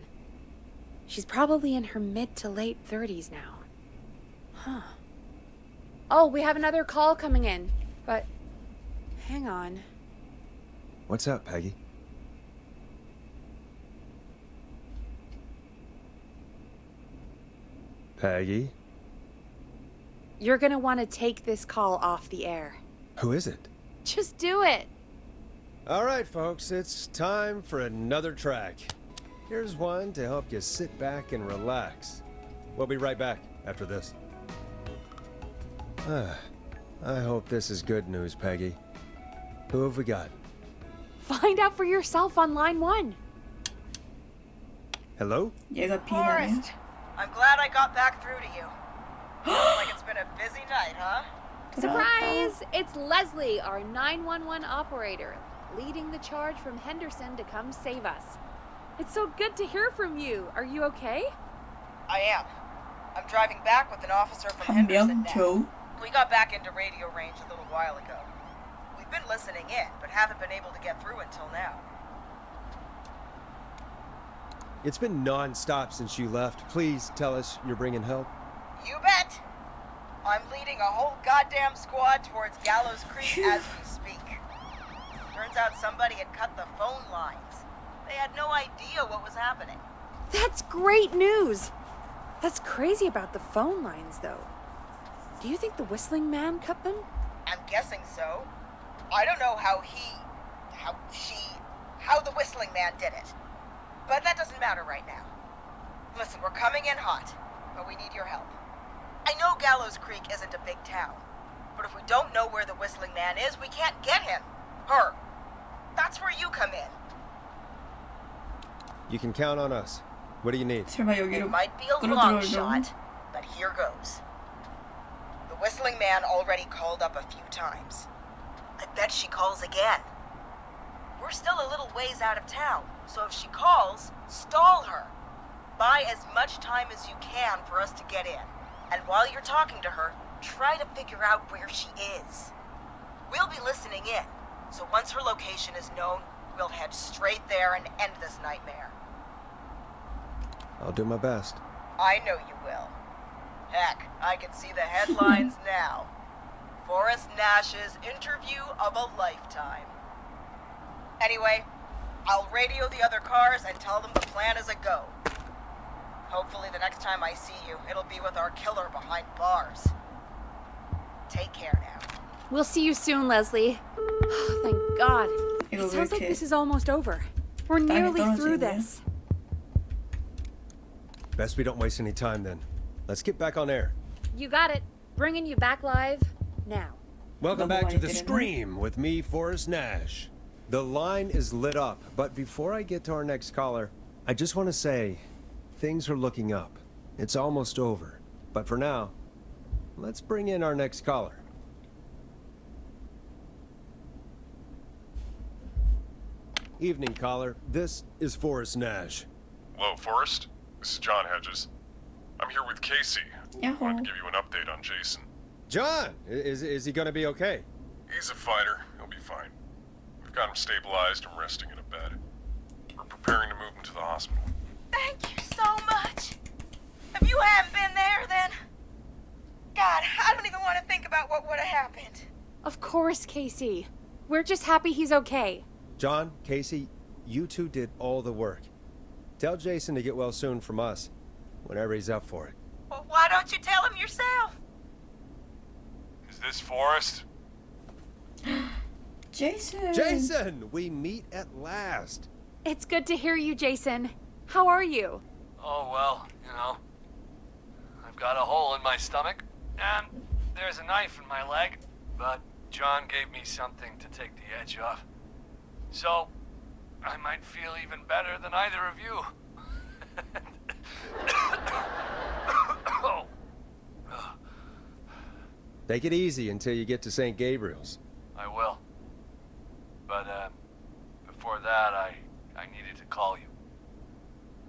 she's probably in her mid to late 30s now. Huh. Oh, we have another call coming in, but hang on. What's up, Peggy? Peggy? You're gonna want to take this call off the air. Who is it? Just do it. All right, folks, it's time for another track. Here's one to help you sit back and relax. We'll be right back after this. I hope this is good news, Peggy. Who have we got? Find out for yourself on line 1. Hello? 얘가 비나네. Forrest, I'm glad I got back through to you. Looks like it's been a busy night, huh? Surprise! It's Leslie, our 911 operator, leading the charge from Henderson to come save us. It's so good to hear from you. Are you okay? I am. I'm driving back with an officer from Henderson 한명 now. 겨우. We got back into radio range a little while ago. We've been listening in, but haven't been able to get through until now. It's been non-stop since you left. Please tell us you're bringing help. You bet! I'm leading a whole goddamn squad towards Gallows Creek as we speak. Turns out somebody had cut the phone lines. They had no idea what was happening. That's great news! That's crazy about the phone lines, though. Do you think the Whistling Man cut them? I'm guessing so. I don't know how the Whistling Man did it. But that doesn't matter right now. Listen, we're coming in hot, but we need your help. I know Gallows Creek isn't a big town, but if we don't know where the Whistling Man is, we can't get him. Her. That's where you come in. You can count on us. What do you need? 설마 It 여기로 might be a long 끌어들어오려고? shot, but here goes. The Whistling Man already called up a few times. I bet she calls again. We're still a little ways out of town, so if she calls, stall her. Buy as much time as you can for us to get in. And while you're talking to her, try to figure out where she is. We'll be listening in, so once her location is known, we'll head straight there and end this nightmare. I'll do my best. I know you will. Heck, I can see the headlines now. Forrest Nash's interview of a lifetime. Anyway, I'll radio the other cars and tell them the plan is a go. Hopefully the next time I see you, it'll be with our killer behind bars. Take care now. We'll see you soon, Leslie. Thank God. 이거 It 왜 sounds like 이렇게 this is almost over. We're 땅에 nearly through 떨어지네. this. Best we don't waste any time then. Let's get back on air. You got it. Bringing you back live now. Welcome 너무 back to 많이 the 때리네. Scream with me, Forrest Nash. The line is lit up, but before I get to our next caller, I just want to say things are looking up. It's almost over. But for now, let's bring in our next caller. Evening, caller. This is Forrest Nash. Hello, Forrest. This is John Hedges. I'm here with Casey. Yahoo. Wanted to give you an update on Jason. John, is he gonna be okay? He's a fighter. He'll be fine. We've got him stabilized and resting in a bed. We're preparing to move him to the hospital. Thank you so much. If you hadn't been there, then... God, I don't even want to think about what would have happened. Of course, Casey. We're just happy he's okay. John, Casey, you two did all the work. Tell Jason to get well soon from us, whenever he's up for it. Well, why don't you tell him yourself? Is this Forrest? Jason. Jason, we meet at last. It's good to hear you, Jason. How are you? Oh, well, you know. I've got a hole in my stomach, and there's a knife in my leg, but John gave me something to take the edge off. So, I might feel even better than either of you. Take it easy until you get to St. Gabriel's. I will. But, before that, I needed to call you.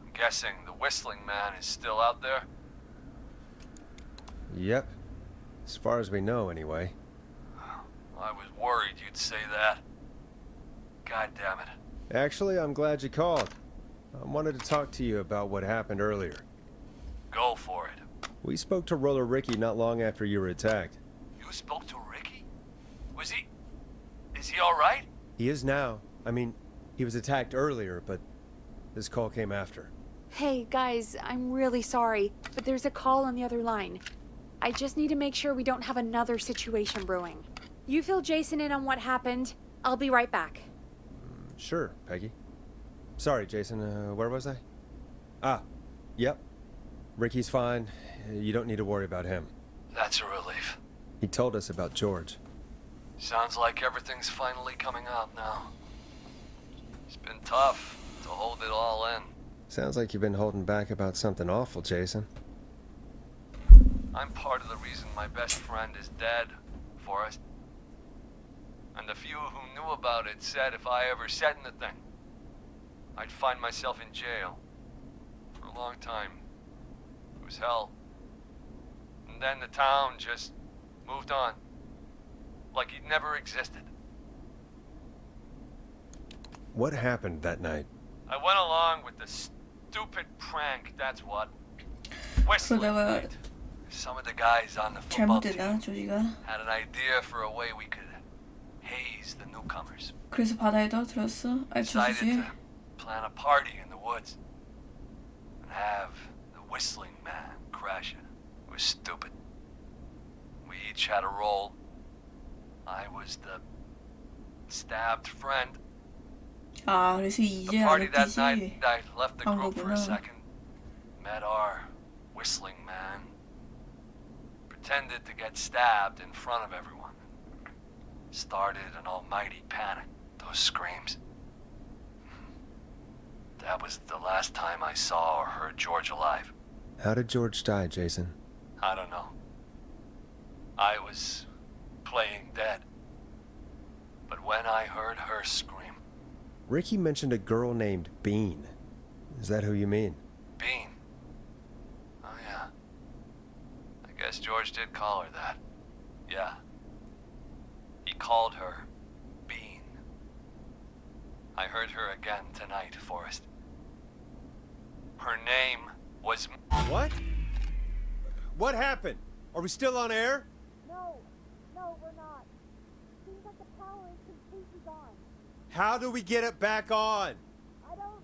I'm guessing the Whistling Man is still out there? Yep. As far as we know, anyway. I was worried you'd say that. God damn it. Actually, I'm glad you called. I wanted to talk to you about what happened earlier. Go for it. We spoke to Roller Ricky not long after you were attacked. You spoke to Ricky? Is he alright? He is now. I mean, he was attacked earlier, but this call came after. Hey, guys, I'm really sorry, but there's a call on the other line. I just need to make sure we don't have another situation brewing. You fill Jason in on what happened. I'll be right back. Sure, Peggy. Sorry, Jason, where was I? Yep. Ricky's fine. You don't need to worry about him. That's a relief. He told us about George. Sounds like everything's finally coming out now. It's been tough to hold it all in. Sounds like you've been holding back about something awful, Jason. I'm part of the reason my best friend is dead, Forrest. And the few who knew about it said if I ever said anything, I'd find myself in jail. For a long time. It was hell. And then the town just moved on. Like he'd never existed. What happened that night? I went along with the stupid prank, that's what. Whistling night. Some of the guys on the football team had an idea for a way we could haze the newcomers. 그래서 바다에 떨어뜨렸어? Decided 알려주지? to plan a party in the woods and have the Whistling Man crash it. It was stupid. We each had a role. I was the stabbed friend. 아, 그래서 이제 The party that night, 알았지. I left the group for a 거구나. second. Met our Whistling Man. Pretended to get stabbed in front of everyone. Started an almighty panic. Those screams. That was the last time I saw or heard George alive. How did George die, Jason? I don't know. I was playing dead. But when I heard her scream... Ricky mentioned a girl named Bean. Is that who you mean? Bean. Oh, yeah. I guess George did call her that. Yeah. He called her Bean. I heard her again tonight, Forrest. Her name was... What? What happened? Are we still on air? No, we're not. Seems like the power is completely gone. How do we get it back on? I don't,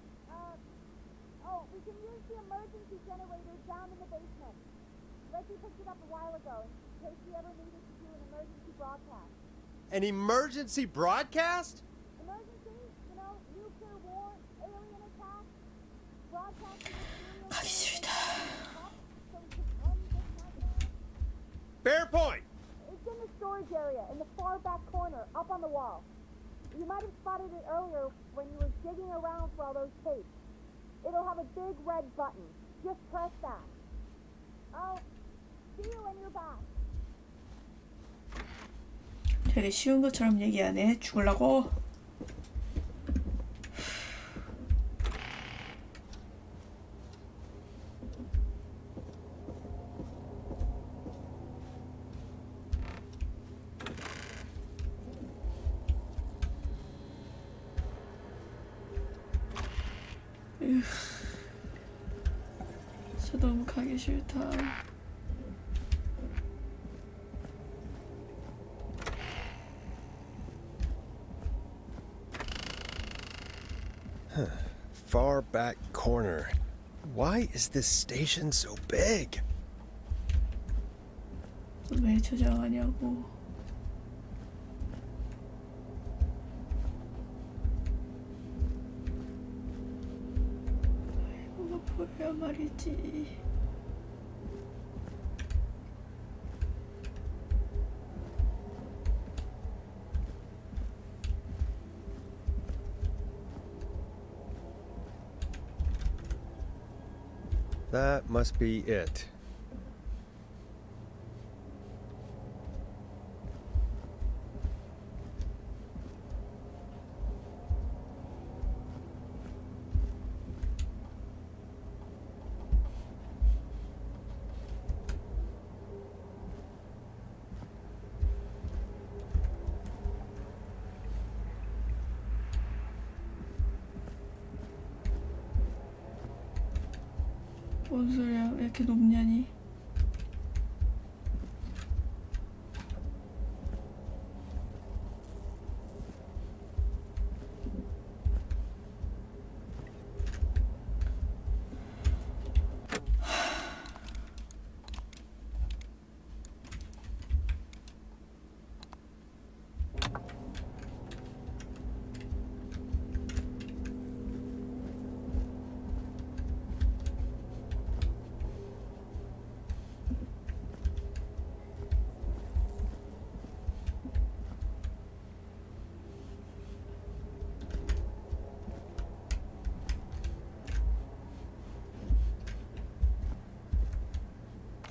we can use the emergency generators down in the basement. Reggie picked it up a while ago in case we ever needed to do an emergency broadcast. An emergency broadcast? Emergency? You know, nuclear war, alien attack, broadcasting 가기 싫다. so we can end this nightmare. Fair point. It's in the storage area, in the far back corner, up on the wall. You might have spotted it earlier when you were digging around for all those tapes. It'll have a big red button. Just press that. I'll see you when you're back. 되게 쉬운 것처럼 얘기하네. 죽으려고. 진짜 너무 가기 싫다. Far back corner. Why is this station so big? 왜 저장하냐고. 이거 보여야 말이지. That must be it. 뭔 소리야? 왜 이렇게 높냐니?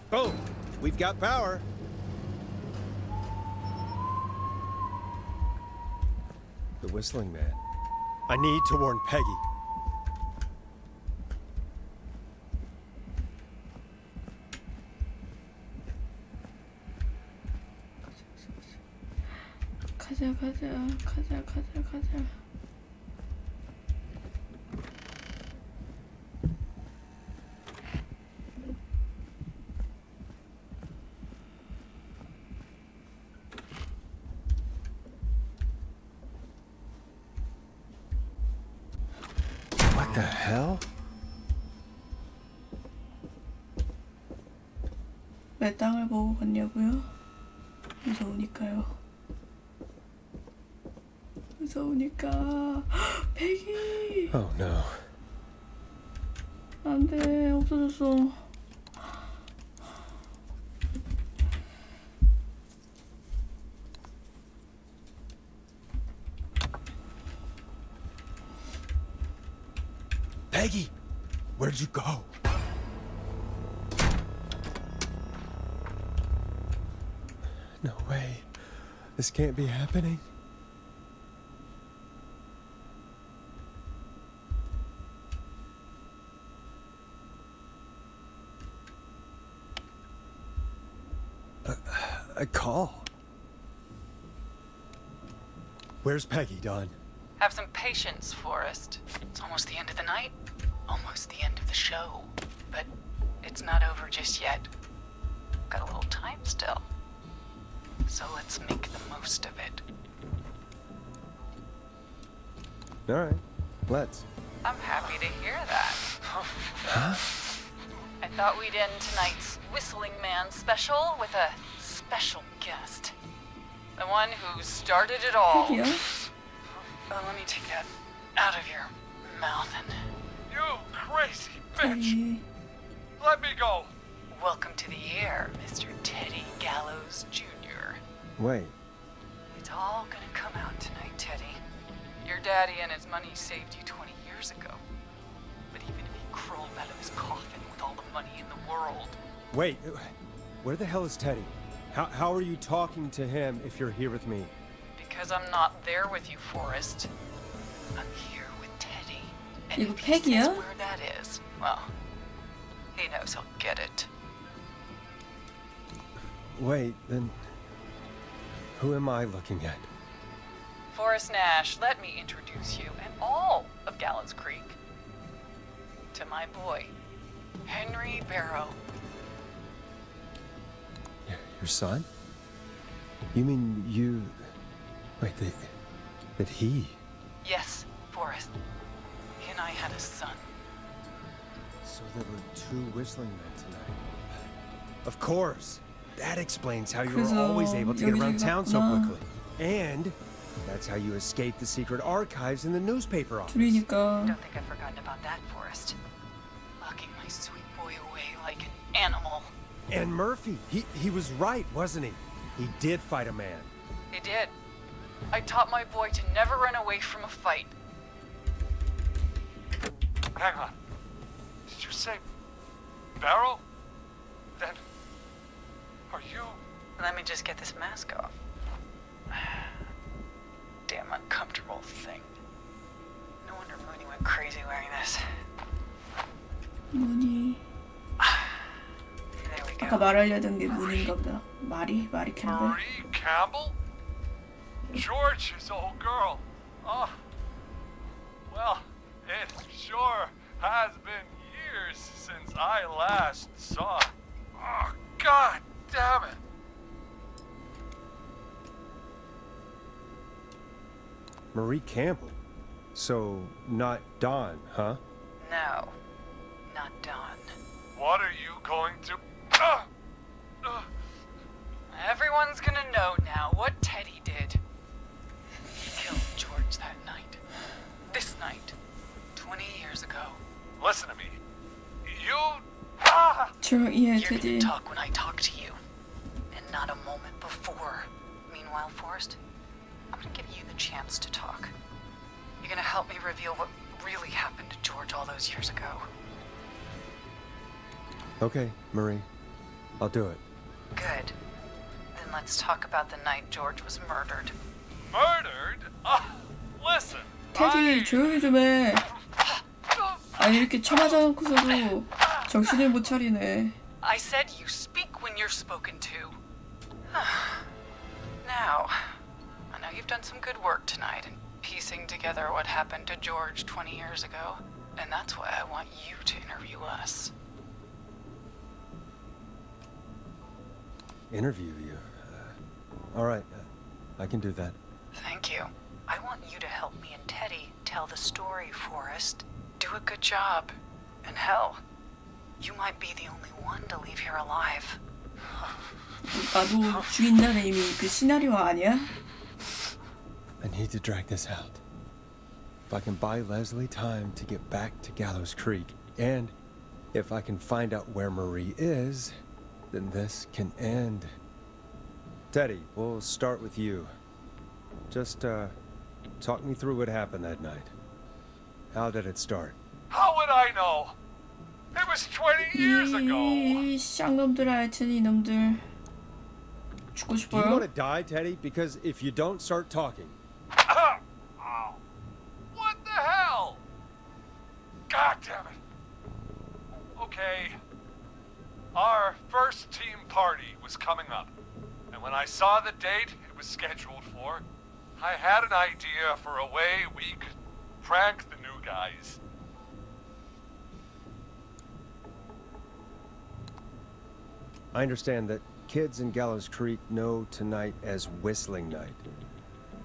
Boom! We've got power. The whistling man. I need to warn Peggy. 가자. What the hell? 왜 땅을 보고 걷냐고요? 무서우니까요. 무서우니까. 패기! Oh no. 안 돼, 없어졌어. Peggy, where'd you go? No way. This can't be happening. A call. Where's Peggy, Don? Have some patience, Forrest. It's almost the end of the night, almost the end of the show. But it's not over just yet. Got a little time still. So let's make the most of it. All right, let's. I'm happy to hear that. Huh? I thought we'd end tonight's Whistling Man special with a special guest. The one who started it all. 패기야? Let me take that out of your mouth and... You crazy bitch! 패기. Let me go! Welcome to the air, Mr. Teddy Gallows Jr. Wait. It's all gonna come out tonight, Teddy. Your daddy and his money saved you 20 years ago. But even if he crawled out of his coffin with all the money in the world... Wait, where the hell is Teddy? How are you talking to him if you're here with me? Because I'm not there with you, Forrest. I'm here with Teddy. And 이거 if he 패기야? says where that is, well, he knows he'll get it. Wait, then who am I looking at? Forrest Nash, let me introduce you and all of Gallows Creek to my boy, Henry Barrow. Your son? You mean you... Wait, that he... Yes, Forrest. He and I had a son. So there were two whistling men tonight. Of course! That explains how you were always able to get around town so quickly. And that's how you escaped the secret archives in the newspaper office. 둘이니까. Don't think I've forgotten about that, Forrest. Locking my sweet boy away like an animal. And Murphy, he was right, wasn't he? He did fight a man. He did. I taught my boy to never run away from a fight. Hang on. Did you say Barrow? Then, are you? Let me just get this mask off. Damn uncomfortable thing. No wonder Mooney went crazy wearing this. 문이. 아까 말하려던 게 문인가 보다. 마리 캠벨. Marie Campbell? George's old girl. Oh, well, it sure has been years since I last saw. Oh, God damn it. Marie Campbell? So, not Dawn, huh? No, not Dawn. What are you going to... Everyone's gonna know now what Teddy did. He killed George that night. This night. 20 years ago. Listen to me. You... 조용히 해, You're 테디. gonna talk when I talk to you. And not a moment before. Meanwhile, Forrest, I'm gonna give you the chance to talk. You're gonna help me reveal what really happened to George all those years ago. Okay, Marie. I'll do it. Good. Then let's talk about the night George was murdered. Murdered? Listen. 테디 조용히 좀 해. 아니 이렇게 쳐맞아 놓고서도 정신을 못 차리네. I said you speak when you're spoken to. Now, I know you've done some good work tonight in piecing together what happened to George 20 years ago, and that's why I want you to interview us. Interview you? All right, I can do that. Thank you. I want you to help me and Teddy tell the story, Forrest. Do a good job. And hell, you might be the only one to leave here alive. 나도 죽인다는 이미 그 시나리오 아니야? I need to drag this out. If I can buy Leslie time to get back to Gallows Creek, and if I can find out where Marie is, then this can end. Teddy, we'll start with you. Just, talk me through what happened that night. How did it start? How would I know? It was 20 years ago. 이 쌍놈들 하여튼 이놈들 죽고 Do you 싶어요? want to die, Teddy? Because if you don't start talking... What the hell? God damn it. Okay. Our first team party was coming up. And when I saw the date it was scheduled for, I had an idea for a way we could prank the new guys. I understand that kids in Gallows Creek know tonight as Whistling Night.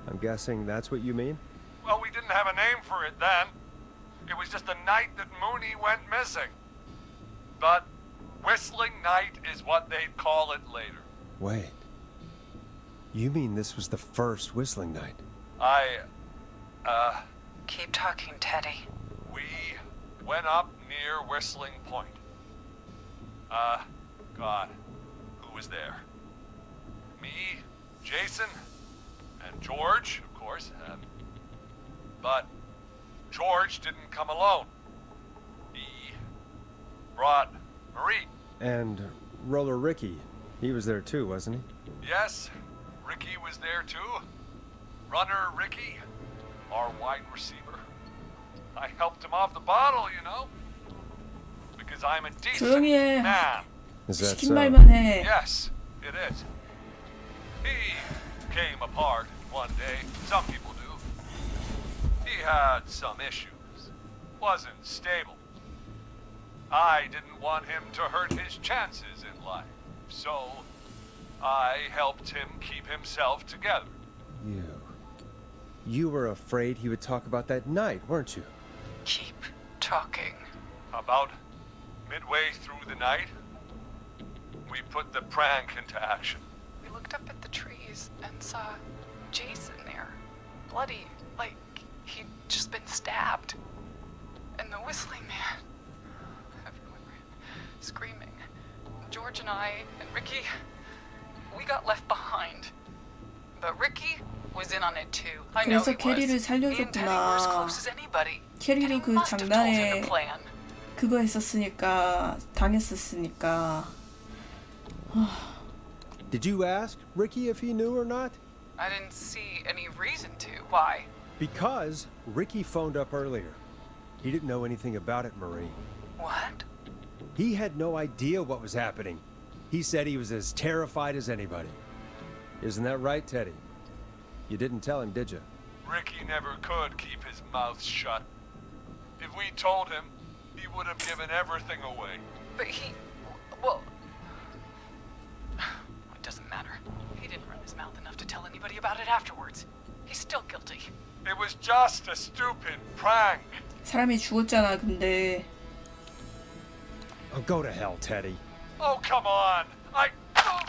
I'm guessing that's what you mean? Well, we didn't have a name for it then. It was just the night that Mooney went missing. But Whistling Night is what they'd call it later. Wait. You mean this was the first Whistling Night? Keep talking, Teddy. We went up near Whistling Point. God, who was there? Me, Jason, and George, of course. But George didn't come alone. He brought Marie. And Roller Ricky, he was there too, wasn't he? Yes, Ricky was there too. Runner Ricky, our wide receiver. I helped him off the bottle, you know. Because I'm a decent 조용히 해. man. Is that 시킨 so? 말만 해. Yes, it is. He came apart one day. Some people do. He had some issues. Wasn't stable. I didn't want him to hurt his chances in life. So, I helped him keep himself together. You were afraid he would talk about that night, weren't you? Keep talking. About midway through the night, we put the prank into action. We looked up at the trees and saw Jason there, bloody, like he'd just been stabbed. And the Whistling Man. Everyone ran, screaming. George and I and Ricky, we got left behind. But Ricky was in on it too. I know 그래서 he was. 캐리를 He and Teddy were as 살려줬구나. close as anybody. 캐리도 Teddy 그 must have told him 장난에 the plan. 그거 했었으니까 당했었으니까. Did you ask Ricky if he knew or not? I didn't see any reason to. Why? Because Ricky phoned up earlier. He didn't know anything about it, Marie. What? He had no idea what was happening. He said he was as terrified as anybody. Isn't that right, Teddy? You didn't tell him, did you? Ricky never could keep his mouth shut. If we told him, he would have given everything away. But he... well... It doesn't matter. He didn't run his mouth enough to tell anybody about it afterwards. He's still guilty. It was just a stupid prank. 사람이 죽었잖아, 근데. Oh, go to hell, Teddy. Oh, come on. Oh,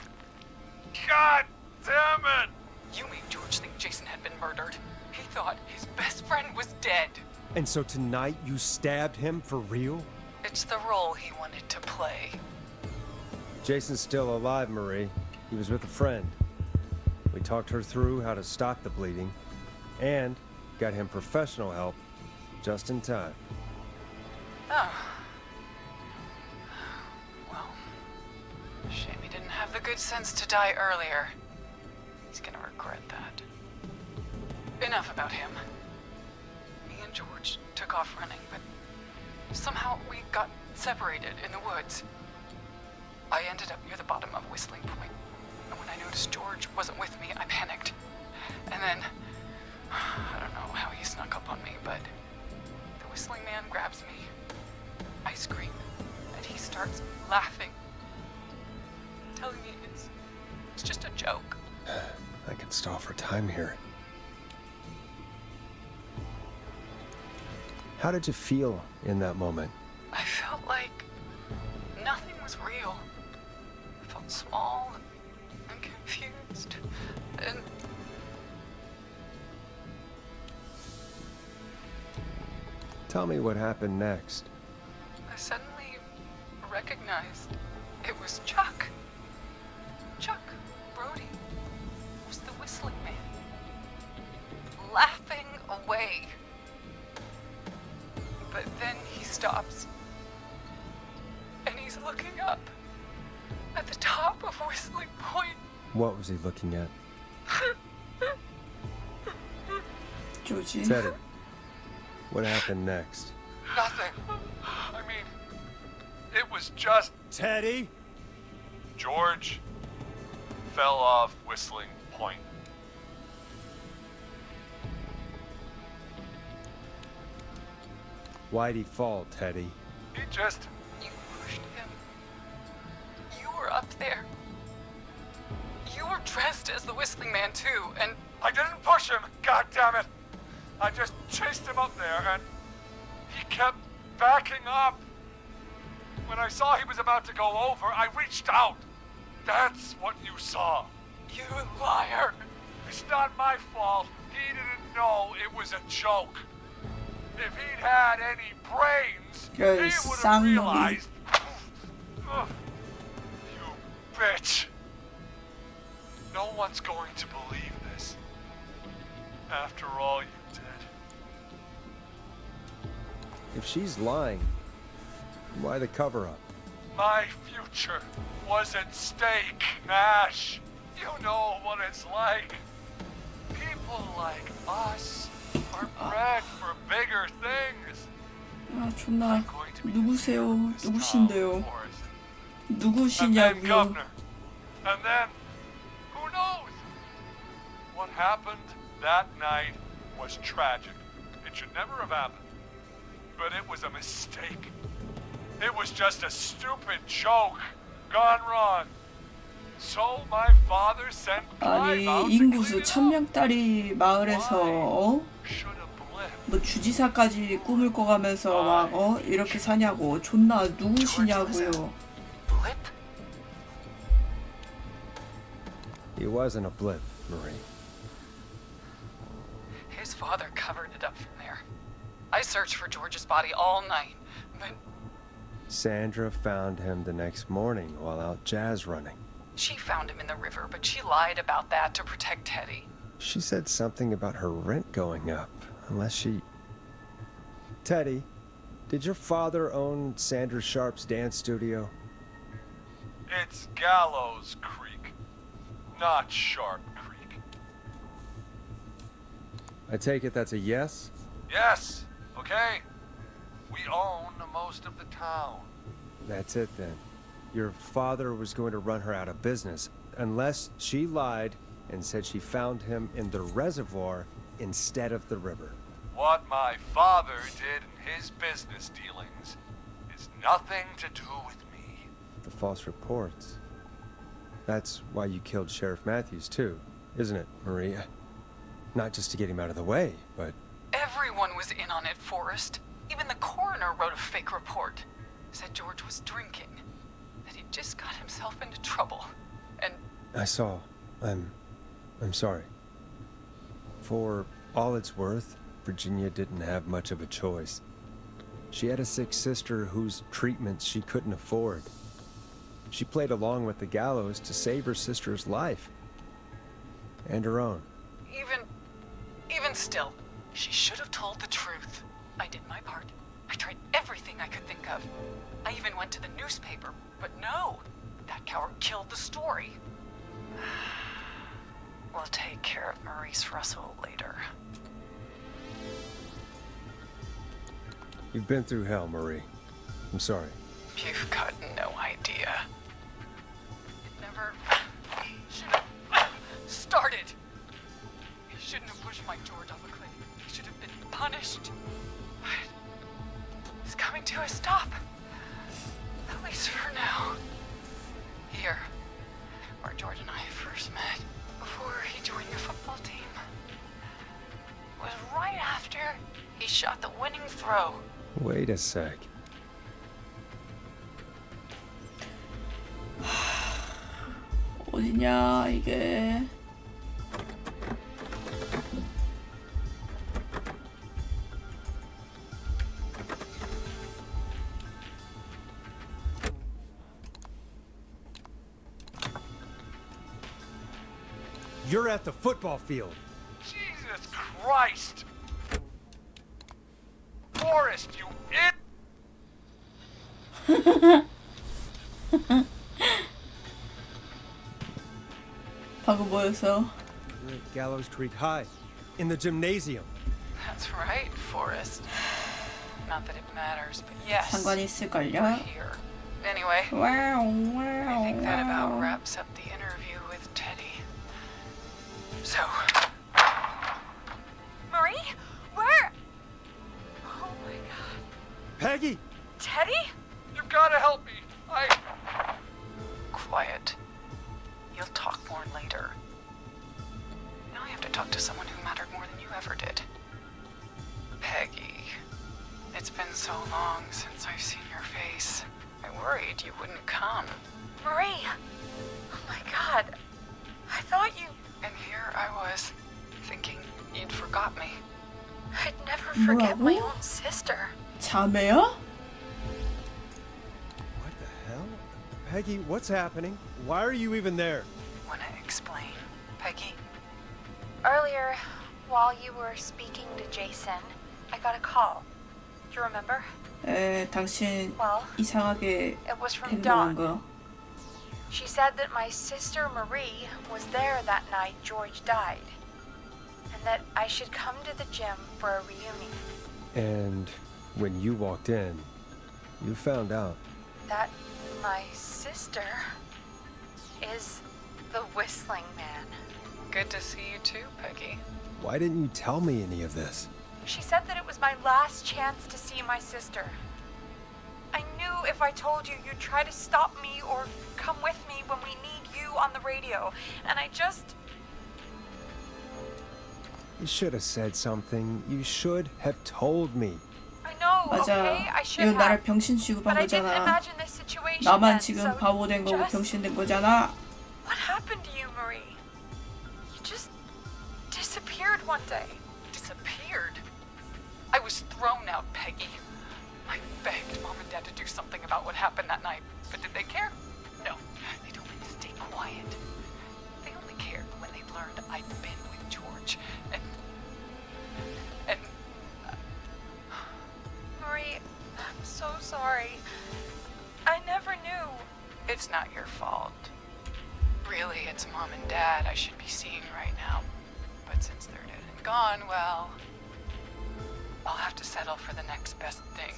God damn it. You made George think Jason had been murdered. He thought his best friend was dead. And so tonight you stabbed him for real? It's the role he wanted to play. Jason's still alive, Marie. He was with a friend. We talked her through how to stop the bleeding and got him professional help just in time. Oh. Well, shame he didn't have the good sense to die earlier. He's gonna regret that. Enough about him. Me and George took off running, but somehow we got separated in the woods. I ended up near the bottom of Whistling Point, and when I noticed George wasn't with me, I panicked. And then, I don't know how he snuck up on me, but the Whistling Man grabs me. I scream, and he starts laughing, telling me it's just a joke. I can stall for time here. How did you feel in that moment? I felt like nothing was real. I felt small and confused and... Tell me what happened next. I suddenly recognized it was Chuck. Chuck Brody was the Whistling Man, laughing away. But then he stops, and he's looking up at the top of Whistling Point. What was he looking at? Georgie. Teddy, what happened next? Nothing. I mean, it was just... Teddy? George fell off Whistling Point. Why'd he fall, Teddy? He just... You pushed him. You were up there. You were dressed as the Whistling Man too, and... I didn't push him, God damn it! I just chased him up there, and he kept backing up. When I saw he was about to go over, I reached out. That's what you saw. You liar! It's not my fault. He didn't know it was a joke. If he'd had any brains, he would have realized. You bitch. No one's going to believe this. After all you did. If she's lying, why the cover-up? My future was at stake, Nash. You know what it's like. People like us are bred for bigger things. 아, 존나. 누구세요? 누구신데요? 누구시냐고요? And then, who knows? What happened that night was tragic. It should never have happened. But it was a mistake. It was just a stupid joke gone wrong. So my father sent Clive out 아니 인구수 1000명짜리 마을에서 뭐 주지사까지 꿈을 꿔가면서 막 이렇게 사냐고. 존나 누구시냐고요. He wasn't a blip, Marie. His father covered it up from there. I searched for George's body all night, but... Sandra found him the next morning while out jazz running. She found him in the river, but she lied about that to protect Teddy. She said something about her rent going up, unless she... Teddy, Did your father own Sandra Sharp's dance studio? It's Gallows Creek, not Sharp Creek. I take it that's a yes? Yes, okay. We own most of the town. That's it then. Your father was going to run her out of business, unless she lied and said she found him in the reservoir instead of the river. What my father did in his business dealings is nothing to do with me. The false reports. That's why you killed Sheriff Matthews too, isn't it, Maria? Not just to get him out of the way, but... Everyone was in on it, Forrest. Even the coroner wrote a fake report. Said George was drinking. That he just got himself into trouble. And... I saw. I'm sorry. For all it's worth, Virginia didn't have much of a choice. She had a sick sister whose treatments she couldn't afford. She played along with the gallows to save her sister's life. And her own. Even still, she should have told the truth. I did my part. I tried everything I could think of. I even went to the newspaper, but no. That coward killed the story. We'll take care of Maurice Russell later. You've been through hell, Marie. I'm sorry. You've got no idea. It never should have started. He shouldn't have pushed my George off a cliff. He should have been punished. But it's coming to a stop. At least for now. Here, where George and I first met, before he joined the football team, was right after he shot the winning throw. Wait a sec. 어디냐 이게. You're at the football field. Jesus Christ! Forrest, you 방금 뭐였어? We're at Gallows Creek High, in the gymnasium. That's right, Forrest. Not that it matters, but yes. 상관이 있을걸요? We're here. Anyway, Wow, I think that about wraps up the interview with Teddy. So, Marie? Where? Oh my god. Peggy! Teddy? You've gotta help me. Quiet. You'll talk more later. Now I have to talk to someone who mattered more than you ever did. Peggy. It's been so long since I've seen your face. I worried you wouldn't come. Marie! Oh my god. I thought you... And here I was, thinking you'd forgot me. I'd never forget my 뭐라고? own sister. 자매야? What the hell? Peggy, what's happening? Why are you even there? Wanna explain, Peggy? Earlier, while you were speaking to Jason, I got a call. Do you remember? 당신 Well, 이상하게 it was from 행동한 Dawn. 거. She said that my sister Marie was there that night George died, and that I should come to the gym for a reunion. And when you walked in, you found out. That my sister is the Whistling Man. Good to see you too, Peggy. Why didn't you tell me any of this? She said that it was my last chance to see my sister. I knew if I told you, you'd try to stop me or come with me when we need you on the radio. And I just... You should have said something. You should have told me. I know, okay? 맞아. I should 이건 나를 have. 병신 취급한 But I didn't 거잖아. imagine this situation 나만 then, 지금 so 바보 된 거고 just... 병신 된 거잖아. What happened to you, Marie? You just disappeared one day. Disappeared? I was thrown out, Peggy. I begged Mom and Dad to do something about what happened that night, but did they care? No, they told me to stay quiet. They only cared when they learned I'd been with George, and Marie, so sorry. I never knew. It's not your fault. Really, it's Mom and Dad I should be seeing right now. But since they're dead and gone, well, I'll have to settle for the next best thing.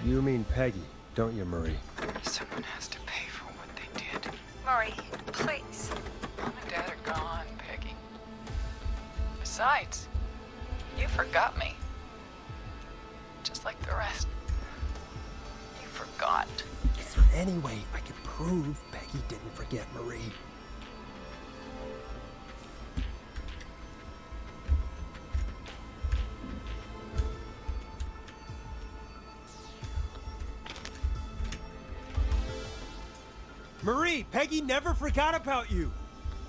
You mean Peggy, don't you, Marie? Someone has to pay for what they did. Marie, please. Mom and Dad are gone, Peggy. Besides, you forgot me. Just like the rest. You forgot. Is there any way I can prove Peggy didn't forget Marie? Marie, Peggy never forgot about you.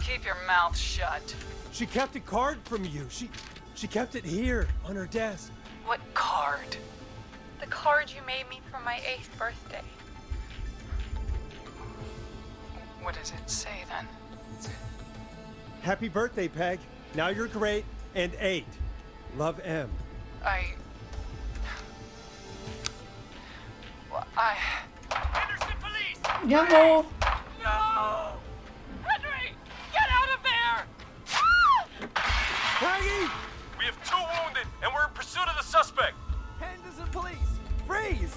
Keep your mouth shut. She kept a card from you. She kept it here on her desk. What card? The card you made me for my 8th birthday. What does it say then? Happy birthday, Peg. Now you're great and 8. Love, M. Henderson police! 야호! No! Henry! Get out of there! Peggy! We have 2 wounded, and we're in pursuit of the suspect. Henderson police! Freeze!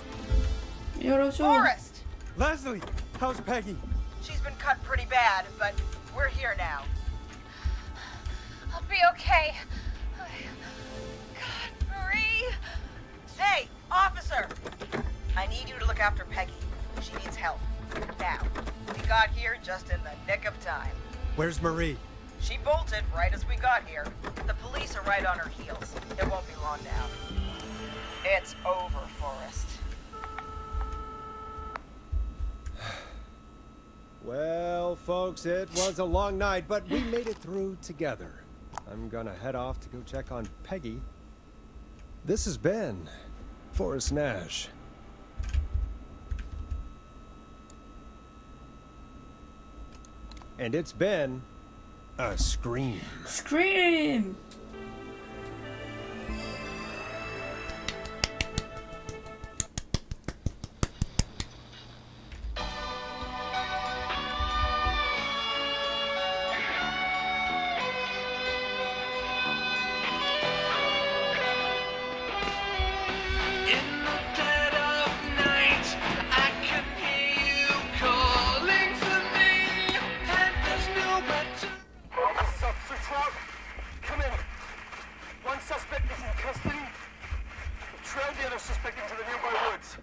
열어줘. Forrest! Leslie, how's Peggy? She's been cut pretty bad, but we're here now. I'll be okay. God, Marie! Hey, officer! I need you to look after Peggy. She needs help. Now, we got here just in the nick of time. Where's Marie? She bolted right as we got here. The police are right on her heels. It won't be long now. It's over, Forrest. Well, folks, it was a long night, but we made it through together. I'm gonna head off to go check on Peggy. This has been Forrest Nash. And it's been a Scream. Scream! Come in. One suspect is in custody. Trail the other suspect into the nearby woods.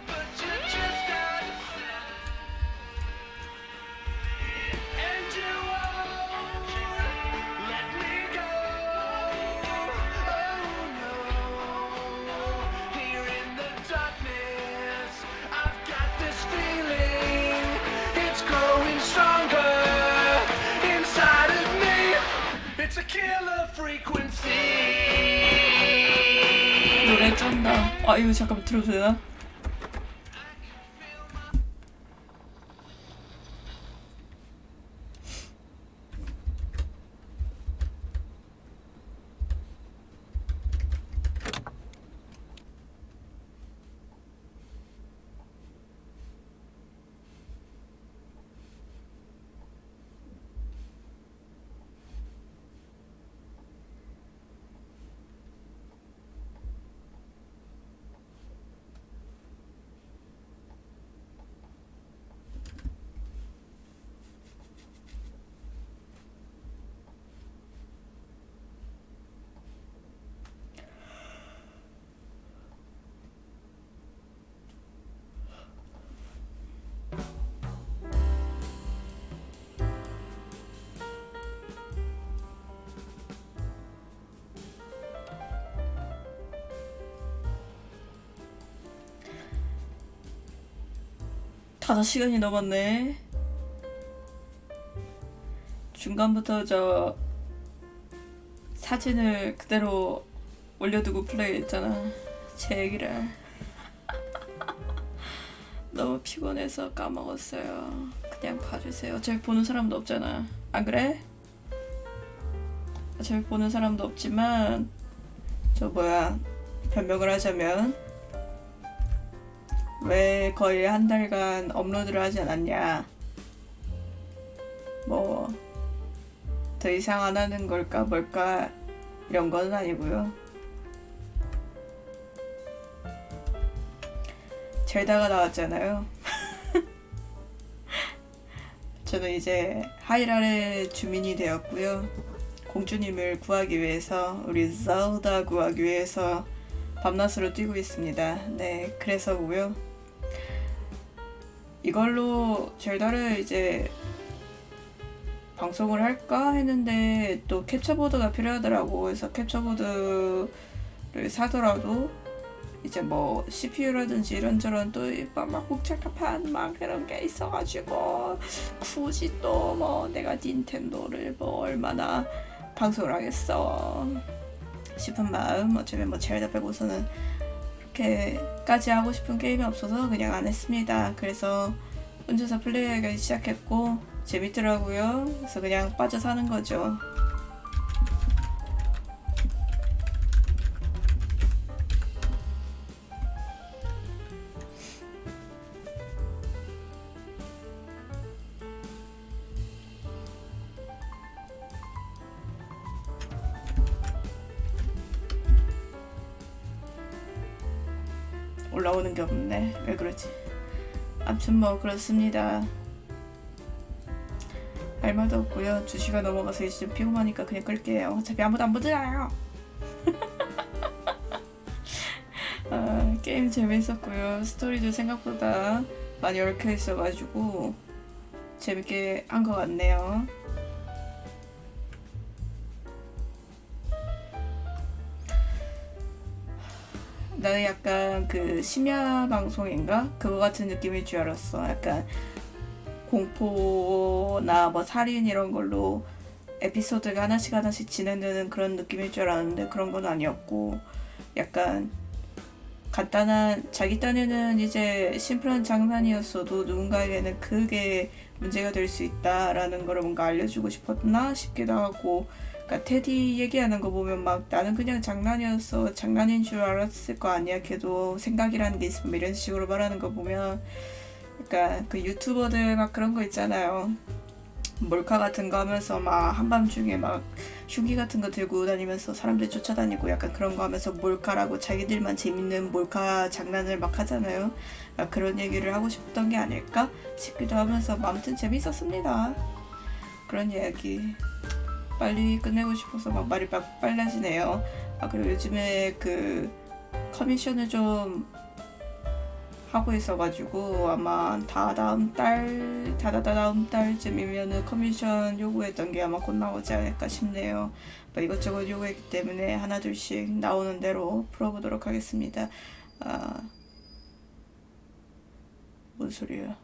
But you just got and you won't let me go. Oh no. Here in the darkness, I've got this feeling. It's growing stronger inside of me. It's a killer frequency. 노래 쩐다. 아 이거 잠깐만 들어도 되나? 다섯 시간이 넘었네. 중간부터 저 사진을 그대로 올려두고 플레이했잖아. 제 얘기를. 너무 피곤해서 까먹었어요. 그냥 봐주세요. 어차피 보는 사람도 없잖아. 안 그래? 어차피 보는 사람도 없지만 저 뭐야 변명을 하자면 왜 거의 한 달간 업로드를 하지 않았냐. 뭐 더 이상 안 하는 걸까 뭘까 이런 건 아니고요. 젤다가 나왔잖아요. 저는 이제 하이랄의 주민이 되었고요. 공주님을 구하기 위해서 우리 zelda 구하기 위해서 밤낮으로 뛰고 있습니다. 네, 그래서고요. 이걸로 젤다를 이제 방송을 할까 했는데 또 캡처보드가 필요하더라고. 그래서 캡처보드를 사더라도 이제 뭐 CPU라든지 이런저런 또 막 복잡한 막 그런 게 있어가지고 굳이 또 뭐 내가 닌텐도를 뭐 얼마나 방송을 하겠어 싶은 마음. 어차피 뭐 젤다 빼고서는 그렇게까지 하고 싶은 게임이 없어서 그냥 안 했습니다. 그래서 혼자서 플레이하기 시작했고 재밌더라고요. 그래서 그냥 빠져 사는 거죠. 올라오는 게 없네. 왜 그러지? 아무튼 뭐 그렇습니다. 할 말도 없고요. 2시간 넘어가서 이제 좀 피곤하니까 그냥 끌게요. 어차피 아무도 안 보잖아요. 게임 재밌었고요. 스토리도 생각보다 많이 얽혀 있어가지고 재밌게 한 것 같네요. 나는 약간 그 심야 방송인가? 그거 같은 느낌일 줄 알았어. 약간 공포나 뭐 살인 이런 걸로 에피소드가 하나씩 진행되는 그런 느낌일 줄 알았는데 그런 건 아니었고 약간 간단한 자기 딴에는 이제 심플한 장난이었어도 누군가에게는 그게 문제가 될 수 있다라는 거를 뭔가 알려주고 싶었나 싶기도 하고. 그러니까 테디 얘기하는 거 보면 막 나는 그냥 장난이었어 장난인 줄 알았을 거 아니야 걔도 생각이라는 게 있으면 이런 식으로 말하는 거 보면 그러니까 그 유튜버들 막 그런 거 있잖아요. 몰카 같은 거 하면서 막 한밤중에 막 흉기 같은 거 들고 다니면서 사람들 쫓아다니고 약간 그런 거 하면서 몰카라고 자기들만 재밌는 몰카 장난을 막 하잖아요. 그러니까 그런 얘기를 하고 싶던 게 아닐까 싶기도 하면서 아무튼 재밌었습니다. 그런 이야기 빨리 끝내고 싶어서 막 말이 막 빨라지네요. 그리고 요즘에 그 커미션을 좀 하고 있어가지고 아마 다다음 달쯤이면은 커미션 요구했던 게 아마 곧 나오지 않을까 싶네요. 이것저것 요구했기 때문에 하나둘씩 나오는 대로 풀어보도록 하겠습니다. 뭔 소리야?